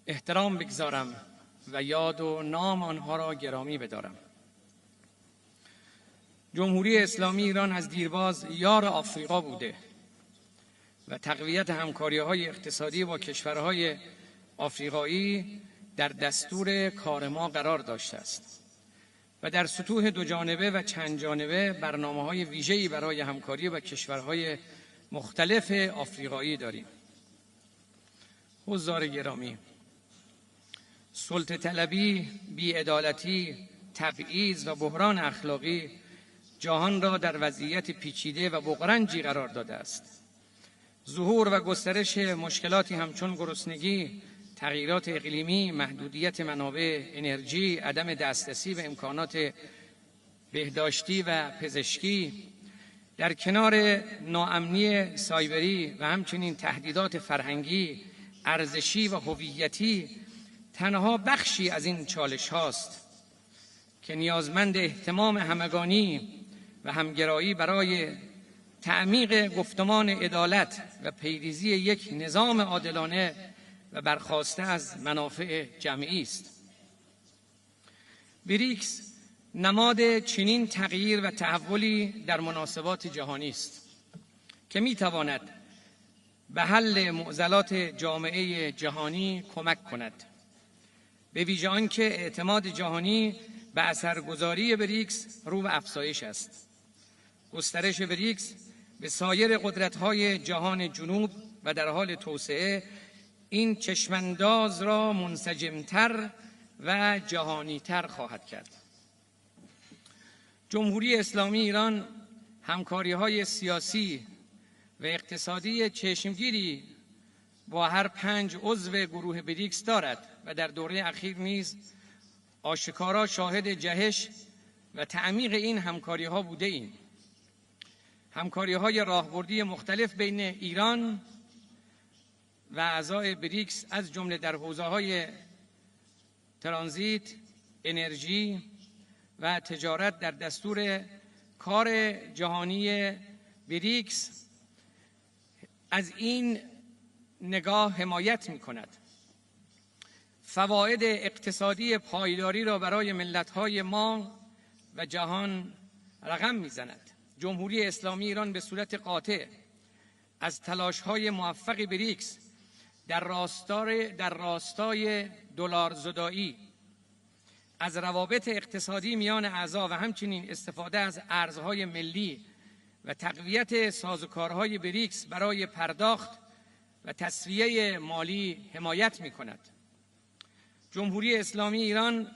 احترام بگذارم و یاد و نام آنها را گرامی بدارم. جمهوری اسلامی ایران از دیرباز یار آفریقا بوده و تقویت همکاری‌های اقتصادی با کشورهای آفریقایی در دستور کار ما قرار داشته است و در سطوح دو جانبه و چند جانبه برنامه‌های ویژه‌ای برای همکاری با کشورهای مختلف آفریقایی داریم. حضار گرامی، سلطه طلبی، بی‌عدالتی، تبعیض و بحران اخلاقی جهان را در وضعیت پیچیده و بغرنجی قرار داده است. ظهور و گسترش مشکلاتی همچون گرسنگی، تغییرات اقلیمی، محدودیت منابع انرژی، عدم دسترسی به امکانات بهداشتی و پزشکی، در کنار ناامنی سایبری و همچنین تهدیدات فرهنگی، ارزشی و هویتی تنها بخشی از این چالش هاست که نیازمند اهتمام همگانی و همگرایی برای تعمیق گفتمان عدالت و پیریزی یک نظام عادلانه و برخاسته از منافع جمعی است. بریکس نماد چنین تغییر و تحولی در مناسبات جهانی است که می‌تواند به حل معضلات جامعه جهانی کمک کند، به ویژه آنکه اعتماد جهانی به اثرگذاری بریکس رو به افزایش است. گسترش بریکس به سایر قدرت‌های جهان جنوب و در حال توسعه این چشمانداز را منسجمتر و جهانیتر خواهد کرد. جمهوری اسلامی ایران همکاری‌های سیاسی و اقتصادی چشمگیری با هر 5 عضو گروه بریکس دارد و در دوره اخیر نیز آشکارا شاهد جهش و تعمیق این همکاری‌ها بوده ایم. همکاری‌های راهبردی مختلف بین ایران و اعضای بریکس از جمله در حوزه‌های ترانزیت، انرژی و تجارت در دستور کار جهانی بریکس از این نگاه حمایت می‌کند. فواید اقتصادی پایداری را برای ملت‌های ما و جهان رقم می‌زند. جمهوری اسلامی ایران به صورت قاطع از تلاش‌های موفق بریکس در راستای دلارزدایی، از روابط اقتصادی میان اعضا و همچنین استفاده از ارزهای ملی و تقویت سازوکارهای بریکس برای پرداخت و تسویه مالی حمایت می‌کند. جمهوری اسلامی ایران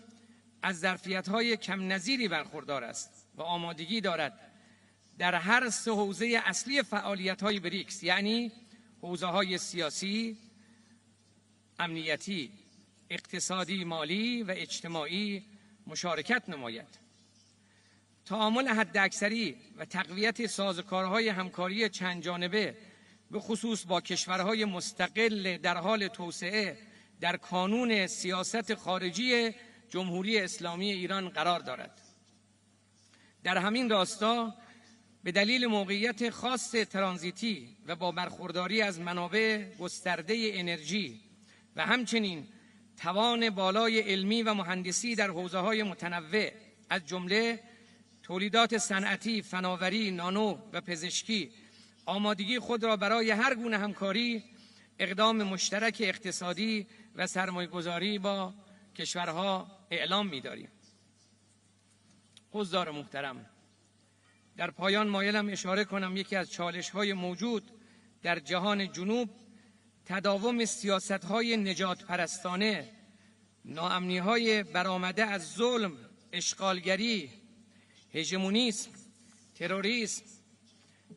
از ظرفیت‌های کم نظیری برخوردار است و آمادگی دارد در هر 3 حوزه اصلی فعالیت‌های بریکس، یعنی حوزه‌های سیاسی، امنیتی، اقتصادی، مالی و اجتماعی مشارکت نماید. تعامل حداکثری و تقویت سازوکارهای همکاری چند جانبه به خصوص با کشورهای مستقل در حال توسعه در کانون سیاست خارجی جمهوری اسلامی ایران قرار دارد. در همین راستا به دلیل موقعیت خاص ترانزیتی و با برخورداری از منابع گسترده انرژی و همچنین توان بالای علمی و مهندسی در حوزه‌های متنوع از جمله تولیدات صنعتی، فناوری، نانو و پزشکی، آمادگی خود را برای هر گونه همکاری، اقدام مشترک اقتصادی و سرمایه‌گذاری با کشورها اعلام می‌داریم. حضار محترم، در پایان مایلم اشاره کنم یکی از چالش‌های موجود در جهان جنوب تداوم سیاست‌های نجات پرستانه، ناامنی‌های برآمده از ظلم، اشغالگری، هژمونیسم،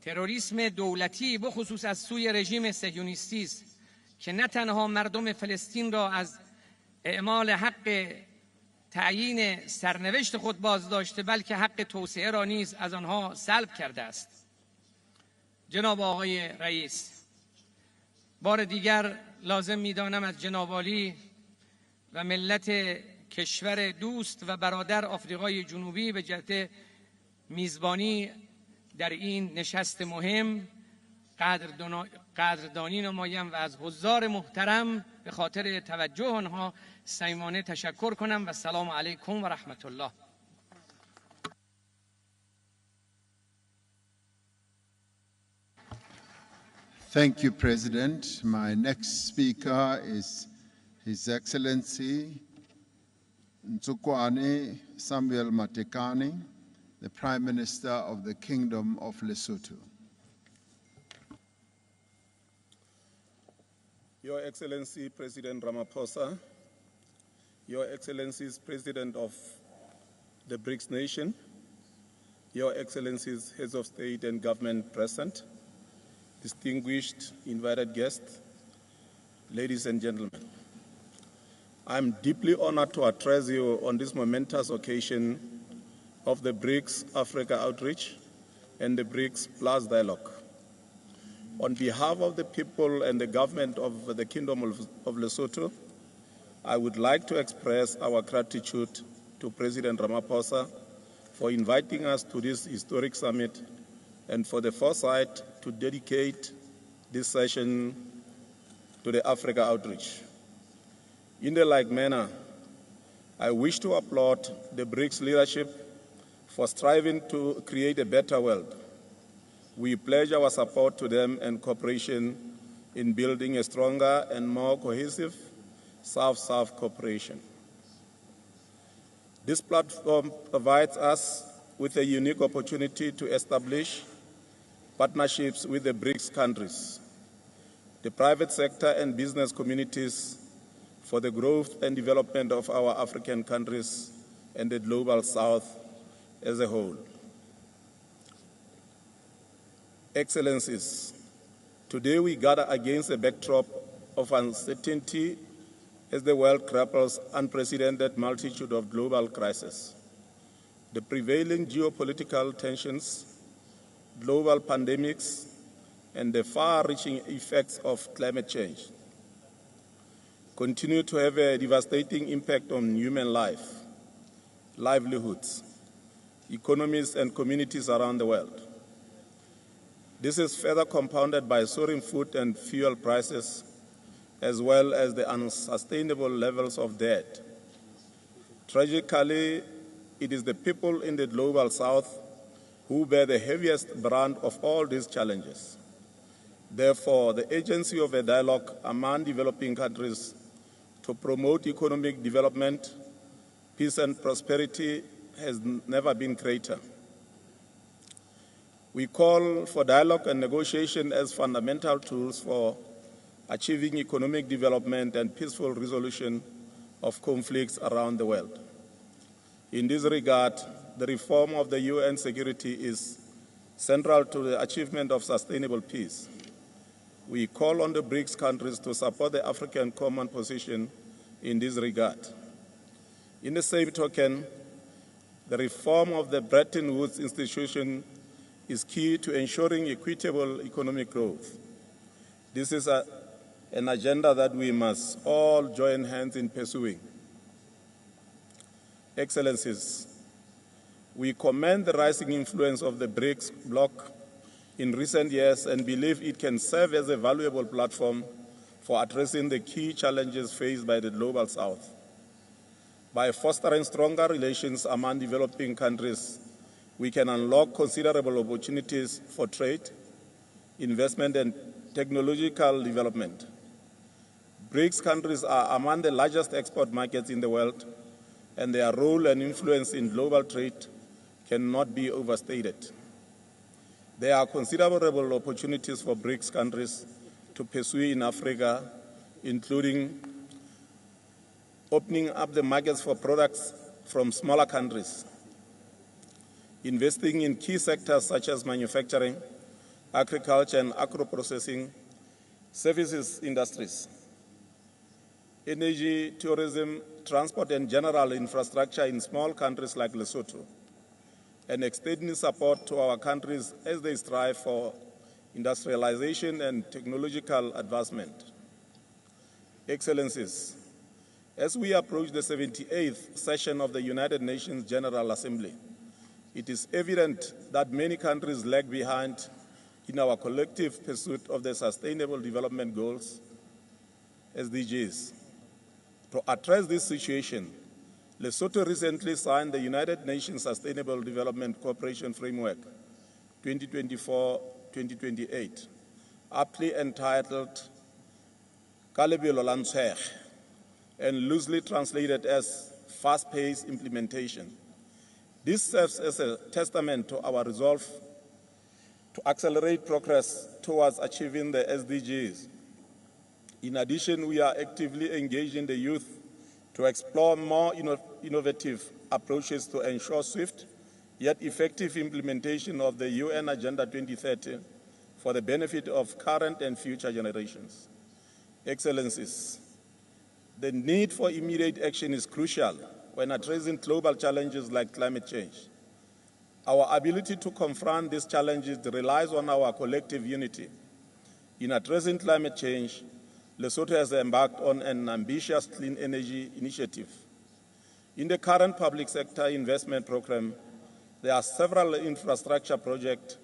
تروریسم دولتی بخصوص از سوی رژیم صهیونیستی است که نه تنها مردم فلسطین را از اعمال حق تعیین سرنوشت خود بازداشته بلکه حق توسعه را نیز از آنها سلب کرده است. جناب آقای رئیس، بار دیگر لازم می‌دانم از جناب عالی و ملت کشور دوست و برادر آفریقای جنوبی به جهت میزبانی در این نشست مهم قدردانی نمایم و از حضار محترم به خاطر توجه آنها صمیمانه تشکر کنم و سلام علیکم و رحمت الله. Thank you, President. My next speaker is His Excellency Ntsukwane Samuel Matekane, the Prime Minister of the Kingdom of Lesotho. Your Excellency President Ramaphosa, Your Excellencies President of the Brics Nation, Your Excellencies Heads of State and Government present, distinguished invited guests, ladies and gentlemen. I'm deeply honored to address you on this momentous occasion of the BRICS Africa Outreach and the BRICS Plus Dialogue. On behalf of the people and the government of the Kingdom of Lesotho, I would like to express our gratitude to President Ramaphosa for inviting us to this historic summit and for the foresight to dedicate this session to the Africa outreach. In the like manner, I wish to applaud the BRICS leadership for striving to create a better world. We pledge our support to them and cooperation in building a stronger and more cohesive South-South cooperation. This platform provides us with a unique opportunity to establish partnerships with the BRICS countries, the private sector and business communities for the growth and development of our African countries and the global South as a whole. Excellencies, today we gather against a backdrop of uncertainty as the world grapples unprecedented multitude of global crises. The prevailing geopolitical tensions, global pandemics, and the far-reaching effects of climate change continue to have a devastating impact on human life, livelihoods, economies, and communities around the world. This is further compounded by soaring food and fuel prices, as well as the unsustainable levels of debt. Tragically, it is the people in the global South who bear the heaviest brand of all these challenges. Therefore, the urgency of a dialogue among developing countries to promote economic development, peace and prosperity has never been greater. We call for dialogue and negotiation as fundamental tools for achieving economic development and peaceful resolution of conflicts around the world. In this regard, the reform of the UN security is central to the achievement of sustainable peace. We call on the BRICS countries to support the African common position in this regard. In the same token, the reform of the Bretton Woods institution is key to ensuring equitable economic growth. This is an agenda that we must all join hands in pursuing. Excellencies, we commend the rising influence of the BRICS bloc in recent years and believe it can serve as a valuable platform for addressing the key challenges faced by the Global South. By fostering stronger relations among developing countries, we can unlock considerable opportunities for trade, investment, and technological development. BRICS countries are among the largest export markets in the world, and their role and influence in global trade cannot be overstated. There are considerable opportunities for BRICS countries to pursue in Africa, including opening up the markets for products from smaller countries, investing in key sectors such as manufacturing, agriculture and agro-processing, services industries, energy, tourism, transport and general infrastructure in small countries like Lesotho, and extending support to our countries as they strive for industrialization and technological advancement. Excellencies, as we approach the 78th session of the United Nations General Assembly, it is evident that many countries lag behind in our collective pursuit of the Sustainable Development Goals, SDGs. To address this situation, Lesotho recently signed the United Nations Sustainable Development Cooperation Framework 2024-2028, aptly entitled Kalebelo la Ntshege, and loosely translated as fast-paced implementation. This serves as a testament to our resolve to accelerate progress towards achieving the SDGs. In addition, we are actively engaging the youth to explore more innovative approaches to ensure swift yet effective implementation of the UN Agenda 2030 for the benefit of current and future generations. Excellencies, the need for immediate action is crucial when addressing global challenges like climate change. Our ability to confront these challenges relies on our collective unity. In addressing climate change, Lesotho has embarked on an ambitious clean energy initiative. In the current public sector investment program, there are several infrastructure projects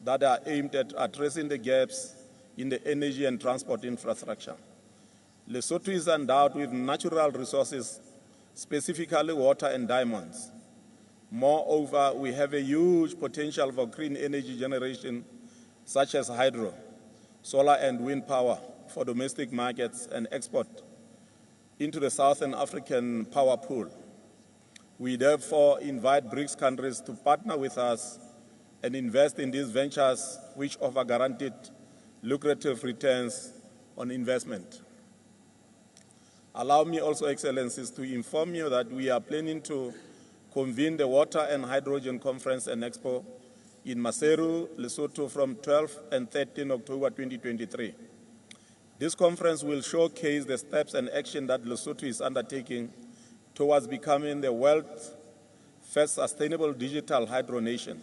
that are aimed at addressing the gaps in the energy and transport infrastructure. Lesotho is endowed with natural resources, specifically water and diamonds. Moreover, we have a huge potential for green energy generation, such as hydro, solar and wind power for domestic markets and export into the Southern African power pool. We therefore invite Brics countries to partner with us and invest in these ventures which offer guaranteed lucrative returns on investment. Allow me also, Excellencies, to inform you that we are planning to convene the Water and Hydrogen Conference and Expo in Maseru, Lesotho from 12 and 13 October 2023. This conference will showcase the steps and action that Lesotho is undertaking towards becoming the world's first sustainable digital hydro nation.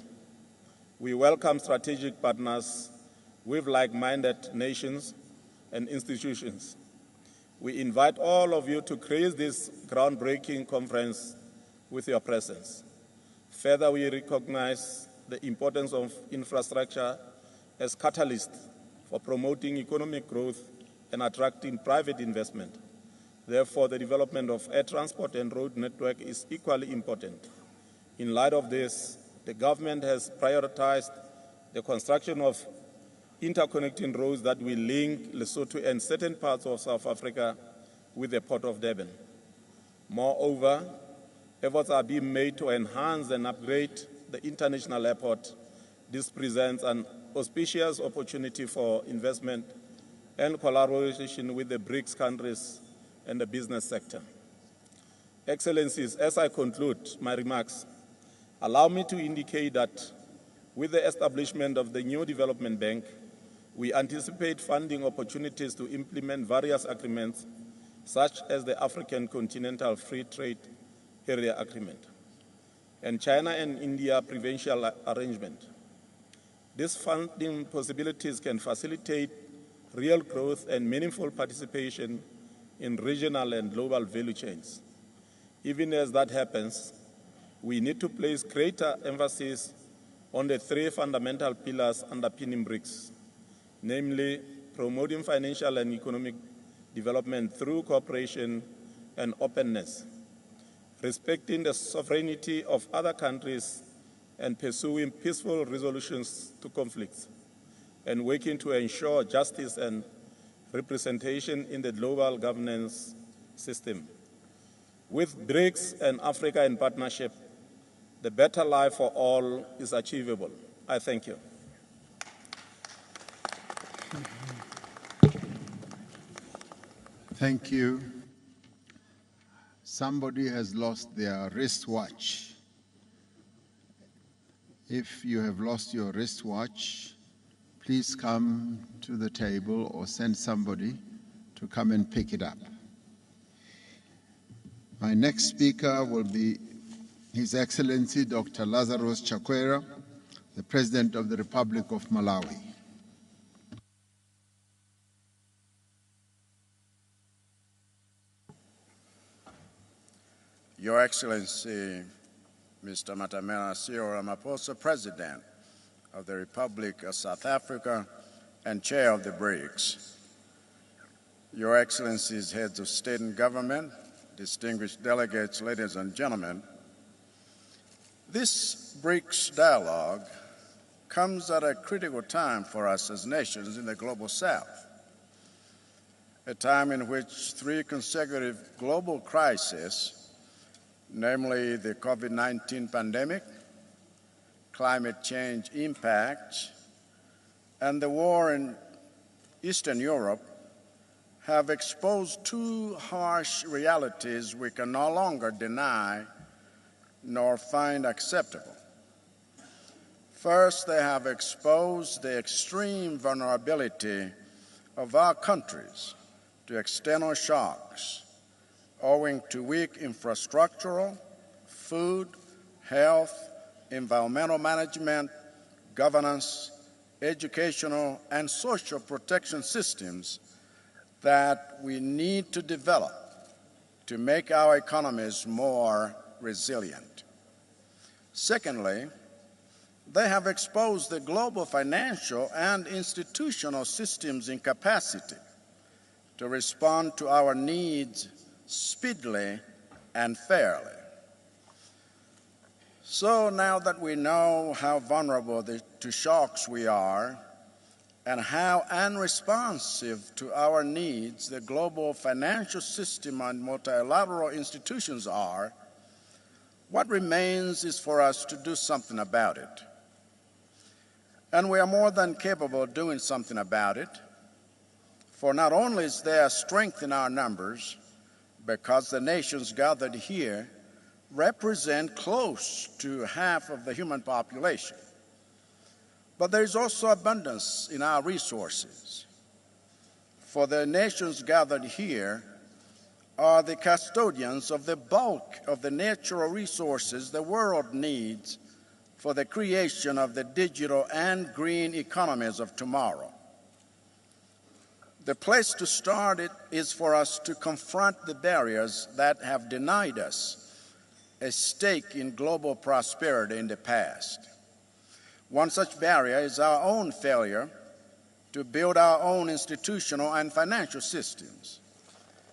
We welcome strategic partners with like-minded nations and institutions. We invite all of you to grace this groundbreaking conference with your presence. Further, we recognize the importance of infrastructure as catalyst for promoting economic growth and attracting private investment. Therefore, the development of air transport and road network is equally important. In light of this, the government has prioritized the construction of interconnecting roads that will link Lesotho and certain parts of South Africa with the Port of Durban. Moreover, efforts are being made to enhance and upgrade the international airport. This presents an auspicious opportunity for investment and collaboration with the Brics countries and the business sector. Excellencies, as I conclude my remarks, allow me to indicate that with the establishment of the new development bank, we anticipate funding opportunities to implement various agreements, such as the African Continental Free Trade Area Agreement and China and India Provincial Arrangement. These funding possibilities can facilitate real growth and meaningful participation in regional and global value chains. Even as that happens, we need to place greater emphasis on the three fundamental pillars underpinning Brics, namely promoting financial and economic development through cooperation and openness, respecting the sovereignty of other countries and pursuing peaceful resolutions to conflicts, and working to ensure justice and representation in the global governance system. With Brics and Africa in partnership, the better life for all is achievable. I thank you. Thank you. Somebody has lost their wristwatch. If you have lost your wristwatch, please come to the table or send somebody to come and pick it up. My next speaker will be His Excellency Dr. Lazarus Chakwera, the President of the Republic of Malawi. Your Excellency, Mr. Matamela Cyril Ramaphosa, President of the Republic of South Africa and Chair of the Brics. Your Excellencies, Heads of State and Government, distinguished delegates, ladies and gentlemen, this Brics dialogue comes at a critical time for us as nations in the global South, a time in which three consecutive global crises, namely the COVID-19 pandemic, climate change impact, and the war in Eastern Europe, have exposed two harsh realities we can no longer deny nor find acceptable. First, they have exposed the extreme vulnerability of our countries to external shocks owing to weak infrastructural, food, health, environmental management, governance, educational, and social protection systems that we need to develop to make our economies more resilient. Secondly, they have exposed the global financial and institutional system's incapacity to respond to our needs speedily and fairly. So now that we know how vulnerable to shocks we are and how unresponsive to our needs the global financial system and multilateral institutions are, what remains is for us to do something about it. And we are more than capable of doing something about it, for not only is there strength in our numbers, because the nations gathered here represent close to half of the human population, but there is also abundance in our resources. For the nations gathered here are the custodians of the bulk of the natural resources the world needs for the creation of the digital and green economies of tomorrow. The place to start is for us to confront the barriers that have denied us a stake in global prosperity in the past. One such barrier is our own failure to build our own institutional and financial systems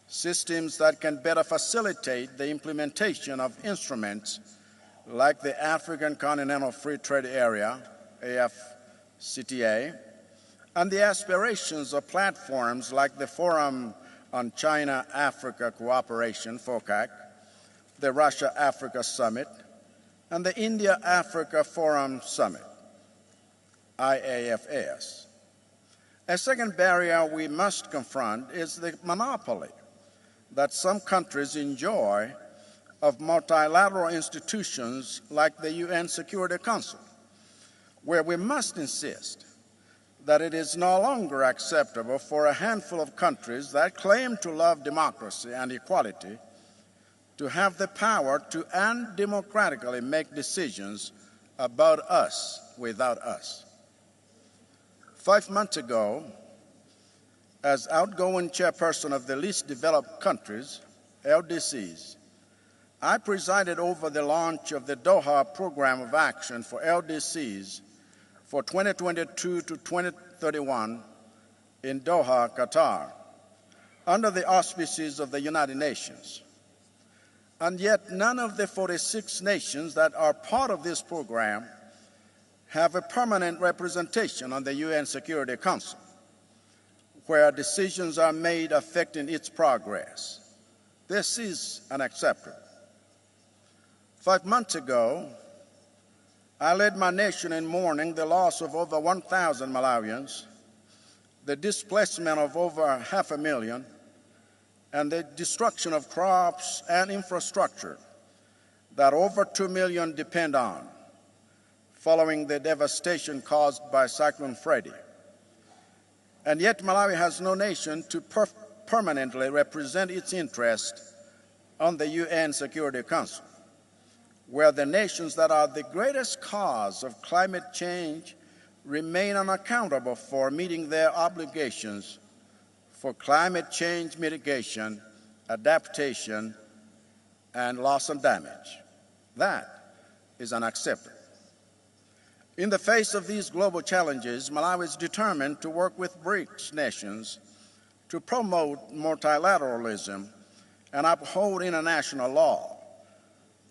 that can better facilitate the implementation of instruments like the African Continental Free Trade Area, AFCTA, and the aspirations of platforms like the Forum on China-Africa Cooperation, FOCAC, the Russia-Africa Summit, and the India-Africa Forum Summit, IAFS. A second barrier we must confront is the monopoly that some countries enjoy of multilateral institutions like the UN Security Council, where we must insist that it is no longer acceptable for a handful of countries that claim to love democracy and equality to have the power to undemocratically make decisions about us without us. 5 months ago, as outgoing chairperson of the least developed countries, LDCs, I presided over the launch of the Doha Program of Action for LDCs for 2022 to 2031 in Doha, Qatar, under the auspices of the United Nations. And yet none of the 46 nations that are part of this program have a permanent representation on the UN Security Council, where decisions are made affecting its progress. This is unacceptable. 5 months ago, I led my nation in mourning the loss of over 1,000 Malawians, the displacement of over 500,000, and the destruction of crops and infrastructure that over 2 million depend on, following the devastation caused by Cyclone Freddy. And yet Malawi has no nation to permanently represent its interest on the UN Security Council, where the nations that are the greatest cause of climate change remain unaccountable for meeting their obligations for climate change mitigation, adaptation, and loss and damage. That is unacceptable. In the face of these global challenges, Malawi is determined to work with Brics nations to promote multilateralism and uphold international law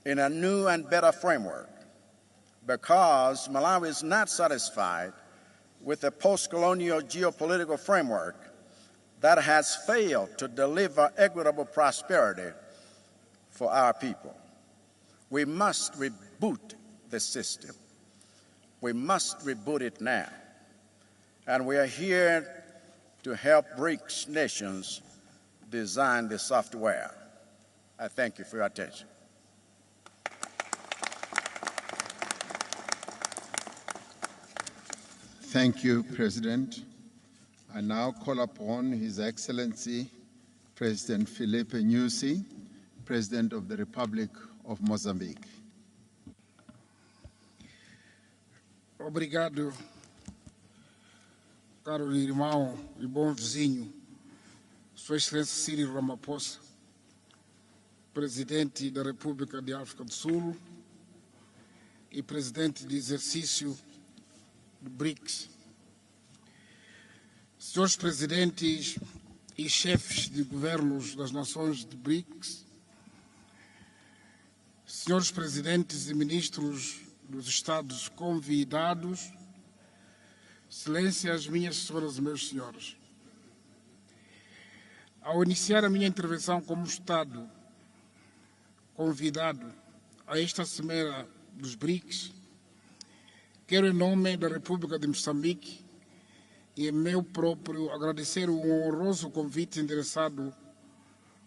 in a new and better framework, because Malawi is not satisfied with a post-colonial geopolitical framework that has failed to deliver equitable prosperity for our people. We must reboot the system. We must reboot it now. And we are here to help Brics nations design the software. I thank you for your attention. Thank you, President. I now call upon His Excellency, President Filipe Nyusi, President of the Republic of Mozambique. Obrigado, caro irmão e bom vizinho, Sua Excelência Cyril Ramaphosa. Presidente da República de África do Sul e Presidente de exercício do Brics, senhores Presidentes e chefes de governos das nações de Brics, senhores Presidentes e Ministros dos Estados convidados, Excelências, minhas senhoras e meus senhores. Ao iniciar a minha intervenção como Estado convidado a esta Cimeira dos Brics, quero, em nome da República de Moçambique e em meu próprio, agradecer o honroso convite endereçado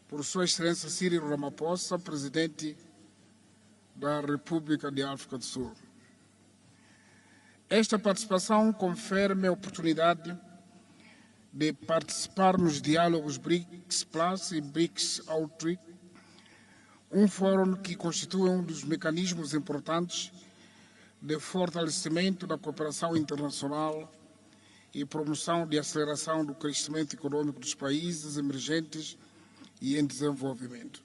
por Sua Excelência Cyril Ramaphosa, Presidente da República de África do Sul. Esta participação confere-me a oportunidade de participar nos diálogos BRICS Plus e BRICS Outreach, um fórum que constitui um dos mecanismos importantes de fortalecimento da cooperação internacional e promoção de aceleração do crescimento econômico dos países emergentes e em desenvolvimento.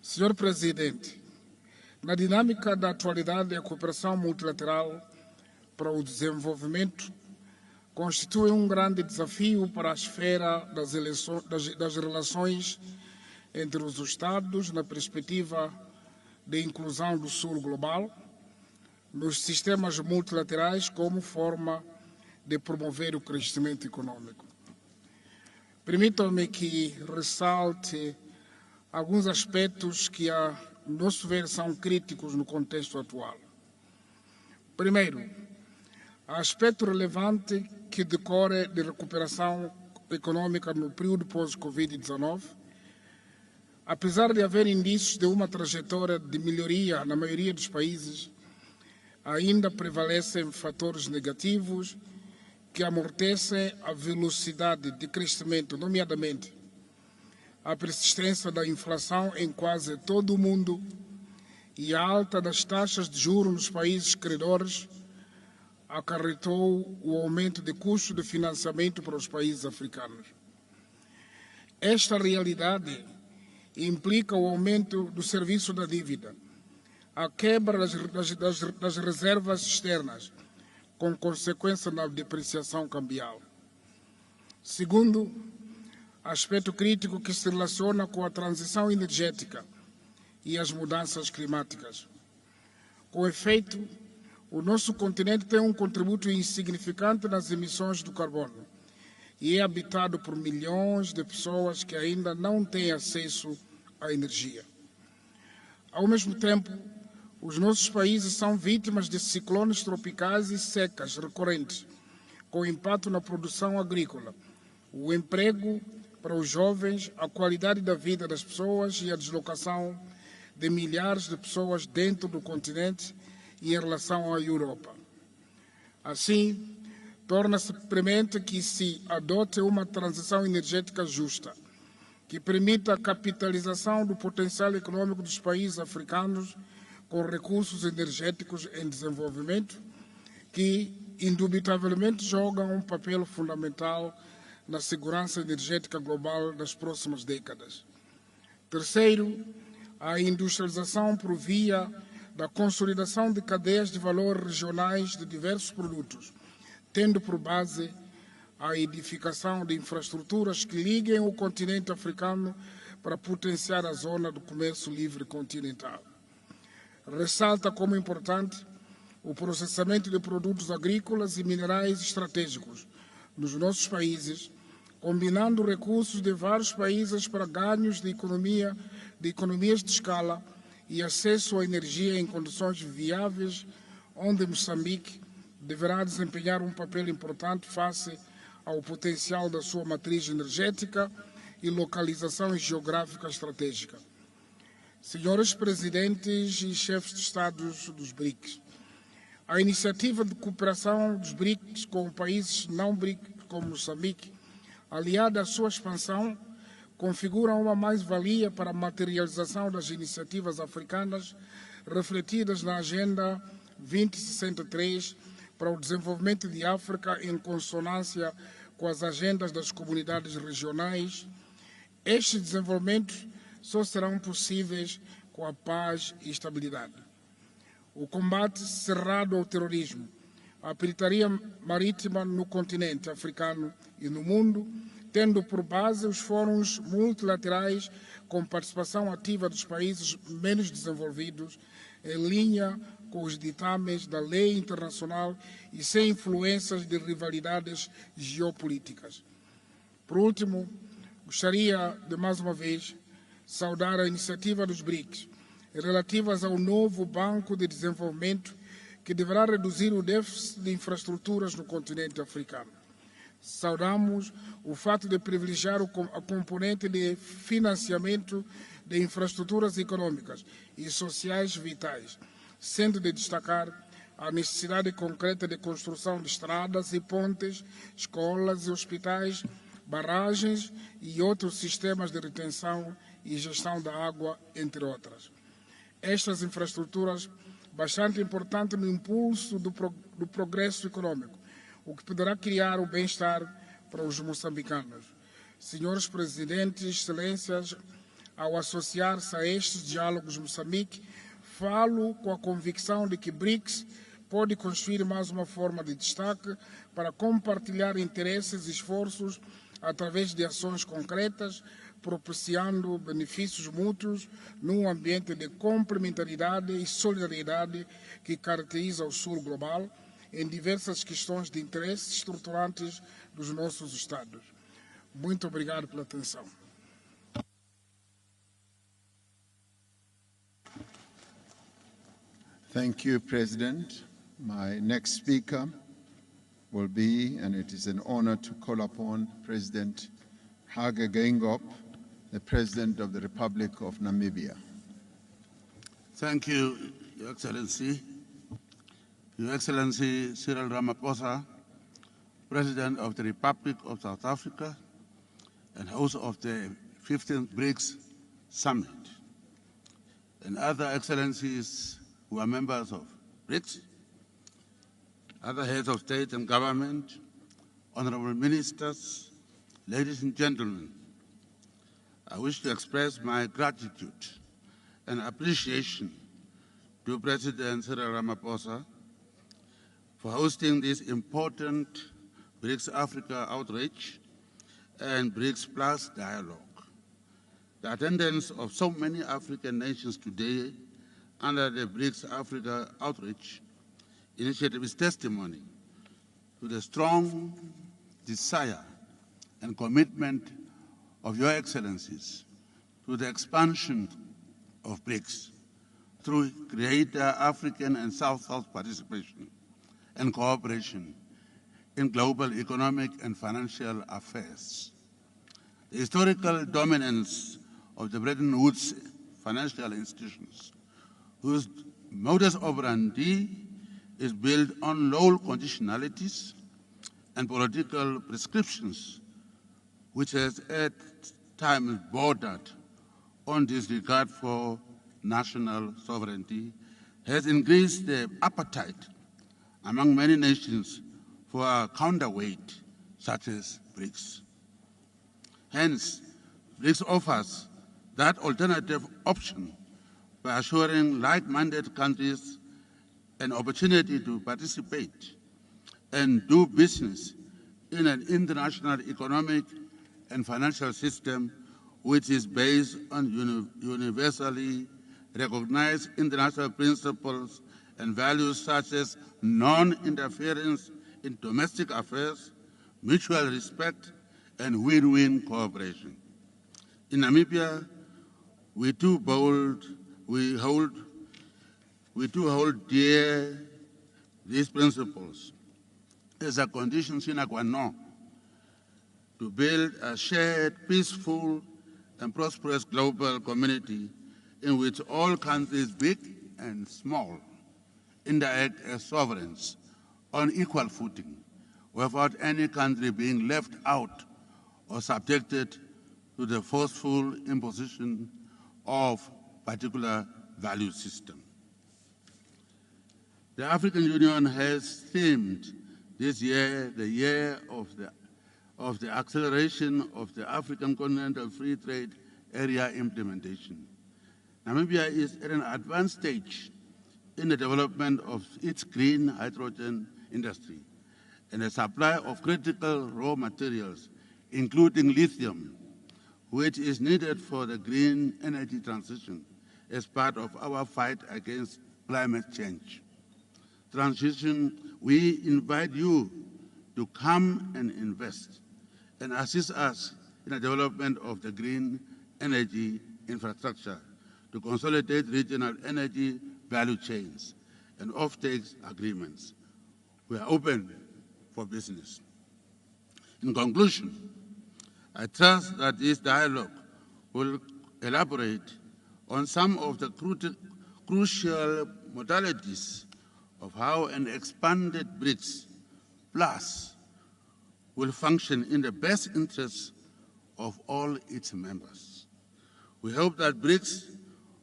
Senhor Presidente, na dinâmica da atualidade, a cooperação multilateral para o desenvolvimento constitui um grande desafio para a esfera das relações entre os Estados na perspectiva de inclusão do Sul global nos sistemas multilaterais como forma de promover o crescimento econômico. Permitam-me que ressalte alguns aspectos que, a nosso ver, são críticos no contexto atual. Primeiro, aspecto relevante que decorre de recuperação econômica no período pós-Covid-19, apesar de haver indícios de uma trajetória de melhoria na maioria dos países, ainda prevalecem fatores negativos que amortecem a velocidade de crescimento, nomeadamente a persistência da inflação em quase todo o mundo e a alta das taxas de juros nos países credores acarretou o aumento de custos de financiamento para os países africanos. Esta realidade implica o aumento do serviço da dívida, a quebra das reservas externas, com consequência na depreciação cambial. Segundo, aspecto crítico que se relaciona com a transição energética e as mudanças climáticas. Com efeito, o nosso continente tem um contributo insignificante nas emissões do carbono e é habitado por milhões de pessoas que ainda não têm acesso à energia. Ao mesmo tempo, os nossos países são vítimas de ciclones tropicais e secas recorrentes, com impacto na produção agrícola, o emprego para os jovens, a qualidade da vida das pessoas e a deslocação de milhares de pessoas dentro do continente e em relação à Europa. Assim, torna-se premente que se adote uma transição energética justa, que permita a capitalização do potencial econômico dos países africanos com recursos energéticos em desenvolvimento, que indubitavelmente jogam um papel fundamental na segurança energética global das próximas décadas. Terceiro, a industrialização por via da consolidação de cadeias de valor regionais de diversos produtos, tendo por base a edificação de infraestruturas que liguem o continente africano para potenciar a zona do comércio livre continental. Ressalta como importante o processamento de produtos agrícolas e minerais estratégicos nos nossos países, combinando recursos de vários países para ganhos de economias de escala e acesso à energia em condições viáveis, onde Moçambique deverá desempenhar um papel importante face ao potencial da sua matriz energética e localização geográfica estratégica. Senhores Presidentes e chefes de Estados dos BRICS, a iniciativa de cooperação dos BRICS com países não BRICS como Moçambique, aliada à sua expansão, configura uma mais-valia para a materialização das iniciativas africanas refletidas na Agenda 2063 para o desenvolvimento de África em consonância com as agendas das comunidades regionais. Estes desenvolvimentos só serão possíveis com a paz e estabilidade. O combate cerrado ao terrorismo, a pirataria marítima no continente africano e no mundo, tendo por base os fóruns multilaterais com participação ativa dos países menos desenvolvidos, em linha com os ditames da lei internacional e sem influências de rivalidades geopolíticas. Por último, gostaria de, mais uma vez, saudar a iniciativa dos BRICS relativas ao novo Banco de Desenvolvimento que deverá reduzir o déficit de infraestruturas no continente africano. Saudamos o fato de privilegiar a componente de financiamento de infraestruturas econômicas e sociais vitais, sendo de destacar a necessidade concreta de construção de estradas e pontes, escolas e hospitais, barragens e outros sistemas de retenção e gestão da água, entre outras. Estas infraestruturas bastante importantes no impulso do progresso econômico, o que poderá criar o bem-estar para os moçambicanos. Senhores Presidentes, Excelências, ao associar-se a estes diálogos Moçambique, falo com a convicção de que BRICS pode construir mais uma forma de destaque para compartilhar interesses e esforços através de ações concretas, propiciando benefícios mútuos num ambiente de complementaridade e solidariedade que caracteriza o Sul global em diversas questões de interesse estruturantes dos nossos Estados. Muito obrigado pela atenção. Thank you, President. My next speaker will be, and it is an honor to call upon President Hage Geingob, the President of the Republic of Namibia. Thank you, Your Excellency. Your Excellency Cyril Ramaphosa, President of the Republic of South Africa and host of the 15th BRICS Summit, and other excellencies who are members of BRICS, other heads of state and government, honorable ministers, ladies and gentlemen, I wish to express my gratitude and appreciation to President Cyril Ramaphosa for hosting this important BRICS Africa outreach and BRICS Plus dialogue. The attendance of so many African nations today under the BRICS Africa outreach initiative is testimony to the strong desire and commitment of Your Excellencies to the expansion of BRICS through greater African and South-South participation and cooperation in global economic and financial affairs. The historical dominance of the Bretton Woods financial institutions, whose modus operandi is built on low conditionalities and political prescriptions, which has at times bordered on disregard for national sovereignty, has increased the appetite among many nations for a counterweight such as BRICS. Hence, BRICS offers that alternative option by assuring like-minded countries an opportunity to participate and do business in an international economic and financial system which is based on universally recognized international principles and values such as non-interference in domestic affairs, mutual respect, and win-win cooperation. In Namibia, we too hold dear these principles as a condition sine qua non to build a shared, peaceful, and prosperous global community in which all countries, big and small, interact as sovereigns on equal footing, without any country being left out or subjected to the forceful imposition of particular value system. The African Union has themed this year the year of the acceleration of the African continental free trade area implementation. Namibia is at an advanced stage in the development of its green hydrogen industry and the supply of critical raw materials, including lithium, which is needed for the green energy transition as part of our fight against climate change. We invite you to come and invest and assist us in the development of the green energy infrastructure to consolidate regional energy value chains and offtake agreements. We are open for business. In conclusion, I trust that this dialogue will elaborate on some of the crucial modalities of how an expanded BRICS Plus will function in the best interests of all its members. We hope that BRICS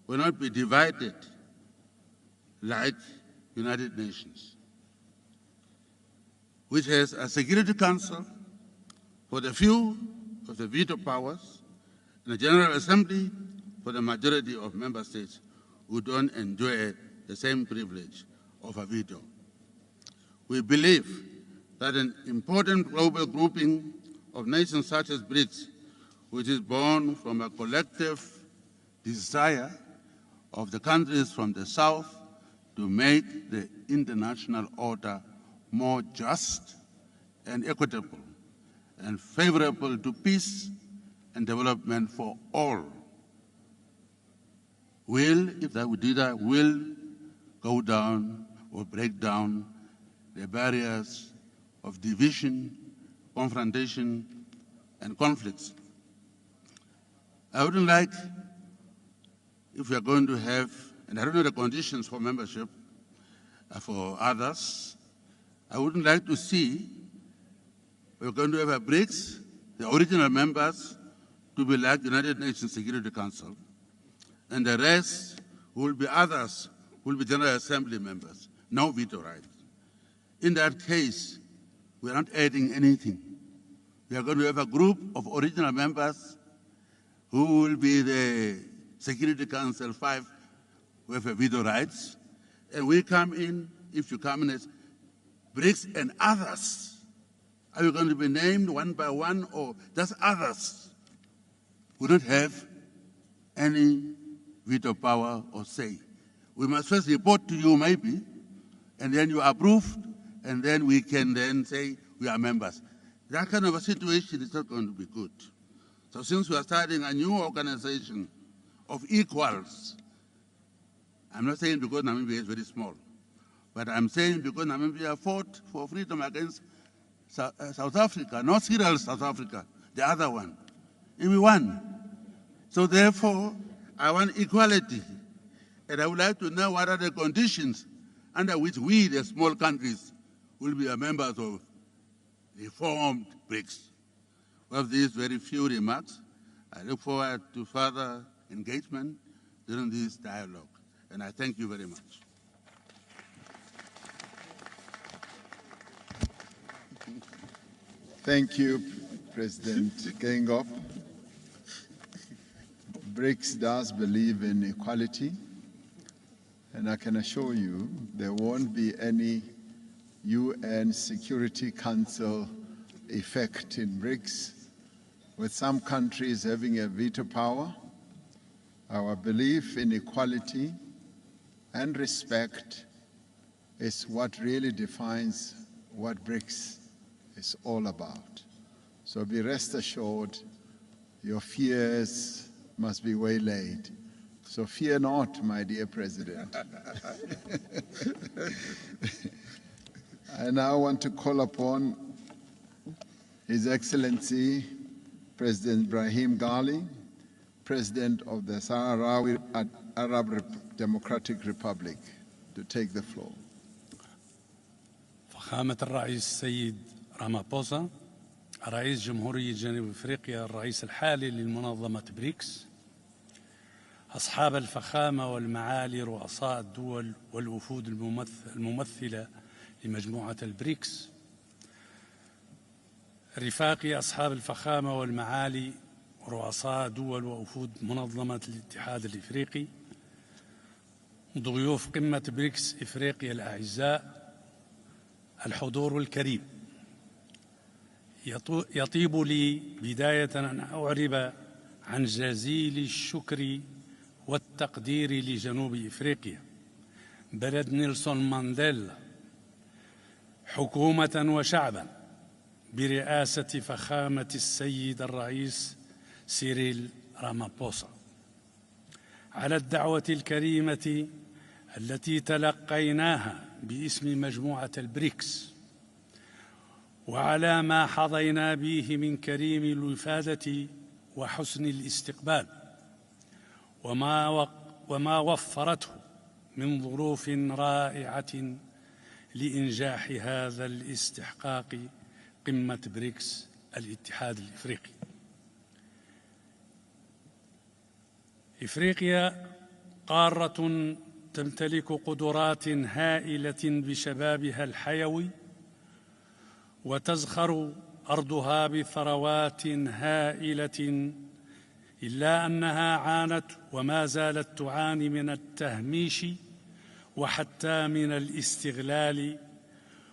will not be divided like United Nations, which has a Security Council for the few of the veto powers and a General Assembly for the majority of member states who don't enjoy the same privilege of a veto. We believe that an important global grouping of nations such as BRICS, which is born from a collective desire of the countries from the South to make the international order more just and equitable and favorable to peace and development for all, will, if that would do that, will go down or break down the barriers of division, confrontation, and conflicts. I wouldn't like, if we are going to have, and I don't know the conditions for membership for others, I wouldn't like to see we're going to have a BRICS, the original members, to be like the United Nations Security Council, and the rest will be others, will be General Assembly members, no veto right. In that case, we are not adding anything. We are going to have a group of original members who will be the Security Council 5 with veto rights, and we come in, if you come in as BRICS and others. Are you going to be named one by one or just others? We don't have any veto power or say. We must first report to you maybe, and then you approve, and then we can then say we are members. That kind of a situation is not going to be good. So since we are starting a new organization of equals, I'm not saying because Namibia is very small, but I'm saying because Namibia fought for freedom against South Africa, not Cyril South Africa, the other one. And we won. So therefore, I want equality. And I would like to know what are the conditions under which we, the small countries, will be members of reformed BRICS. With these very few remarks, I look forward to further engagement during this dialogue. And I thank you very much. Thank you, President Gengop. BRICS does believe in equality, and I can assure you there won't be any UN Security Council effect in BRICS, with some countries having a veto power. Our belief in equality and respect is what really defines what BRICS is all about. So be rest assured, your fears must be waylaid. So fear not, my dear President. I now want to call upon His Excellency President Ibrahim Ghali, President of the Sahrawi Arab Democratic Republic, to take the floor. فخامة الرئيس السيد رامابوسا، رئيس جمهورية جنوب أفريقيا، الرئيس الحالي للمنظمة بريكس، أصحاب الفخامة والمعالي رؤساء الدول والوفود الممثلة لمجموعة البريكس، رفاقي أصحاب الفخامة والمعالي رؤساء دول ووفود منظمة الاتحاد الإفريقي، ضيوف قمة بريكس إفريقيا الأعزاء، الحضور الكريم، يطيب لي بداية أن أعرب عن جزيل الشكر والتقدير لجنوب إفريقيا، بلد نيلسون مانديلا، حكومة وشعبا برئاسة فخامة السيد الرئيس سيريل رامابوسا، على الدعوة الكريمة التي تلقيناها باسم مجموعة البريكس، وعلى ما حظينا به من كريم الوفادة وحسن الاستقبال، وما وفرته من ظروف رائعة لإنجاح هذا الاستحقاق قمة بريكس الاتحاد الإفريقي. إفريقيا قارة تمتلك قدرات هائلة بشبابها الحيوي، وتزخر أرضها بثروات هائلة، إلا أنها عانت وما زالت تعاني من التهميش وحتى من الاستغلال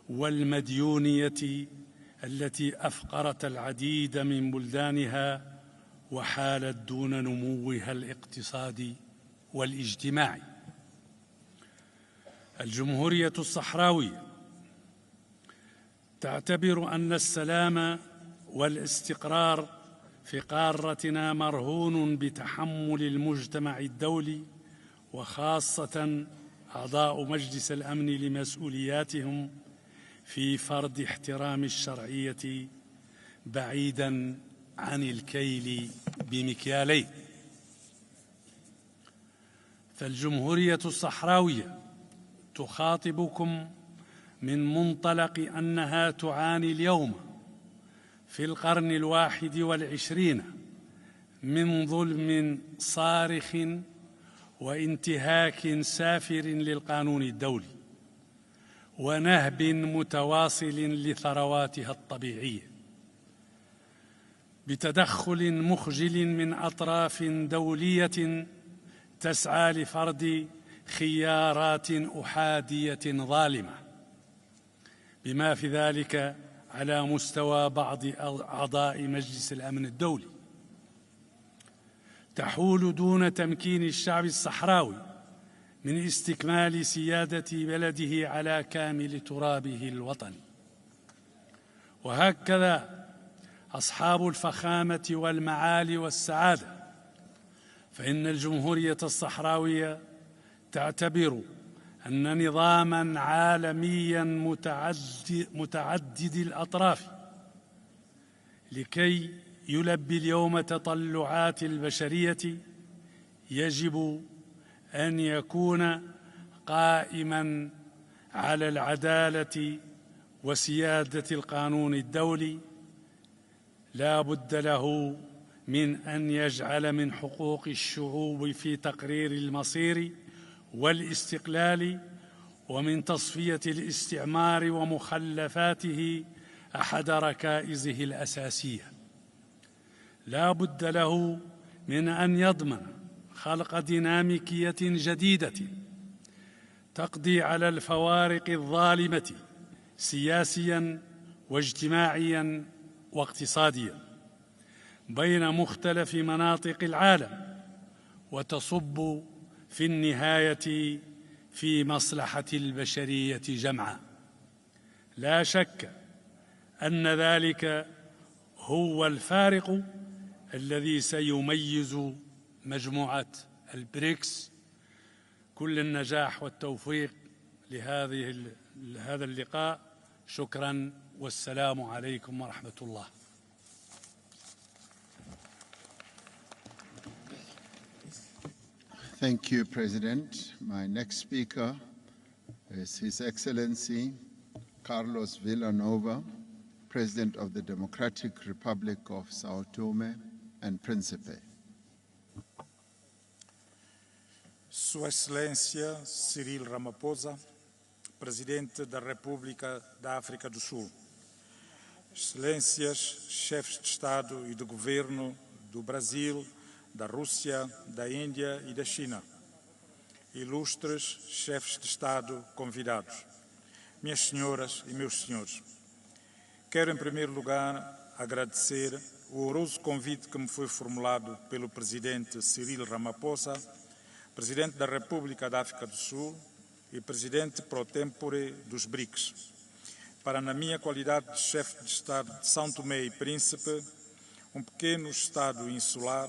والمديونية التي أفقرت العديد من بلدانها وحالت دون نموها الاقتصادي والاجتماعي. الجمهورية الصحراوية تعتبر أن السلام والاستقرار في قارتنا مرهون بتحمل المجتمع الدولي، وخاصة أعضاء مجلس الأمن لمسؤولياتهم في فرض احترام الشرعية بعيداً عن الكيل بمكيالين. فالجمهورية الصحراوية تخاطبكم من منطلق أنها تعاني اليوم في القرن 21 من ظلم صارخ وانتهاك سافر للقانون الدولي، ونهب متواصل لثرواتها الطبيعية، بتدخل مخجل من أطراف دولية تسعى لفرض خيارات أحادية ظالمة، بما في ذلك على مستوى بعض أعضاء مجلس الأمن الدولي، تحول دون تمكين الشعب الصحراوي من استكمال سيادة بلده على كامل ترابه الوطني. وهكذا أصحاب الفخامة والمعالي والسعادة، فإن الجمهورية الصحراوية تعتبر أن نظاماً عالمياً متعدد الأطراف لكي يلبي اليوم تطلعات البشرية يجب أن يكون قائماً على العدالة وسيادة القانون الدولي، لا بد له من أن يجعل من حقوق الشعوب في تقرير المصير والاستقلال ومن تصفية الاستعمار ومخلفاته أحد ركائزه الأساسية. لا بد له من أن يضمن خلق ديناميكية جديدة تقضي على الفوارق الظالمة سياسياً واجتماعياً واقتصادياً بين مختلف مناطق العالم، وتصب في النهاية في مصلحة البشرية جمعاء. لا شك أن ذلك هو الفارق الذي سيميز مجموعة البريكس. كل النجاح والتوفيق لهذا اللقاء. شكرا والسلام عليكم ورحمة الله. Thank you, President. My next speaker is His Excellency Carlos Villanova, President of the Democratic Republic of Sao Tome and Principe. Sua Excelência Cyril Ramaphosa, Presidente da República da África do Sul, Excelências, chefes de Estado e de Governo do Brasil, da Rússia, da Índia e da China. Ilustres chefes de Estado convidados, minhas senhoras e meus senhores, quero em primeiro lugar agradecer o honroso convite que me foi formulado pelo presidente Cyril Ramaphosa, presidente da República da África do Sul e presidente pro tempore dos Brics, para, na minha qualidade de chefe de Estado de São Tomé e Príncipe, um pequeno Estado insular,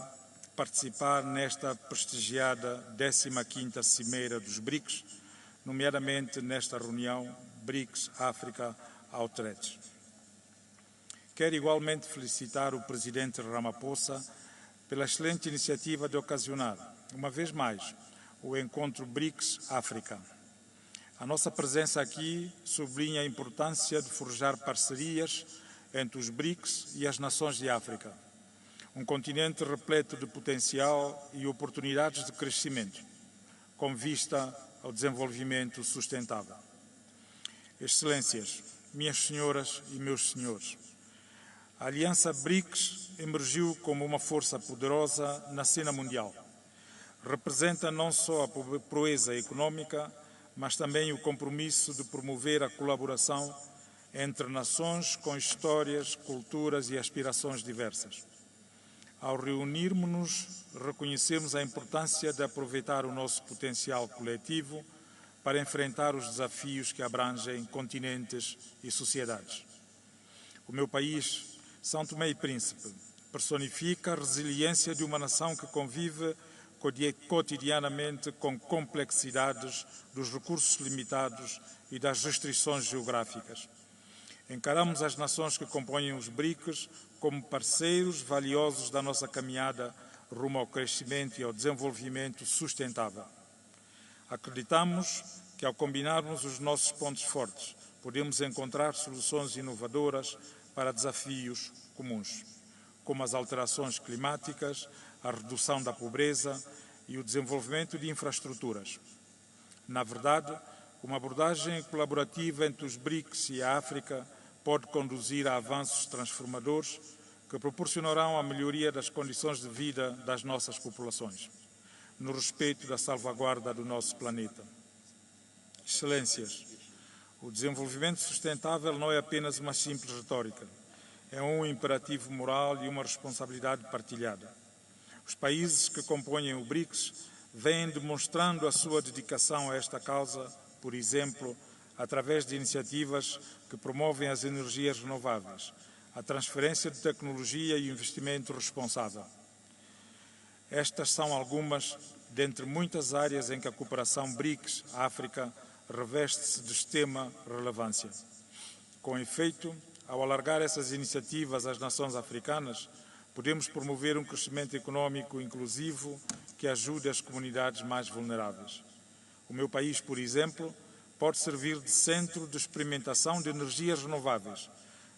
participar nesta prestigiada 15ª Cimeira dos Brics, nomeadamente nesta reunião Brics-África Outreach. Quero igualmente felicitar o presidente Ramaphosa pela excelente iniciativa de ocasionar, uma vez mais, o encontro Brics-África. A nossa presença aqui sublinha a importância de forjar parcerias entre os Brics e as nações de África, um continente repleto de potencial e oportunidades de crescimento, com vista ao desenvolvimento sustentável. Excelências, minhas senhoras e meus senhores, a Aliança Brics emergiu como uma força poderosa na cena mundial. Representa não só a proeza econômica, mas também o compromisso de promover a colaboração entre nações com histórias, culturas e aspirações diversas. Ao reunirmos-nos, reconhecemos a importância de aproveitar o nosso potencial coletivo para enfrentar os desafios que abrangem continentes e sociedades. O meu país, São Tomé e Príncipe, personifica a resiliência de uma nação que convive cotidianamente com complexidades dos recursos limitados e das restrições geográficas. Encaramos as nações que compõem os Brics como parceiros valiosos da nossa caminhada rumo ao crescimento e ao desenvolvimento sustentável. Acreditamos que, ao combinarmos os nossos pontos fortes, podemos encontrar soluções inovadoras para desafios comuns, como as alterações climáticas, a redução da pobreza e o desenvolvimento de infraestruturas. Na verdade, uma abordagem colaborativa entre os Brics e a África pode conduzir a avanços transformadores que proporcionarão a melhoria das condições de vida das nossas populações, no respeito da salvaguarda do nosso planeta. Excelências, o desenvolvimento sustentável não é apenas uma simples retórica, é um imperativo moral e uma responsabilidade partilhada. Os países que compõem o Brics vêm demonstrando a sua dedicação a esta causa, por exemplo, através de iniciativas que promovem as energias renováveis, a transferência de tecnologia e o investimento responsável. Estas são algumas dentre muitas áreas em que a cooperação Brics-África reveste-se de extrema relevância. Com efeito, ao alargar essas iniciativas às nações africanas, podemos promover um crescimento econômico inclusivo que ajude as comunidades mais vulneráveis. O meu país, por exemplo, pode servir de centro de experimentação de energias renováveis,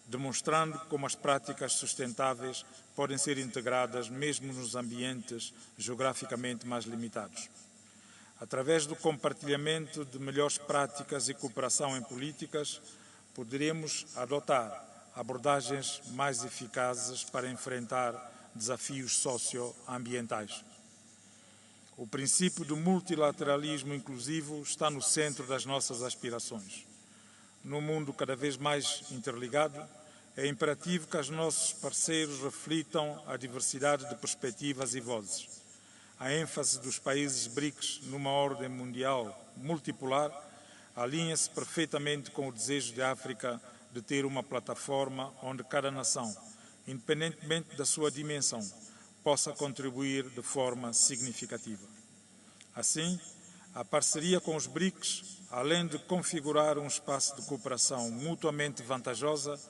demonstrando como as práticas sustentáveis podem ser integradas mesmo nos ambientes geograficamente mais limitados. Através do compartilhamento de melhores práticas e cooperação em políticas, poderemos adotar abordagens mais eficazes para enfrentar desafios socioambientais. O princípio do multilateralismo inclusivo está no centro das nossas aspirações. Num mundo cada vez mais interligado, é imperativo que os nossos parceiros reflitam a diversidade de perspectivas e vozes. A ênfase dos países Brics numa ordem mundial multipolar alinha-se perfeitamente com o desejo da África de ter uma plataforma onde cada nação, independentemente da sua dimensão, possa contribuir de forma significativa. Assim, a parceria com os Brics, além de configurar um espaço de cooperação mutuamente vantajosa,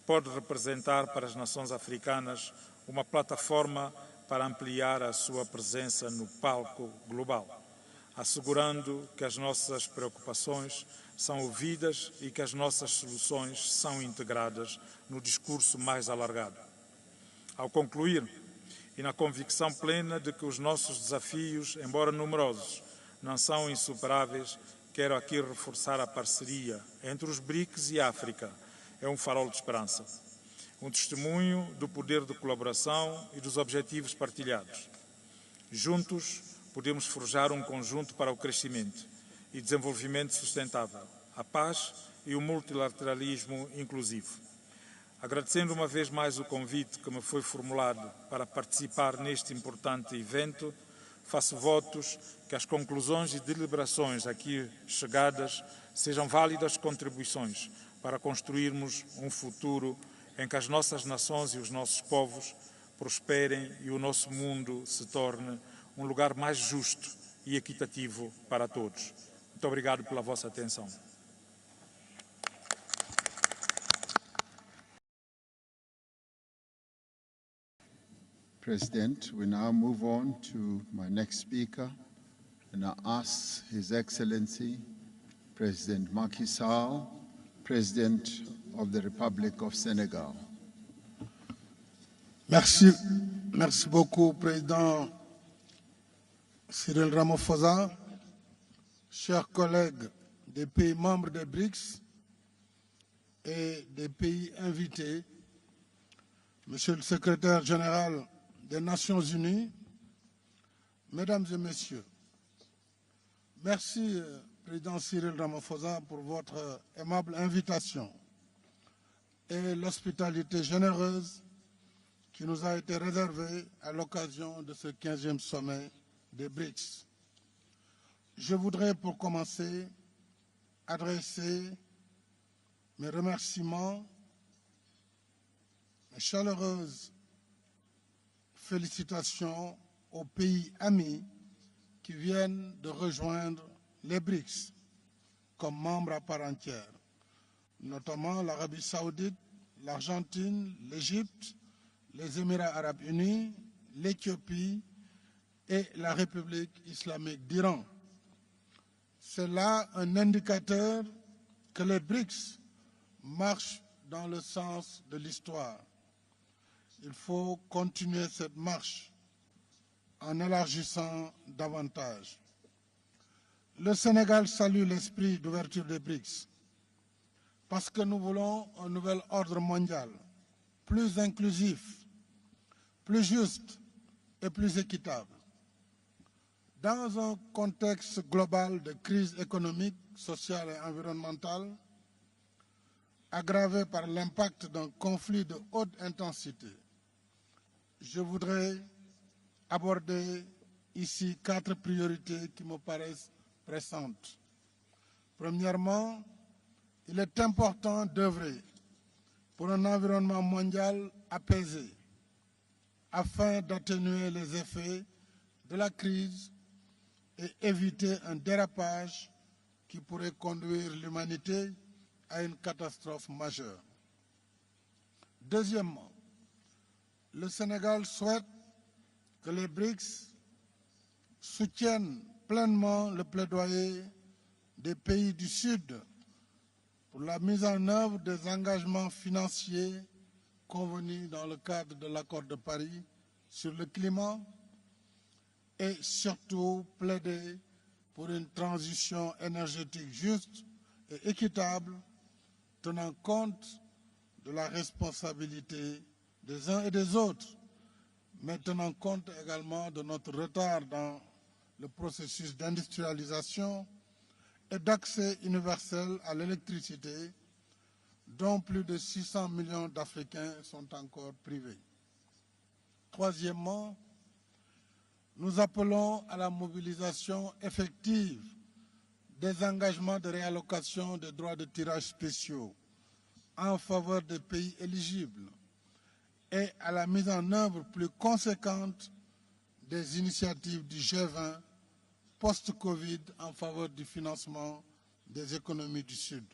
pode representar para as nações africanas uma plataforma para ampliar a sua presença no palco global, assegurando que as nossas preocupações são ouvidas e que as nossas soluções são integradas no discurso mais alargado. Ao concluir, e na convicção plena de que os nossos desafios, embora numerosos, não são insuperáveis, quero aqui reforçar a parceria entre os Brics e a África. É um farol de esperança. um testemunho do poder de colaboração e dos objetivos partilhados. Juntos, podemos forjar um conjunto para o crescimento e desenvolvimento sustentável, a paz e o multilateralismo inclusivo. Agradecendo uma vez mais o convite que me foi formulado para participar neste importante evento, faço votos que as conclusões e deliberações aqui chegadas sejam válidas contribuições para construirmos um futuro em que as nossas nações e os nossos povos prosperem e o nosso mundo se torne um lugar mais justo e equitativo para todos. Muito obrigado pela vossa atenção. President, we now move on to my next speaker, and I ask His Excellency, President Macky Sall, President of the Republic of Senegal. Merci beaucoup, Président Cyril Ramaphosa, chers collègues des pays membres des Brics et des pays invités, Monsieur le Secrétaire général des Nations Unies, Mesdames et Messieurs, merci, Président Cyril Ramaphosa, pour votre aimable invitation et l'hospitalité généreuse qui nous a été réservée à l'occasion de ce 15e sommet des Brics. Je voudrais pour commencer adresser mes remerciements, mes chaleureuses félicitations aux pays amis qui viennent de rejoindre les Brics comme membres à part entière, notamment l'Arabie saoudite, l'Argentine, l'Égypte, les Émirats arabes unis, l'Éthiopie et la République islamique d'Iran. C'est là un indicateur que les Brics marchent dans le sens de l'histoire. Il faut continuer cette marche en élargissant davantage. Le Sénégal salue l'esprit d'ouverture des Brics parce que nous voulons un nouvel ordre mondial, plus inclusif, plus juste et plus équitable. Dans un contexte global de crise économique, sociale et environnementale, aggravé par l'impact d'un conflit de haute intensité, je voudrais aborder ici 4 priorités qui me paraissent pressantes. Premièrement, il est important d'œuvrer pour un environnement mondial apaisé afin d'atténuer les effets de la crise et éviter un dérapage qui pourrait conduire l'humanité à une catastrophe majeure. Deuxièmement, le Sénégal souhaite que les Brics soutiennent pleinement le plaidoyer des pays du Sud pour la mise en œuvre des engagements financiers convenus dans le cadre de l'accord de Paris sur le climat et surtout plaider pour une transition énergétique juste et équitable, tenant compte de la responsabilité des uns et des autres, mais tenant compte également de notre retard dans le processus d'industrialisation et d'accès universel à l'électricité, dont plus de 600 millions d'Africains sont encore privés. Troisièmement, nous appelons à la mobilisation effective des engagements de réallocation des droits de tirage spéciaux en faveur des pays éligibles et à la mise en œuvre plus conséquente des initiatives du G20 post-Covid en faveur du financement des économies du Sud.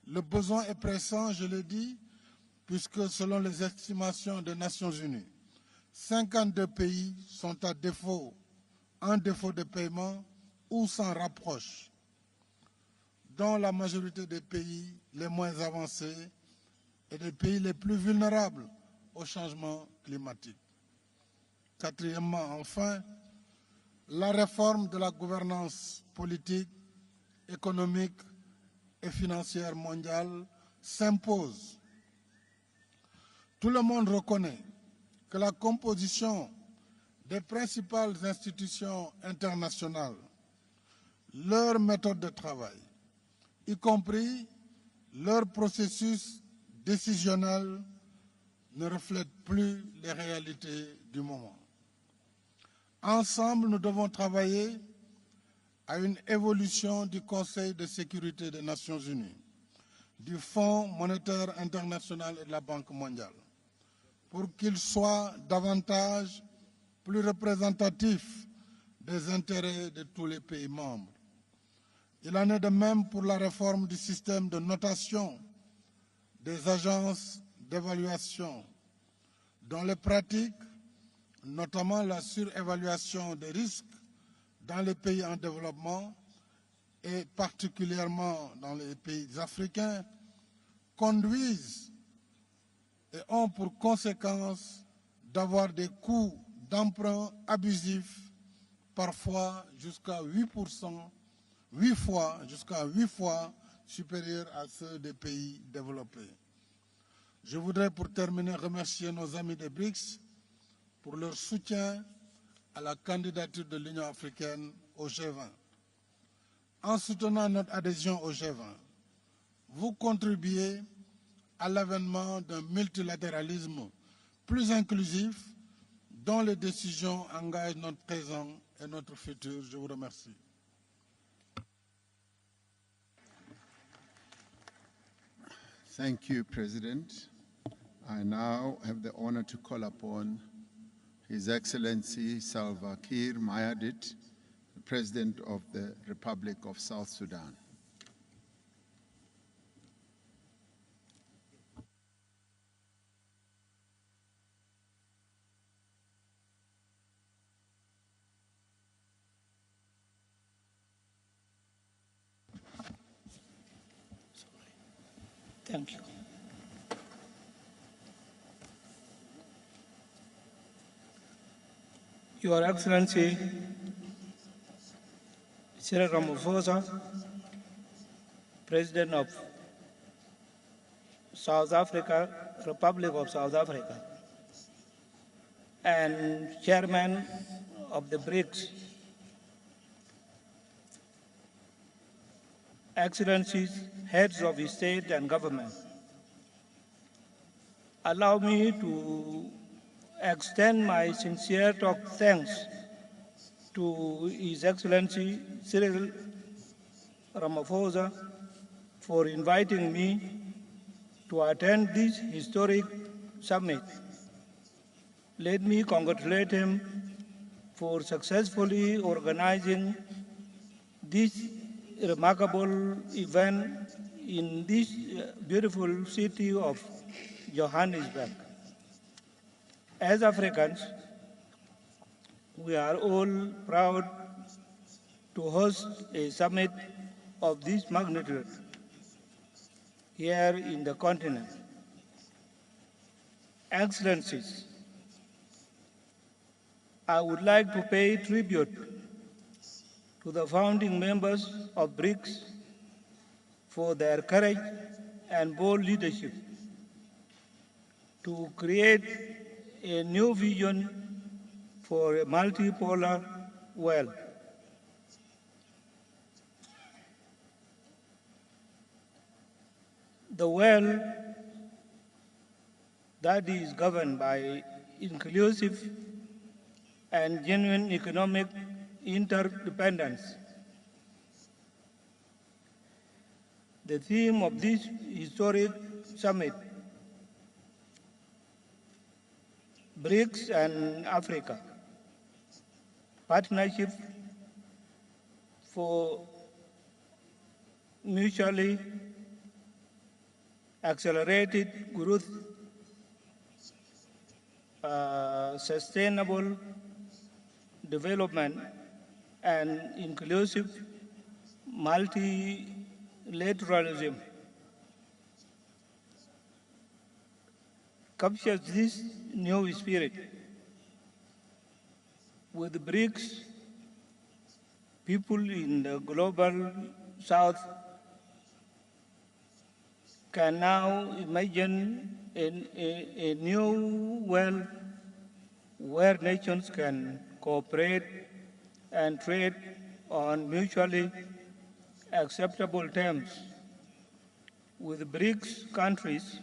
Le besoin est pressant, je l'ai dit, puisque selon les estimations des Nations Unies, 52 pays sont en défaut de paiement ou s'en rapprochent, dont la majorité des pays les moins avancés et des pays les plus vulnérables au changement climatique. Quatrièmement, enfin, la réforme de la gouvernance politique, économique et financière mondiale s'impose Tout le monde reconnaît que la composition des principales institutions internationales, leur méthode de travail, y compris leur processus décisionnel, ne reflète plus les réalités du moment. Ensemble, nous devons travailler à une évolution du Conseil de sécurité des Nations Unies, du Fonds monétaire international et de la Banque mondiale, pour qu'ils soient davantage plus représentatifs des intérêts de tous les pays membres. Il en est de même pour la réforme du système de notation des agences d'évaluation, dont les pratiques, notamment la surévaluation des risques dans les pays en développement et particulièrement dans les pays africains, conduisent et ont pour conséquence d'avoir des coûts d'emprunt abusifs, parfois jusqu'à 8%, 8 fois supérieurs à ceux des pays développés. Je voudrais pour terminer remercier nos amis des Brics pour leur soutien à la candidature de l'Union africaine au G20. En soutenant notre adhésion au G20, vous contribuez à l'avènement d'un multilatéralisme plus inclusif dont les décisions engagent notre présent et notre futur. Je vous remercie. Thank you, President. I now have the honor to call upon His Excellency Salva Kiir Mayardit, the President of the Republic of South Sudan. Thank you. Your Excellency, Cyril Ramaphosa, President of South Africa, Republic of South Africa, and Chairman of the Brics, Excellencies, Heads of State and Government, allow me to extend my sincere thanks to His Excellency Cyril Ramaphosa for inviting me to attend this historic summit. Let me congratulate him for successfully organizing this remarkable event in this beautiful city of Johannesburg. As Africans, we are all proud to host a summit of this magnitude here in the continent. Excellencies, I would like to pay tribute to the founding members of Brics for their courage and bold leadership to create a new vision for a multipolar world. The world that is governed by inclusive and genuine economic interdependence. The theme of this historic summit, Brics and Africa, partnership for mutually accelerated growth, sustainable development, and inclusive multilateralism captures this new spirit. With Brics, people in the global South can now imagine a new world where nations can cooperate and trade on mutually acceptable terms. With BRICS countries,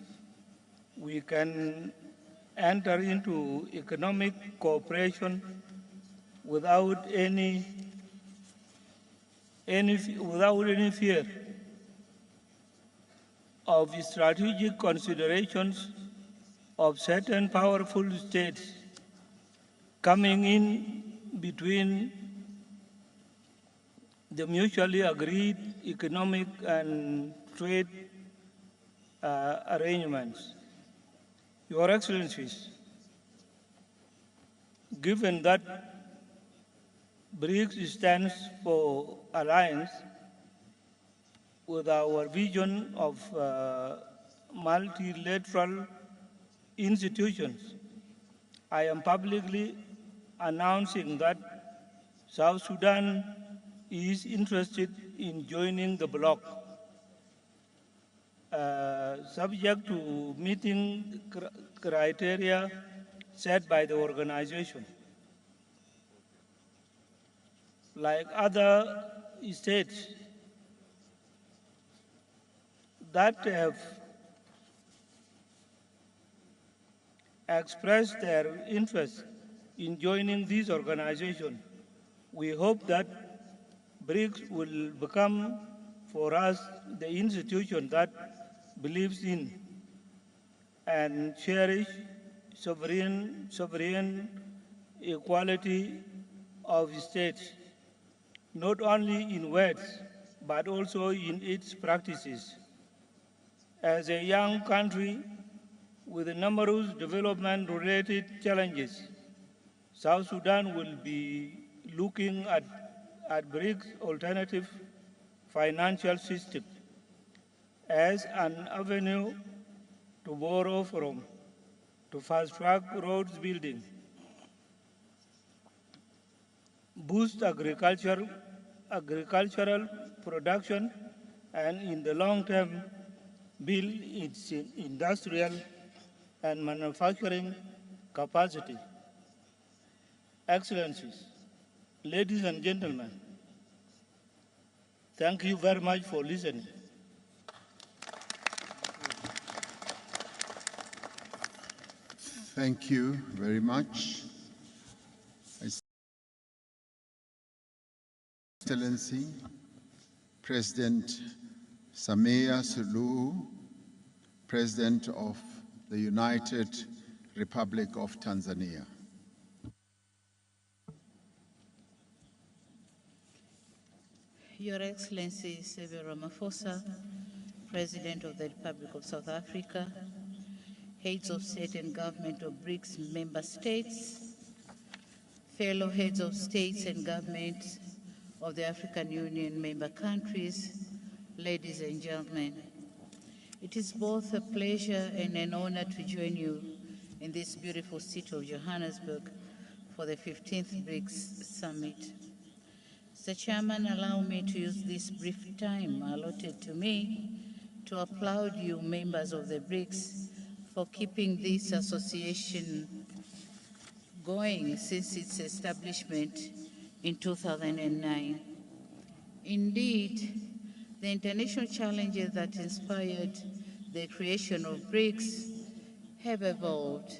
we can enter into economic cooperation without any fear of strategic considerations of certain powerful states coming in between the mutually agreed economic and trade arrangements. Your Excellencies, given that BRICS stands for alliance with our vision of multilateral institutions, I am publicly announcing that South Sudan is interested in joining the bloc, subject to meeting criteria set by the organization. Like other states that have expressed their interest in joining this organization, we hope that BRICS will become for us the institution that believes in and cherishes sovereign equality of states, not only in words, but also in its practices. As a young country with numerous development-related challenges, South Sudan will be looking at BRICS alternative financial system as an avenue to borrow from, to fast-track roads building, boost agricultural production, and in the long term, build its industrial and manufacturing capacity. Excellencies, ladies and gentlemen, thank you very much for listening. Thank you very much. Excellency, President Samia Suluhu, President of the United Republic of Tanzania. Your Excellency Cyril Ramaphosa, President of the Republic of South Africa, heads of state and government of BRICS member states, fellow heads of states and government of the African Union member countries, ladies and gentlemen, it is both a pleasure and an honor to join you in this beautiful city of Johannesburg for the 15th BRICS Summit. Mr. Chairman, allow me to use this brief time allotted to me to applaud you, members of the BRICS, for keeping this association going since its establishment in 2009. Indeed, the international challenges that inspired the creation of BRICS have evolved,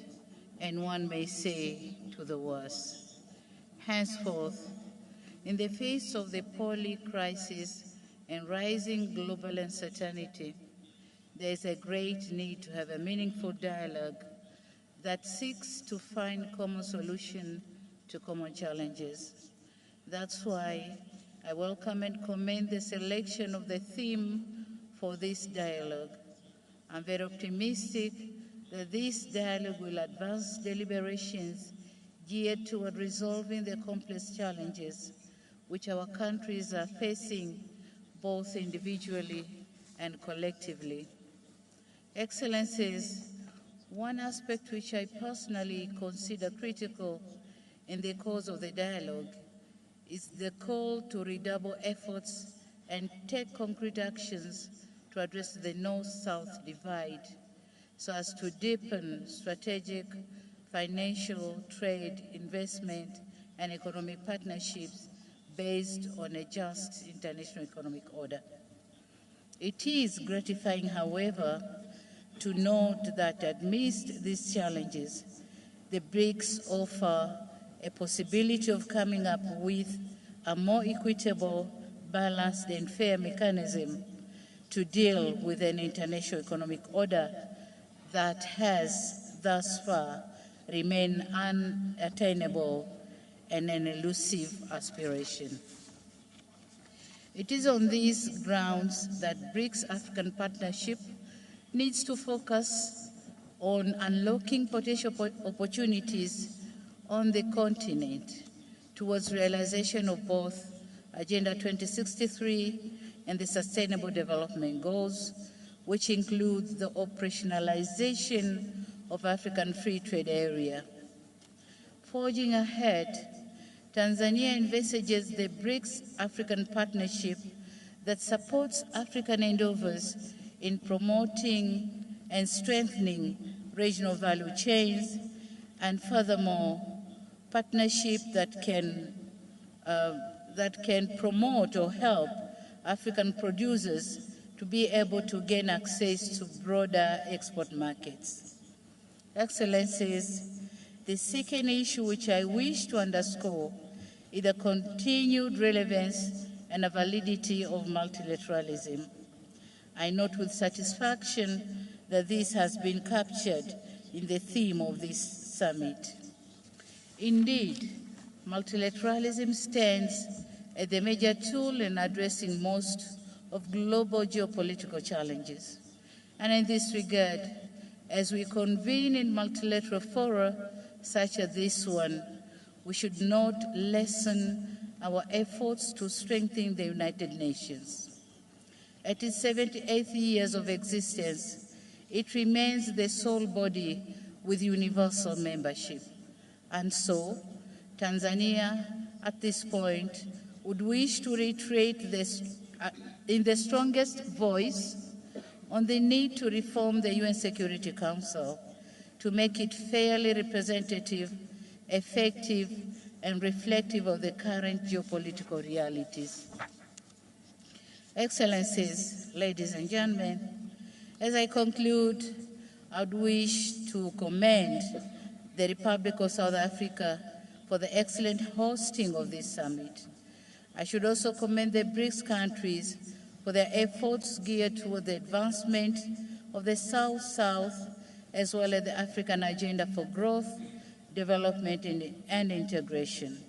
and one may say to the worse. Henceforth, in the face of the poly crisis and rising global uncertainty, there is a great need to have a meaningful dialogue that seeks to find common solutions to common challenges. That's why I welcome and commend the selection of the theme for this dialogue. I'm very optimistic that this dialogue will advance deliberations geared toward resolving the complex challenges which our countries are facing both individually and collectively. Excellencies, one aspect which I personally consider critical in the course of the dialogue is the call to redouble efforts and take concrete actions to address the North-South divide, so as to deepen strategic, financial, trade, investment, and economic partnerships based on a just international economic order. It is gratifying, however, to note that amidst these challenges, the BRICS offer a possibility of coming up with a more equitable, balanced, and fair mechanism to deal with an international economic order that has thus far remained unattainable and an elusive aspiration. It is on these grounds that BRICS African Partnership needs to focus on unlocking potential opportunities on the continent towards realization of both Agenda 2063 and the Sustainable Development Goals, which includes the operationalization of African Free Trade Area. Forging ahead, Tanzania envisages the BRICS African Partnership that supports African endeavors in promoting and strengthening regional value chains, and furthermore, partnership that can promote or help African producers to be able to gain access to broader export markets. Excellencies, the second issue which I wish to underscore is the continued relevance and the validity of multilateralism. I note with satisfaction that this has been captured in the theme of this summit. Indeed, multilateralism stands as the major tool in addressing most of global geopolitical challenges. And in this regard, as we convene in multilateral fora such as this one, we should not lessen our efforts to strengthen the United Nations. At its 78th years of existence, it remains the sole body with universal membership. And so, Tanzania, at this point, would wish to reiterate this, in the strongest voice on the need to reform the UN Security Council to make it fairly representative, effective, and reflective of the current geopolitical realities. Excellencies, ladies and gentlemen, as I conclude, I would wish to commend the Republic of South Africa for the excellent hosting of this summit. I should also commend the BRICS countries for their efforts geared toward the advancement of the South-South, as well as the African Agenda for Growth, Development, and Integration.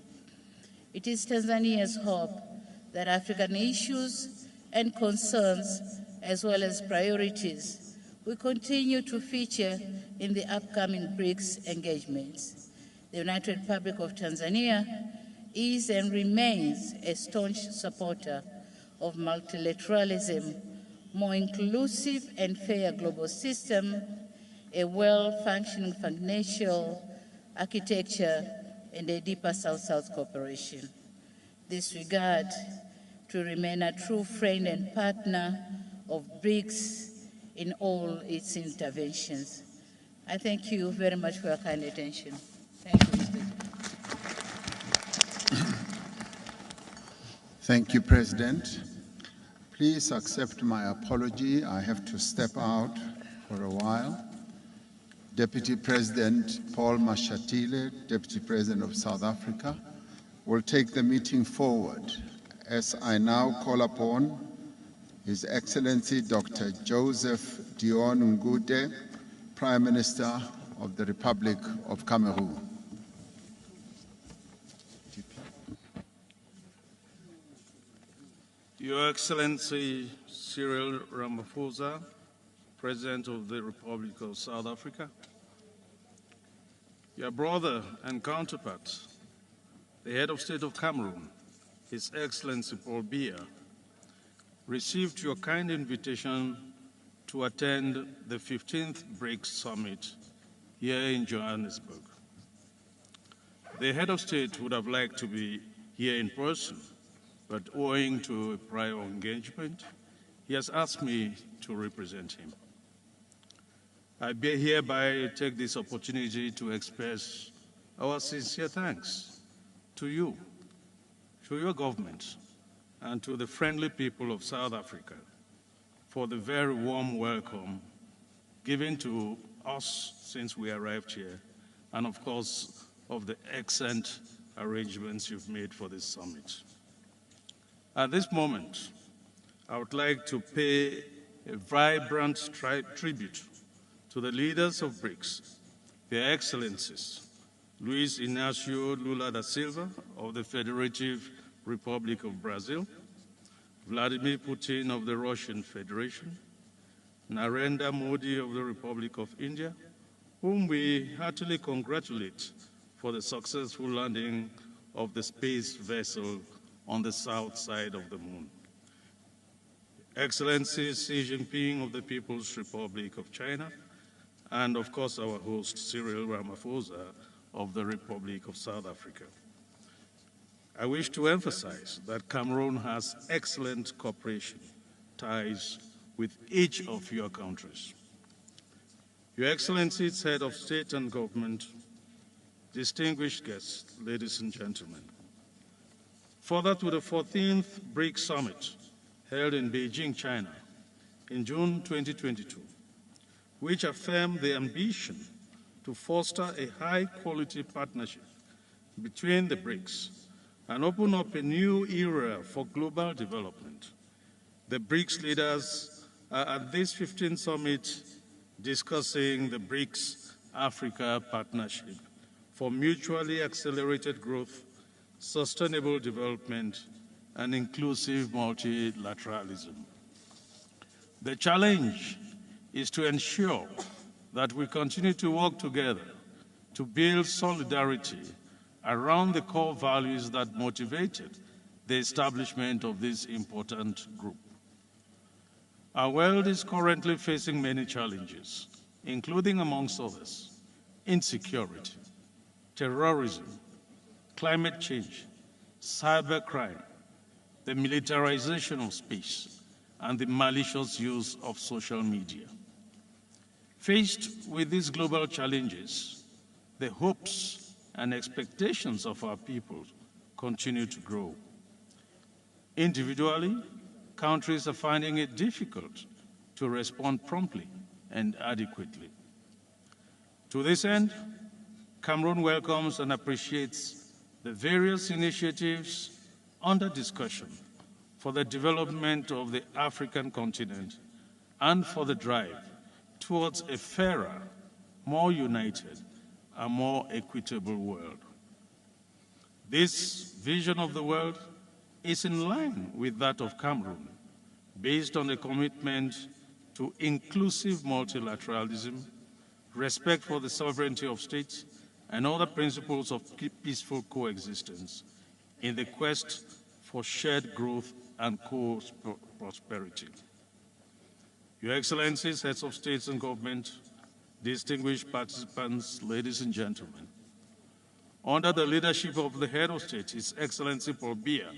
It is Tanzania's hope that African issues and concerns, as well as priorities, will continue to feature in the upcoming BRICS engagements. The United Republic of Tanzania is and remains a staunch supporter of multilateralism, more inclusive and fair global system, a well-functioning financial architecture, and a deeper South-South cooperation. This regard to remain a true friend and partner of BRICS in all its interventions. I thank you very much for your kind attention. Thank you, Mr. Thank you, President. Please accept my apology. I have to step out for a while. Deputy President Paul Mashatile, Deputy President of South Africa, will take the meeting forward as I now call upon His Excellency Dr. Joseph Dion Ngute, Prime Minister of the Republic of Cameroon. Your Excellency Cyril Ramaphosa, President of the Republic of South Africa, your brother and counterpart, the head of state of Cameroon, His Excellency Paul Biya, received your kind invitation to attend the 15th BRICS Summit here in Johannesburg. The head of state would have liked to be here in person, but owing to a prior engagement, he has asked me to represent him. I hereby take this opportunity to express our sincere thanks to you, to your government, and to the friendly people of South Africa for the very warm welcome given to us since we arrived here, and of course, of the excellent arrangements you've made for this summit. At this moment, I would like to pay a vibrant tribute to the leaders of Brics, Their Excellencies, Luis Inácio Lula da Silva of the Federative Republic of Brazil, Vladimir Putin of the Russian Federation, Narendra Modi of the Republic of India, whom we heartily congratulate for the successful landing of the space vessel on the south side of the moon. Excellency Xi Jinping of the People's Republic of China, and of course our host Cyril Ramaphosa of the Republic of South Africa. I wish to emphasize that Cameroon has excellent cooperation ties with each of your countries. Your Excellencies, Head of State and Government, distinguished guests, ladies and gentlemen, further to the 14th BRICS Summit held in Beijing, China, in June 2022, which affirmed the ambition to foster a high-quality partnership between the BRICS and open up a new era for global development. The BRICS leaders are at this 15th summit discussing the BRICS Africa Partnership for mutually accelerated growth, sustainable development, and inclusive multilateralism. The challenge is to ensure that we continue to work together to build solidarity around the core values that motivated the establishment of this important group. Our world is currently facing many challenges, including, amongst others, insecurity, terrorism, climate change, cybercrime, the militarization of space, and the malicious use of social media. Faced with these global challenges, the hopes and expectations of our people continue to grow. Individually, countries are finding it difficult to respond promptly and adequately. To this end, Cameroon welcomes and appreciates the various initiatives under discussion for the development of the African continent and for the drive towards a fairer, more united, and more equitable world. This vision of the world is in line with that of Cameroon, based on a commitment to inclusive multilateralism, respect for the sovereignty of states, and other principles of peaceful coexistence in the quest for shared growth and co-prosperity. Your Excellencies, Heads of States and Government, distinguished participants, ladies and gentlemen, under the leadership of the Head of State, His Excellency Paul Biya,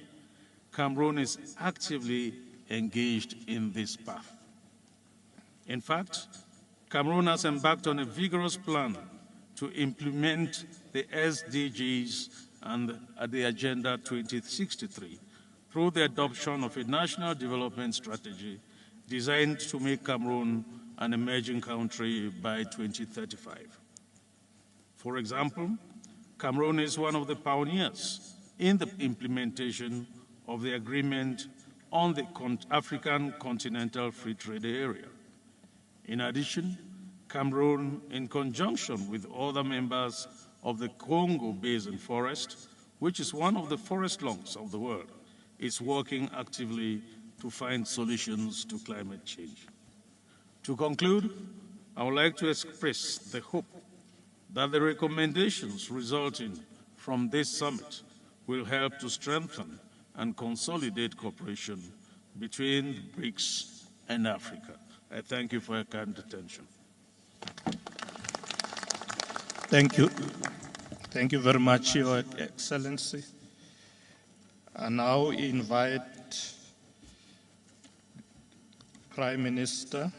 Cameroon is actively engaged in this path. In fact, Cameroon has embarked on a vigorous plan to implement the SDGs and the Agenda 2063 through the adoption of a national development strategy designed to make Cameroon an emerging country by 2035. For example, Cameroon is one of the pioneers in the implementation of the agreement on the African Continental Free Trade Area. In addition, Cameroon, in conjunction with other members of the Congo Basin Forest, which is one of the forest lungs of the world, is working actively to find solutions to climate change. To conclude, I would like to express the hope that the recommendations resulting from this summit will help to strengthen and consolidate cooperation between BRICS and Africa. I thank you for your kind attention. Thank you. Thank you very much, Your Excellency. I now invite Prime Minister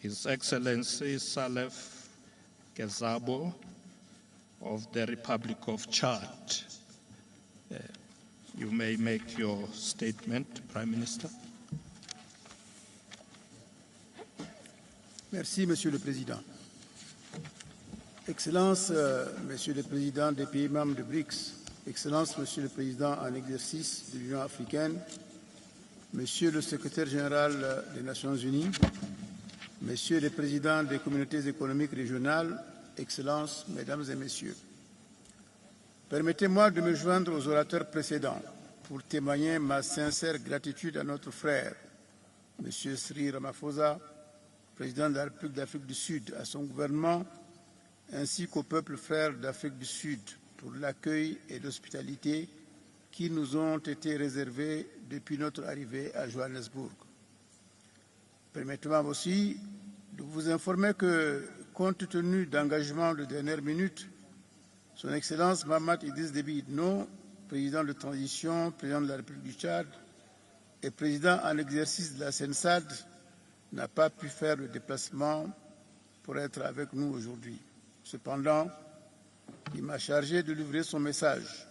His Excellency Salef Kezabo of the Republic of Chad. You may make your statement, Prime Minister. Merci, Monsieur le Président. Excellences, Monsieur le Président des pays membres de BRICS, Excellences, Monsieur le Président en exercice de l'Union africaine, Monsieur le Secrétaire général des Nations unies, Messieurs les Présidents des communautés économiques régionales, Excellences, Mesdames et Messieurs. Permettez-moi de me joindre aux orateurs précédents pour témoigner ma sincère gratitude à notre frère, M. Cyril Ramaphosa, président de la République d'Afrique du Sud, à son gouvernement, ainsi qu'au peuple frère d'Afrique du Sud pour l'accueil et l'hospitalité qui nous ont été réservés depuis notre arrivée à Johannesburg. Permettez-moi aussi de vous informer que, compte tenu d'engagements de dernière minute, Son Excellence Mahamat Idriss Déby Itno, président de transition, président de la République du Tchad et président en exercice de la CENSAD, n'a pas pu faire le déplacement pour être avec nous aujourd'hui. Cependant, il m'a chargé de livrer son message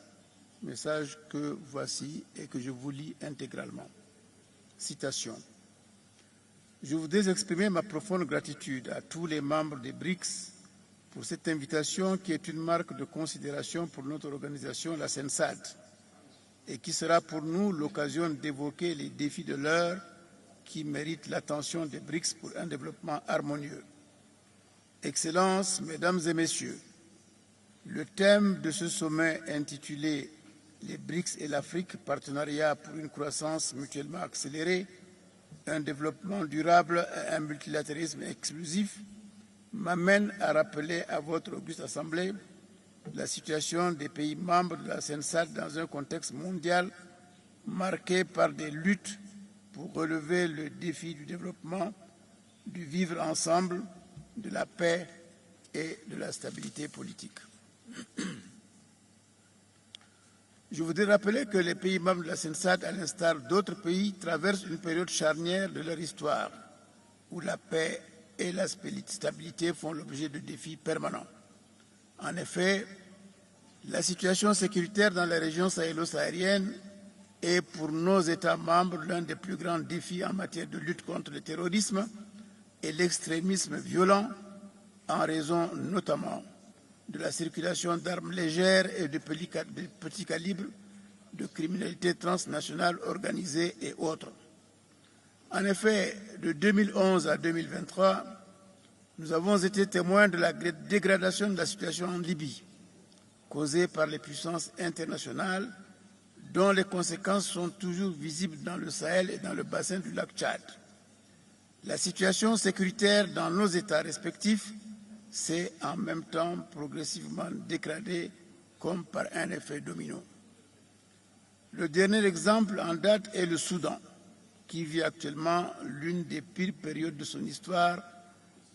que voici et que je vous lis intégralement. Citation. Je voudrais exprimer ma profonde gratitude à tous les membres des BRICS pour cette invitation qui est une marque de considération pour notre organisation, la CENSAD, et qui sera pour nous l'occasion d'évoquer les défis de l'heure qui méritent l'attention des BRICS pour un développement harmonieux. Excellences, Mesdames et Messieurs, le thème de ce sommet intitulé « Les BRICS et l'Afrique, partenariat pour une croissance mutuellement accélérée, un développement durable et un multilatéralisme exclusif » m'amène à rappeler à votre auguste Assemblée la situation des pays membres de la CENSAD dans un contexte mondial marqué par des luttes pour relever le défi du développement, du vivre ensemble, de la paix et de la stabilité politique. Je voudrais rappeler que les pays membres de la CENSAD, à l'instar d'autres pays, traversent une période charnière de leur histoire où la paix et la stabilité font l'objet de défis permanents. En effet, la situation sécuritaire dans la région sahélo-saharienne est pour nos États membres l'un des plus grands défis en matière de lutte contre le terrorisme et l'extrémisme violent, en raison notamment de la circulation d'armes légères et de petits calibres, de criminalité transnationale organisée et autres. En effet, de 2011 à 2023, nous avons été témoins de la dégradation de la situation en Libye, causée par les puissances internationales, dont les conséquences sont toujours visibles dans le Sahel et dans le bassin du lac Tchad. La situation sécuritaire dans nos États respectifs s'est en même temps progressivement dégradée comme par un effet domino. Le dernier exemple en date est le Soudan, qui vit actuellement l'une des pires périodes de son histoire,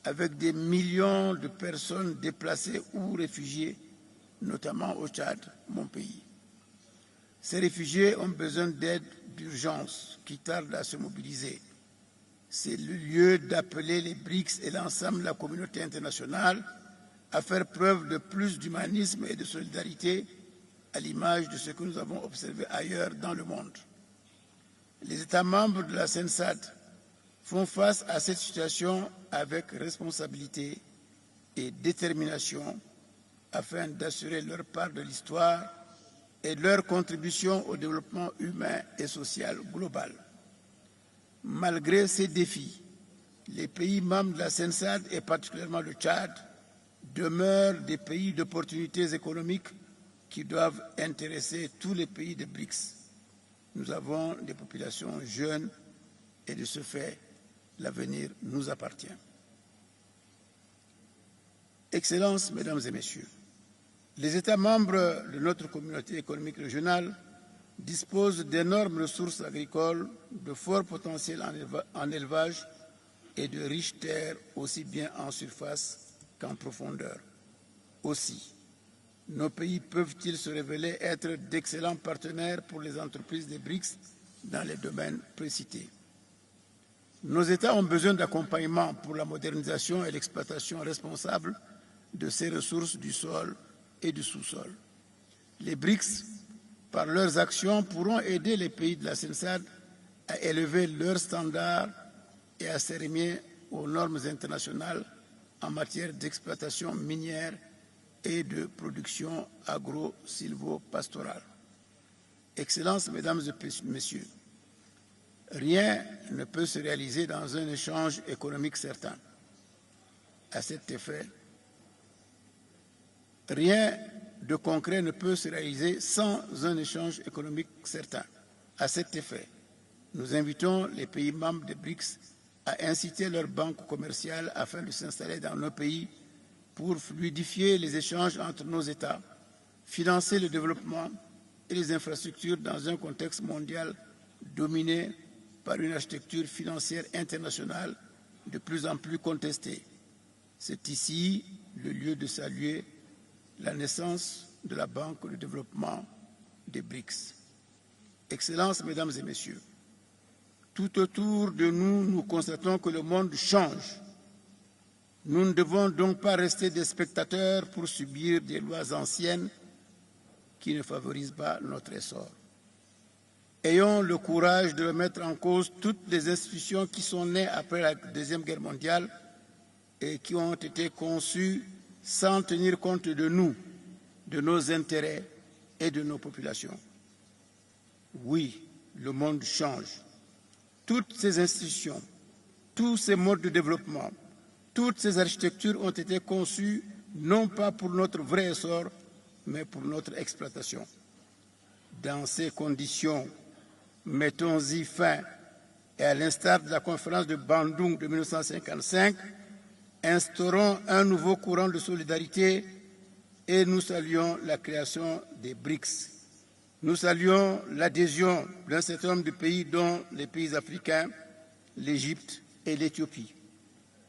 avec des millions de personnes déplacées ou réfugiées, notamment au Tchad, mon pays. Ces réfugiés ont besoin d'aide d'urgence qui tarde à se mobiliser. C'est le lieu d'appeler les BRICS et l'ensemble de la communauté internationale à faire preuve de plus d'humanisme et de solidarité, à l'image de ce que nous avons observé ailleurs dans le monde. Les États membres de la CENSAD font face à cette situation avec responsabilité et détermination afin d'assurer leur part de l'histoire et leur contribution au développement humain et social global. Malgré ces défis, les pays membres de la CENSAD, et particulièrement le Tchad, demeurent des pays d'opportunités économiques qui doivent intéresser tous les pays des BRICS. Nous avons des populations jeunes et de ce fait, l'avenir nous appartient. Excellences, Mesdames et Messieurs, les États membres de notre communauté économique régionale disposent d'énormes ressources agricoles, de fort potentiel en élevage et de riches terres aussi bien en surface qu'en profondeur. Aussi, nos pays peuvent-ils se révéler être d'excellents partenaires pour les entreprises des BRICS dans les domaines précités. Nos États ont besoin d'accompagnement pour la modernisation et l'exploitation responsable de ces ressources du sol et du sous-sol. Les BRICS, par leurs actions, pourront aider les pays de la CENSAD à élever leurs standards et à s'arrimer aux normes internationales en matière d'exploitation minière et de production agro-silvopastorale. Excellences, Mesdames et Messieurs, rien ne peut se réaliser dans un échange économique certain. À cet effet, rien de concret ne peut se réaliser sans un échange économique certain. À cet effet, nous invitons les pays membres des BRICS à inciter leurs banques commerciales afin de s'installer dans nos pays pour fluidifier les échanges entre nos États, financer le développement et les infrastructures dans un contexte mondial dominé par une architecture financière internationale de plus en plus contestée. C'est ici le lieu de saluer la naissance de la Banque de développement des BRICS. Excellences, Mesdames et Messieurs, tout autour de nous, nous constatons que le monde change. Nous ne devons donc pas rester des spectateurs pour subir des lois anciennes qui ne favorisent pas notre essor. Ayons le courage de remettre en cause toutes les institutions qui sont nées après la Deuxième Guerre mondiale et qui ont été conçues sans tenir compte de nous, de nos intérêts et de nos populations. Oui, le monde change. Toutes ces institutions, tous ces modes de développement, toutes ces architectures ont été conçues non pas pour notre vrai essor, mais pour notre exploitation. Dans ces conditions, mettons-y fin et à l'instar de la conférence de Bandung de 1955, instaurons un nouveau courant de solidarité et nous saluons la création des BRICS. Nous saluons l'adhésion d'un certain nombre de pays, dont les pays africains, l'Égypte et l'Éthiopie.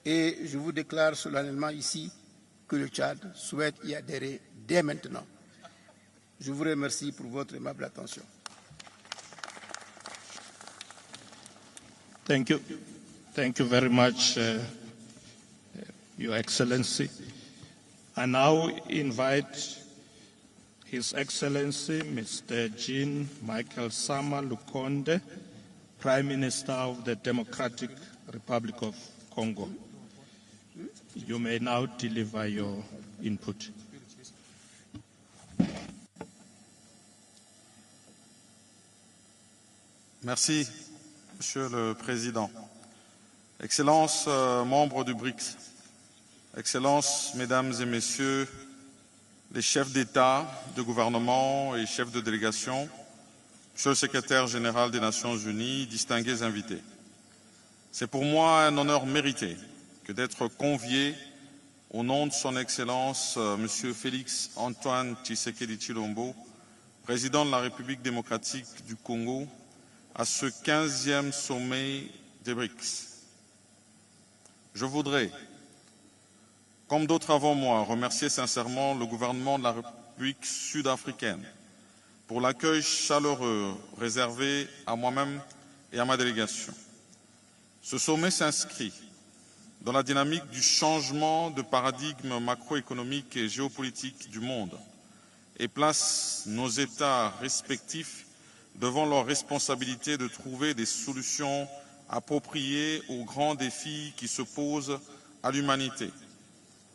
Et je vous déclare solennellement ici que le Tchad souhaite y adhérer dès maintenant. Je vous remercie pour votre aimable attention. Thank you. Thank you very much, Your Excellency. I now invite His Excellency, Mr. Jean Michael Sama Lukonde, Prime Minister of the Democratic Republic of Congo. You may now deliver your input. Merci, Monsieur le Président. Excellences, membres du BRICS, Excellences, Mesdames et Messieurs, les chefs d'État, de gouvernement et chefs de délégation, Monsieur le Secrétaire général des Nations Unies, distingués invités. C'est pour moi un honneur mérité que d'être convié au nom de Son Excellence Monsieur Félix Antoine Tshisekedi Tshilombo, président de la République démocratique du Congo, à ce 15e sommet des BRICS. Je voudrais, comme d'autres avant moi, remercier sincèrement le gouvernement de la République sud-africaine pour l'accueil chaleureux réservé à moi-même et à ma délégation. Ce sommet s'inscrit dans la dynamique du changement de paradigme macroéconomique et géopolitique du monde et place nos États respectifs devant leur responsabilité de trouver des solutions appropriées aux grands défis qui se posent à l'humanité,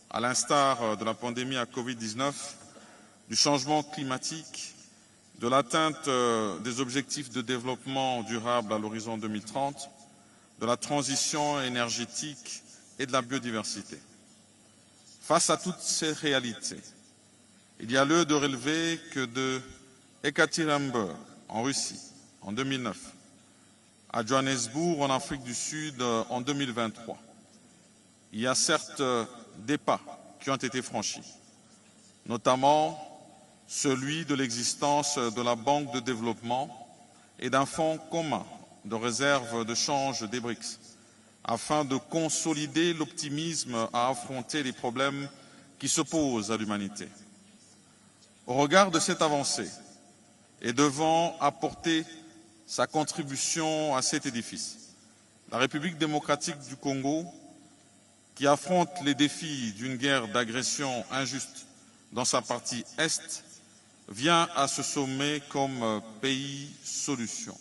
à l'instar de la pandémie à Covid-19, du changement climatique, de l'atteinte des objectifs de développement durable à l'horizon 2030, de la transition énergétique et de la biodiversité. Face à toutes ces réalités, il y a lieu de relever que de Ekaterinbourg, en Russie, en 2009, à Johannesburg, en Afrique du Sud, en 2023, il y a certes des pas qui ont été franchis, notamment celui de l'existence de la Banque de développement et d'un fonds commun de réserve de change des BRICS, afin de consolider l'optimisme à affronter les problèmes qui se posent à l'humanité. Au regard de cette avancée, et devant apporter sa contribution à cet édifice, la République démocratique du Congo, qui affronte les défis d'une guerre d'agression injuste dans sa partie Est, vient à se sommer comme pays solution.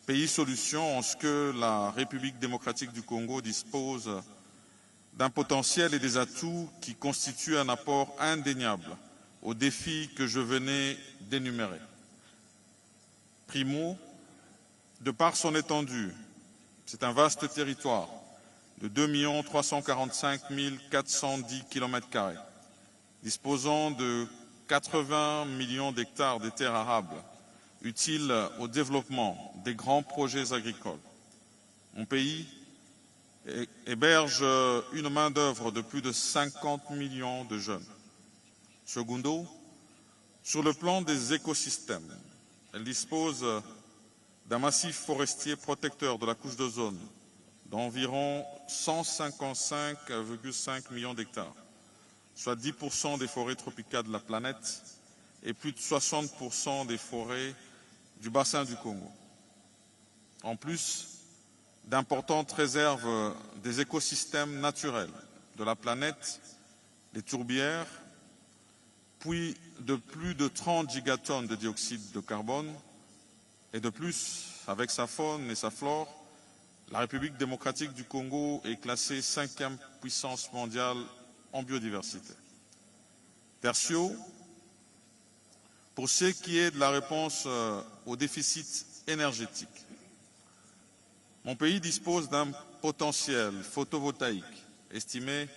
Pays solution en ce que la République démocratique du Congo dispose d'un potentiel et des atouts qui constituent un apport indéniable aux défis que je venais d'énumérer. Primo, de par son étendue, c'est un vaste territoire de 2 345 410 km², disposant de 80 millions d'hectares de terres arables, utiles au développement des grands projets agricoles. Mon pays héberge une main-d'œuvre de plus de 50 millions de jeunes. Secondo, sur le plan des écosystèmes, elle dispose d'un massif forestier protecteur de la couche d'ozone d'environ 155,5 millions d'hectares, soit 10% des forêts tropicales de la planète et plus de 60% des forêts du bassin du Congo. En plus d'importantes réserves des écosystèmes naturels de la planète, les tourbières, puis de plus de 30 gigatonnes de dioxyde de carbone, et de plus, avec sa faune et sa flore, la République démocratique du Congo est classée 5e puissance mondiale en biodiversité. Tertio, pour ce qui est de la réponse au déficit énergétique, mon pays dispose d'un potentiel photovoltaïque estimé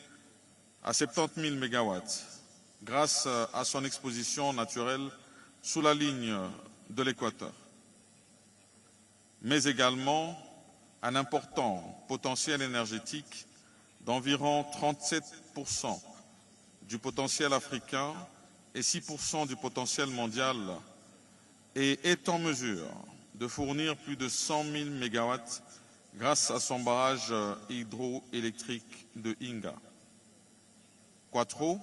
à 70 000 MW grâce à son exposition naturelle sous la ligne de l'équateur, mais également un important potentiel énergétique d'environ 37% du potentiel africain et 6% du potentiel mondial et est en mesure de fournir plus de 100 000 MW grâce à son barrage hydroélectrique de Inga. Quattro,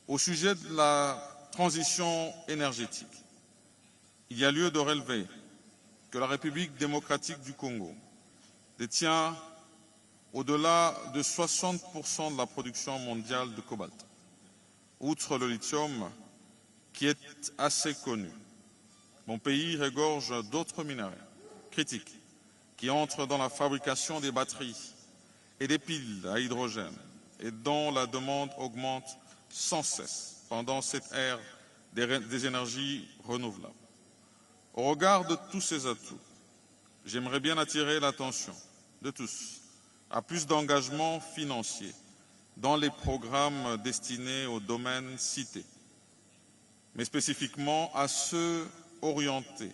au sujet de la transition énergétique, il y a lieu de relever que la République démocratique du Congo détient au-delà de 60% de la production mondiale de cobalt. Outre le lithium, qui est assez connu, mon pays regorge d'autres minerais critiques qui entrent dans la fabrication des batteries et des piles à hydrogène et dont la demande augmente sans cesse pendant cette ère des énergies renouvelables. Au regard de tous ces atouts, j'aimerais bien attirer l'attention de tous à plus d'engagement financier dans les programmes destinés aux domaines cités, mais spécifiquement à ceux orientés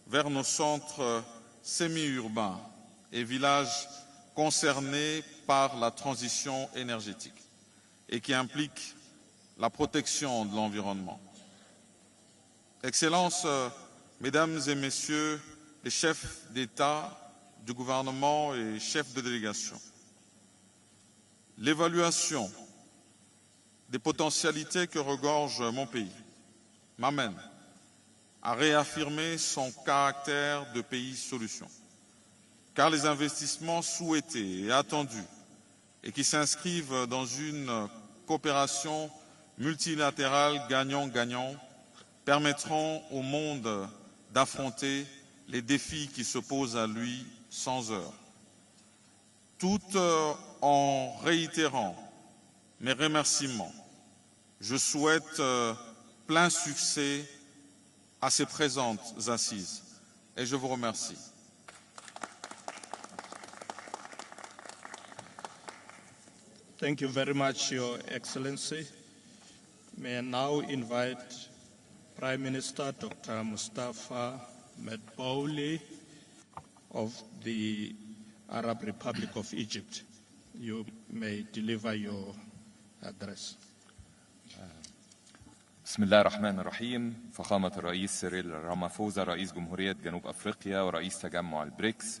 vers nos centres semi-urbains et villages concernés par la transition énergétique et qui impliquent la protection de l'environnement. Excellences, Mesdames et Messieurs les chefs d'État, du gouvernement et chefs de délégation, l'évaluation des potentialités que regorge mon pays m'amène à réaffirmer son caractère de pays solution, car les investissements souhaités et attendus et qui s'inscrivent dans une coopération multilatérale gagnant-gagnant permettront au monde d'affronter les défis qui se posent à lui sans heurts, tout en réitérant mes remerciements. Je souhaite plein succès à ces présentes assises et je vous remercie. Thank you very much, Your Excellency. May I now invite Prime Minister Dr. Mustafa Medbouli of the Arab Republic of Egypt. You may deliver your address. بسم الله الرحمن الرحيم. فخامة الرئيس سيريل رامافوزا رئيس جمهورية جنوب أفريقيا ورئيس تجمع البريكس،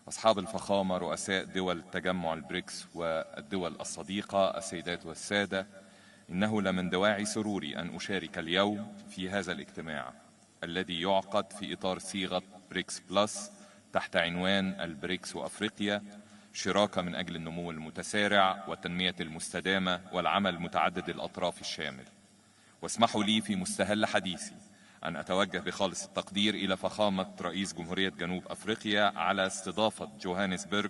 أصحاب الفخامة رؤساء دول تجمع البريكس والدول الصديقة، السيدات والسادة، إنه لمن دواعي سروري أن أشارك اليوم في هذا الاجتماع الذي يعقد في إطار صيغة بريكس بلس تحت عنوان البريكس وأفريقيا، شراكة من أجل النمو المتسارع والتنمية المستدامة والعمل متعدد الأطراف الشامل. واسمحوا لي في مستهل حديثي أن أتوجه بخالص التقدير إلى فخامة رئيس جمهورية جنوب أفريقيا على استضافة جوهانسبرغ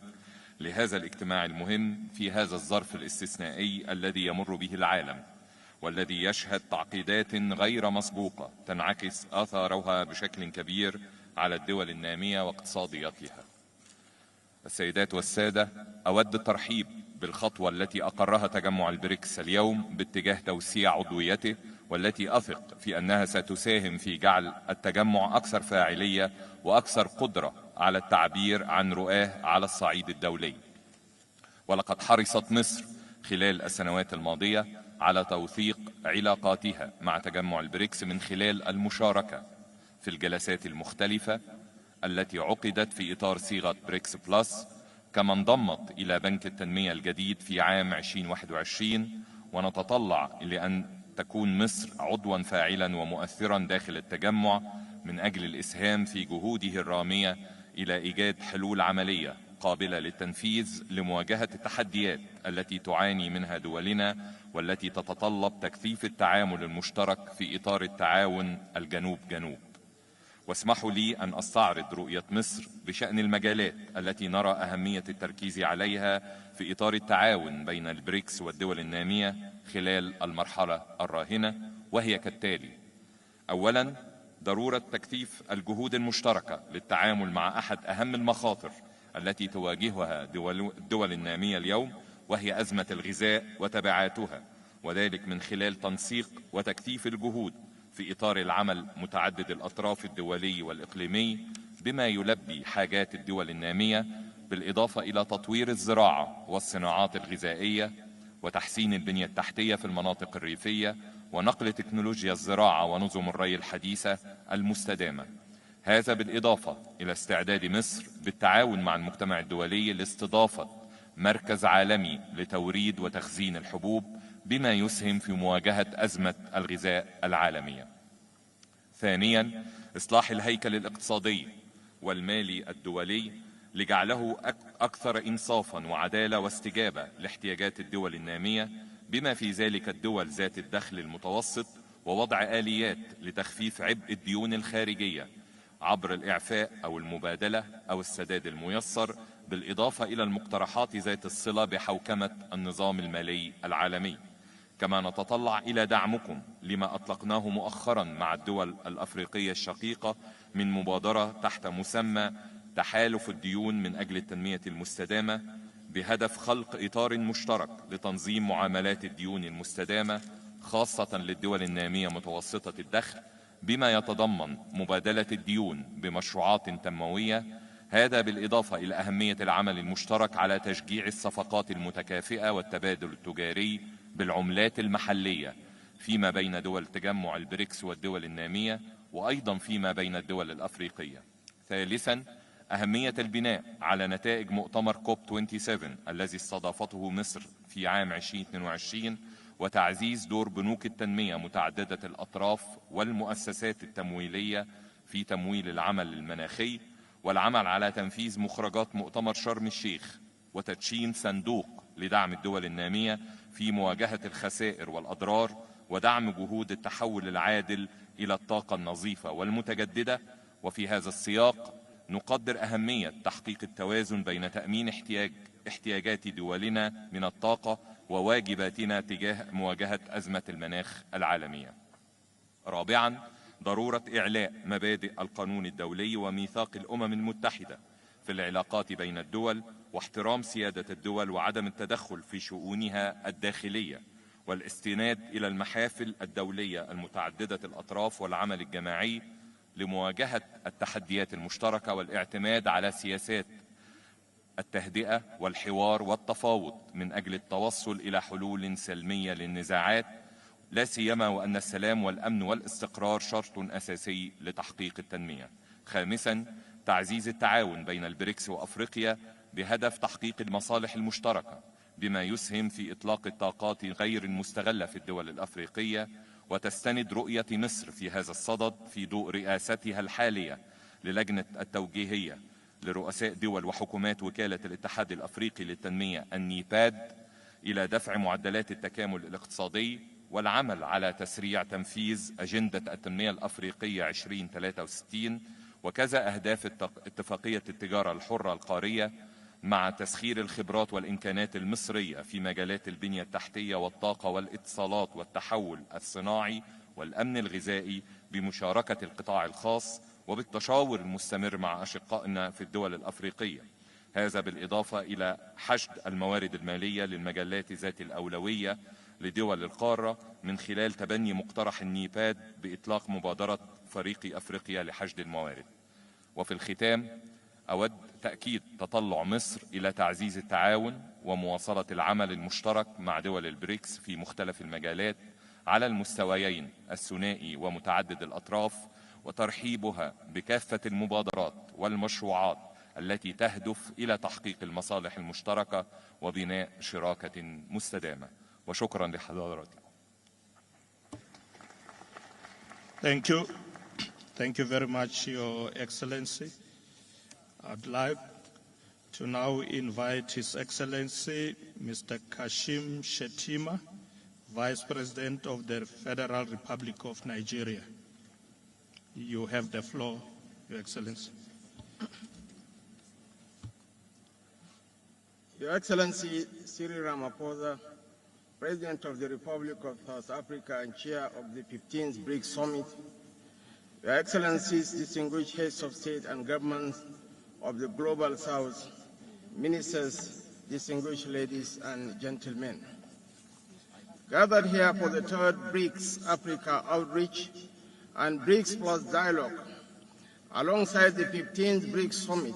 لهذا الاجتماع المهم في هذا الظرف الاستثنائي الذي يمر به العالم، والذي يشهد تعقيدات غير مسبوقة تنعكس آثارها بشكل كبير على الدول النامية واقتصادياتها. السيدات والسادة، أود الترحيب بالخطوة التي أقرها تجمع البريكس اليوم باتجاه توسيع عضويته، والتي أثق في أنها ستساهم في جعل التجمع أكثر فاعلية وأكثر قدرة على التعبير عن رؤاه على الصعيد الدولي. ولقد حرصت مصر خلال السنوات الماضية على توثيق علاقاتها مع تجمع البريكس من خلال المشاركة في الجلسات المختلفة التي عقدت في إطار صيغة بريكس بلس، كما انضمت إلى بنك التنمية الجديد في عام 2021، ونتطلع لأن تكون مصر عضوا فاعلا ومؤثرا داخل التجمع من أجل الإسهام في جهوده الرامية إلى إيجاد حلول عملية قابلة للتنفيذ لمواجهة التحديات التي تعاني منها دولنا، والتي تتطلب تكثيف التعامل المشترك في إطار التعاون الجنوب جنوب. واسمحوا لي أن أستعرض رؤية مصر بشأن المجالات التي نرى أهمية التركيز عليها في إطار التعاون بين البريكس والدول النامية خلال المرحلة الراهنة، وهي كالتالي: أولا، ضرورة تكثيف الجهود المشتركة للتعامل مع أحد أهم المخاطر التي تواجهها الدول النامية اليوم، وهي أزمة الغذاء وتبعاتها، وذلك من خلال تنسيق وتكثيف الجهود في إطار العمل متعدد الأطراف الدولي والإقليمي بما يلبي حاجات الدول النامية، بالإضافة إلى تطوير الزراعة والصناعات الغذائية وتحسين البنية التحتية في المناطق الريفية ونقل تكنولوجيا الزراعة ونظم الري الحديثة المستدامة. هذا بالإضافة إلى استعداد مصر بالتعاون مع المجتمع الدولي لاستضافة مركز عالمي لتوريد وتخزين الحبوب بما يسهم في مواجهة أزمة الغذاء العالمية. ثانيا، إصلاح الهيكل الاقتصادي والمالي الدولي لجعله أكثر إنصافا وعدالة واستجابة لاحتياجات الدول النامية، بما في ذلك الدول ذات الدخل المتوسط، ووضع آليات لتخفيف عبء الديون الخارجية عبر الإعفاء أو المبادلة أو السداد الميسر، بالإضافة إلى المقترحات ذات الصلة بحوكمة النظام المالي العالمي. كما نتطلع إلى دعمكم لما أطلقناه مؤخرا مع الدول الأفريقية الشقيقة من مبادرة تحت مسمى تحالف الديون من أجل التنمية المستدامة، بهدف خلق إطار مشترك لتنظيم معاملات الديون المستدامة خاصة للدول النامية متوسطة الدخل، بما يتضمن مبادلة الديون بمشروعات تنموية. هذا بالإضافة إلى أهمية العمل المشترك على تشجيع الصفقات المتكافئة والتبادل التجاري بالعملات المحلية فيما بين دول تجمع البريكس والدول النامية، وأيضا فيما بين الدول الأفريقية. ثالثا، أهمية البناء على نتائج مؤتمر كوب 27 الذي استضافته مصر في عام 2022، وتعزيز دور بنوك التنمية متعددة الأطراف والمؤسسات التمويلية في تمويل العمل المناخي، والعمل على تنفيذ مخرجات مؤتمر شرم الشيخ، وتدشين صندوق لدعم الدول النامية في مواجهة الخسائر والأضرار، ودعم جهود التحول العادل إلى الطاقة النظيفة والمتجددة. وفي هذا السياق نقدر أهمية تحقيق التوازن بين تأمين احتياجات دولنا من الطاقة وواجباتنا تجاه مواجهة أزمة المناخ العالمية. رابعا، ضرورة إعلاء مبادئ القانون الدولي وميثاق الأمم المتحدة في العلاقات بين الدول، واحترام سيادة الدول وعدم التدخل في شؤونها الداخلية، والاستناد إلى المحافل الدولية المتعددة الأطراف والعمل الجماعي لمواجهة التحديات المشتركة، والاعتماد على سياسات التهدئة والحوار والتفاوض من أجل التوصل إلى حلول سلمية للنزاعات، لا سيما وأن السلام والأمن والاستقرار شرط أساسي لتحقيق التنمية. خامسا، تعزيز التعاون بين البريكس وأفريقيا بهدف تحقيق المصالح المشتركة، بما يسهم في إطلاق الطاقات غير المستغلة في الدول الأفريقية، وتستند رؤية مصر في هذا الصدد في ضوء رئاستها الحالية للجنة التوجيهية لرؤساء دول وحكومات وكالة الاتحاد الأفريقي للتنمية النيباد إلى دفع معدلات التكامل الاقتصادي والعمل على تسريع تنفيذ أجندة التنمية الأفريقية 2063 وكذا أهداف اتفاقية التجارة الحرة القارية مع تسخير الخبرات والإمكانات المصرية في مجالات البنية التحتية والطاقة والاتصالات والتحول الصناعي والأمن الغذائي بمشاركة القطاع الخاص وبالتشاور المستمر مع أشقائنا في الدول الأفريقية. هذا بالإضافة إلى حشد الموارد المالية للمجالات ذات الأولوية لدول القارة من خلال تبني مقترح النيباد بإطلاق مبادرة فريق أفريقيا لحشد الموارد. وفي الختام أود تأكيد تطلع مصر إلى تعزيز التعاون ومواصلة العمل المشترك مع دول البريكس في مختلف المجالات على المستويين الثنائي ومتعدد الأطراف، وترحيبها بكافة المبادرات والمشروعات التي تهدف إلى تحقيق المصالح المشتركة وبناء شراكة مستدامة. وشكرا لحضراتكم. Thank you. Thank you very much, Your Excellency. I'd like to now invite His Excellency Mr. Kashim Shettima, Vice President of the Federal Republic of Nigeria. You have the floor, Your Excellency. Your Excellency Cyril Ramaphosa, President of the Republic of South Africa and Chair of the 15th Brics Summit, Your Excellencies, distinguished heads of state and governments of the Global South, ministers, distinguished ladies and gentlemen. Gathered here for the third Brics Africa Outreach and Brics Plus Dialogue, alongside the 15th Brics Summit,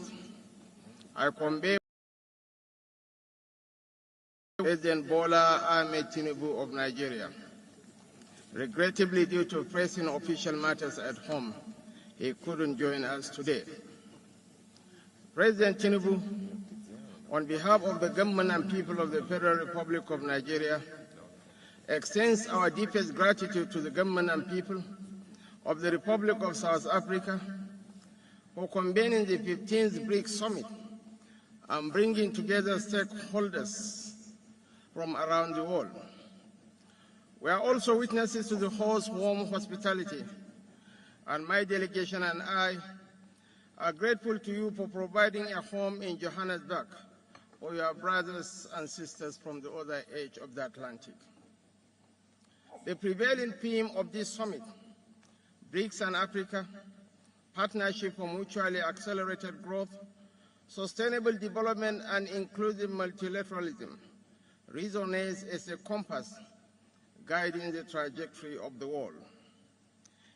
I convey President Bola Ahmed Tinubu of Nigeria. Regrettably, due to pressing official matters at home, he couldn't join us today. President Tinubu, on behalf of the government and people of the Federal Republic of Nigeria, extends our deepest gratitude to the government and people of the Republic of South Africa for convening the 15th Brics Summit and bringing together stakeholders from around the world. We are also witnesses to the host's warm hospitality, and my delegation and I are grateful to you for providing a home in Johannesburg for your brothers and sisters from the other edge of the Atlantic. The prevailing theme of this summit, BRICS and Africa, Partnership for Mutually Accelerated Growth, Sustainable Development and Inclusive Multilateralism, resonates as a compass guiding the trajectory of the world.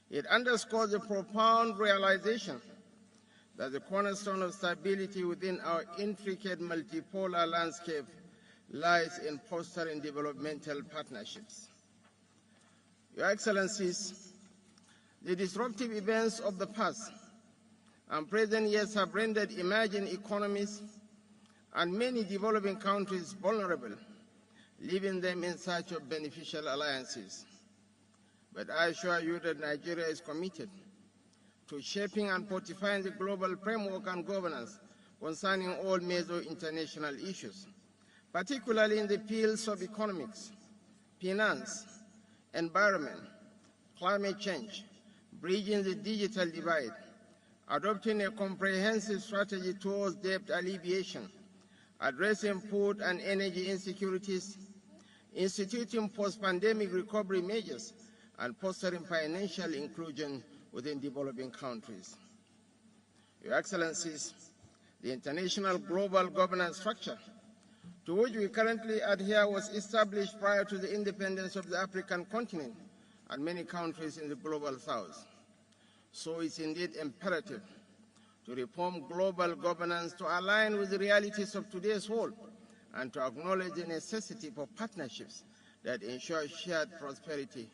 It underscores the profound realization that the cornerstone of stability within our intricate multipolar landscape lies in fostering developmental partnerships. Your Excellencies, the disruptive events of the past and present years have rendered emerging economies and many developing countries vulnerable, leaving them in search of beneficial alliances. But I assure you that Nigeria is committed to shaping and fortifying the global framework and governance concerning all major international issues, particularly in the fields of economics, finance, environment, climate change, bridging the digital divide, adopting a comprehensive strategy towards debt alleviation, addressing food and energy insecurities, instituting post-pandemic recovery measures, and fostering financial inclusion within developing countries. Your Excellencies, the international global governance structure to which we currently adhere was established prior to the independence of the African continent and many countries in the global south. So it's indeed imperative to reform global governance to align with the realities of today's world and to acknowledge the necessity for partnerships that ensure shared prosperity,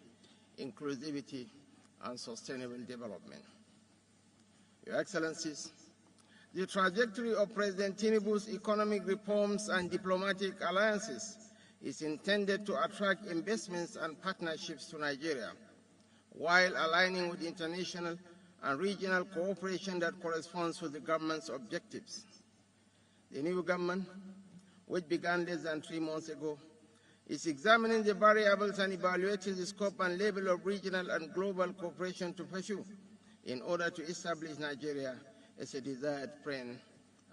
inclusivity, and sustainable development. Your Excellencies, the trajectory of President Tinubu's economic reforms and diplomatic alliances is intended to attract investments and partnerships to Nigeria, while aligning with international and regional cooperation that corresponds with the government's objectives. The new government, which began less than 3 months ago, is examining the variables and evaluating the scope and level of regional and global cooperation to pursue in order to establish Nigeria as a desired friend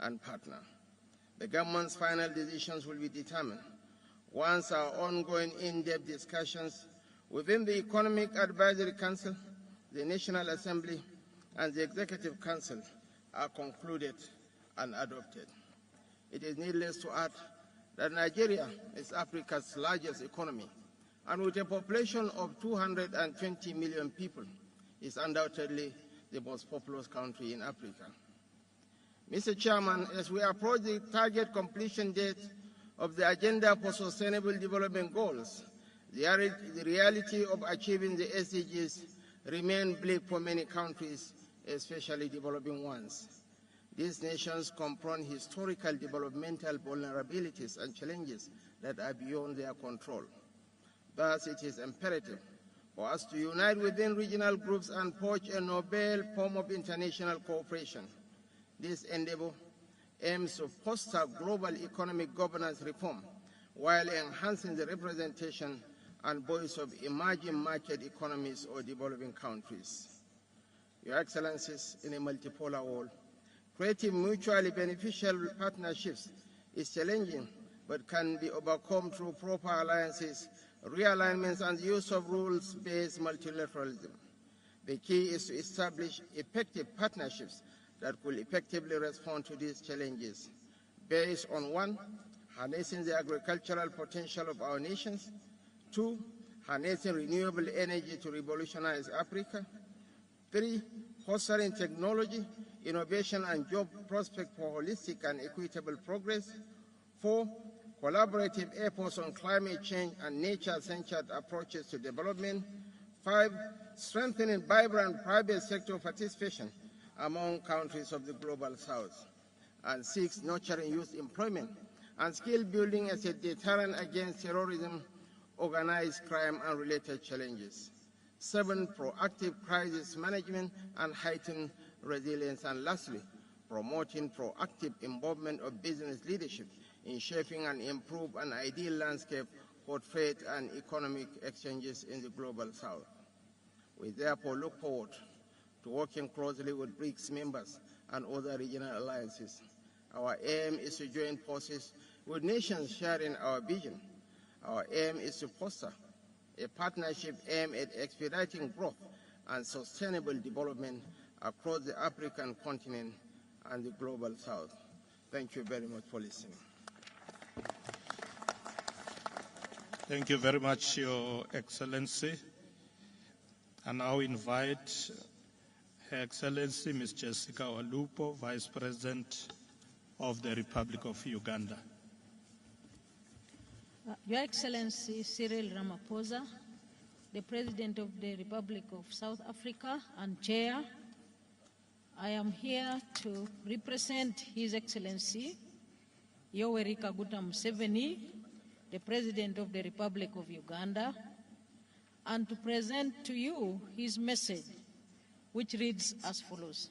and partner. The government's final decisions will be determined once our ongoing in-depth discussions within the Economic Advisory Council, the National Assembly, and the Executive Council are concluded and adopted. It is needless to add that Nigeria is Africa's largest economy, and with a population of 220 million people, is undoubtedly the most populous country in Africa. Mr. Chairman, as we approach the target completion date of the Agenda for Sustainable Development Goals, the reality of achieving the SDGs remains bleak for many countries, especially developing ones. These nations confront historical developmental vulnerabilities and challenges that are beyond their control. Thus, it is imperative for us to unite within regional groups and forge a novel form of international cooperation. This endeavor aims to foster global economic governance reform while enhancing the representation and voice of emerging market economies or developing countries. Your Excellencies, in a multipolar world, creating mutually beneficial partnerships is challenging, but can be overcome through proper alliances, realignments, and the use of rules-based multilateralism. The key is to establish effective partnerships that will effectively respond to these challenges, based on 1, harnessing the agricultural potential of our nations, 2, harnessing renewable energy to revolutionize Africa, 3, fostering technology, innovation, and job prospects for holistic and equitable progress, 4, collaborative efforts on climate change and nature-centered approaches to development, 5, strengthening vibrant private sector participation among countries of the Global South, and 6, nurturing youth employment and skill building as a deterrent against terrorism, organized crime, and related challenges. 7, proactive crisis management and heightened resilience. And lastly, promoting proactive involvement of business leadership in shaping and improve an ideal landscape for trade and economic exchanges in the Global South. We therefore look forward to working closely with Brics members and other regional alliances. Our aim is to join forces with nations sharing our vision. Our aim is to foster a partnership aimed at expediting growth and sustainable development across the African continent and the Global South. Thank you very much for listening. Thank you very much, Your Excellency. I now invite Her Excellency Ms. Jessica Walupo, Vice President of the Republic of Uganda. Your Excellency Cyril Ramaphosa, the President of the Republic of South Africa and Chair, I am here to represent His Excellency Yoweri Kaguta Museveni, the President of the Republic of Uganda, and to present to you his message, which reads as follows.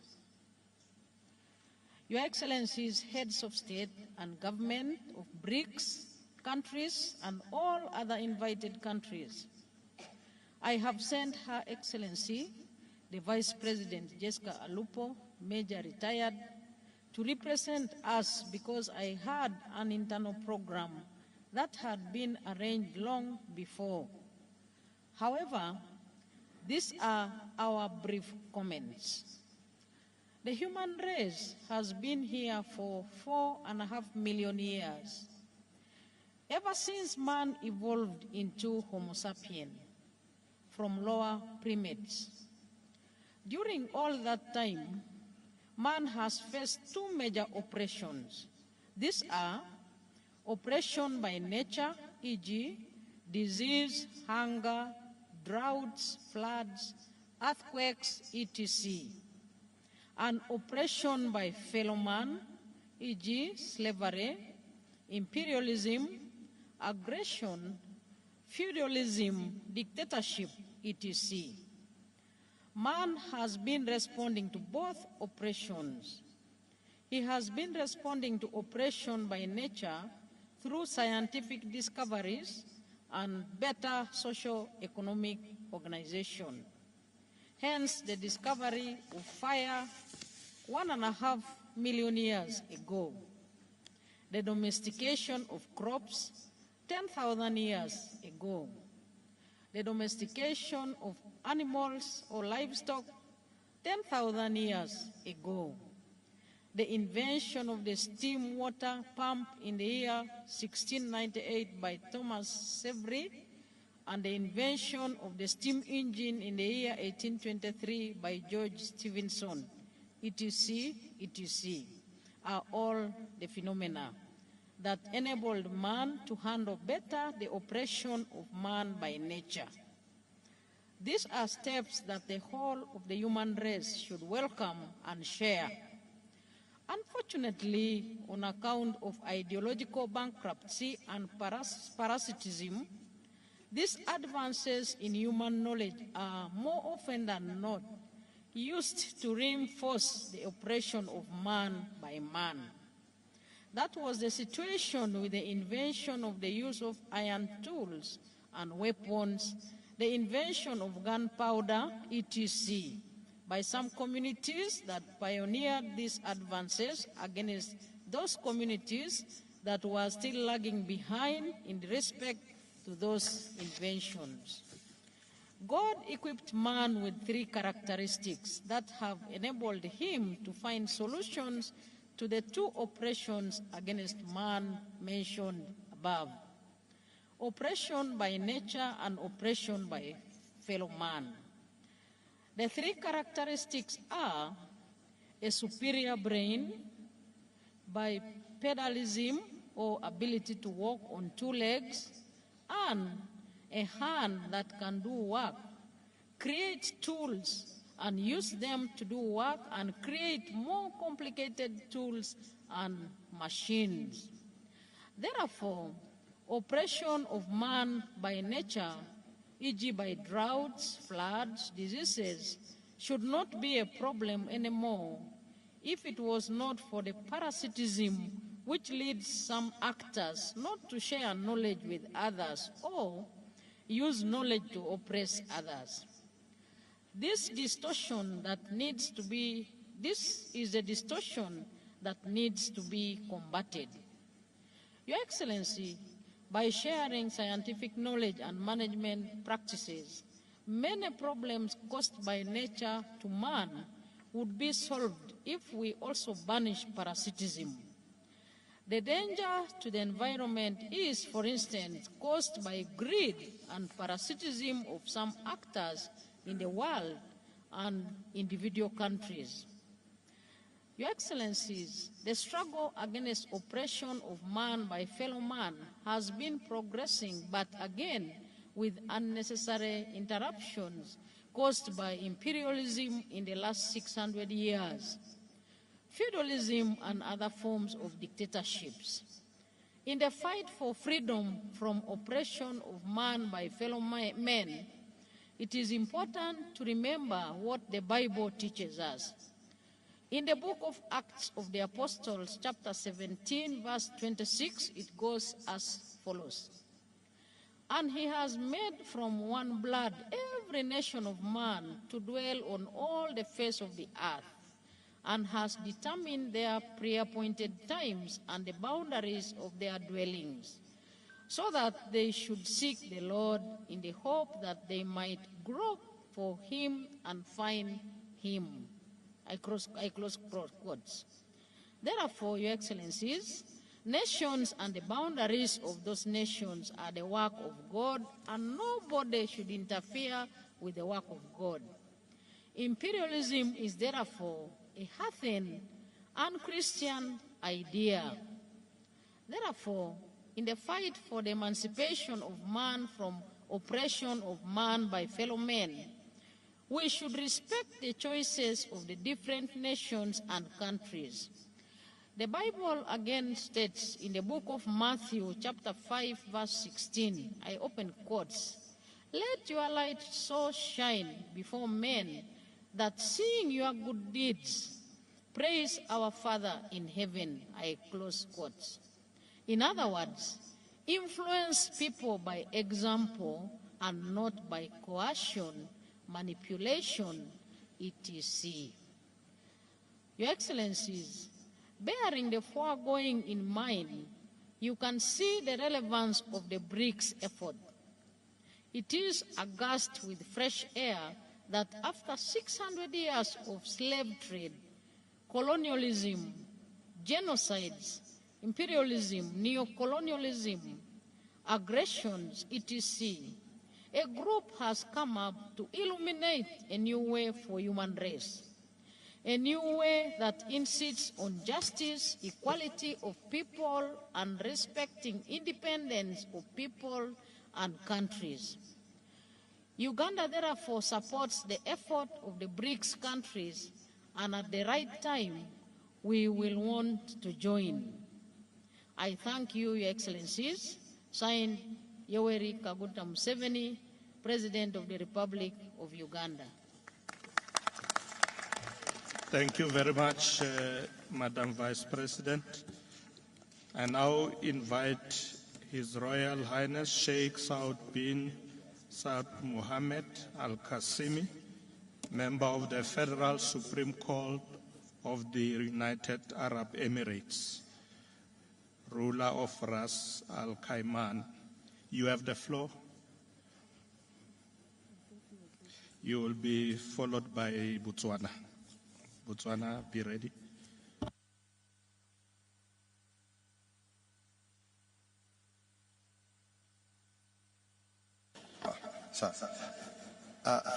Your Excellencies, heads of state and government of Brics countries and all other invited countries, I have sent Her Excellency, the Vice President Jessica Alupo, Major Retired, to represent us because I had an internal program that had been arranged long before. However, these are our brief comments. The human race has been here for 4.5 million years, ever since man evolved into Homo sapien from lower primates. During all that time, man has faced two major oppressions. These are oppression by nature, e.g., disease, hunger, droughts, floods, earthquakes, etc., and oppression by fellow man, e.g., slavery, imperialism, aggression, feudalism, dictatorship, etc. Man has been responding to both oppressions. He has been responding to oppression by nature through scientific discoveries and better socio-economic organization. Hence, the discovery of fire 1.5 million years ago, the domestication of crops 10,000 years ago, the domestication of animals or livestock 10,000 years ago, the invention of the steam water pump in the year 1698 by Thomas Savery, and the invention of the steam engine in the year 1823 by George Stephenson, etc., etc., are all the phenomena that enabled man to handle better the oppression of man by nature. These are steps that the whole of the human race should welcome and share. Unfortunately, on account of ideological bankruptcy and parasitism, these advances in human knowledge are more often than not used to reinforce the oppression of man by man. That was the situation with the invention of the use of iron tools and weapons, the invention of gunpowder, etc., by some communities that pioneered these advances against those communities that were still lagging behind in respect to those inventions. God equipped man with 3 characteristics that have enabled him to find solutions to the 2 oppressions against man mentioned above: oppression by nature and oppression by fellow man. The 3 characteristics are a superior brain, bipedalism or ability to walk on 2 legs, and a hand that can do work, create tools and use them to do work and create more complicated tools and machines. Therefore, oppression of man by nature, e.g. by droughts, floods, diseases, should not be a problem anymore if it was not for the parasitism which leads some actors not to share knowledge with others or use knowledge to oppress others. This is a distortion that needs to be combated. Your Excellency, by sharing scientific knowledge and management practices, many problems caused by nature to man would be solved if we also banish parasitism. The danger to the environment is, for instance, caused by greed and parasitism of some actors in the world and individual countries. Your Excellencies, the struggle against oppression of man by fellow man has been progressing, but again with unnecessary interruptions caused by imperialism in the last 600 years, feudalism and other forms of dictatorships. In the fight for freedom from oppression of man by fellow men, it is important to remember what the Bible teaches us. In the book of Acts of the Apostles, chapter 17, verse 26, it goes as follows. And he has made from one blood every nation of man to dwell on all the face of the earth, and has determined their pre-appointed times and the boundaries of their dwellings, so that they should seek the Lord in the hope that they might grope for him and find him. I close quotes. Therefore, Your Excellencies, nations and the boundaries of those nations are the work of God, and nobody should interfere with the work of God. Imperialism is therefore a heathen, unchristian idea. Therefore, in the fight for the emancipation of man from oppression of man by fellow men, we should respect the choices of the different nations and countries. The Bible again states in the book of Matthew, chapter 5, verse 16, I open quotes, "Let your light so shine before men that seeing your good deeds, praise our Father in heaven, I close quotes. In other words, influence people by example and not by coercion, manipulation, etc. Your Excellencies, bearing the foregoing in mind, you can see the relevance of the Brics effort. It is aghast with fresh air that after 600 years of slave trade, colonialism, genocides, imperialism, neocolonialism, aggressions, etc., a group has come up to illuminate a new way for human race, a new way that insists on justice, equality of people, and respecting independence of people and countries. Uganda therefore supports the effort of the Brics countries, and at the right time, we will want to join. I thank you, Your Excellencies. Signed, Yoweri Kaguta Museveni, President of the Republic of Uganda. Thank you very much, Madam Vice President. I now invite His Royal Highness Sheikh Saud bin Saud Mohammed Al-Qasimi, member of the Federal Supreme Court of the United Arab Emirates, ruler of Ras Al Khaimah. You have the floor. You will be followed by Botswana. Botswana, be ready.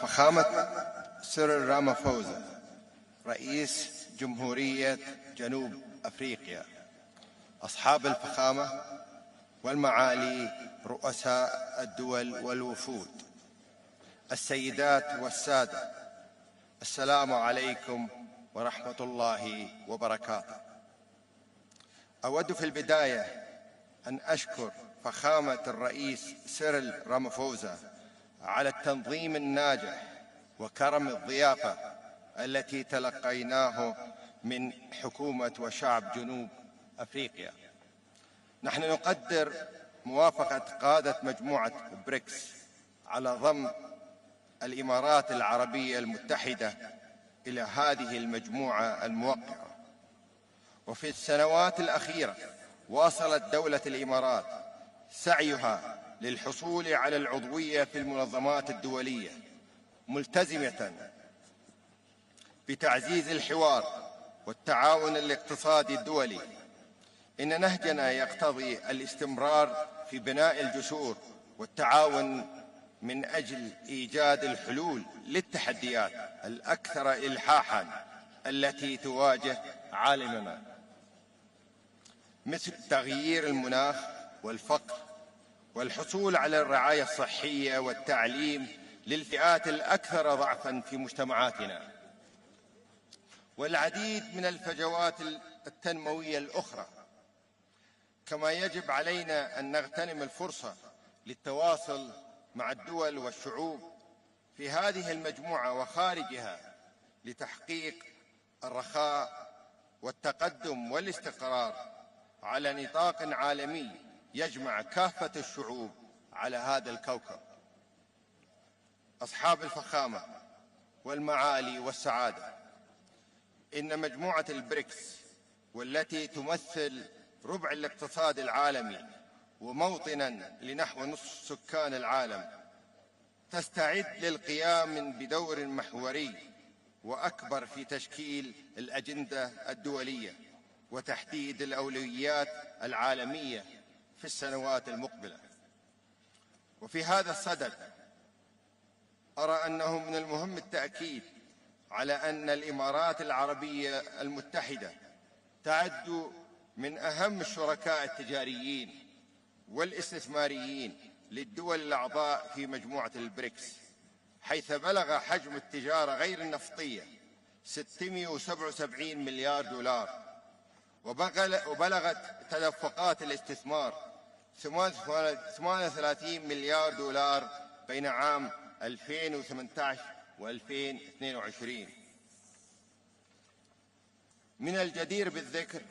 فخامة سيريل رامافوزا رئيس جمهورية جنوب أفريقيا، أصحاب الفخامة والمعالي رؤساء الدول والوفود، السيدات والسادة، السلام عليكم ورحمة الله وبركاته. أود في البداية أن أشكر فخامة الرئيس سيريل رامافوزا على التنظيم الناجح وكرم الضيافة التي تلقيناه من حكومة وشعب جنوب أفريقيا. نحن نقدر موافقة قادة مجموعة بريكس على ضم الإمارات العربية المتحدة إلى هذه المجموعة الموقعة. وفي السنوات الأخيرة واصلت دولة الإمارات سعيها للحصول على العضوية في المنظمات الدولية، ملتزمة بتعزيز الحوار والتعاون الاقتصادي الدولي. إن نهجنا يقتضي الاستمرار في بناء الجسور والتعاون من أجل إيجاد الحلول للتحديات الأكثر إلحاحاً التي تواجه عالمنا، مثل تغيير المناخ والفقر والحصول على الرعاية الصحية والتعليم للفئات الأكثر ضعفاً في مجتمعاتنا، والعديد من الفجوات التنموية الأخرى. كما يجب علينا أن نغتنم الفرصة للتواصل مع الدول والشعوب في هذه المجموعة وخارجها لتحقيق الرخاء والتقدم والاستقرار على نطاق عالمي يجمع كافة الشعوب على هذا الكوكب. أصحاب الفخامة والمعالي والسعادة، إن مجموعة البريكس والتي تمثل ربع الاقتصاد العالمي وموطناً لنحو نصف سكان العالم، تستعد للقيام بدور محوري وأكبر في تشكيل الأجندة الدولية وتحديد الأولويات العالمية في السنوات المقبلة. وفي هذا الصدد أرى أنه من المهم التأكيد على أن الإمارات العربية المتحدة تعد من أهم الشركاء التجاريين والاستثماريين للدول الأعضاء في مجموعة البريكس، حيث بلغ حجم التجارة غير النفطية 677 مليار دولار، وبلغت تدفقات الاستثمار 38 مليار دولار بين عام 2018 و2022. من الجدير بالذكر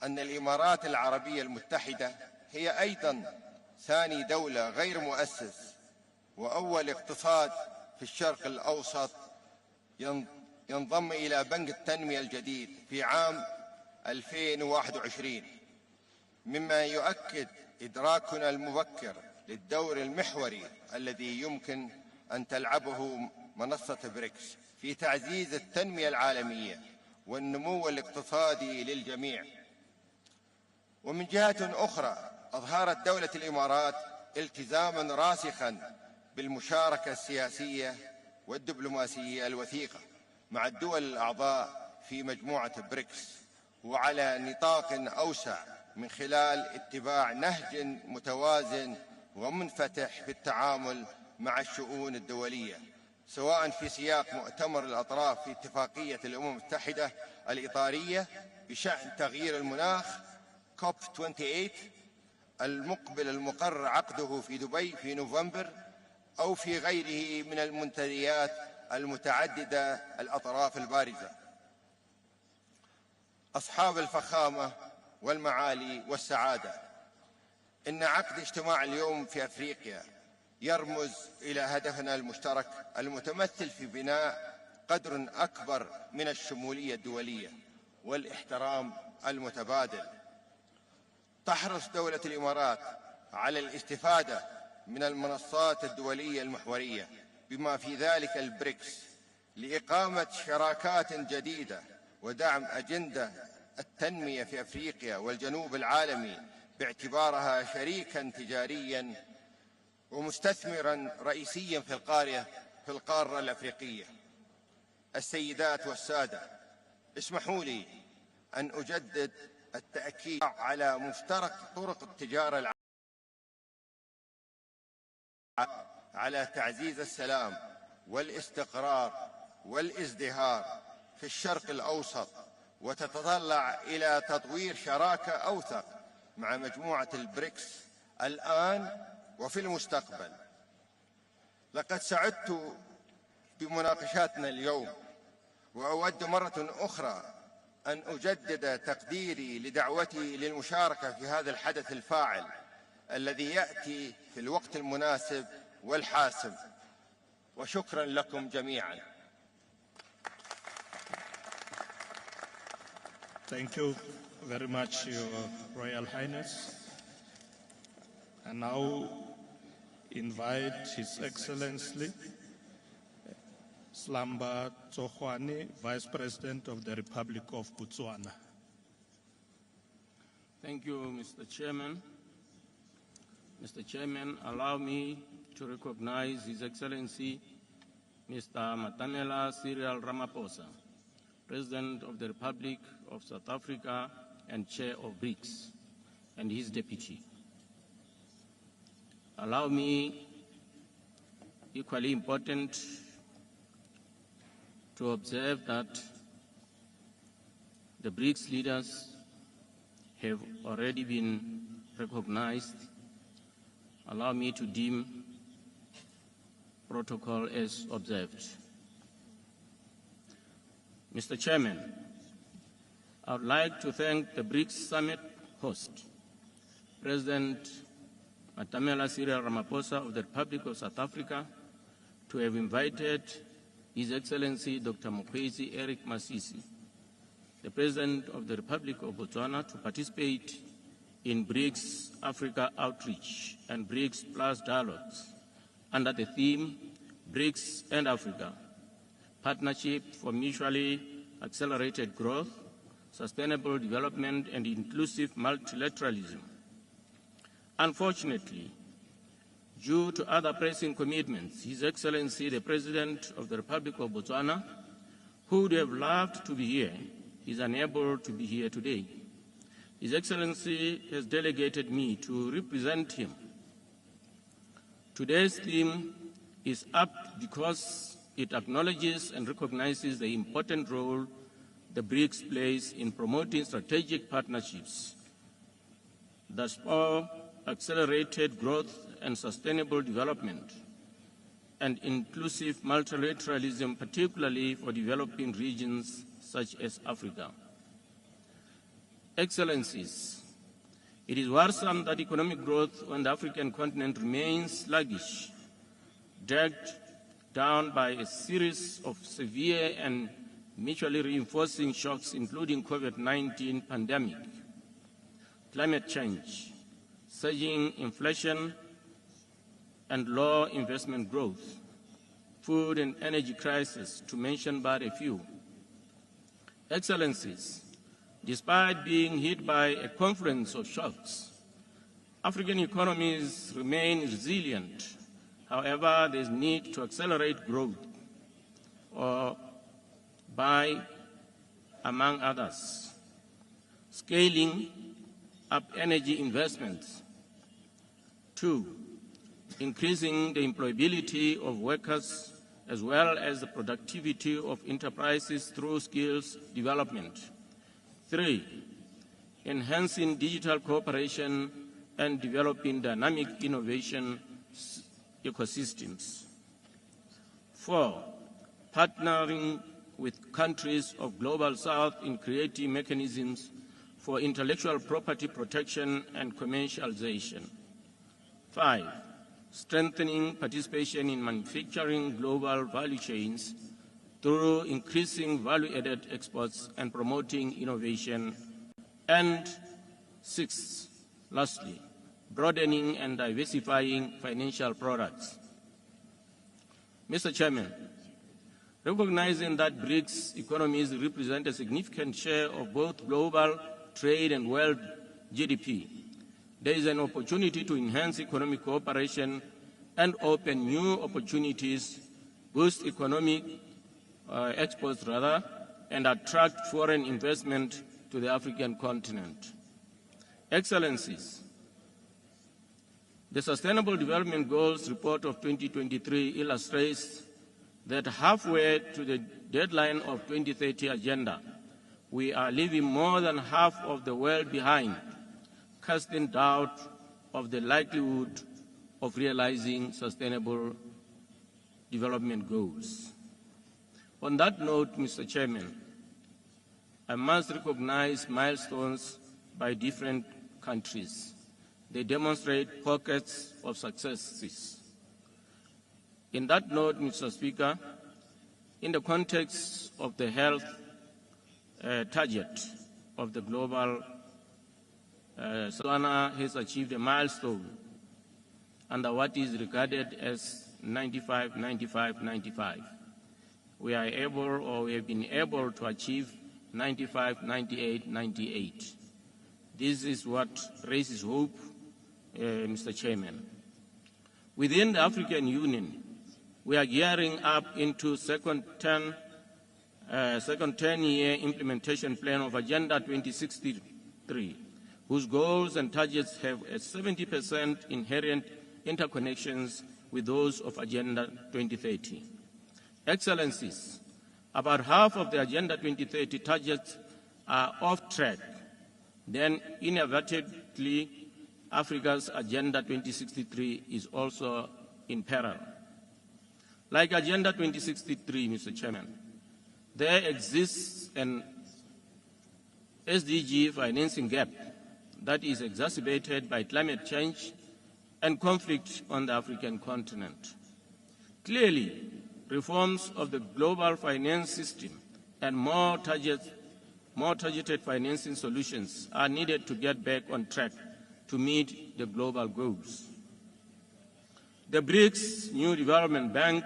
أن الإمارات العربية المتحدة هي أيضا ثاني دولة غير مؤسس وأول اقتصاد في الشرق الأوسط ينضم إلى بنك التنمية الجديد في عام 2021، مما يؤكد إدراكنا المبكر للدور المحوري الذي يمكن أن تلعبه منصة بريكس في تعزيز التنمية العالمية والنمو الاقتصادي للجميع. ومن جهة أخرى أظهرت دولة الإمارات التزاماً راسخاً بالمشاركة السياسية والدبلوماسية الوثيقة مع الدول الأعضاء في مجموعة بريكس وعلى نطاق أوسع من خلال اتباع نهج متوازن ومنفتح في التعامل مع الشؤون الدولية، سواء في سياق مؤتمر الأطراف في اتفاقية الأمم المتحدة الإطارية بشأن تغيير المناخ COP28 المقبل المقرر عقده في دبي في نوفمبر، أو في غيره من المنتديات المتعددة الأطراف البارزة. أصحاب الفخامة والمعالي والسعادة، إن عقد اجتماع اليوم في أفريقيا يرمز إلى هدفنا المشترك المتمثل في بناء قدر أكبر من الشمولية الدولية والاحترام المتبادل. تحرص دولة الإمارات على الاستفادة من المنصات الدولية المحورية بما في ذلك البريكس لإقامة شراكات جديدة ودعم أجندة التنمية في أفريقيا والجنوب العالمي باعتبارها شريكاً تجارياً ومستثمراً رئيسياً في القارة الأفريقية. السيدات والسادة، اسمحوا لي أن أجدد التأكيد على مفترق طرق التجارة على تعزيز السلام والاستقرار والازدهار في الشرق الأوسط، وتتطلع إلى تطوير شراكة أوثق مع مجموعة البريكس الآن وفي المستقبل. لقد سعدت بمناقشاتنا اليوم، وأود مرة أخرى أن أجدد تقديري لدعوتي للمشاركة في هذا الحدث الفاعل الذي يأتي في الوقت المناسب والحاسم، وشكرا لكم جميعا. Thank you very much, Your Royal Highness. And now invite His Excellency Slamba Tsohwane, Vice President of the Republic of Botswana. Thank you, Mr. Chairman. Mr. Chairman, allow me to recognize His Excellency Mr. Matamela Cyril Ramaphosa, President of the Republic of South Africa and Chair of Brics, and his deputy. Allow me, equally important, to observe that the BRICS leaders have already been recognized. Allow me to deem protocol as observed. Mr. Chairman, I would like to thank the BRICS Summit host, President Matamela Cyril Ramaphosa of the Republic of South Africa, to have invited His Excellency Dr. Mokgweetsi Eric Masisi, the President of the Republic of Botswana, to participate in BRICS Africa Outreach and BRICS Plus dialogues under the theme BRICS and Africa, Partnership for Mutually Accelerated Growth, Sustainable Development and Inclusive Multilateralism. Unfortunately, due to other pressing commitments, His Excellency the President of the Republic of Botswana, who would have loved to be here, is unable to be here today. His Excellency has delegated me to represent him. Today's theme is apt because it acknowledges and recognizes the important role the BRICS plays in promoting strategic partnerships that spur accelerated growth and sustainable development, and inclusive multilateralism, particularly for developing regions such as Africa. Excellencies, it is worrisome that economic growth on the African continent remains sluggish, dragged down by a series of severe and mutually reinforcing shocks, including COVID-19 pandemic, climate change, surging inflation, and low investment growth, food and energy crisis, to mention but a few. Excellencies, despite being hit by a confluence of shocks, African economies remain resilient. However, there is need to accelerate growth by, among others, scaling up energy investments. 2, increasing the employability of workers as well as the productivity of enterprises through skills development. 3, enhancing digital cooperation and developing dynamic innovation ecosystems. 4, partnering with countries of Global South in creating mechanisms for intellectual property protection and commercialization. 5, strengthening participation in manufacturing global value chains through increasing value-added exports and promoting innovation. And 6, lastly, broadening and diversifying financial products. Mr. Chairman, recognizing that BRICS economies represent a significant share of both global trade and world GDP, there is an opportunity to enhance economic cooperation and open new opportunities, boost economic exports and attract foreign investment to the African continent. Excellencies, the Sustainable Development Goals report of 2023 illustrates that halfway to the deadline of 2030 agenda, we are leaving more than half of the world behind, casting doubt of the likelihood of realizing sustainable development goals. On that note, Mr. Chairman, I must recognize milestones by different countries. They demonstrate pockets of successes. In that note, Mr. Speaker, in the context of the health target of the global, Botswana has achieved a milestone under what is regarded as 95-95-95. We are able, or we have been able to achieve 95-98-98. This is what raises hope, Mr. Chairman. Within the African Union, we are gearing up into second 10-year implementation plan of Agenda 2063, whose goals and targets have a 70% inherent interconnections with those of Agenda 2030. Excellencies, about half of the Agenda 2030 targets are off track. Then inevitably, Africa's Agenda 2063 is also in peril. Like Agenda 2063, Mr. Chairman, there exists an SDG financing gap that is exacerbated by climate change and conflict on the African continent. Clearly, reforms of the global finance system and more targeted financing solutions are needed to get back on track to meet the global goals. The BRICS New Development Bank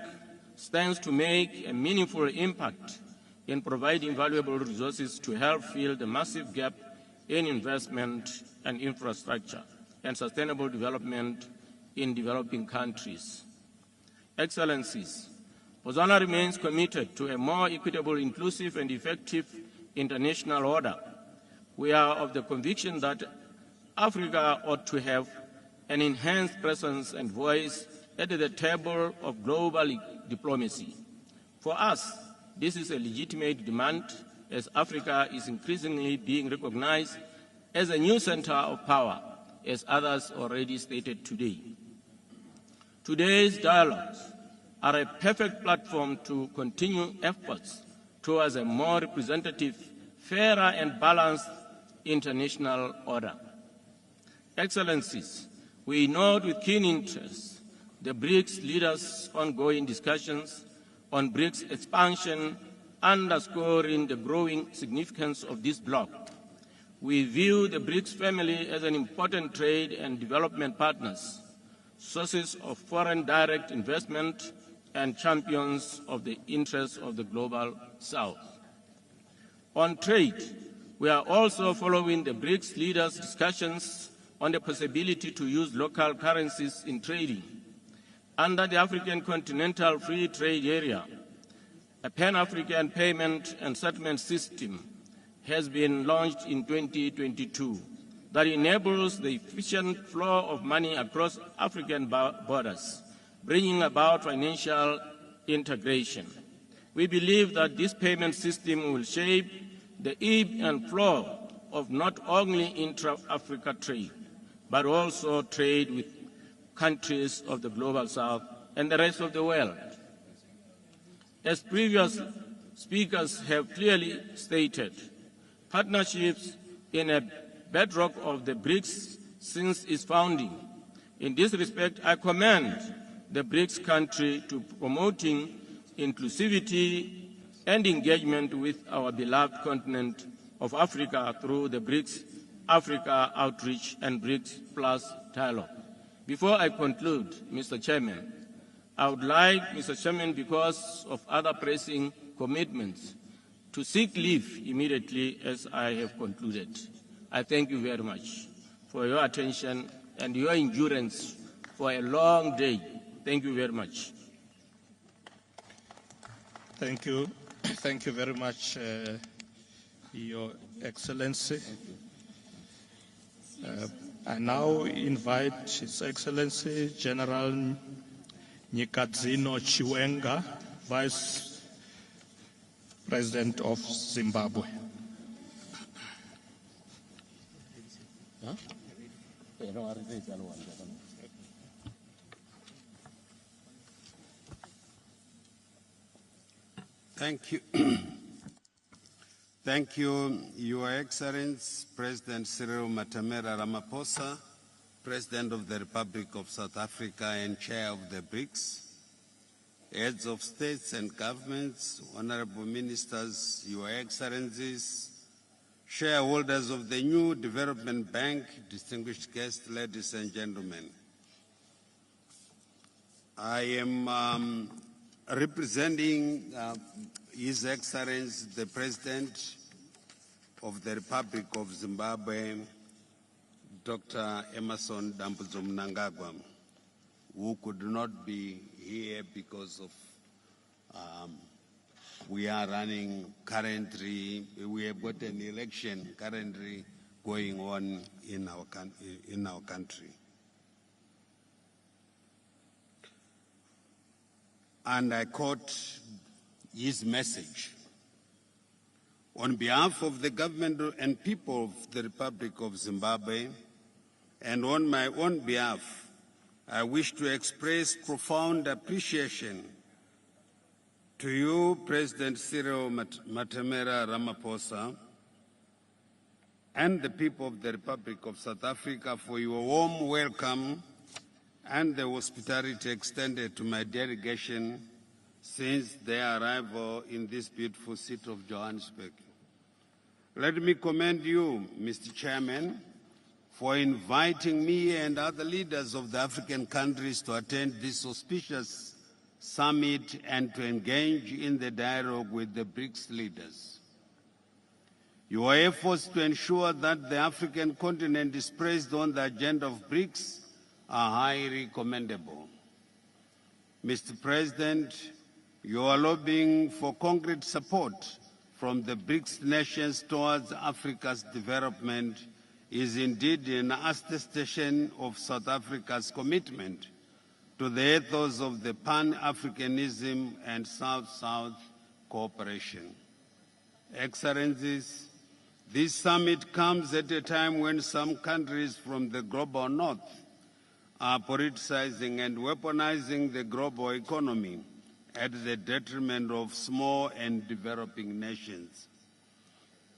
stands to make a meaningful impact in providing valuable resources to help fill the massive gap in investment and infrastructure and sustainable development in developing countries. Excellencies, Botswana remains committed to a more equitable, inclusive, and effective international order. We are of the conviction that Africa ought to have an enhanced presence and voice at the table of global diplomacy. For us, this is a legitimate demand, as Africa is increasingly being recognized as a new center of power, as others already stated today. Today's dialogues are a perfect platform to continue efforts towards a more representative, fairer and balanced international order. Excellencies, we note with keen interest the BRICS leaders' ongoing discussions on BRICS expansion, underscoring the growing significance of this bloc. We view the BRICS family as an important trade and development partners, sources of foreign direct investment, and champions of the interests of the Global South. On trade, we are also following the BRICS leaders' discussions on the possibility to use local currencies in trading. Under the African Continental Free Trade Area, a Pan-African payment and settlement system has been launched in 2022 that enables the efficient flow of money across African borders, bringing about financial integration. We believe that this payment system will shape the ebb and flow of not only intra-Africa trade, but also trade with countries of the Global South and the rest of the world. As previous speakers have clearly stated, partnerships in a bedrock of the BRICS since its founding. In this respect, I commend the BRICS country to promoting inclusivity and engagement with our beloved continent of Africa through the BRICS Africa Outreach and BRICS Plus dialogue. Before I conclude, Mr. Chairman, I would like, Mr. Chairman, because of other pressing commitments, to seek leave immediately as I have concluded. I thank you very much for your attention and your endurance for a long day. Thank you very much. Thank you. Thank you very much, Your Excellency. I now invite His Excellency General Nyikadzino Chiwenga, Vice President of Zimbabwe. Huh? Thank you. Thank you, Your Excellency, President Cyril Matamela Ramaphosa, President of the Republic of South Africa and Chair of the BRICS, Heads of States and Governments, Honorable Ministers, Your Excellencies, Shareholders of the New Development Bank, distinguished guests, ladies and gentlemen. I am representing His Excellency, the President of the Republic of Zimbabwe, Dr. Emmerson Dambudzo Mnangagwa, who could not be here because of we are running currently, we have got an election currently going on in our country. And I caught his message. On behalf of the government and people of the Republic of Zimbabwe, and on my own behalf, I wish to express profound appreciation to you, President Cyril Matamela Ramaphosa, and the people of the Republic of South Africa for your warm welcome and the hospitality extended to my delegation since their arrival in this beautiful city of Johannesburg. Let me commend you, Mr. Chairman, for inviting me and other leaders of the African countries to attend this auspicious summit and to engage in the dialogue with the BRICS leaders. Your efforts to ensure that the African continent is placed on the agenda of BRICS are highly commendable. Mr. President, your lobbying for concrete support from the BRICS nations towards Africa's development is indeed an attestation of South Africa's commitment to the ethos of the Pan-Africanism and South-South cooperation. Excellencies, this summit comes at a time when some countries from the global north are politicizing and weaponizing the global economy at the detriment of small and developing nations.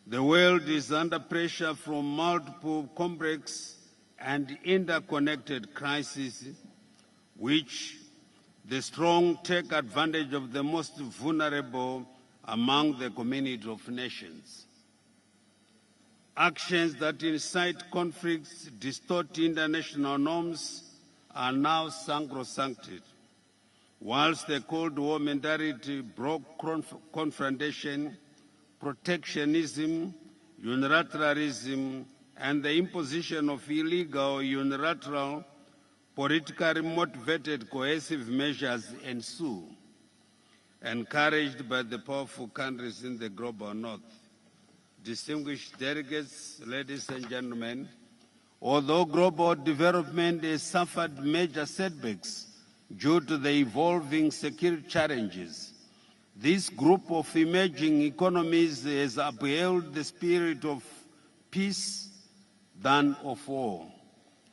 The world is under pressure from multiple complex and interconnected crises, which the strong take advantage of the most vulnerable among the community of nations. Actions that incite conflicts, distort international norms, are now sacrosancted, whilst the Cold War mentality broke confrontation, protectionism, unilateralism, and the imposition of illegal, unilateral, politically motivated coercive measures ensue, encouraged by the powerful countries in the global north. Distinguished delegates, ladies and gentlemen, although global development has suffered major setbacks due to the evolving security challenges, this group of emerging economies has upheld the spirit of peace than of war,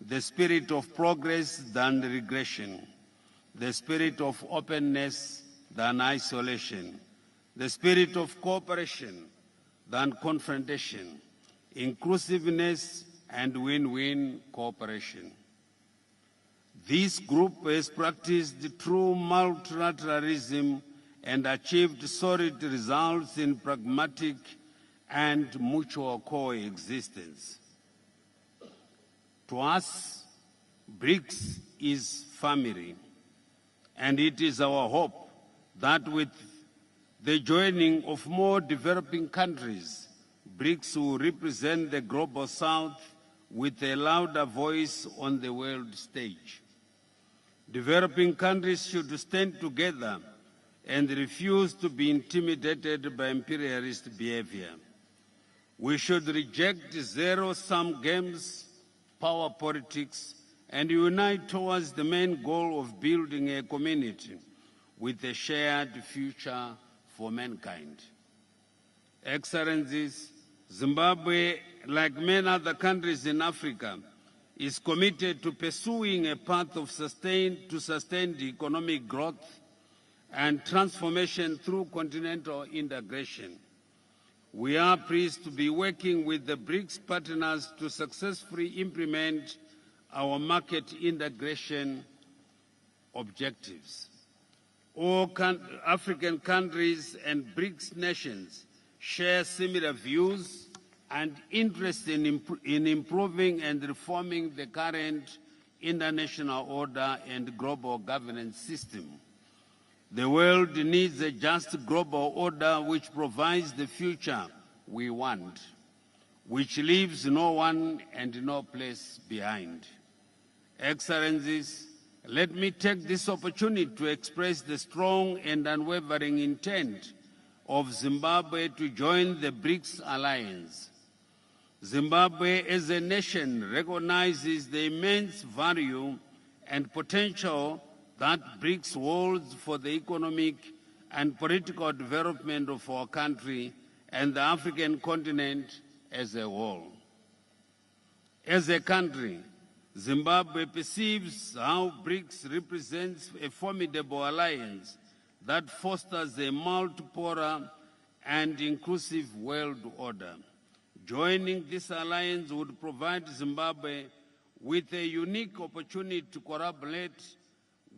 the spirit of progress than regression, the spirit of openness than isolation, the spirit of cooperation than confrontation, inclusiveness and win-win cooperation. This group has practiced true multilateralism and achieved solid results in pragmatic and mutual coexistence. To us, BRICS is family, and it is our hope that with the joining of more developing countries, BRICS will represent the global south with a louder voice on the world stage. Developing countries should stand together and refuse to be intimidated by imperialist behavior. We should reject zero-sum games, power politics, and unite towards the main goal of building a community with a shared future for mankind. Excellencies, Zimbabwe, like many other countries in Africa, is committed to pursuing a path of sustained economic growth and transformation through continental integration. We are pleased to be working with the BRICS partners to successfully implement our market integration objectives. All African countries and BRICS nations share similar views and interest in improving and reforming the current international order and global governance system. The world needs a just global order which provides the future we want, which leaves no one and no place behind. Excellencies, let me take this opportunity to express the strong and unwavering intent of Zimbabwe to join the BRICS alliance. Zimbabwe as a nation recognizes the immense value and potential that BRICS holds for the economic and political development of our country and the African continent as a whole. As a country, Zimbabwe perceives how BRICS represents a formidable alliance that fosters a multipolar and inclusive world order. Joining this alliance would provide Zimbabwe with a unique opportunity to collaborate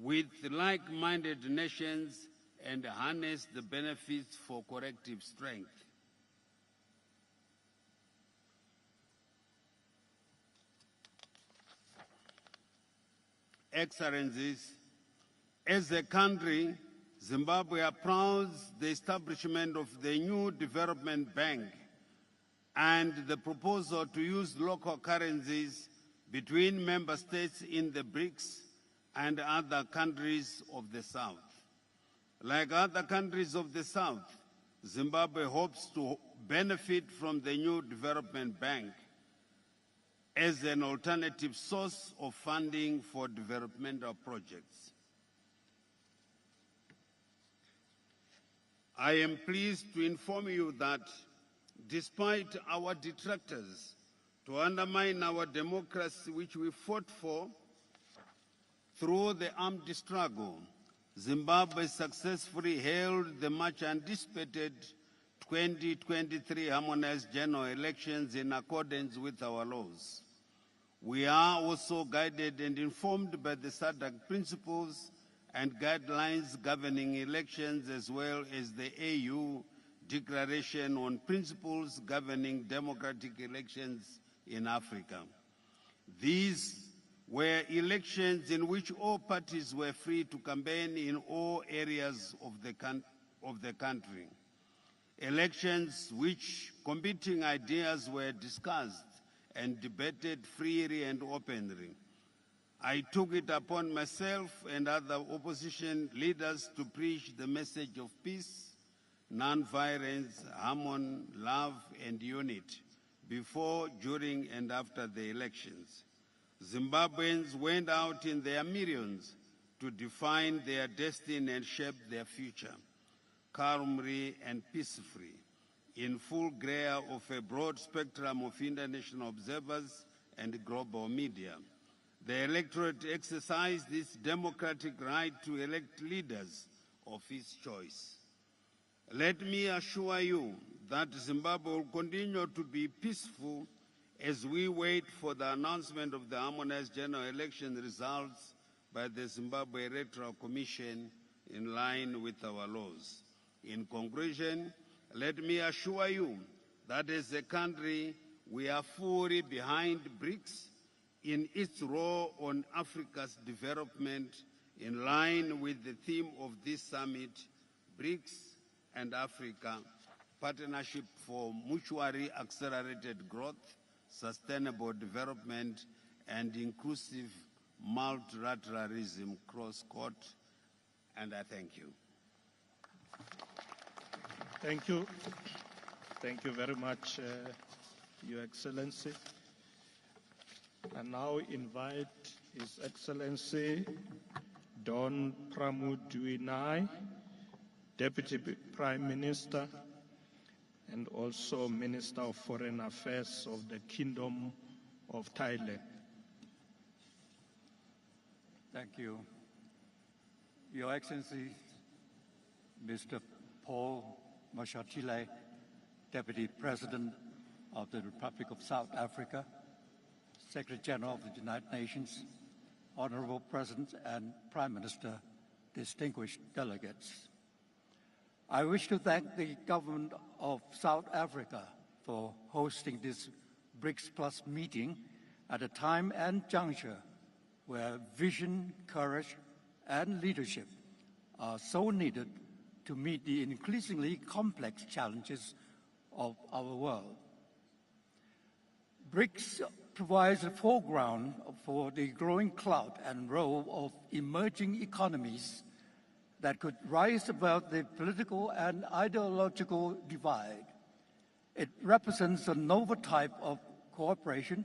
with like-minded nations and harness the benefits for collective strength. Excellencies, as a country, Zimbabwe applauds the establishment of the new development bank and the proposal to use local currencies between member states in the BRICS and other countries of the South. Like other countries of the South, Zimbabwe hopes to benefit from the new development bank as an alternative source of funding for developmental projects. I am pleased to inform you that despite our detractors to undermine our democracy which we fought for, Through the armed struggle, Zimbabwe successfully held the much anticipated 2023 harmonized general elections in accordance with our laws. We are also guided and informed by the SADC principles and guidelines governing elections, as well as the AU Declaration on Principles Governing Democratic Elections in Africa. These were elections in which all parties were free to campaign in all areas of the country. Elections which competing ideas were discussed and debated freely and openly. I took it upon myself and other opposition leaders to preach the message of peace, non-violence, harmony, love, and unity before, during, and after the elections. Zimbabweans went out in their millions to define their destiny and shape their future, calmly and peacefully, in full glare of a broad spectrum of international observers and global media. The electorate exercised its democratic right to elect leaders of its choice. Let me assure you that Zimbabwe will continue to be peaceful as we wait for the announcement of the harmonized general election results by the Zimbabwe Electoral Commission in line with our laws. In conclusion, let me assure you that as a country, we are fully behind Brics in its role on Africa's development in line with the theme of this summit, Brics and Africa, Partnership for Mutually Accelerated Growth, Sustainable Development, and Inclusive Multilateralism, cross-quote, and I thank you. Thank you. Thank you very much, Your Excellency. I now invite His Excellency Don Pramudwinai, Deputy Prime Minister and also Minister of Foreign Affairs of the Kingdom of Thailand. Thank you. Your Excellency, Mr. Paul Mashatile, Deputy President of the Republic of South Africa, Secretary General of the United Nations, Honorable President and Prime Minister, distinguished delegates. I wish to thank the government of South Africa for hosting this BRICS Plus meeting at a time and juncture where vision, courage, and leadership are so needed to meet the increasingly complex challenges of our world. BRICS provides a foreground for the growing clout and role of emerging economies that could rise above the political and ideological divide. It represents a novel type of cooperation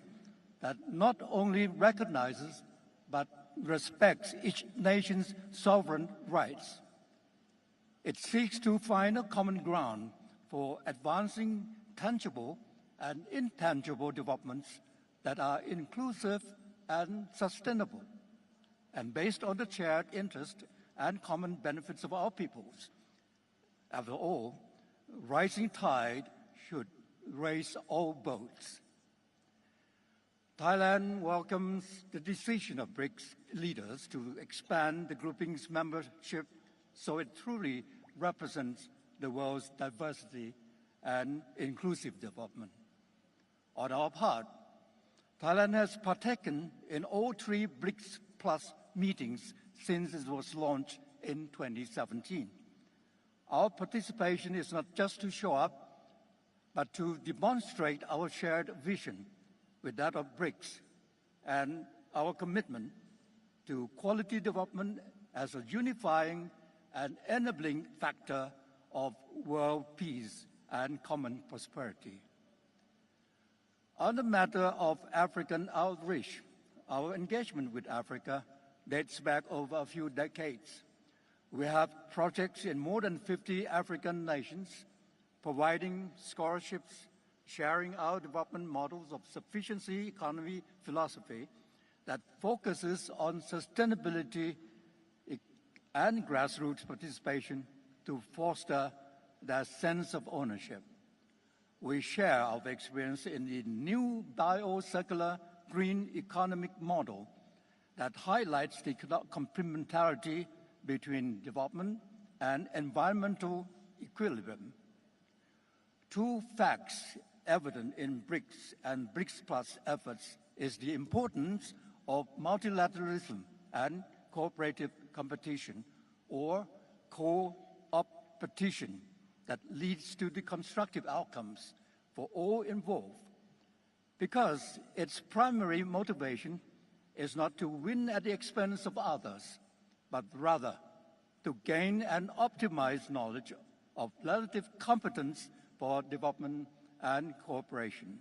that not only recognizes but respects each nation's sovereign rights. It seeks to find a common ground for advancing tangible and intangible developments that are inclusive and sustainable, and based on the shared interest and common benefits of our peoples. After all, rising tide should raise all boats. Thailand welcomes the decision of BRICS leaders to expand the grouping's membership so it truly represents the world's diversity and inclusive development. On our part, Thailand has partaken in all three BRICS Plus meetings since it was launched in 2017. Our participation is not just to show up, but to demonstrate our shared vision with that of BRICS and our commitment to quality development as a unifying and enabling factor of world peace and common prosperity. On the matter of African outreach, our engagement with Africa dates back over a few decades. We have projects in more than 50 African nations, providing scholarships, sharing our development models of sufficiency economy philosophy, that focuses on sustainability and grassroots participation to foster their sense of ownership. We share our experience in the new bio-circular green economic model that highlights the complementarity between development and environmental equilibrium. Two facts evident in BRICS and BRICS Plus efforts is the importance of multilateralism and cooperative competition, or co-opetition, that leads to the constructive outcomes for all involved, because its primary motivation is not to win at the expense of others, but rather to gain and optimize knowledge of relative competence for development and cooperation.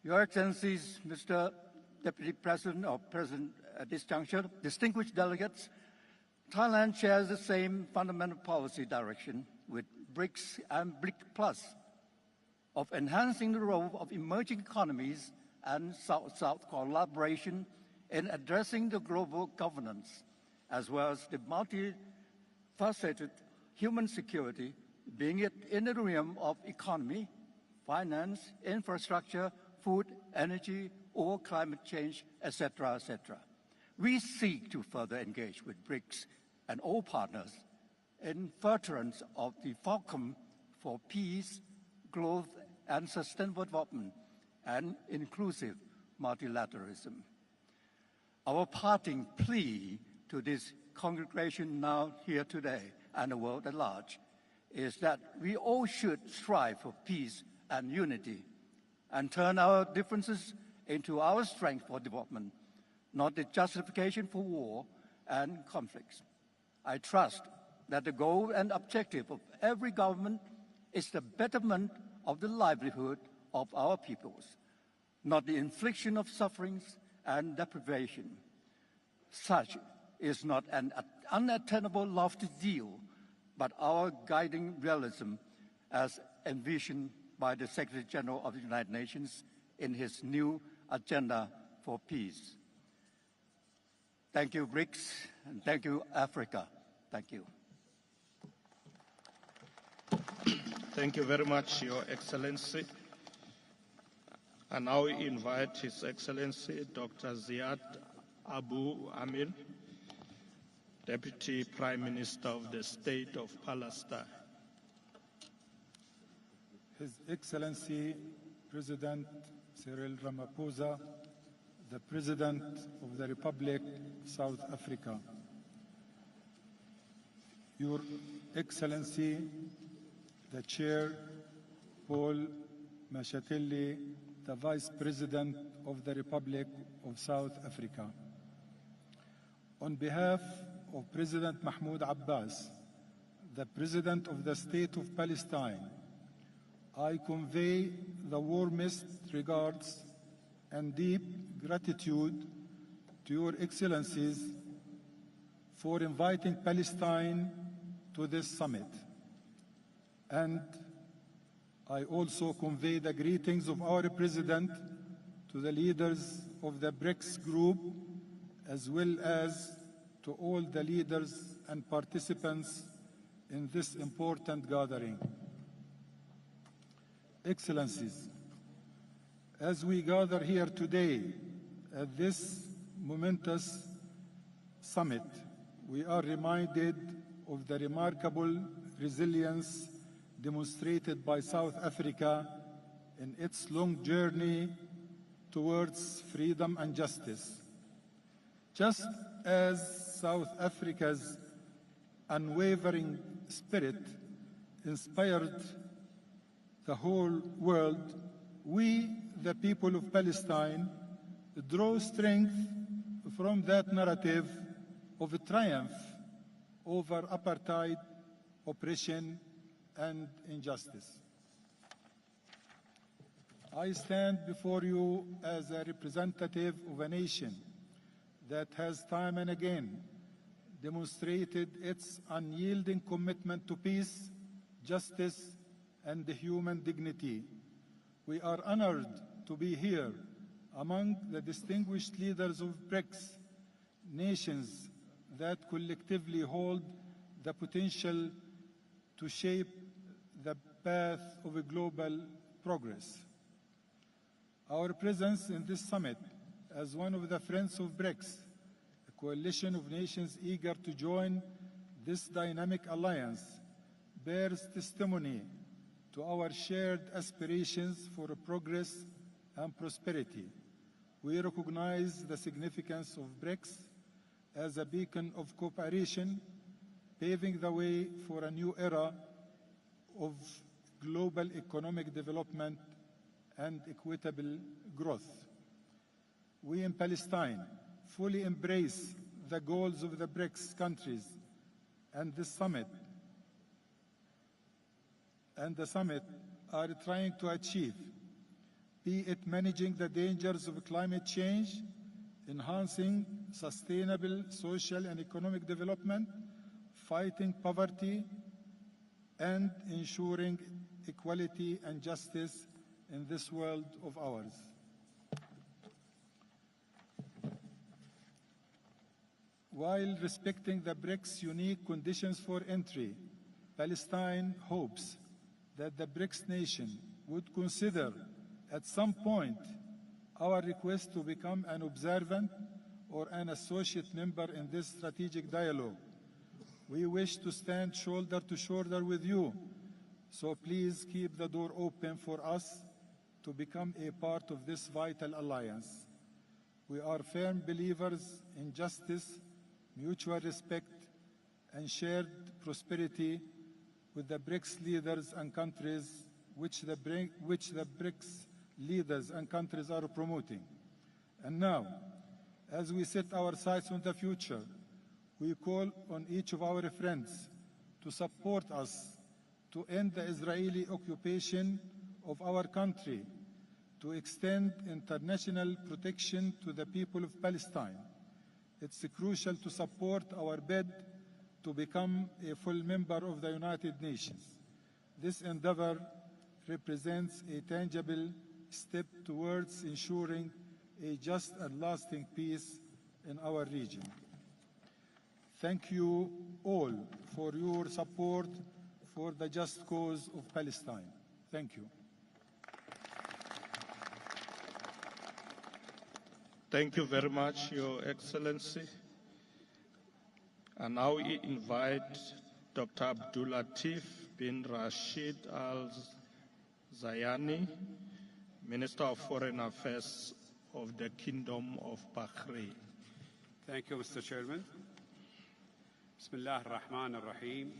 Your Excellencies, Mr. Deputy President or President at this juncture, distinguished delegates, Thailand shares the same fundamental policy direction with BRICS and BRICS Plus of enhancing the role of emerging economies and South-South collaboration in addressing the global governance, as well as the multifaceted human security, being it in the realm of economy, finance, infrastructure, food, energy, or climate change, etc., etc. We seek to further engage with BRICS and all partners in furtherance of the fulcrum for peace, growth, and sustainable development and inclusive multilateralism. Our parting plea to this congregation now here today and the world at large is that we all should strive for peace and unity and turn our differences into our strength for development, not the justification for war and conflicts. I trust that the goal and objective of every government is the betterment of the livelihood of our peoples, not the infliction of sufferings and deprivation. Such is not an unattainable lofty ideal, but our guiding realism as envisioned by the Secretary General of the United Nations in his new agenda for peace. Thank you, BRICS, and thank you, Africa. Thank you. Thank you very much, Your Excellency. I now invite His Excellency Dr. Ziad Abu Amin, Deputy Prime Minister of the State of Palestine. His Excellency President Cyril Ramaphosa, the President of the Republic of South Africa. Your Excellency, the Chair, Paul Mashatile, the Vice President of the Republic of South Africa. On behalf of President Mahmoud Abbas, the President of the State of Palestine, I convey the warmest regards and deep gratitude to Your Excellencies for inviting Palestine to this summit. And I also convey the greetings of our President to the leaders of the BRICS group, as well as to all the leaders and participants in this important gathering. Excellencies, as we gather here today at this momentous summit, we are reminded of the remarkable resilience demonstrated by South Africa in its long journey towards freedom and justice. Just as South Africa's unwavering spirit inspired the whole world, we, the people of Palestine, draw strength from that narrative of a triumph over apartheid, oppression, and injustice. I stand before you as a representative of a nation that has time and again demonstrated its unyielding commitment to peace, justice, and human dignity. We are honored to be here among the distinguished leaders of BRICS, nations that collectively hold the potential to shape the path of a global progress. Our presence in this summit as one of the friends of BRICS, a coalition of nations eager to join this dynamic alliance, bears testimony to our shared aspirations for progress and prosperity. We recognize the significance of BRICS as a beacon of cooperation, paving the way for a new era of global economic development and equitable growth. We in Palestine fully embrace the goals of the BRICS countries and the summit are trying to achieve, be it managing the dangers of climate change, enhancing sustainable social and economic development, fighting poverty, and ensuring equality and justice in this world of ours. While respecting the BRICS' unique conditions for entry, Palestine hopes that the BRICS nation would consider at some point our request to become an observant or an associate member in this strategic dialogue. We wish to stand shoulder to shoulder with you, so please keep the door open for us to become a part of this vital alliance. We are firm believers in justice, mutual respect, and shared prosperity with the BRICS leaders and countries which the BRICS leaders and countries are promoting. And now, as we set our sights on the future, we call on each of our friends to support us to end the Israeli occupation of our country, to extend international protection to the people of Palestine. It's crucial to support our bid to become a full member of the United Nations. This endeavor represents a tangible step towards ensuring a just and lasting peace in our region. Thank you all for your support for the just cause of Palestine. Thank you. Thank you very much, Your Excellency. I now invite Dr. Abdul Latif bin Rashid Al Zayani, Minister of Foreign Affairs of the Kingdom of Bahrain. Thank you, Mr. Chairman. Bismillah ar-Rahman ar-Rahim.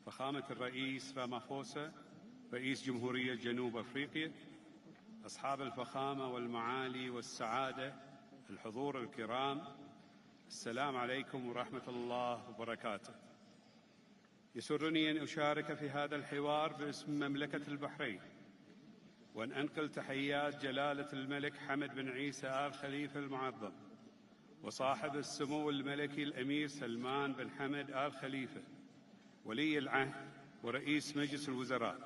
فخامة الرئيس رامافوسا رئيس جمهورية جنوب أفريقيا، أصحاب الفخامة والمعالي والسعادة، الحضور الكرام، السلام عليكم ورحمة الله وبركاته. يسرني أن أشارك في هذا الحوار باسم مملكة البحرين، وأن أنقل تحيات جلالة الملك حمد بن عيسى آل خليفة المعظم، وصاحب السمو الملكي الأمير سلمان بن حمد آل خليفة ولي العهد ورئيس مجلس الوزراء،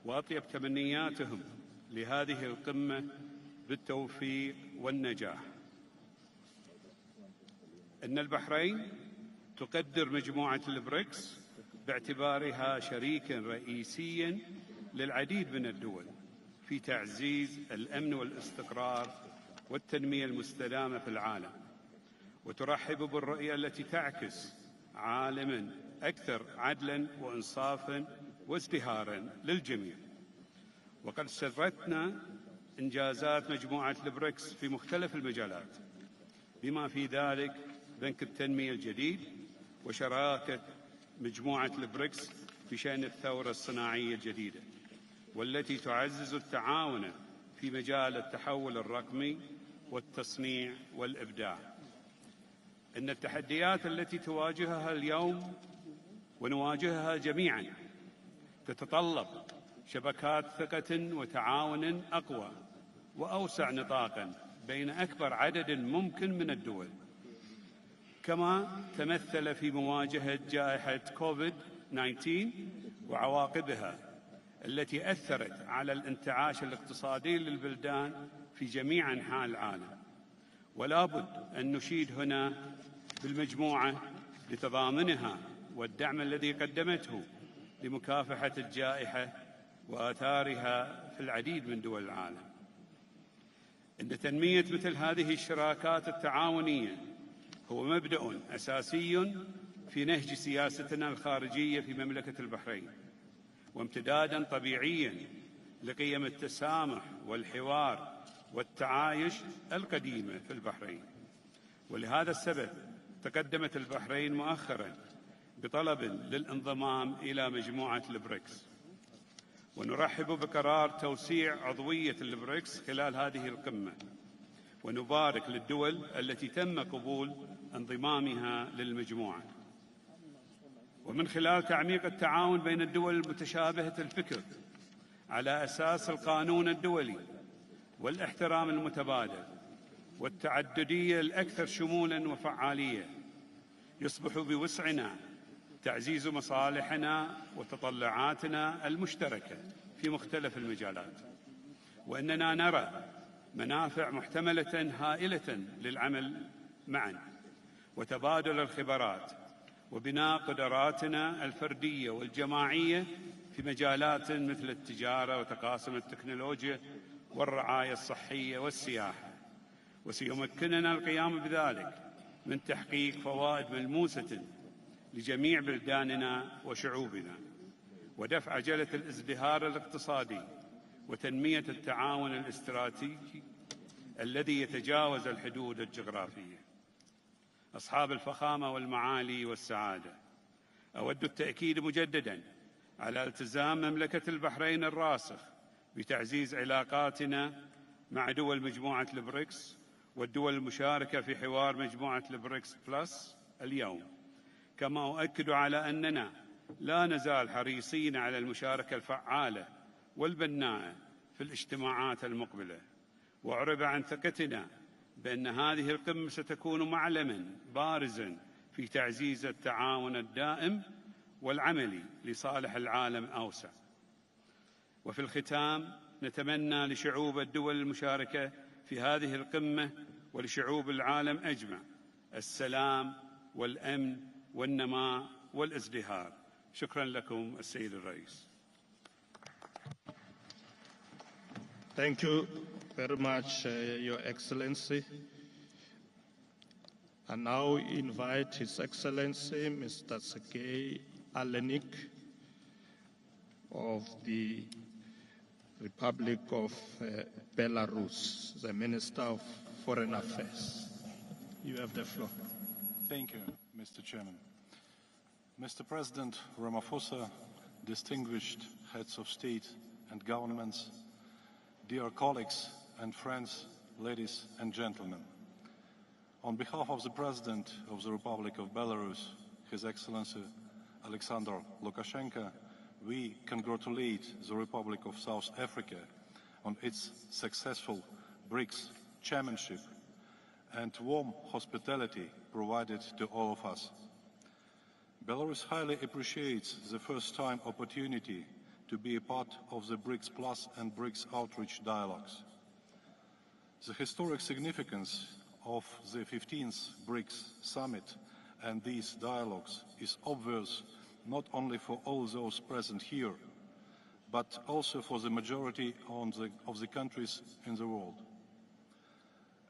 وأطيب تمنياتهم لهذه القمة بالتوفيق والنجاح. إن البحرين تقدر مجموعة البريكس باعتبارها شريكا رئيسيا للعديد من الدول في تعزيز الأمن والاستقرار والتنمية المستدامة في العالم، وترحب بالرؤية التي تعكس عالما أكثر عدلا وإنصافا وازدهارا للجميع. وقد سرتنا إنجازات مجموعة البريكس في مختلف المجالات، بما في ذلك بنك التنمية الجديد وشراكة مجموعة البريكس في شأن الثورة الصناعية الجديدة، والتي تعزز التعاون في مجال التحول الرقمي والتصنيع والإبداع. إن التحديات التي تواجهها اليوم ونواجهها جميعا تتطلب شبكات ثقة وتعاون أقوى وأوسع نطاقا بين أكبر عدد ممكن من الدول، كما تمثل في مواجهة جائحة كوفيد-19 وعواقبها التي أثرت على الانتعاش الاقتصادي للبلدان في جميع أنحاء العالم. ولا بد أن نشيد هنا بالمجموعة لتضامنها والدعم الذي قدمته لمكافحة الجائحة وآثارها في العديد من دول العالم. إن تنمية مثل هذه الشراكات التعاونية هو مبدأ أساسي في نهج سياستنا الخارجية في مملكة البحرين، وامتدادا طبيعيا لقيم التسامح والحوار والتعايش القديمة في البحرين. ولهذا السبب تقدمت البحرين مؤخرا بطلب للانضمام إلى مجموعة البريكس، ونرحب بقرار توسيع عضوية البريكس خلال هذه القمة، ونبارك للدول التي تم قبول انضمامها للمجموعة. ومن خلال تعميق التعاون بين الدول المتشابهة الفكر على أساس القانون الدولي والاحترام المتبادل والتعددية الأكثر شمولاً وفعالية، يصبح بوسعنا تعزيز مصالحنا وتطلعاتنا المشتركة في مختلف المجالات، وإننا نرى منافع محتملة هائلة للعمل معاً وتبادل الخبرات وبناء قدراتنا الفردية والجماعية في مجالات مثل التجارة وتقاسم التكنولوجيا والرعاية الصحية والسياحة، وسيمكننا القيام بذلك من تحقيق فوائد ملموسة لجميع بلداننا وشعوبنا، ودفع عجلة الازدهار الاقتصادي وتنمية التعاون الاستراتيجي الذي يتجاوز الحدود الجغرافية. أصحاب الفخامة والمعالي والسعادة، أود التأكيد مجدداً على التزام مملكة البحرين الراسخ بتعزيز علاقاتنا مع دول مجموعة البريكس والدول المشاركة في حوار مجموعة البريكس بلس اليوم، كما أؤكد على أننا لا نزال حريصين على المشاركة الفعالة والبناءة في الاجتماعات المقبلة، وأعرب عن ثقتنا بأن هذه القمة ستكون معلماً بارزاً في تعزيز التعاون الدائم والعملي لصالح العالم أوسع. وفي الختام نتمنى لشعوب الدول المشاركة في هذه القمة ولشعوب العالم أجمع السلام والأمن والنماء والازدهار. شكراً لكم السيد الرئيس. Thank you very much, Your Excellency. I now invite His Excellency, Mr. Sergei Alenik of the Republic of Belarus, the Minister of Foreign Affairs. You have the floor. Thank you, Mr. Chairman. Mr. President Ramaphosa, distinguished heads of state and governments, dear colleagues and friends, ladies and gentlemen. On behalf of the President of the Republic of Belarus, His Excellency Alexander Lukashenko, we congratulate the Republic of South Africa on its successful BRICS chairmanship and warm hospitality provided to all of us. Belarus highly appreciates the first-time opportunity to be a part of the BRICS Plus and BRICS outreach dialogues. The historic significance of the 15th BRICS summit and these dialogues is obvious not only for all those present here, but also for the majority of the countries in the world.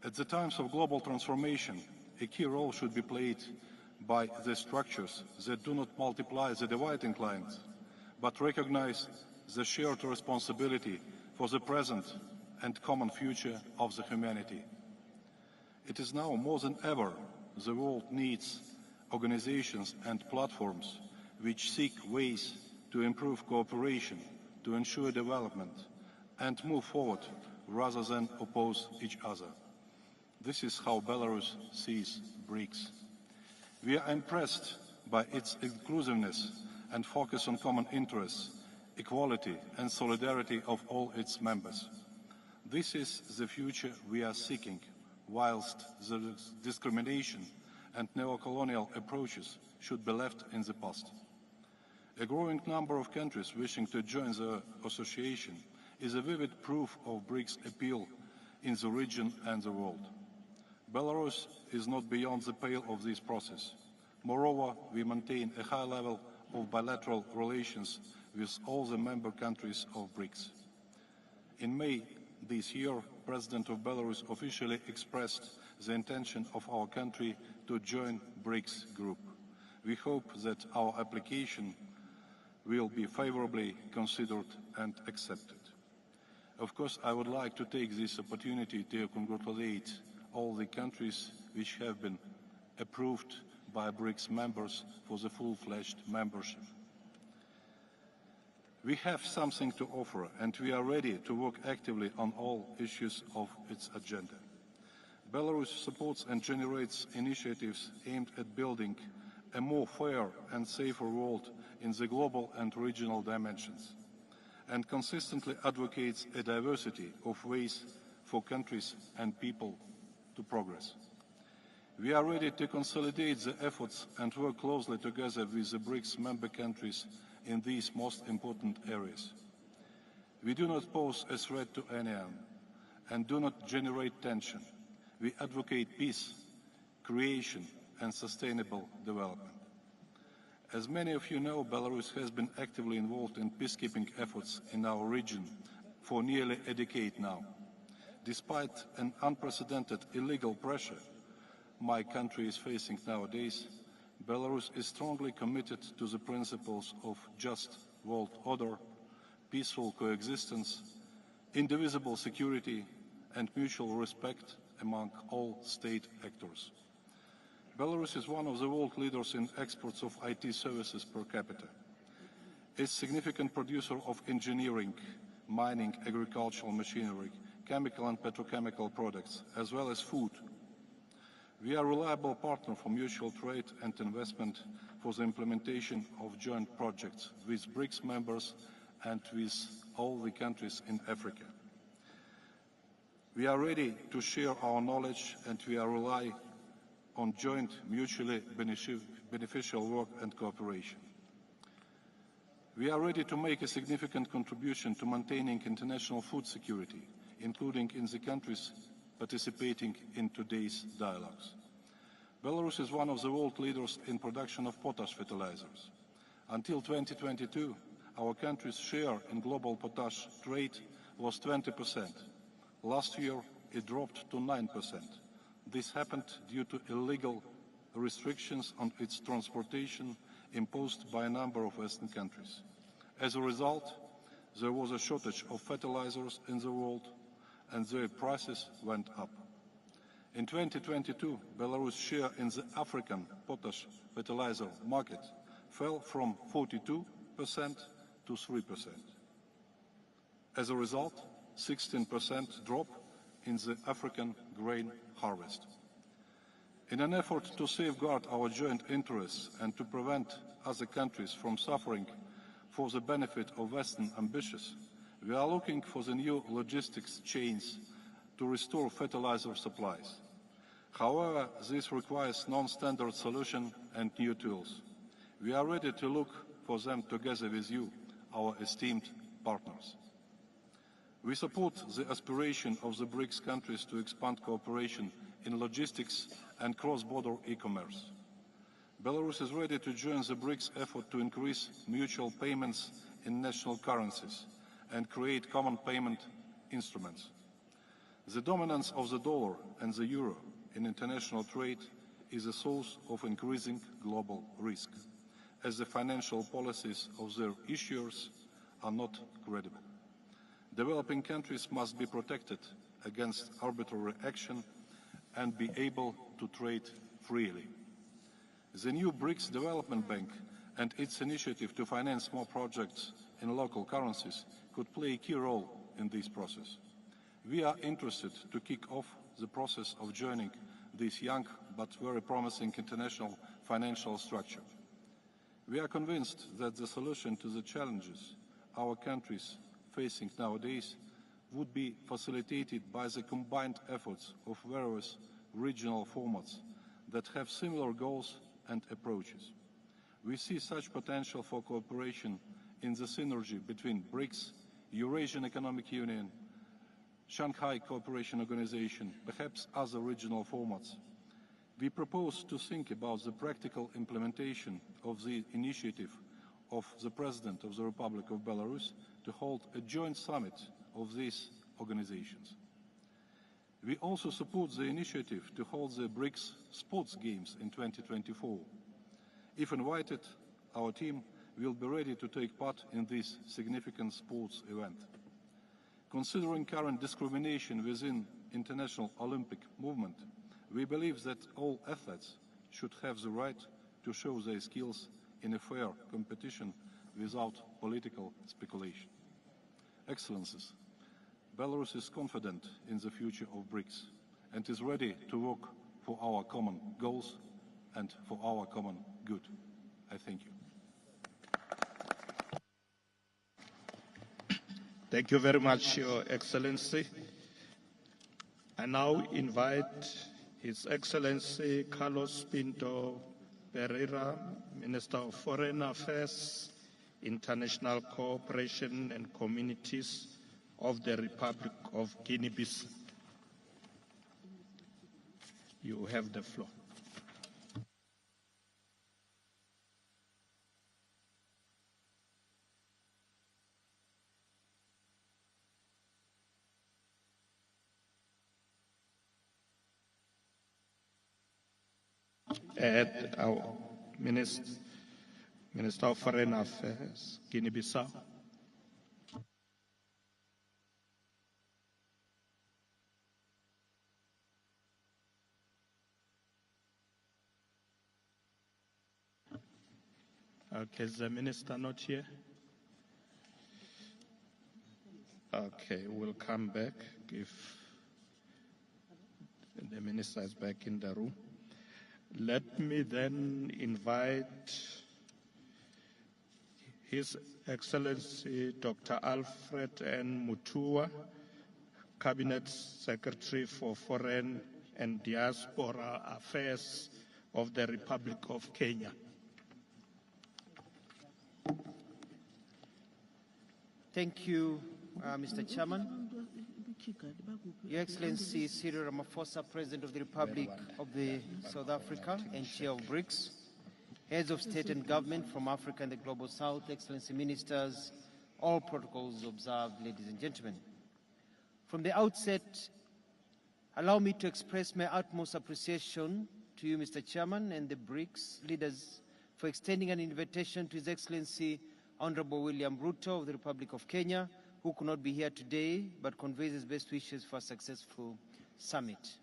At the times of global transformation, a key role should be played by the structures that do not multiply the dividing lines, but recognize the shared responsibility for the present and common future of the humanity. It is now more than ever the world needs organizations and platforms which seek ways to improve cooperation, to ensure development, and move forward rather than oppose each other. This is how Belarus sees BRICS. We are impressed by its inclusiveness and focus on common interests, equality and solidarity of all its members. This is the future we are seeking, whilst the discrimination and neo-colonial approaches should be left in the past. A growing number of countries wishing to join the association is a vivid proof of BRICS' appeal in the region and the world. Belarus is not beyond the pale of this process. Moreover, we maintain a high level of bilateral relations with all the member countries of BRICS. In May this year, President of Belarus officially expressed the intention of our country to join BRICS group. We hope that our application will be favorably considered and accepted. Of course, I would like to take this opportunity to congratulate all the countries which have been approved by BRICS members for the full-fledged membership. We have something to offer, and we are ready to work actively on all issues of its agenda. Belarus supports and generates initiatives aimed at building a more fair and safer world in the global and regional dimensions, and consistently advocates a diversity of ways for countries and people to progress. We are ready to consolidate the efforts and work closely together with the BRICS member countries in these most important areas. We do not pose a threat to anyone and do not generate tension. We advocate peace, creation and sustainable development. As many of you know, Belarus has been actively involved in peacekeeping efforts in our region for nearly a decade now. Despite an unprecedented illegal pressure my country is facing nowadays, Belarus is strongly committed to the principles of just world order, peaceful coexistence, indivisible security, and mutual respect among all state actors. Belarus is one of the world leaders in exports of IT services per capita. It's a significant producer of engineering, mining, agricultural machinery, chemical and petrochemical products, as well as food. We are a reliable partner for mutual trade and investment for the implementation of joint projects with BRICS members and with all the countries in Africa. We are ready to share our knowledge, and we are rely on joint mutually beneficial work and cooperation. We are ready to make a significant contribution to maintaining international food security, including in the countries participating in today's dialogues. Belarus is one of the world leaders in production of potash fertilizers. Until 2022, our country's share in global potash trade was 20%. Last year, it dropped to 9%. This happened due to illegal restrictions on its transportation imposed by a number of Western countries. As a result, there was a shortage of fertilizers in the world, and their prices went up. In 2022, Belarus' share in the African potash fertilizer market fell from 42% to 3%. As a result, 16% drop in the African grain harvest. In an effort to safeguard our joint interests and to prevent other countries from suffering for the benefit of Western ambitions, we are looking for the new logistics chains to restore fertilizer supplies. However, this requires non-standard solutions and new tools. We are ready to look for them together with you, our esteemed partners. We support the aspiration of the BRICS countries to expand cooperation in logistics and cross-border e-commerce. Belarus is ready to join the BRICS effort to increase mutual payments in national currencies and create common payment instruments. The dominance of the dollar and the euro in international trade is a source of increasing global risk, as the financial policies of their issuers are not credible. Developing countries must be protected against arbitrary action and be able to trade freely. The new BRICS Development Bank and its initiative to finance more projects in local currencies could play a key role in this process. We are interested to kick off the process of joining this young but very promising international financial structure. We are convinced that the solution to the challenges our countries facing nowadays would be facilitated by the combined efforts of various regional formats that have similar goals and approaches. We see such potential for cooperation in the synergy between BRICS, Eurasian Economic Union, Shanghai Cooperation Organization, perhaps other regional formats. We propose to think about the practical implementation of the initiative of the President of the Republic of Belarus to hold a joint summit of these organizations. We also support the initiative to hold the BRICS Sports Games in 2024. If invited, our team will be ready to take part in this significant sports event. Considering current discrimination within international Olympic movement, we believe that all athletes should have the right to show their skills in a fair competition without political speculation. Excellencies, Belarus is confident in the future of BRICS and is ready to work for our common goals and for our common good. I thank you. Thank you very much, Your Excellency. I now invite His Excellency Carlos Pinto Pereira, Minister of Foreign Affairs, International Cooperation and Communities of the Republic of Guinea-Bissau. You have the floor. Our Minister of Foreign Affairs, Guinea-Bissau. Okay, is the minister not here? Okay, we'll come back if the minister is back in the room. Let me then invite His Excellency Dr. Alfred N. Mutua, Cabinet Secretary for Foreign and Diaspora Affairs of the Republic of Kenya. Thank you, Mr. Chairman. Your Excellency Cyril Ramaphosa, President of the Republic of South Africa and Chair of BRICS, Heads of State and Government from Africa and the Global South, Excellency Ministers, all protocols observed, ladies and gentlemen. From the outset, allow me to express my utmost appreciation to you, Mr. Chairman, and the BRICS leaders for extending an invitation to His Excellency Honorable William Ruto of the Republic of Kenya, who could not be here today, but conveys his best wishes for a successful summit.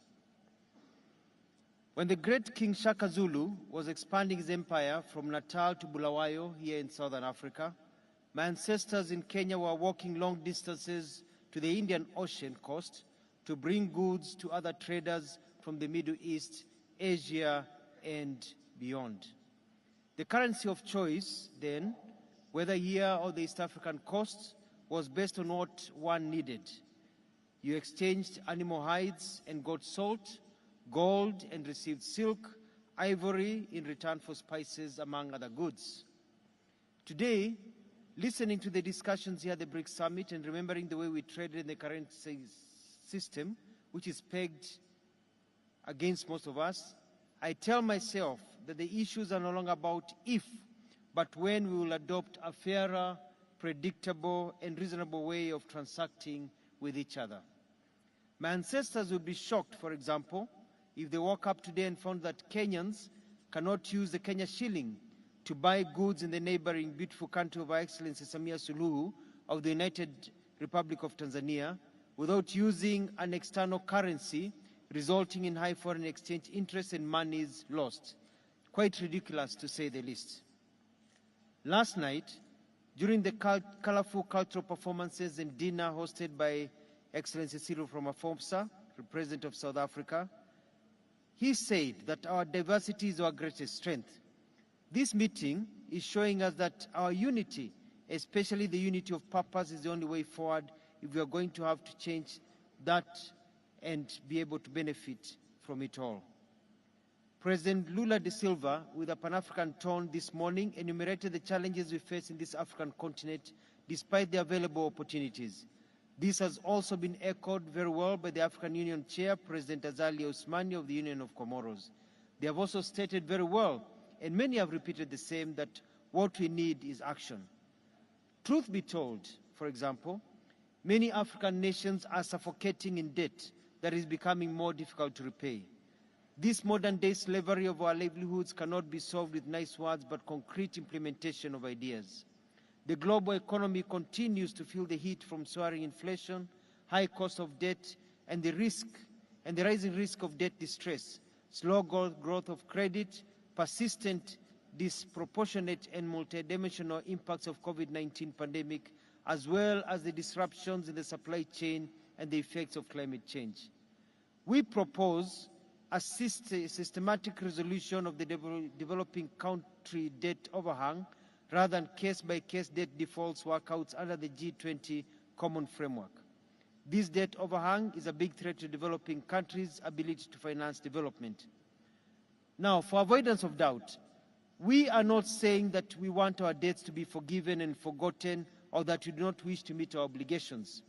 When the great King Shaka Zulu was expanding his empire from Natal to Bulawayo here in southern Africa, my ancestors in Kenya were walking long distances to the Indian Ocean coast to bring goods to other traders from the Middle East, Asia, and beyond. The currency of choice then, whether here or the East African coast, was based on what one needed. You exchanged animal hides and got salt, gold, and received silk, ivory in return for spices, among other goods. Today, listening to the discussions here at the BRICS Summit and remembering the way we traded in the currency system, which is pegged against most of us, I tell myself that the issues are no longer about if, but when we will adopt a fairer, predictable, and reasonable way of transacting with each other. My ancestors would be shocked, for example, if they woke up today and found that Kenyans cannot use the Kenya shilling to buy goods in the neighboring beautiful country of Our Excellency Samia Suluhu of the United Republic of Tanzania without using an external currency, resulting in high foreign exchange interest and monies lost. Quite ridiculous, to say the least. Last night, during the colorful cultural performances and dinner hosted by Excellency Cyril Ramaphosa, the President of South Africa, he said that our diversity is our greatest strength. This meeting is showing us that our unity, especially the unity of purpose, is the only way forward if we are going to have to change that and be able to benefit from it all. President Lula da Silva, with a Pan-African tone this morning, enumerated the challenges we face in this African continent despite the available opportunities. This has also been echoed very well by the African Union Chair, President Azali Ousmani of the Union of Comoros. They have also stated very well, and many have repeated the same, that what we need is action. Truth be told, for example, many African nations are suffocating in debt that is becoming more difficult to repay. This modern-day slavery of our livelihoods cannot be solved with nice words, but concrete implementation of ideas. The global economy continues to feel the heat from soaring inflation, high cost of debt, and the rising risk of debt distress, slow growth of credit, persistent, disproportionate, and multidimensional impacts of COVID-19 pandemic, as well as the disruptions in the supply chain and the effects of climate change. We propose a systematic resolution of the developing country debt overhang rather than case-by-case debt defaults workouts under the G20 common framework. This debt overhang is a big threat to developing countries' ability to finance development. Now, for avoidance of doubt, we are not saying that we want our debts to be forgiven and forgotten or that we do not wish to meet our obligations.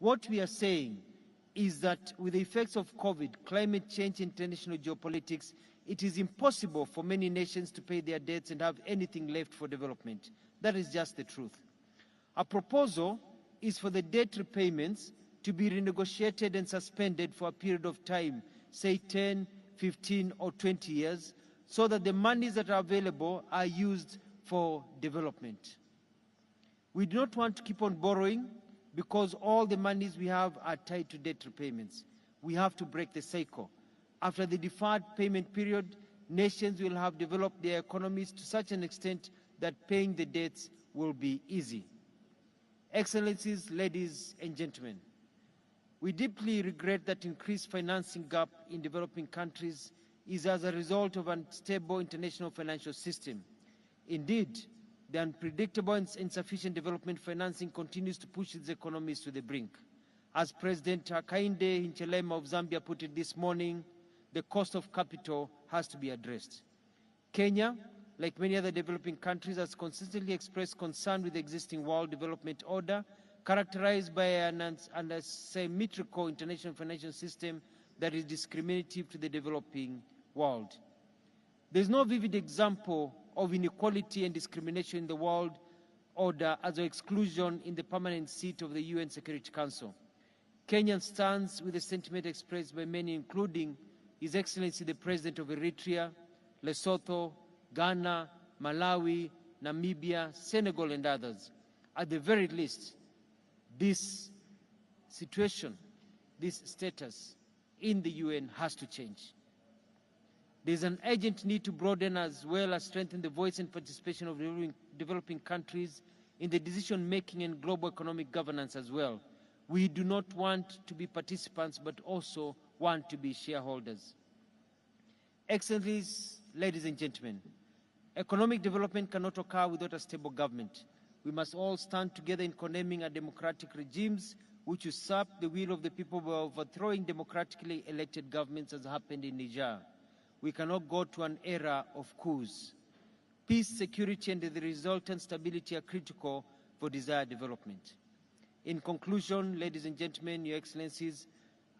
What we are saying is that with the effects of COVID, climate change, international geopolitics, it is impossible for many nations to pay their debts and have anything left for development. That is just the truth. Our proposal is for the debt repayments to be renegotiated and suspended for a period of time, say 10, 15, or 20 years, so that the monies that are available are used for development. We do not want to keep on borrowing because all the monies we have are tied to debt repayments. We have to break the cycle. After the deferred payment period, nations will have developed their economies to such an extent that paying the debts will be easy. Excellencies, ladies and gentlemen, we deeply regret that increased financing gap in developing countries is as a result of an unstable international financial system. Indeed, the unpredictable and insufficient development financing continues to push its economies to the brink. As President Hakainde Hichilema of Zambia put it this morning, the cost of capital has to be addressed. Kenya, like many other developing countries, has consistently expressed concern with the existing world development order, characterized by an asymmetrical international financial system that is discriminative to the developing world. There is no vivid example of inequality and discrimination in the world order as an exclusion in the permanent seat of the UN Security Council. Kenya stands with the sentiment expressed by many, including His Excellency the President of Eritrea, Lesotho, Ghana, Malawi, Namibia, Senegal, and others. At the very least, this situation, this status in the UN has to change. There is an urgent need to broaden as well as strengthen the voice and participation of developing countries in the decision-making and global economic governance as well. We do not want to be participants, but also want to be shareholders. Excellencies, ladies and gentlemen, economic development cannot occur without a stable government. We must all stand together in condemning democratic regimes which usurp the will of the people by overthrowing democratically elected governments, as happened in Niger. We cannot go to an era of coups. Peace, security, and the resultant stability are critical for desired development. In conclusion, ladies and gentlemen, Your Excellencies,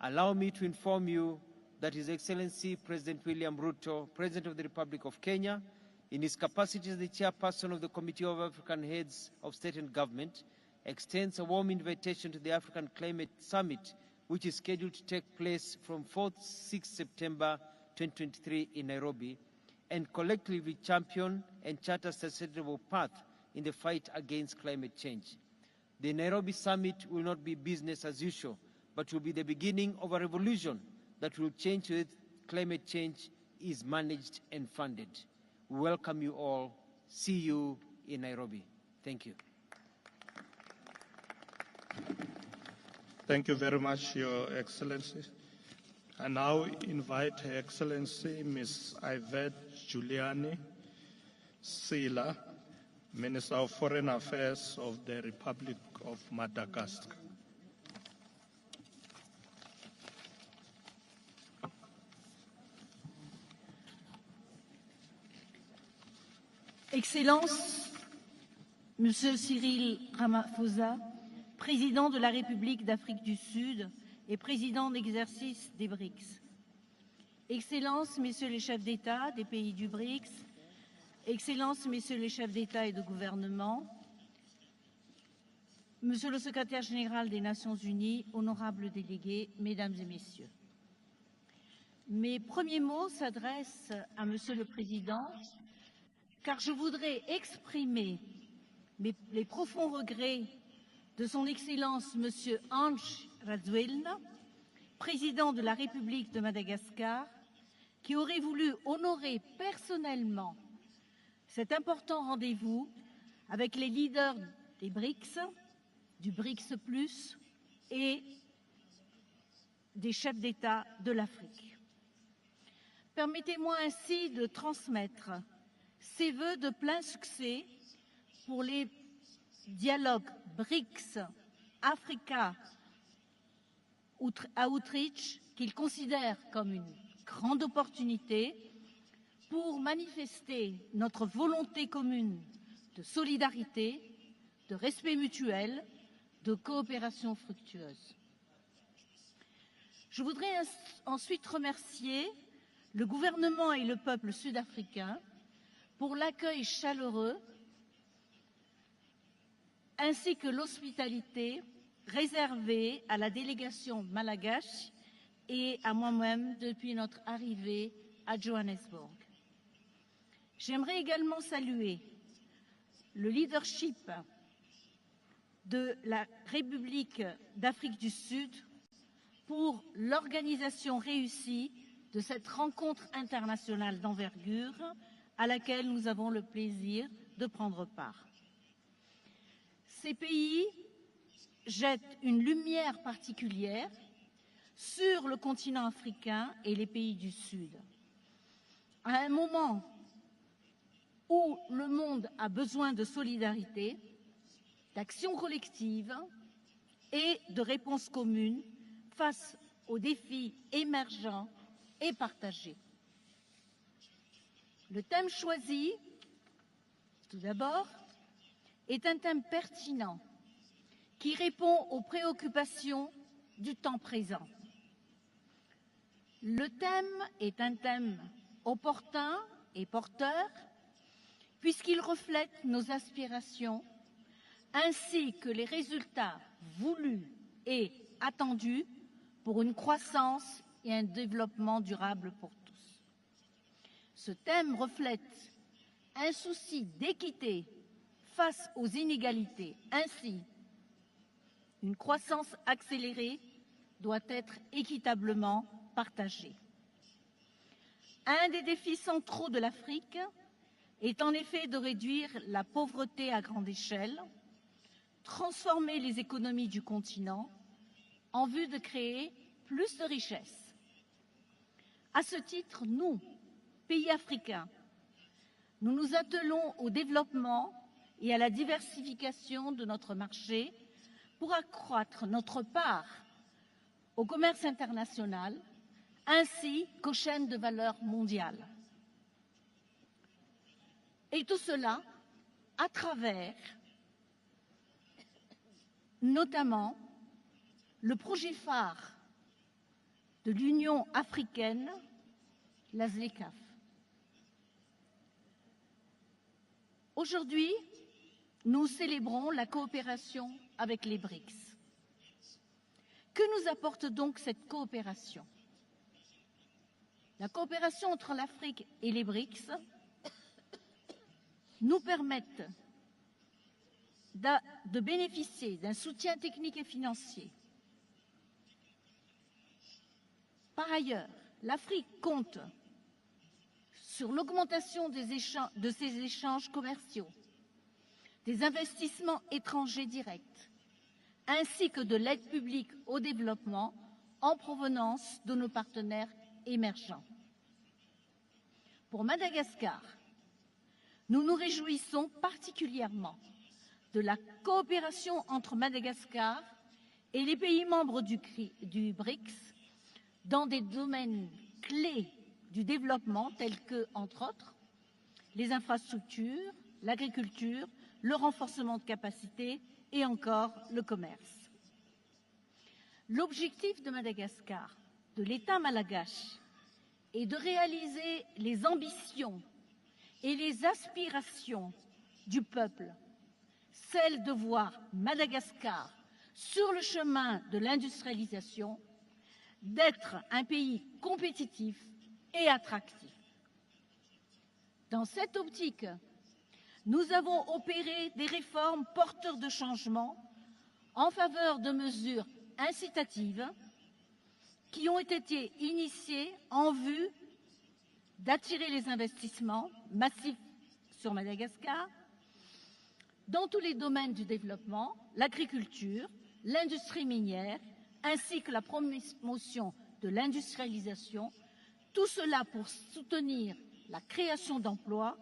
allow me to inform you that His Excellency President William Ruto, President of the Republic of Kenya, in his capacity as the chairperson of the Committee of African Heads of State and Government, extends a warm invitation to the African Climate Summit, which is scheduled to take place from 4th-6th September 2023 in Nairobi, and collectively champion and chart a sustainable path in the fight against climate change. The Nairobi Summit will not be business as usual, but will be the beginning of a revolution that will change with climate change is managed and funded. We welcome you all. See you in Nairobi. Thank you. Thank you very much, Your Excellency. I now invite Her Excellency Ms. Yvette Giuliani Sila, Minister of Foreign Affairs of the Republic of Madagascar. Excellences, Monsieur Cyril Ramaphosa, Président de la République d'Afrique du Sud et Président d'exercice des Brics. Excellences, Messieurs les chefs d'État des pays du Brics, Excellences, Messieurs les chefs d'État et de gouvernement, Monsieur le Secrétaire général des Nations Unies, honorables délégués, Mesdames et Messieurs. Mes premiers mots s'adressent à Monsieur le Président, car je voudrais exprimer les profonds regrets de son Excellence Monsieur Ange Rajoelina, Président de la République de Madagascar, qui aurait voulu honorer personnellement cet important rendez-vous avec les leaders des Brics, du Brics Plus et des chefs d'État de l'Afrique. Permettez-moi ainsi de transmettre ces vœux de plein succès pour les dialogues Brics-Africa à Outreach, qu'il considère comme une grande opportunité pour manifester notre volonté commune de solidarité, de respect mutuel, de coopération fructueuse. Je voudrais ensuite remercier le gouvernement et le peuple sud-africain pour l'accueil chaleureux ainsi que l'hospitalité réservée à la délégation malgache et à moi-même depuis notre arrivée à Johannesburg. J'aimerais également saluer le leadership de la République d'Afrique du Sud pour l'organisation réussie de cette rencontre internationale d'envergure à laquelle nous avons le plaisir de prendre part. Ces pays jettent une lumière particulière sur le continent africain et les pays du Sud. À un moment où le monde a besoin de solidarité, d'action collective et de réponses communes face aux défis émergents et partagés. Le thème choisi, tout d'abord, est un thème pertinent qui répond aux préoccupations du temps présent. Le thème est un thème opportun et porteur puisqu'il reflète nos aspirations ainsi que les résultats voulus et attendus pour une croissance et un développement durable pour tous. Ce thème reflète un souci d'équité face aux inégalités. Ainsi, une croissance accélérée doit être équitablement partagée. Un des défis centraux de l'Afrique est en effet de réduire la pauvreté à grande échelle, transformer les économies du continent en vue de créer plus de richesses. À ce titre, nous, pays africains, nous nous attelons au développement et à la diversification de notre marché pour accroître notre part au commerce international ainsi qu'aux chaînes de valeur mondiales. Et tout cela à travers notamment le projet phare de l'Union africaine, la ZLECAf. Aujourd'hui, nous célébrons la coopération avec les Brics. Que nous apporte donc cette coopération? La coopération entre l'Afrique et les Brics nous permettent de bénéficier d'un soutien technique et financier. Par ailleurs, l'Afrique compte sur l'augmentation de ses échanges commerciaux, des investissements étrangers directs, ainsi que de l'aide publique au développement en provenance de nos partenaires émergents. Pour Madagascar, nous nous réjouissons particulièrement de la coopération entre Madagascar et les pays membres du Brics dans des domaines clés du développement tels que, entre autres, les infrastructures, l'agriculture, le renforcement de capacités et encore le commerce. L'objectif de Madagascar, de l'État malgache, est de réaliser les ambitions et les aspirations du peuple, celle de voir Madagascar sur le chemin de l'industrialisation, d'être un pays compétitif et attractif. Dans cette optique, nous avons opéré des réformes porteurs de changement en faveur de mesures incitatives qui ont été initiées en vue d'attirer les investissements massifs sur Madagascar dans tous les domaines du développement, l'agriculture, l'industrie minière, ainsi que la promotion de l'industrialisation, tout cela pour soutenir la création d'emplois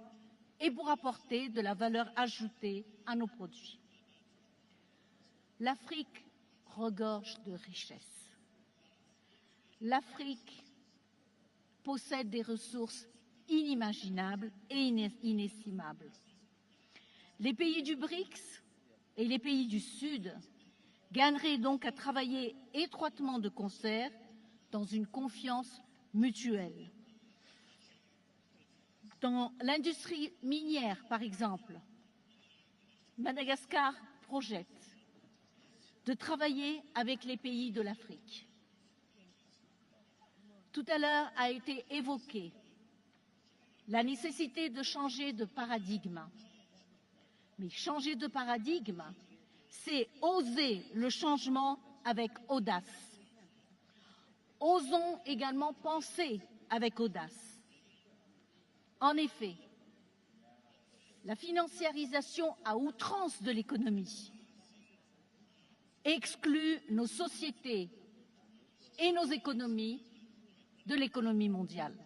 et pour apporter de la valeur ajoutée à nos produits. L'Afrique regorge de richesses. L'Afrique possède des ressources inimaginables et inestimables. Les pays du Brics et les pays du Sud gagneraient donc à travailler étroitement de concert dans une confiance mutuelle. Dans l'industrie minière, par exemple, Madagascar projette de travailler avec les pays de l'Afrique. Tout à l'heure a été évoquée la nécessité de changer de paradigme. Mais changer de paradigme, c'est oser le changement avec audace. Osons également penser avec audace. En effet, la financiarisation à outrance de l'économie exclut nos sociétés et nos économies de l'économie mondiale.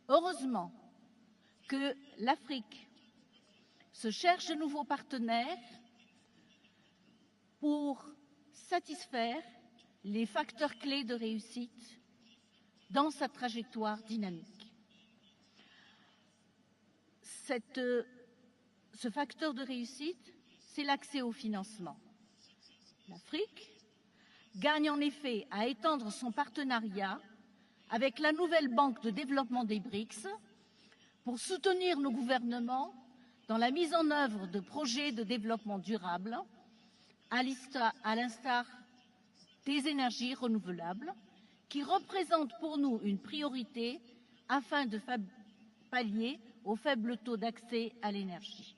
Heureusement que l'Afrique se cherche de nouveaux partenaires pour satisfaire les facteurs clés de réussite dans sa trajectoire dynamique. Ce facteur de réussite, c'est l'accès au financement. L'Afrique gagne en effet à étendre son partenariat avec la nouvelle banque de développement des Brics pour soutenir nos gouvernements dans la mise en œuvre de projets de développement durable, à l'instar des énergies renouvelables, qui représentent pour nous une priorité afin de pallier au faible taux d'accès à l'énergie.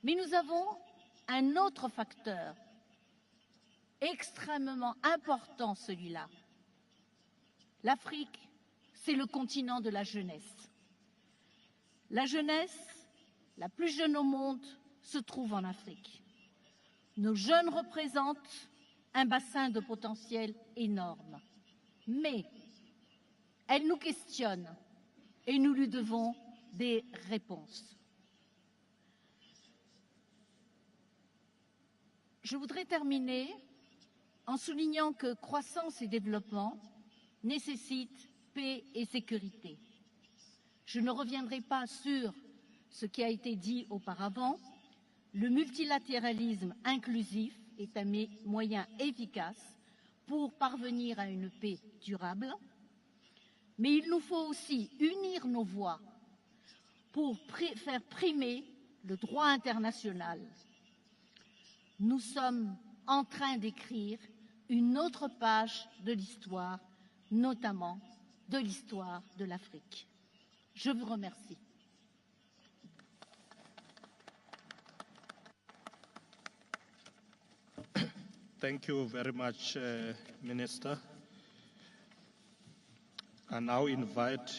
Mais nous avons un autre facteur extrêmement important, celui-là. L'Afrique, c'est le continent de la jeunesse. La jeunesse, la plus jeune au monde, se trouve en Afrique. Nos jeunes représentent un bassin de potentiel énorme. Mais elle nous questionne et nous lui devons des réponses. Je voudrais terminer en soulignant que croissance et développement nécessitent paix et sécurité. Je ne reviendrai pas sur ce qui a été dit auparavant. Le multilatéralisme inclusif est un moyen efficace pour parvenir à une paix durable, mais il nous faut aussi unir nos voix pour faire primer le droit international. Nous sommes en train d'écrire une autre page de l'histoire, notamment de l'histoire de l'Afrique. Je vous remercie. Thank you very much, Minister. I now invite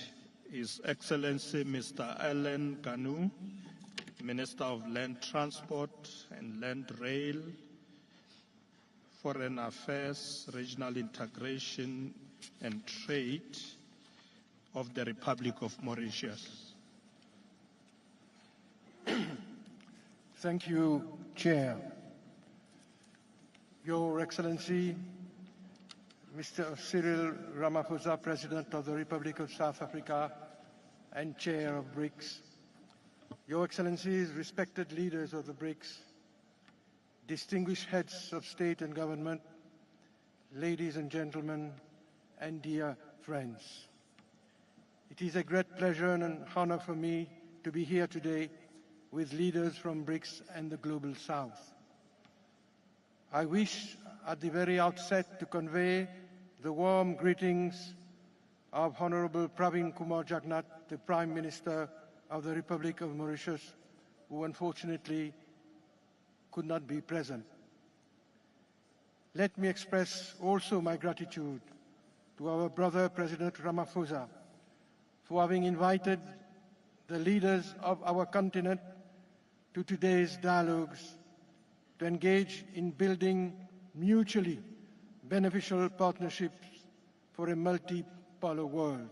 His Excellency Mr. Alain Ganou, Minister of Land Transport and Land Rail, Foreign Affairs, Regional Integration and Trade of the Republic of Mauritius. Thank you, Chair. Your Excellency, Mr. Cyril Ramaphosa, President of the Republic of South Africa and Chair of Brics, Your Excellencies, respected leaders of the BRICS, distinguished heads of state and government, ladies and gentlemen, and dear friends. It is a great pleasure and an honor for me to be here today with leaders from BRICS and the Global South. I wish at the very outset to convey the warm greetings of Honorable Pravin Kumar Jagnnath, the Prime Minister of the Republic of Mauritius, who unfortunately could not be present. Let me express also my gratitude to our brother President Ramaphosa for having invited the leaders of our continent to today's dialogues to engage in building mutually beneficial partnerships for a multipolar world.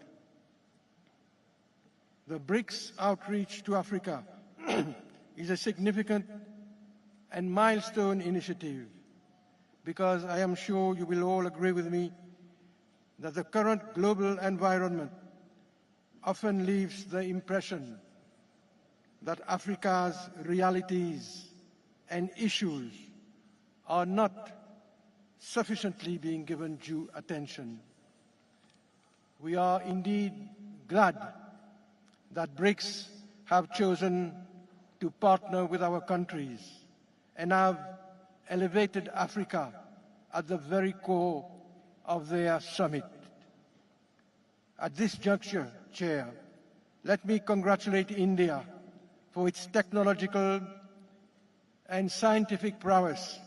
The BRICS outreach to Africa is a significant and milestone initiative because I am sure you will all agree with me that the current global environment often leaves the impression that Africa's realities and issues are not sufficiently being given due attention. We are indeed glad that BRICS have chosen to partner with our countries and have elevated Africa at the very core of their summit. At this juncture, Chair, let me congratulate India for its technological and scientific prowess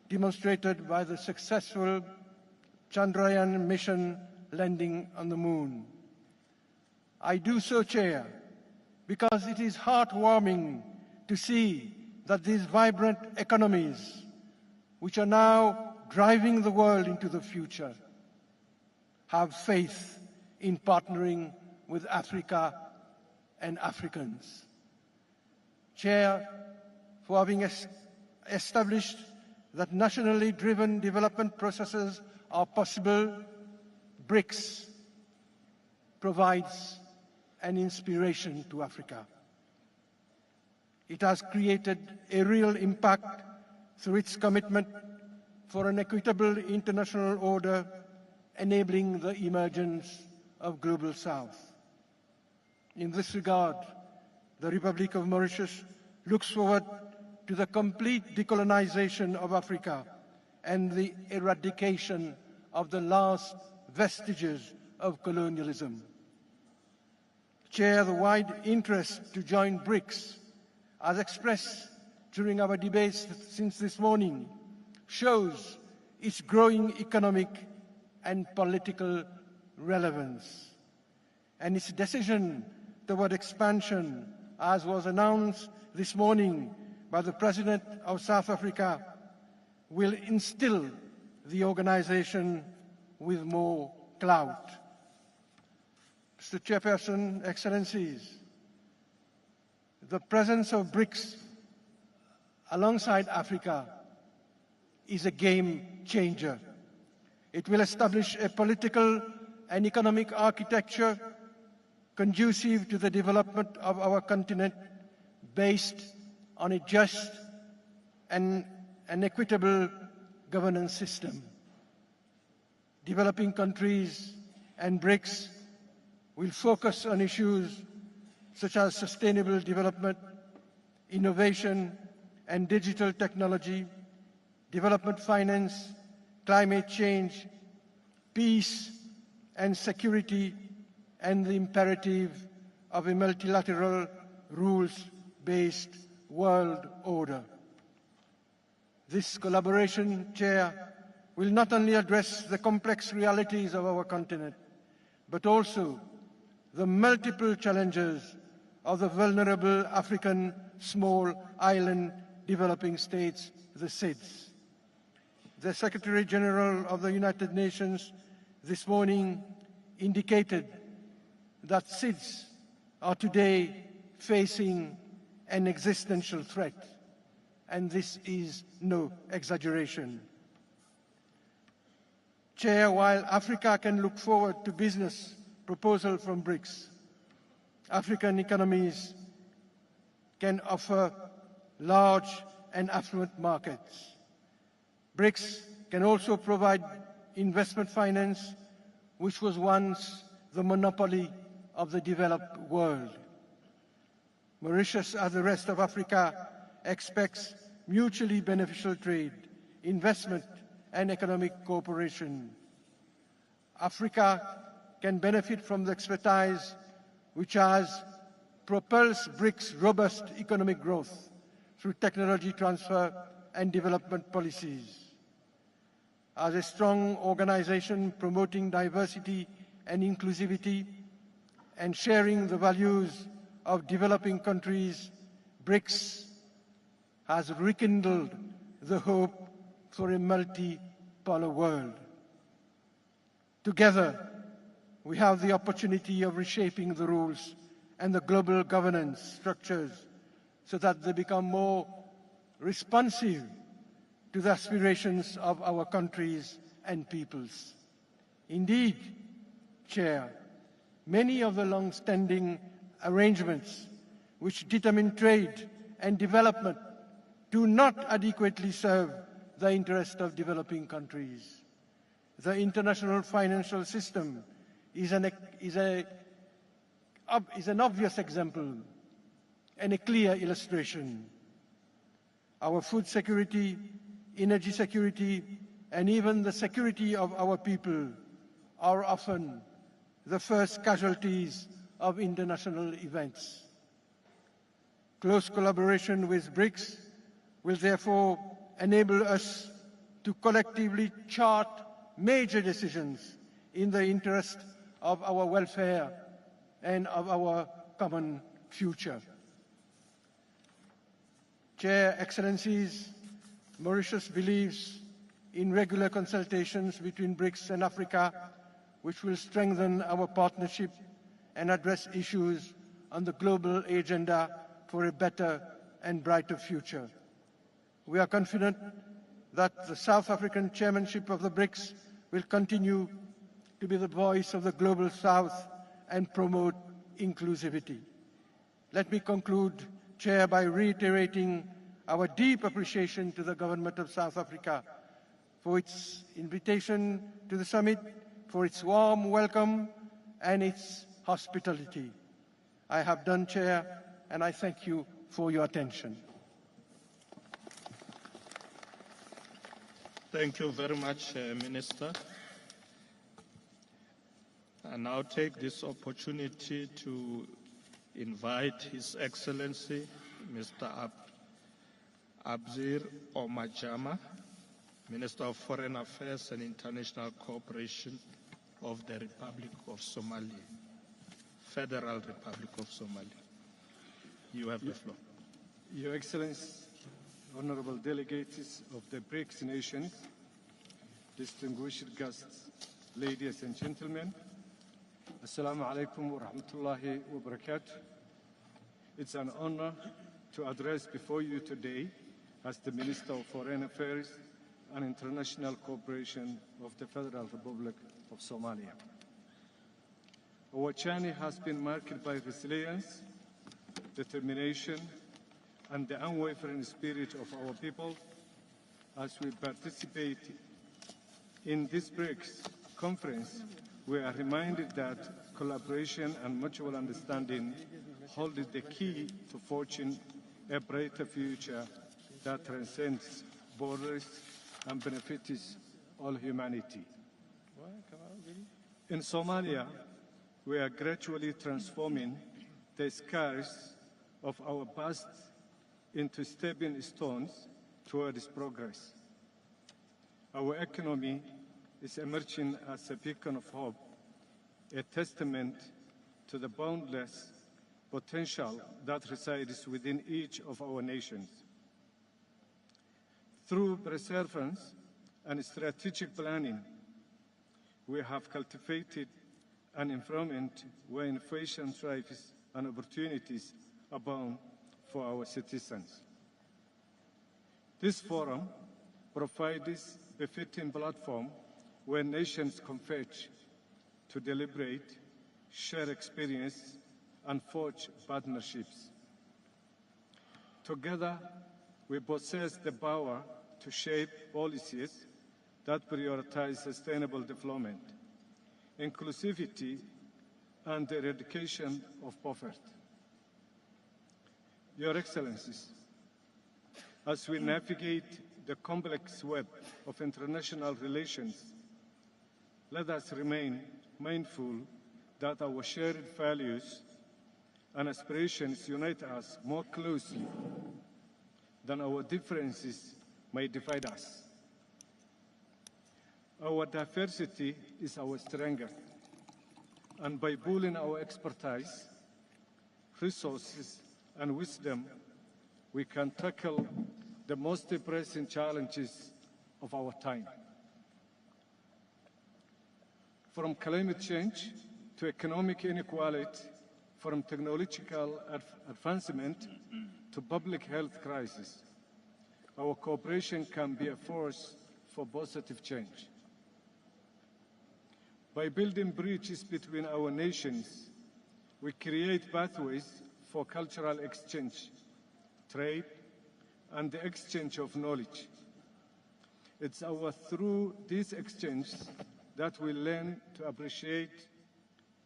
demonstrated by the successful Chandrayaan mission landing on the moon. I do so, Chair, because it is heartwarming to see that these vibrant economies, which are now driving the world into the future, have faith in partnering with Africa and Africans. Chair, for having established that nationally driven development processes are possible, BRICS provides an inspiration to Africa. It has created a real impact through its commitment for an equitable international order enabling the emergence of Global South. In this regard, the Republic of Mauritius looks forward to the complete decolonization of Africa and the eradication of the last vestiges of colonialism. Chair, the wide interest to join BRICS, as expressed during our debates since this morning, shows its growing economic and political relevance. And its decision toward expansion, as was announced this morning by the President of South Africa, will instill the organization with more clout. Mr. Chairperson, Excellencies, the presence of BRICS alongside Africa is a game changer. It will establish a political and economic architecture conducive to the development of our continent based on a just and an equitable governance system. Developing countries and BRICS will focus on issues such as sustainable development, innovation and digital technology, development finance, climate change, peace and security, and the imperative of a multilateral, rules-based world order. This collaboration, Chair, will not only address the complex realities of our continent, but also the multiple challenges of the vulnerable African small island developing states, the SIDS. The Secretary General of the United Nations this morning indicated that SIDS are today facing an existential threat, and this is no exaggeration. Chair, while Africa can look forward to business proposals from BRICS, African economies can offer large and affluent markets. BRICS can also provide investment finance, which was once the monopoly of the developed world. Mauritius, as the rest of Africa, expects mutually beneficial trade, investment, and economic cooperation. Africa can benefit from the expertise which has propelled BRICS' robust economic growth through technology transfer and development policies. As a strong organization promoting diversity and inclusivity and sharing the values of developing countries, BRICS has rekindled the hope for a multipolar world. Together, we have the opportunity of reshaping the rules and the global governance structures so that they become more responsive to the aspirations of our countries and peoples. Indeed, Chair, many of the long-standing arrangements which determine trade and development do not adequately serve the interest of developing countries. The international financial system is an obvious example and a clear illustration. Our food security, energy security, and even the security of our people are often the first casualties of international events. Close collaboration with BRICS will therefore enable us to collectively chart major decisions in the interest of our welfare and of our common future. Chair, Excellencies, Mauritius believes in regular consultations between BRICS and Africa, which will strengthen our partnership and address issues on the global agenda for a better and brighter future. We are confident that the South African chairmanship of the BRICS will continue to be the voice of the global South and promote inclusivity. Let me conclude, Chair, by reiterating our deep appreciation to the government of South Africa for its invitation to the summit, for its warm welcome and its hospitality. I have done, Chair, and I thank you for your attention. Thank you very much, Minister. I now take this opportunity to invite His Excellency, Mr. Abzir Omajama, Minister of Foreign Affairs and International Cooperation of the Republic of Somalia, Federal Republic of Somalia. You have the floor. Your Excellency, honorable delegates of the BRICS nations, distinguished guests, ladies and gentlemen, Assalamu alaikum wa rahmatullahi wa barakatuh. It's an honor to address before you today as the Minister of Foreign Affairs and International Cooperation of the Federal Republic of Somalia. Our journey has been marked by resilience, determination, and the unwavering spirit of our people as we participate in this BRICS conference. We are reminded that collaboration and mutual understanding hold the key to forging a brighter future that transcends borders and benefits all humanity. In Somalia, we are gradually transforming the scars of our past into stepping stones towards progress. Our economy is emerging as a beacon of hope, a testament to the boundless potential that resides within each of our nations. Through perseverance and strategic planning, we have cultivated an environment where innovation thrives and opportunities abound for our citizens. This forum provides a fitting platform where nations converge to deliberate, share experience, and forge partnerships. Together, we possess the power to shape policies that prioritize sustainable development, inclusivity, and the eradication of poverty. Your Excellencies, as we navigate the complex web of international relations, let us remain mindful that our shared values and aspirations unite us more closely than our differences may divide us. Our diversity is our strength, and by pooling our expertise, resources, and wisdom, we can tackle the most pressing challenges of our time. From climate change to economic inequality, from technological advancement to public health crisis, our cooperation can be a force for positive change. By building bridges between our nations, we create pathways for cultural exchange, trade, and the exchange of knowledge. It's through these exchanges that we learn to appreciate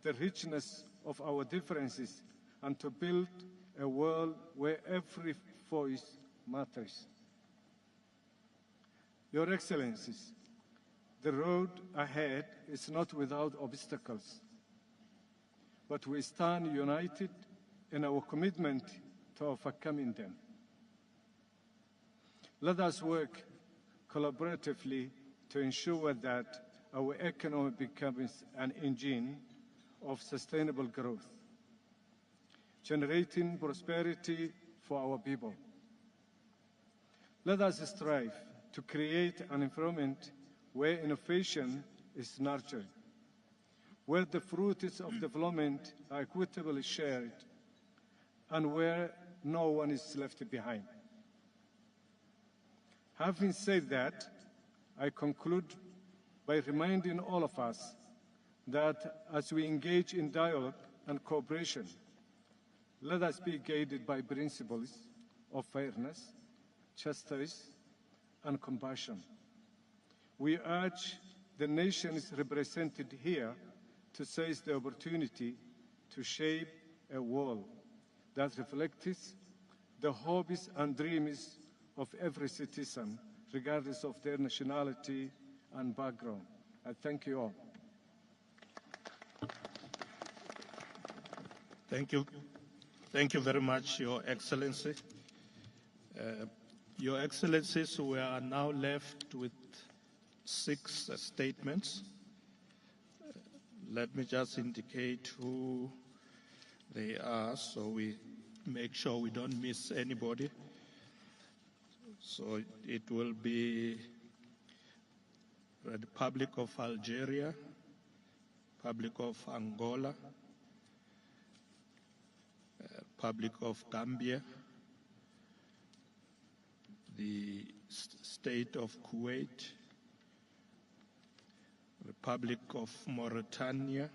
the richness of our differences and to build a world where every voice matters. Your Excellencies, the road ahead is not without obstacles, but we stand united in our commitment to overcoming them. Let us work collaboratively to ensure that our economy becomes an engine of sustainable growth, generating prosperity for our people. Let us strive to create an environment where innovation is nurtured, where the fruits of development are equitably shared, and where no one is left behind. Having said that, I conclude by reminding all of us that as we engage in dialogue and cooperation, let us be guided by principles of fairness, justice, and compassion. We urge the nations represented here to seize the opportunity to shape a world that reflects the hopes and dreams of every citizen, regardless of their nationality and background. I thank you all. Thank you. Thank you very much, Your Excellency. Your Excellencies, we are now left with 6 statements. Let me just indicate who they are so we make sure we don't miss anybody. So it will be the Republic of Algeria, Republic of Angola, Republic of Gambia, the State of Kuwait, Republic of Mauritania,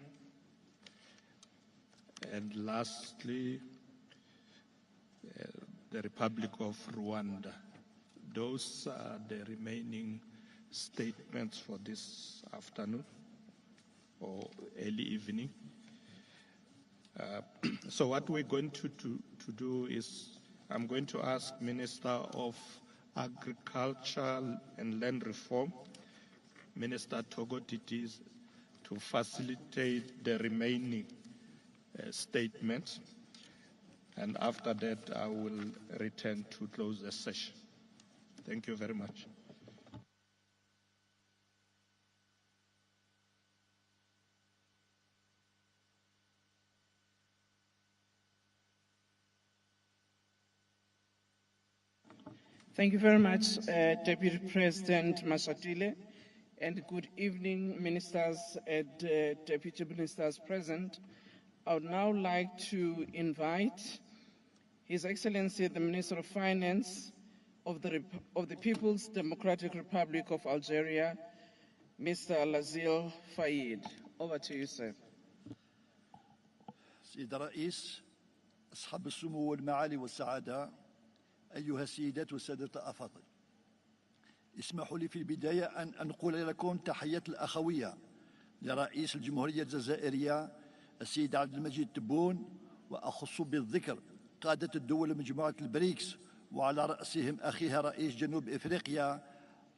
and lastly, the Republic of Rwanda. Those are the remaining statements for this afternoon or early evening. So what we're going to do is I'm going to ask Minister of Agriculture and Land Reform, Minister Togo Titis, to facilitate the remaining statements. And after that, I will return to close the session. Thank you very much. Thank you very much, Deputy President Mashatile, and good evening, ministers and deputy ministers present. I would now like to invite His Excellency, the Minister of Finance of the People's Democratic Republic of Algeria, Mr. Lazil Faid. Over to you, sir. سيد الرئيس، أصحاب السمو والمعالي والسعادة، أيها السيدات والسادة الأفاضل، اسمحوا لي في البداية أن أنقل لكم تحية الأخوية لرئيس الجمهورية الجزائرية السيد عبد المجيد تبون، وأخص بالذكر قادة الدول مجموعة البريكس، وعلى رأسهم أخيها رئيس جنوب إفريقيا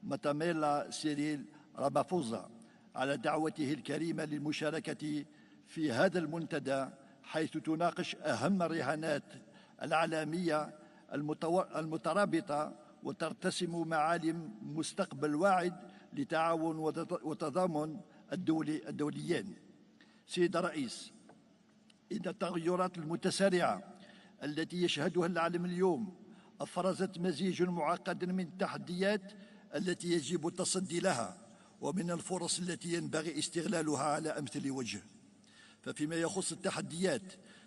ماتاميلا سيريل رامافوزا، على دعوته الكريمة للمشاركة في هذا المنتدى، حيث تناقش أهم الرهانات العالمية المترابطة وترتسم معالم مستقبل واعد لتعاون وتضامن الدوليين. سيد الرئيس، إن التغيرات المتسارعة التي يشهدها العالم اليوم أفرزت مزيج معقد من التحديات التي يجب التصدي لها ومن الفرص التي ينبغي استغلالها على أمثل وجه. ففيما يخص التحديات،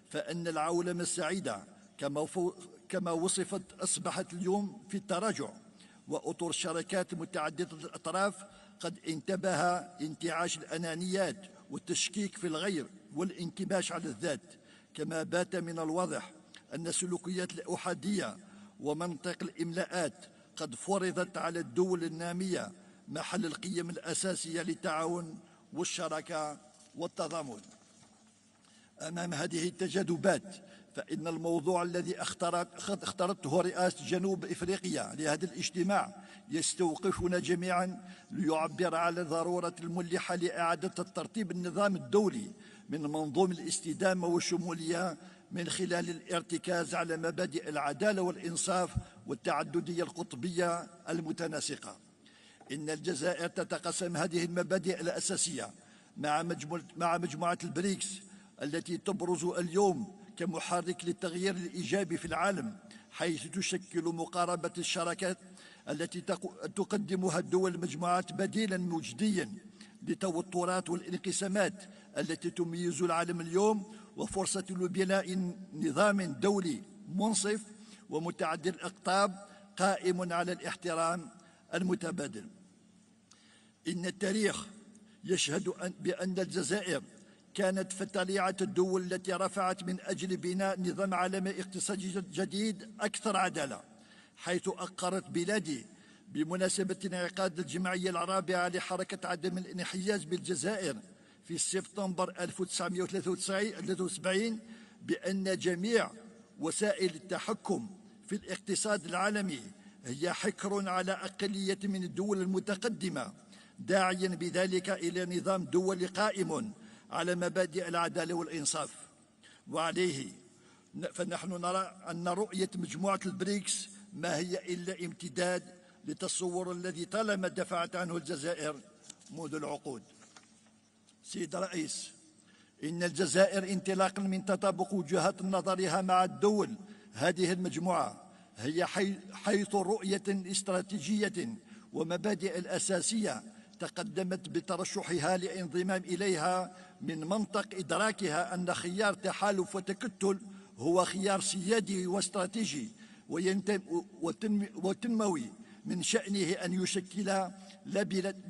فإن العولمة السعيدة كما وصفت أصبحت اليوم في التراجع، وأطر الشركات متعددة الأطراف قد انتبه انتعاش الأنانيات والتشكيك في الغير والانكماش على الذات، كما بات من الواضح أن السلوكيات الأحادية ومنطق الإملاءات قد فرضت على الدول النامية محل القيم الأساسية للتعاون والشراكة والتضامن. أمام هذه التجاذبات، فإن الموضوع الذي اختارته رئاسة جنوب إفريقيا لهذا الاجتماع يستوقفنا جميعا ليعبر على ضرورة الملحة لإعادة الترتيب النظام الدولي من منظوم الاستدامة والشمولية من خلال الارتكاز على مبادئ العدالة والإنصاف والتعددية القطبية المتناسقة. إن الجزائر تتقاسم هذه المبادئ الأساسية مع مجموعة البريكس التي تبرز اليوم كمحرك للتغيير الإيجابي في العالم، حيث تشكل مقاربة الشراكات التي تقدمها الدول المجموعات بديلا مجديا للتوترات والانقسامات التي تميز العالم اليوم، وفرصة لبناء نظام دولي منصف ومتعدد الأقطاب قائم على الاحترام المتبادل. إن التاريخ يشهد بأن الجزائر كانت في طليعة الدول التي رفعت من أجل بناء نظام عالمي اقتصادي جديد أكثر عدالة، حيث أقرت بلادي بمناسبة انعقاد الجمعية الرابعة لحركة عدم الانحياز بالجزائر في سبتمبر 1973 بأن جميع وسائل التحكم في الاقتصاد العالمي هي حكر على أقلية من الدول المتقدمة، داعيا بذلك إلى نظام دولي قائم على مبادئ العدالة والإنصاف. وعليه فنحن نرى أن رؤية مجموعة البريكس ما هي إلا امتداد للتصور الذي طالما دفعت عنه الجزائر منذ العقود. سيد الرئيس، إن الجزائر انطلاقا من تطابق وجهات نظرها مع الدول هذه المجموعة هي حيث رؤية استراتيجية ومبادئ الأساسية تقدمت بترشحها للانضمام إليها من منطق إدراكها أن خيار تحالف وتكتل هو خيار سيادي واستراتيجي وتنموي من شأنه أن يشكل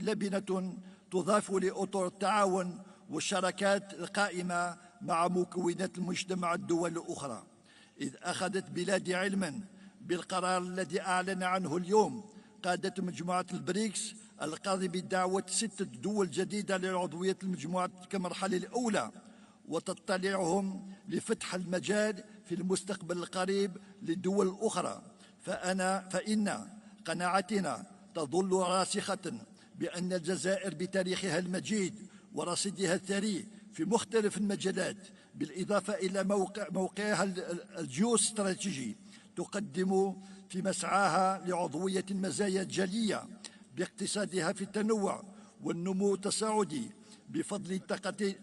لبنة تضاف لأطر التعاون والشراكات القائمة مع مكونات المجتمع الدول الأخرى، إذ أخذت بلادي علما بالقرار الذي أعلن عنه اليوم قادة مجموعة البريكس القاضي بدعوة 6 دول جديدة للعضوية المجموعة كمرحلة الأولى، وتطلعهم لفتح المجال في المستقبل القريب للدول الأخرى. فإن قناعتنا تظل راسخة بأن الجزائر بتاريخها المجيد ورصيدها الثري في مختلف المجالات، بالإضافة إلى موقعها الجيوستراتيجي، تقدم في مسعاها لعضوية مزايا جلية باقتصادها في التنوع والنمو التصاعدي بفضل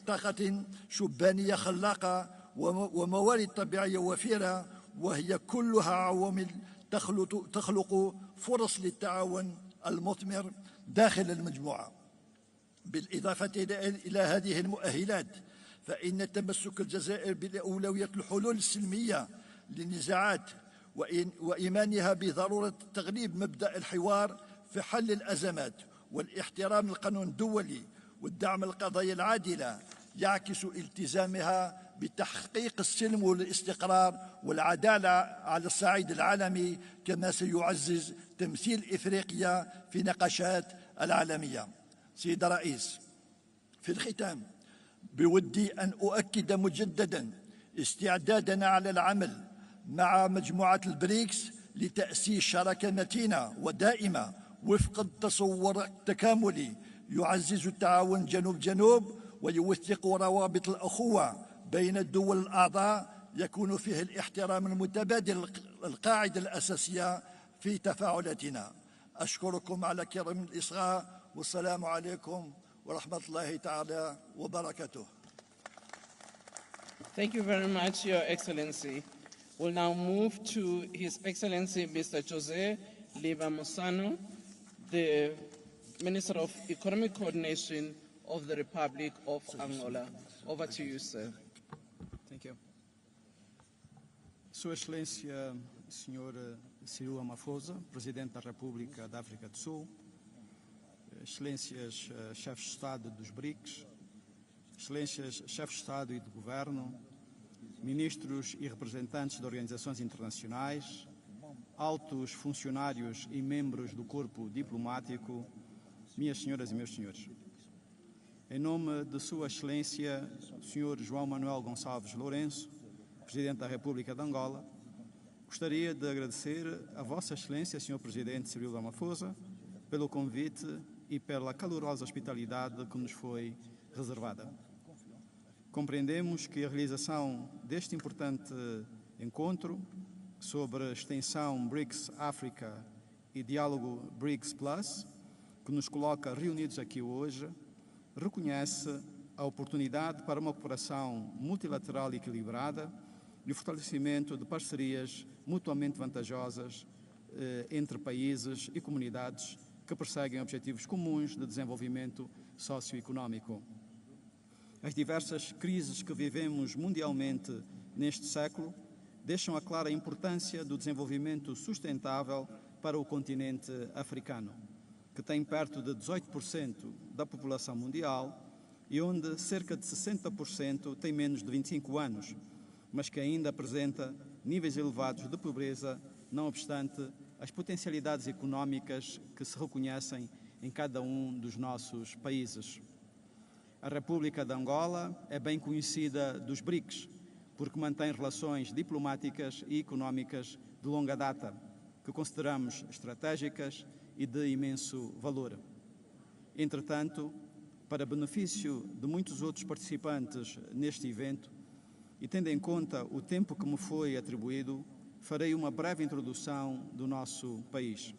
طاقة شبانية خلاقة وموارد طبيعية وفيرة، وهي كلها عوامل تخلق فرص للتعاون المثمر داخل المجموعة. بالإضافة إلى هذه المؤهلات، فإن تمسك الجزائر بأولوية الحلول السلمية للنزاعات وإيمانها بضرورة تغليب مبدأ الحوار في حل الأزمات والاحترام القانون الدولي والدعم القضايا العادلة يعكس التزامها بتحقيق السلم والاستقرار والعدالة على الصعيد العالمي، كما سيعزز تمثيل إفريقيا في نقاشات العالمية. سيد الرئيس، في الختام بودي أن أؤكد مجددا استعدادنا على العمل مع مجموعة البريكس لتأسيس شراكة متينة ودائمة وفق التصور التكاملي يعزز التعاون جنوب ويوثق روابط الأخوة بين الدول الأعضاء، يكون فيه الاحترام المتبادل القاعدة الأساسية في تفاعلاتنا. أشكركم على كرم الإصغاء، والسلام عليكم ورحمة الله تعالى وبركاته. Thank you very much, Your Excellency. We'll now move to His Excellency Mr. Jose Liva-Mosano, the Minister of Economic Coordination of the Republic of Angola. Over to you, sir. Thank you. Sua Excelência, Sr. Cyril Ramaphosa, Presidente da República da África do Sul, Excelências Chefes de Estado dos Brics, Excelências Chefes de Estado e de Governo, Ministros e representantes de organizações internacionais, altos funcionários e membros do corpo diplomático, minhas senhoras e meus senhores. Em nome de Sua Excelência, Sr. João Manuel Gonçalves Lourenço, Presidente da República de Angola, gostaria de agradecer a Vossa Excelência, Sr. Presidente Cyril Ramaphosa, pelo convite e pela calorosa hospitalidade que nos foi reservada. Compreendemos que a realização deste importante encontro sobre a extensão BRICS África e diálogo BRICS Plus, que nos coloca reunidos aqui hoje, reconhece a oportunidade para uma cooperação multilateral equilibrada e o fortalecimento de parcerias mutuamente vantajosas entre países e comunidades que perseguem objetivos comuns de desenvolvimento socioeconómico. As diversas crises que vivemos mundialmente neste século deixam a clara importância do desenvolvimento sustentável para o continente africano, que tem perto de 18% da população mundial e onde cerca de 60% tem menos de 25 anos, mas que ainda apresenta níveis elevados de pobreza, não obstante as potencialidades económicas que se reconhecem em cada um dos nossos países. A República de Angola é bem conhecida dos BRICS, porque mantém relações diplomáticas e económicas de longa data, que consideramos estratégicas e de imenso valor. Entretanto, para benefício de muitos outros participantes neste evento, e tendo em conta o tempo que me foi atribuído, farei uma breve introdução do nosso país.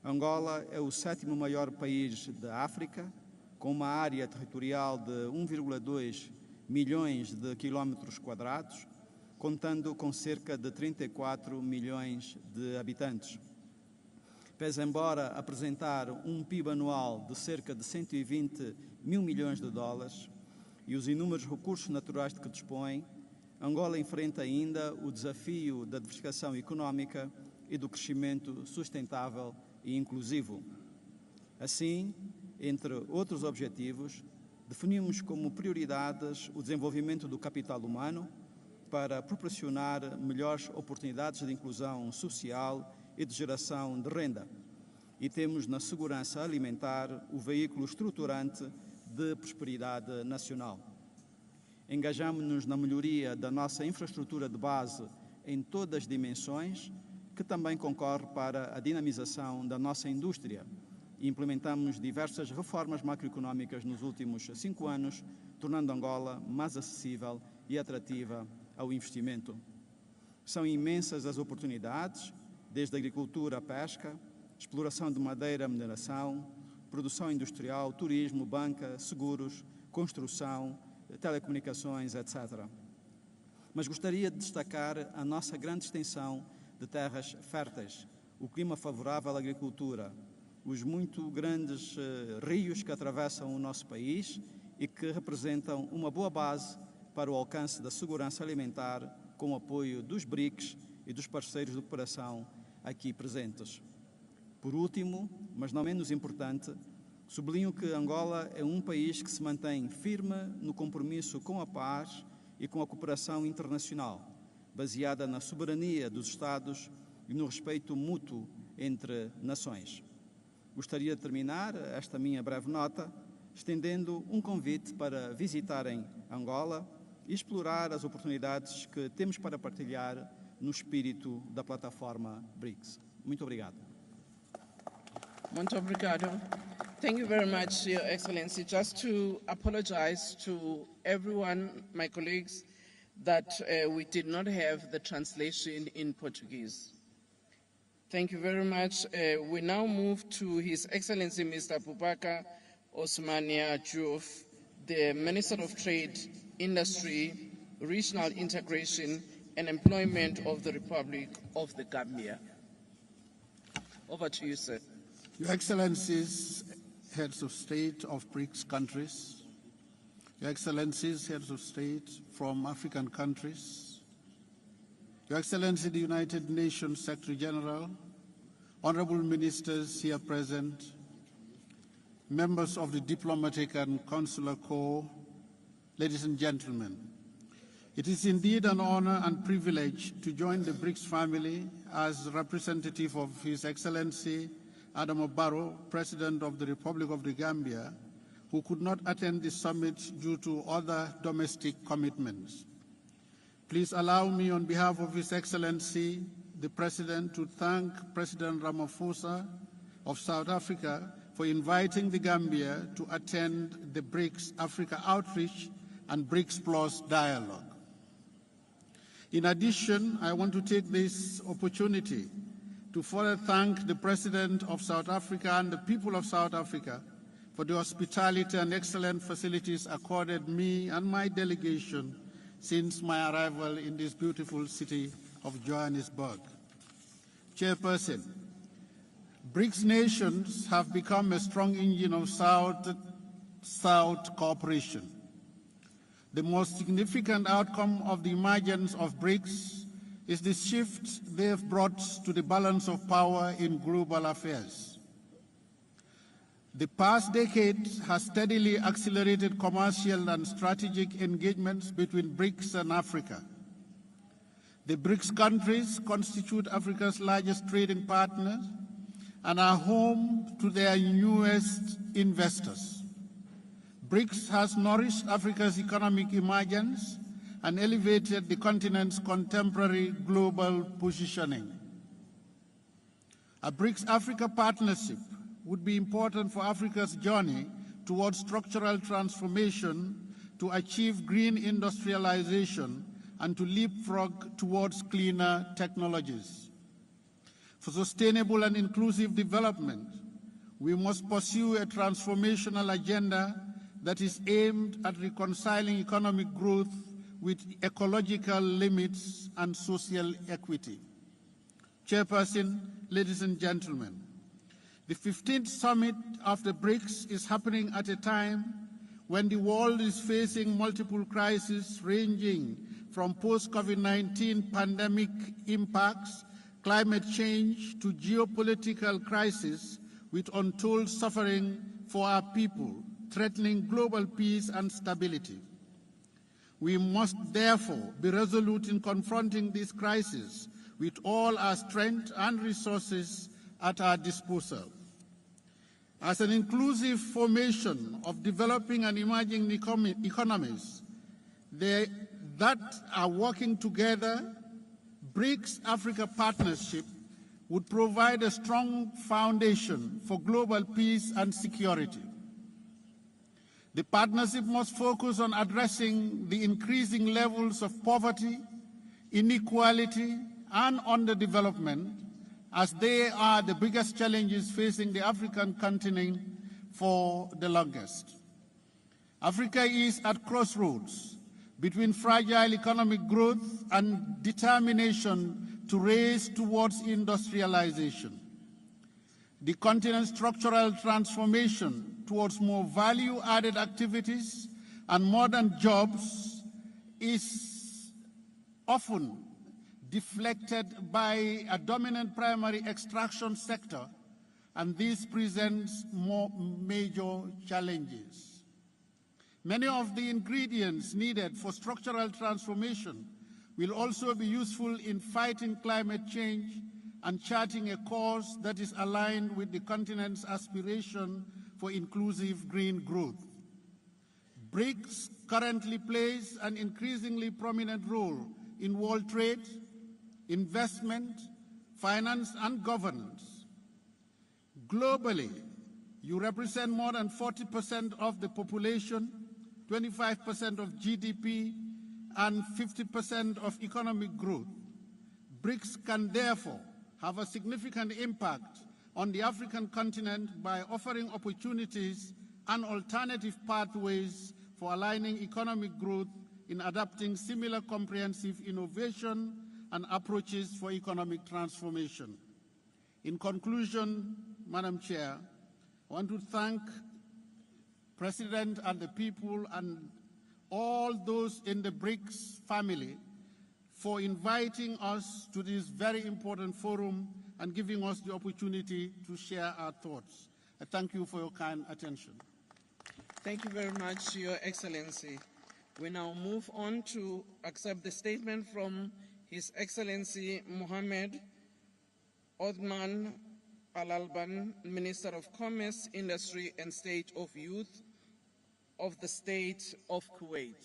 Angola é o 7º maior país da África, com uma área territorial de 1,2 milhões de quilómetros quadrados, contando com cerca de 34 milhões de habitantes. Pese embora apresentar um PIB anual de cerca de 120 mil milhões de dólares e os inúmeros recursos naturais de que dispõe, Angola enfrenta ainda o desafio da diversificação económica e do crescimento sustentável e inclusivo. Assim, entre outros objetivos, definimos como prioridades o desenvolvimento do capital humano para proporcionar melhores oportunidades de inclusão social e de geração de renda. E temos na segurança alimentar o veículo estruturante de prosperidade nacional. Engajamos-nos na melhoria da nossa infraestrutura de base em todas as dimensões, que também concorre para a dinamização da nossa indústria. E implementamos diversas reformas macroeconómicas nos últimos 5 anos, tornando Angola mais acessível e atrativa ao investimento. São imensas as oportunidades, desde a agricultura à pesca, exploração de madeira, mineração, produção industrial, turismo, banca, seguros, construção, telecomunicações, etc. Mas gostaria de destacar a nossa grande extensão de terras férteis, o clima favorável à agricultura, os muito grandes rios que atravessam o nosso país e que representam uma boa base para o alcance da segurança alimentar com o apoio dos BRICS e dos parceiros de cooperação aqui presentes. Por último, mas não menos importante, Sublinho que Angola é um país que se mantém firme no compromisso com a paz e com a cooperação internacional, baseada na soberania dos Estados e no respeito mútuo entre nações. Gostaria de terminar esta minha breve nota estendendo um convite para visitarem Angola e explorar as oportunidades que temos para partilhar no espírito da plataforma Brics. Muito obrigado. Muito obrigado. Thank you very much, Your Excellency. Just to apologize to everyone, my colleagues, that we did not have the translation in Portuguese. Thank you very much. We now move to His Excellency Mr. Boubacar Osmania Diouf, the Minister of Trade, Industry, Regional Integration and Employment of the Republic of the Gambia. Over to you, sir. Your Excellencies, Heads of State of BRICS countries, Your Excellencies, Heads of State from African countries, Your Excellency, the United Nations Secretary General, honorable ministers here present, members of the Diplomatic and Consular Corps, ladies and gentlemen. It is indeed an honor and privilege to join the BRICS family as representative of His Excellency Adama Barrow, President of the Republic of the Gambia, who could not attend the summit due to other domestic commitments. Please allow me, on behalf of His Excellency, the President, to thank President Ramaphosa of South Africa for inviting the Gambia to attend the BRICS Africa Outreach and BRICS Plus dialogue. In addition, I want to take this opportunity to further thank the President of South Africa and the people of South Africa for the hospitality and excellent facilities accorded me and my delegation since my arrival in this beautiful city of Johannesburg. Chairperson, BRICS nations have become a strong engine of South-South cooperation. The most significant outcome of the emergence of BRICS is the shift they have brought to the balance of power in global affairs. The past decade has steadily accelerated commercial and strategic engagements between BRICS and Africa. The BRICS countries constitute Africa's largest trading partners and are home to their newest investors. BRICS has nourished Africa's economic emergence and elevated the continent's contemporary global positioning. A BRICS-Africa partnership would be important for Africa's journey towards structural transformation to achieve green industrialization and to leapfrog towards cleaner technologies. For sustainable and inclusive development, we must pursue a transformational agenda that is aimed at reconciling economic growth with ecological limits and social equity. Chairperson, ladies and gentlemen, the 15th summit of the BRICS is happening at a time when the world is facing multiple crises ranging from post-COVID-19 pandemic impacts, climate change, to geopolitical crisis with untold suffering for our people, threatening global peace and stability. We must therefore be resolute in confronting this crisis with all our strength and resources at our disposal. As an inclusive formation of developing and emerging economies that are working together, BRICS Africa Partnership would provide a strong foundation for global peace and security. The partnership must focus on addressing the increasing levels of poverty, inequality, and underdevelopment, as they are the biggest challenges facing the African continent for the longest. Africa is at crossroads between fragile economic growth and determination to race towards industrialization. The continent's structural transformation towards more value-added activities and modern jobs is often deflected by a dominant primary extraction sector and this presents more major challenges. Many of the ingredients needed for structural transformation will also be useful in fighting climate change and charting a course that is aligned with the continent's aspiration for inclusive green growth. BRICS currently plays an increasingly prominent role in world trade, investment, finance, and governance. Globally, you represent more than 40% of the population, 25% of GDP, and 50% of economic growth. BRICS can therefore have a significant impact on the African continent by offering opportunities and alternative pathways for aligning economic growth in adapting similar comprehensive innovation and approaches for economic transformation. In conclusion, Madam Chair, I want to thank President and the people and all those in the BRICS family for inviting us to this very important forum and giving us the opportunity to share our thoughts. I thank you for your kind attention. Thank you very much, Your Excellency. We now move on to accept the statement from His Excellency Mohammed Othman Al-Alban, Minister of Commerce, Industry and State of Youth of the State of Kuwait.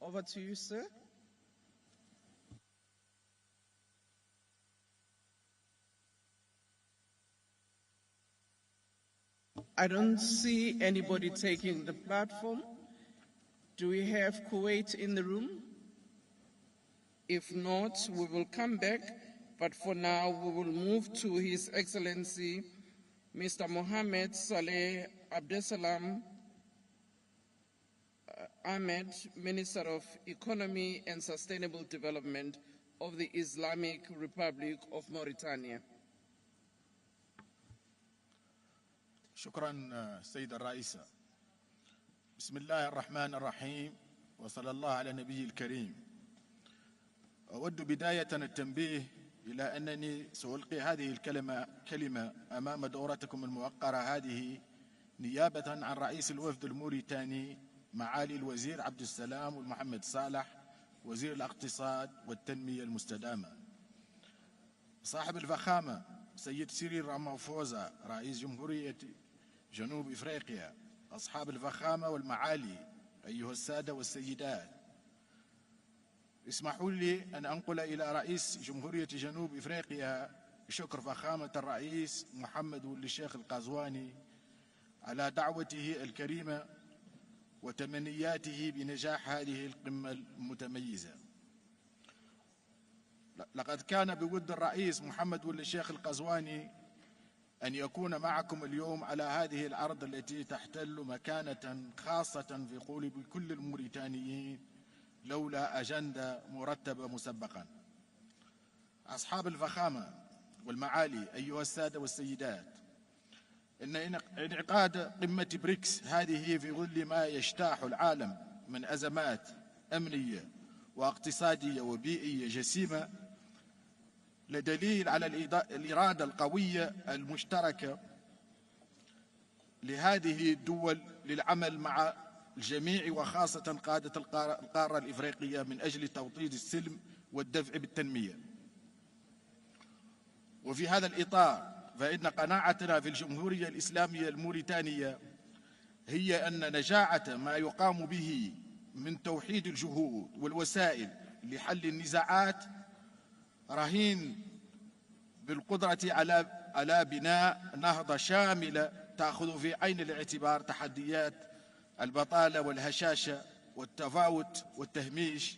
Over to you, sir. I don't see anybody taking the platform. Do we have Kuwait in the room? If not, we will come back, but for now we will move to His Excellency Mr. Mohammed Saleh Abdesalam Ahmed, Minister of Economy and Sustainable Development of the Islamic Republic of Mauritania. شكرا سيد الرئيس. بسم الله الرحمن الرحيم وصلى الله على نبي الكريم. أود بداية التنبيه إلى أنني سألقي هذه كلمة أمام دورتكم الموقرة هذه نيابة عن رئيس الوفد الموريتاني معالي الوزير عبد السلام والمحمد صالح وزير الاقتصاد والتنمية المستدامة. صاحب الفخامة سيد سيريل رامافوزا رئيس جمهورية جنوب إفريقيا، أصحاب الفخامة والمعالي أيها السادة والسيدات، اسمحوا لي أن أنقل إلى رئيس جمهورية جنوب إفريقيا شكر فخامة الرئيس محمد ولي الشيخ القزواني على دعوته الكريمة وتمنياته بنجاح هذه القمة المتميزة. لقد كان بود الرئيس محمد ولي الشيخ القزواني أن يكون معكم اليوم على هذه الأرض التي تحتل مكانة خاصة في قلوب كل الموريتانيين لولا أجندة مرتبة مسبقا. أصحاب الفخامة والمعالي أيها السادة والسيدات، إن انعقاد قمة بريكس هذه في ظل ما يجتاح العالم من أزمات أمنية واقتصادية وبيئية جسيمة لدليل على الإرادة القوية المشتركة لهذه الدول للعمل مع الجميع وخاصة قادة القارة الإفريقية من أجل توطيد السلم والدفع بالتنمية. وفي هذا الإطار فإن قناعتنا في الجمهورية الإسلامية الموريتانية هي أن نجاعة ما يقام به من توحيد الجهود والوسائل لحل النزاعات رهين بالقدرة على بناء نهضة شاملة تأخذ في عين الاعتبار تحديات البطالة والهشاشة والتفاوت والتهميش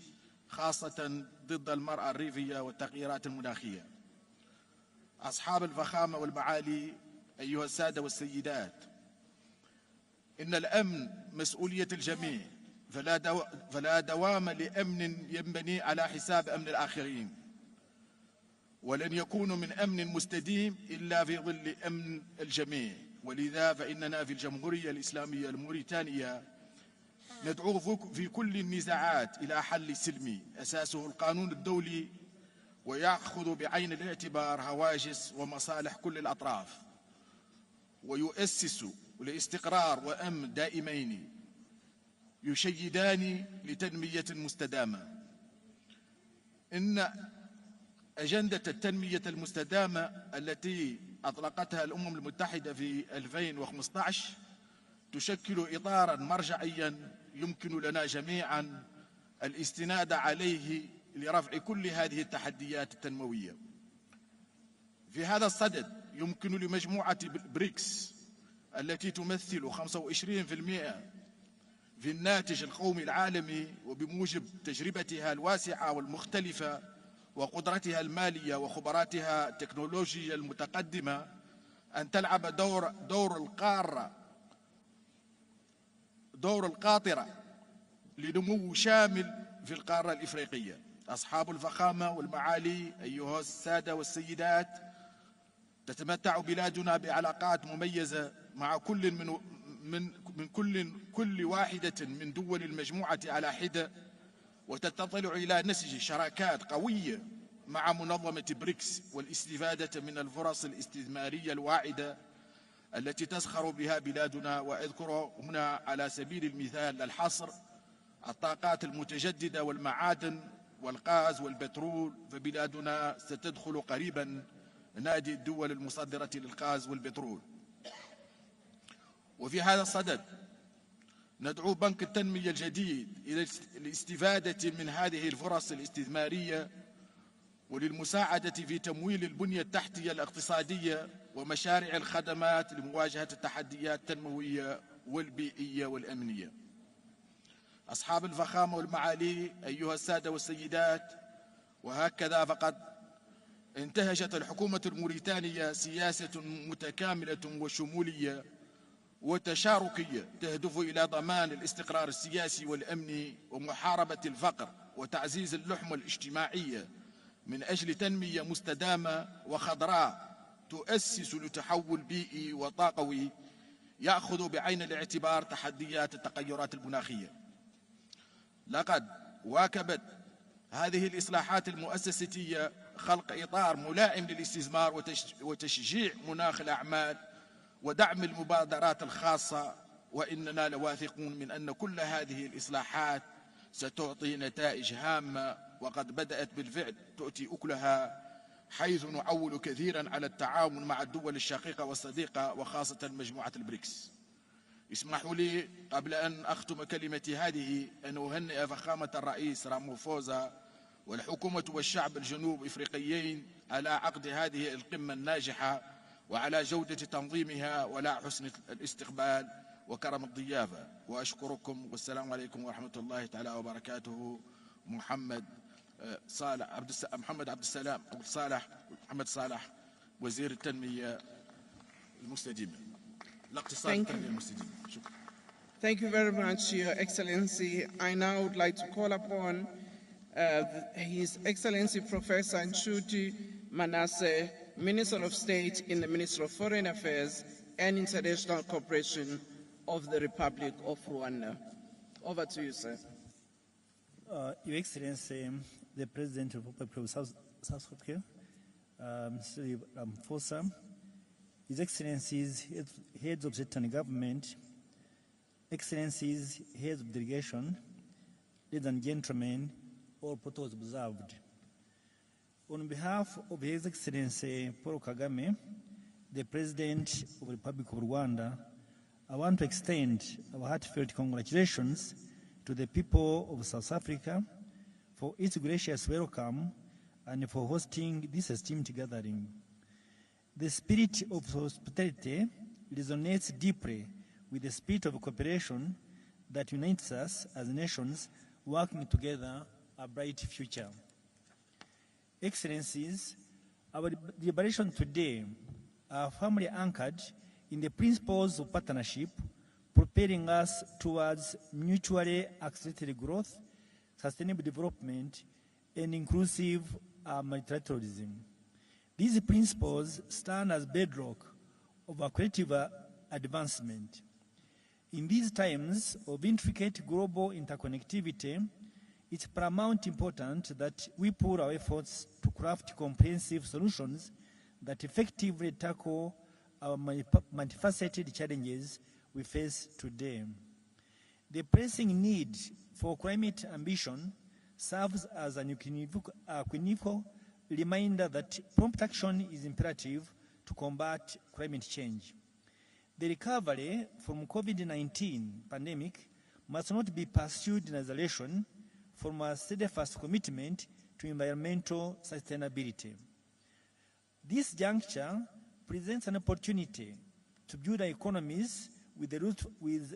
خاصة ضد المرأة الريفية والتغييرات المناخية. أصحاب الفخامة والمعالي أيها السادة والسيدات، إن الأمن مسؤولية الجميع، فلا دوام لأمن ينبني على حساب أمن الآخرين، ولن يكون من أمن مستديم إلا في ظل أمن الجميع. ولذا فإننا في الجمهورية الإسلامية الموريتانية ندعو في كل النزاعات إلى حل سلمي أساسه القانون الدولي ويأخذ بعين الاعتبار هواجس ومصالح كل الأطراف ويؤسس لاستقرار وأمن دائمين يشيدان لتنمية مستدامة. إن أجندة التنمية المستدامة التي أطلقتها الأمم المتحدة في 2015 تشكل إطاراً مرجعياً يمكن لنا جميعاً الاستناد عليه لرفع كل هذه التحديات التنموية. في هذا الصدد يمكن لمجموعة بريكس التي تمثل 25% في الناتج القومي العالمي وبموجب تجربتها الواسعة والمختلفة وقدرتها المالية وخبراتها التكنولوجية المتقدمة أن تلعب دور القاطرة لنمو شامل في القارة الإفريقية. أصحاب الفخامة والمعالي أيها السادة والسيدات، تتمتع بلادنا بعلاقات مميزة مع كل واحدة من دول المجموعة على حدة، وتتطلع إلى نسج شراكات قوية مع منظمة بريكس والاستفادة من الفرص الاستثمارية الواعدة التي تزخر بها بلادنا. وأذكر هنا على سبيل المثال الحصر الطاقات المتجددة والمعادن والغاز والبترول، فبلادنا ستدخل قريبا نادي الدول المصدرة للغاز والبترول. وفي هذا الصدد ندعو بنك التنمية الجديد إلى الاستفادة من هذه الفرص الاستثمارية وللمساعدة في تمويل البنية التحتية الاقتصادية ومشاريع الخدمات لمواجهة التحديات التنموية والبيئية والأمنية. أصحاب الفخامة والمعالي أيها السادة والسيدات، وهكذا فقد انتهجت الحكومة الموريتانية سياسة متكاملة وشمولية وتشاركية تهدف إلى ضمان الاستقرار السياسي والأمني ومحاربة الفقر وتعزيز اللحمة الاجتماعية من أجل تنمية مستدامة وخضراء تؤسس لتحول بيئي وطاقوي يأخذ بعين الاعتبار تحديات التغيرات المناخية. لقد واكبت هذه الإصلاحات المؤسساتية خلق إطار ملائم للاستثمار وتشجيع مناخ الأعمال ودعم المبادرات الخاصة، وإننا لواثقون من أن كل هذه الإصلاحات ستعطي نتائج هامة وقد بدأت بالفعل تؤتي أكلها، حيث نعول كثيرا على التعاون مع الدول الشقيقة والصديقة وخاصة مجموعة البريكس. اسمحوا لي قبل أن أختم كلمتي هذه أن أهنئ فخامة الرئيس راموفوزا والحكومة والشعب الجنوب إفريقيين على عقد هذه القمة الناجحة وعلى جودة تنظيمها ولا حسن الاستقبال وكرم الضيافة. وأشكركم والسلام عليكم ورحمة الله تعالى وبركاته. محمد صالح وزير التنمية المستدامة الاقتصاد التنمية المستدامة. شكرا. Thank you very much, Your Excellency. I now would like to call upon His Excellency Professor Nshuti Manasseh, Minister of State in the Ministry of Foreign Affairs and International Cooperation of the Republic of Rwanda. Over to you, sir. Your Excellency, the President of the Republic of South Africa, Mr. Ramaphosa, His Excellencies, Heads of State and Government, Excellencies, Heads of Delegation, ladies and gentlemen, all protocols observed. On behalf of His Excellency Paul Kagame, the President of the Republic of Rwanda, I want to extend our heartfelt congratulations to the people of South Africa for its gracious welcome and for hosting this esteemed gathering. The spirit of hospitality resonates deeply with the spirit of cooperation that unites us as nations working together a bright future. Excellencies, our deliberations today are firmly anchored in the principles of partnership, propelling us towards mutually accelerated growth, sustainable development, and inclusive multilateralism. These principles stand as bedrock of our collective advancement. In these times of intricate global interconnectivity, it's paramount important that we put our efforts to craft comprehensive solutions that effectively tackle our multifaceted challenges we face today. The pressing need for climate ambition serves as an unequivocal reminder that prompt action is imperative to combat climate change. The recovery from COVID-19 pandemic must not be pursued in isolation from a steadfast commitment to environmental sustainability. This juncture presents an opportunity to build economies with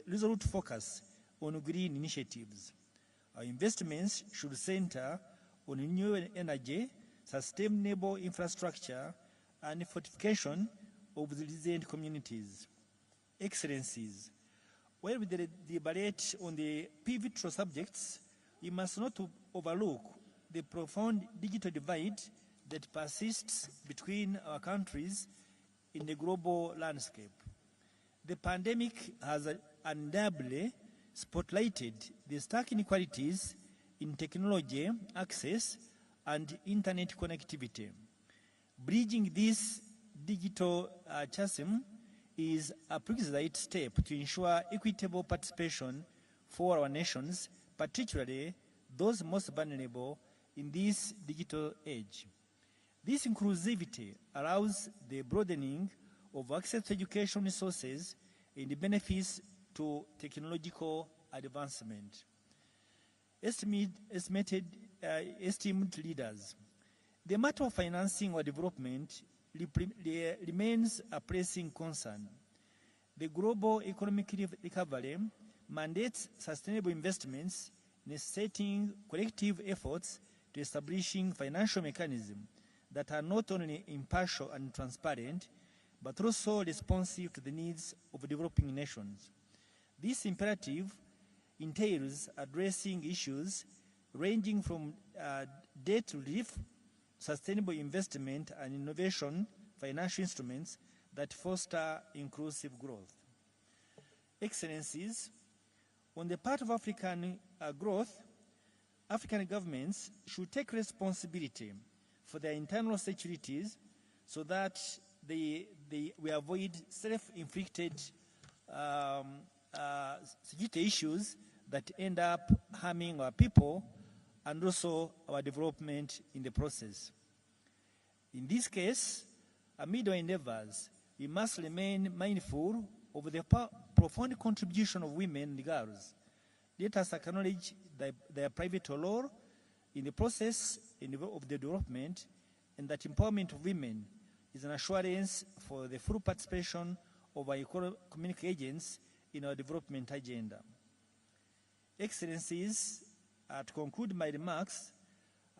resolute focus on green initiatives. Our investments should center on renewable energy, sustainable infrastructure, and fortification of the resilient communities. Excellencies, while we deliberate on the pivotal subjects, we must not overlook the profound digital divide that persists between our countries in the global landscape. The pandemic has undoubtedly spotlighted the stark inequalities in technology access and internet connectivity. Bridging this digital chasm is a prerequisite step to ensure equitable participation for our nations, particularly those most vulnerable in this digital age. This inclusivity allows the broadening of access to education resources and the benefits to technological advancement. Esteemed leaders, the matter of financing or development remains a pressing concern. The global economic recovery mandates sustainable investments, necessitating collective efforts to establishing financial mechanisms that are not only impartial and transparent, but also responsive to the needs of developing nations. This imperative entails addressing issues ranging from debt relief, sustainable investment, and innovation financial instruments that foster inclusive growth. Excellencies, on the part of African growth, African governments should take responsibility for their internal securities so that we avoid self-inflicted security issues that end up harming our people and also our development in the process. In this case, amid our endeavors, we must remain mindful of the profound contribution of women and girls. Let us acknowledge their pivotal role in the process of the development, and that empowerment of women is an assurance for the full participation of our economic agents in our development agenda. Excellencies, to conclude my remarks,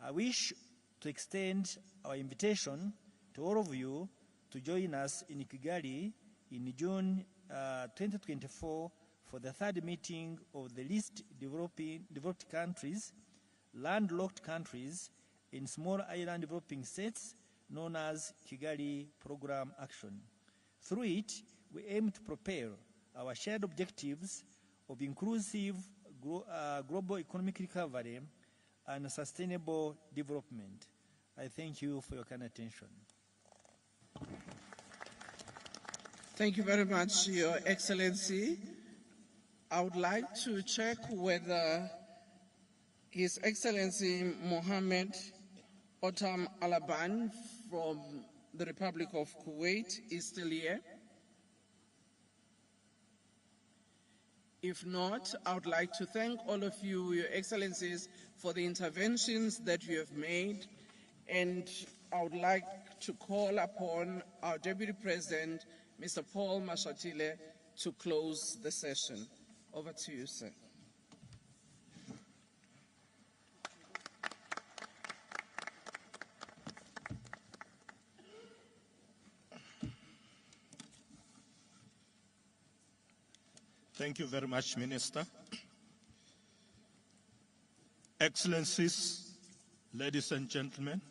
I wish to extend our invitation to all of you to join us in Kigali in June 2024 for the third meeting of the least developed countries, landlocked countries, and small island developing states known as Kigali Program Action. Through it, we aim to propel our shared objectives of inclusive global economic recovery and sustainable development. I thank you for your kind attention. Thank you very much, Your Excellency. I would like to check whether His Excellency Mohammed Otam Alaban from the Republic of Kuwait is still here. If not, I would like to thank all of you, Your Excellencies, for the interventions that you have made, and I would like to call upon our Deputy President, Mr. Paul Mashatile, to close the session. Over to you, sir. Thank you very much, Minister. Excellencies, ladies and gentlemen,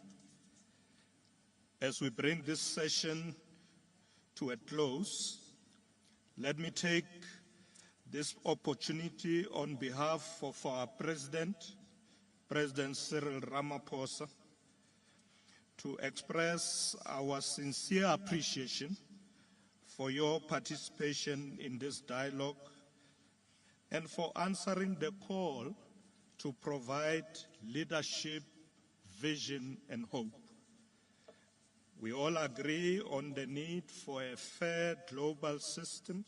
as we bring this session to a close, let me take this opportunity on behalf of our President Cyril Ramaphosa, to express our sincere appreciation for your participation in this dialogue and for answering the call to provide leadership, vision, and hope. We all agree on the need for a fair global system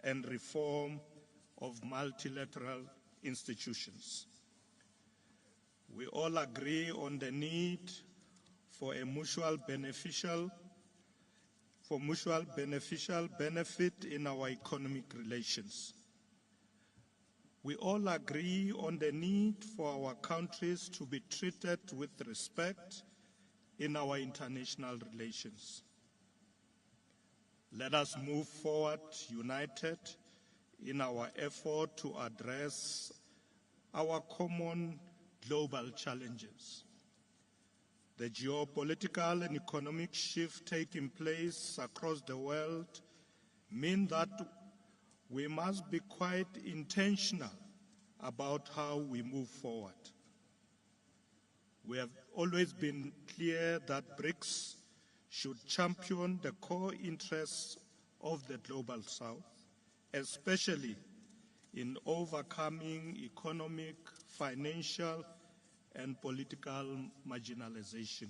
and reform of multilateral institutions. We all agree on the need for a mutual beneficial benefit in our economic relations. We all agree on the need for our countries to be treated with respect in our international relations. Let us move forward united in our effort to address our common global challenges. The geopolitical and economic shift taking place across the world mean that we must be quite intentional about how we move forward. We have always been clear that Brics should champion the core interests of the Global South, especially in overcoming economic, financial, and political marginalization.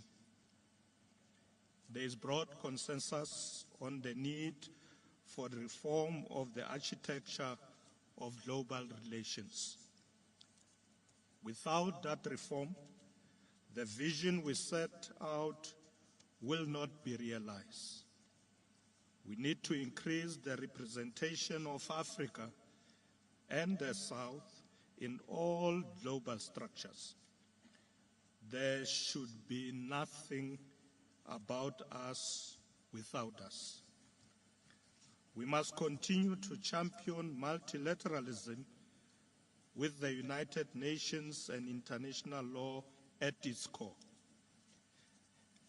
There is broad consensus on the need for the reform of the architecture of global relations. Without that reform, the vision we set out will not be realized. We need to increase the representation of Africa and the South in all global structures. There should be nothing about us without us. We must continue to champion multilateralism with the United Nations and international law at its core.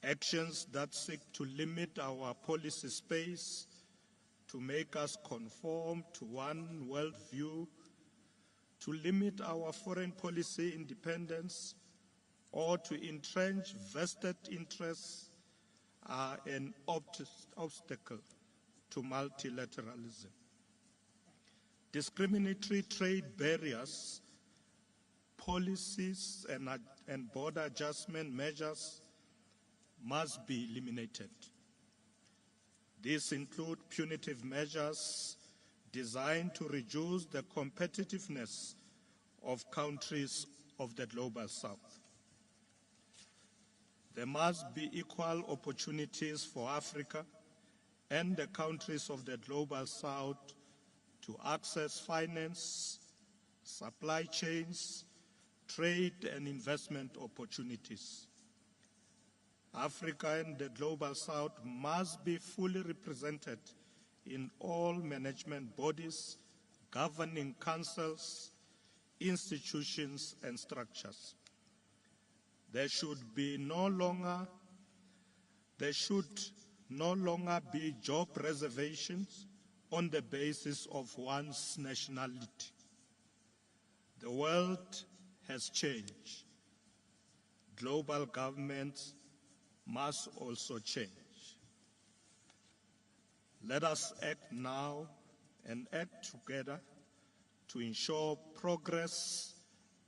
Actions that seek to limit our policy space, to make us conform to one worldview, to limit our foreign policy independence, or to entrench vested interests are an obstacle to multilateralism. Discriminatory trade barriers, policies, and border adjustment measures must be eliminated. These include punitive measures designed to reduce the competitiveness of countries of the Global South. There must be equal opportunities for Africa and the countries of the Global South to access finance, supply chains, trade and investment opportunities. Africa and the Global South must be fully represented in all management bodies, governing councils, institutions, and structures. There should no longer be job reservations on the basis of one's nationality. The world has changed. Global governments must also change. Let us act now and act together to ensure progress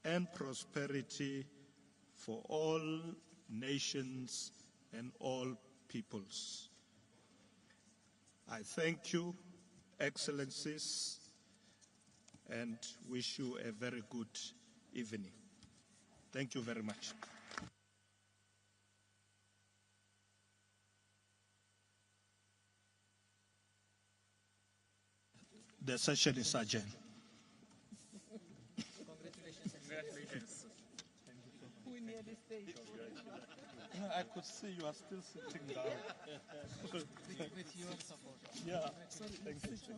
and prosperity for all nations and all peoples. I thank you, Excellencies, and wish you a very good evening. Thank you very much. The session is adjourned. Congratulations. We nearly stayed. I could see you are still sitting down. With your support. Yeah. Thank you.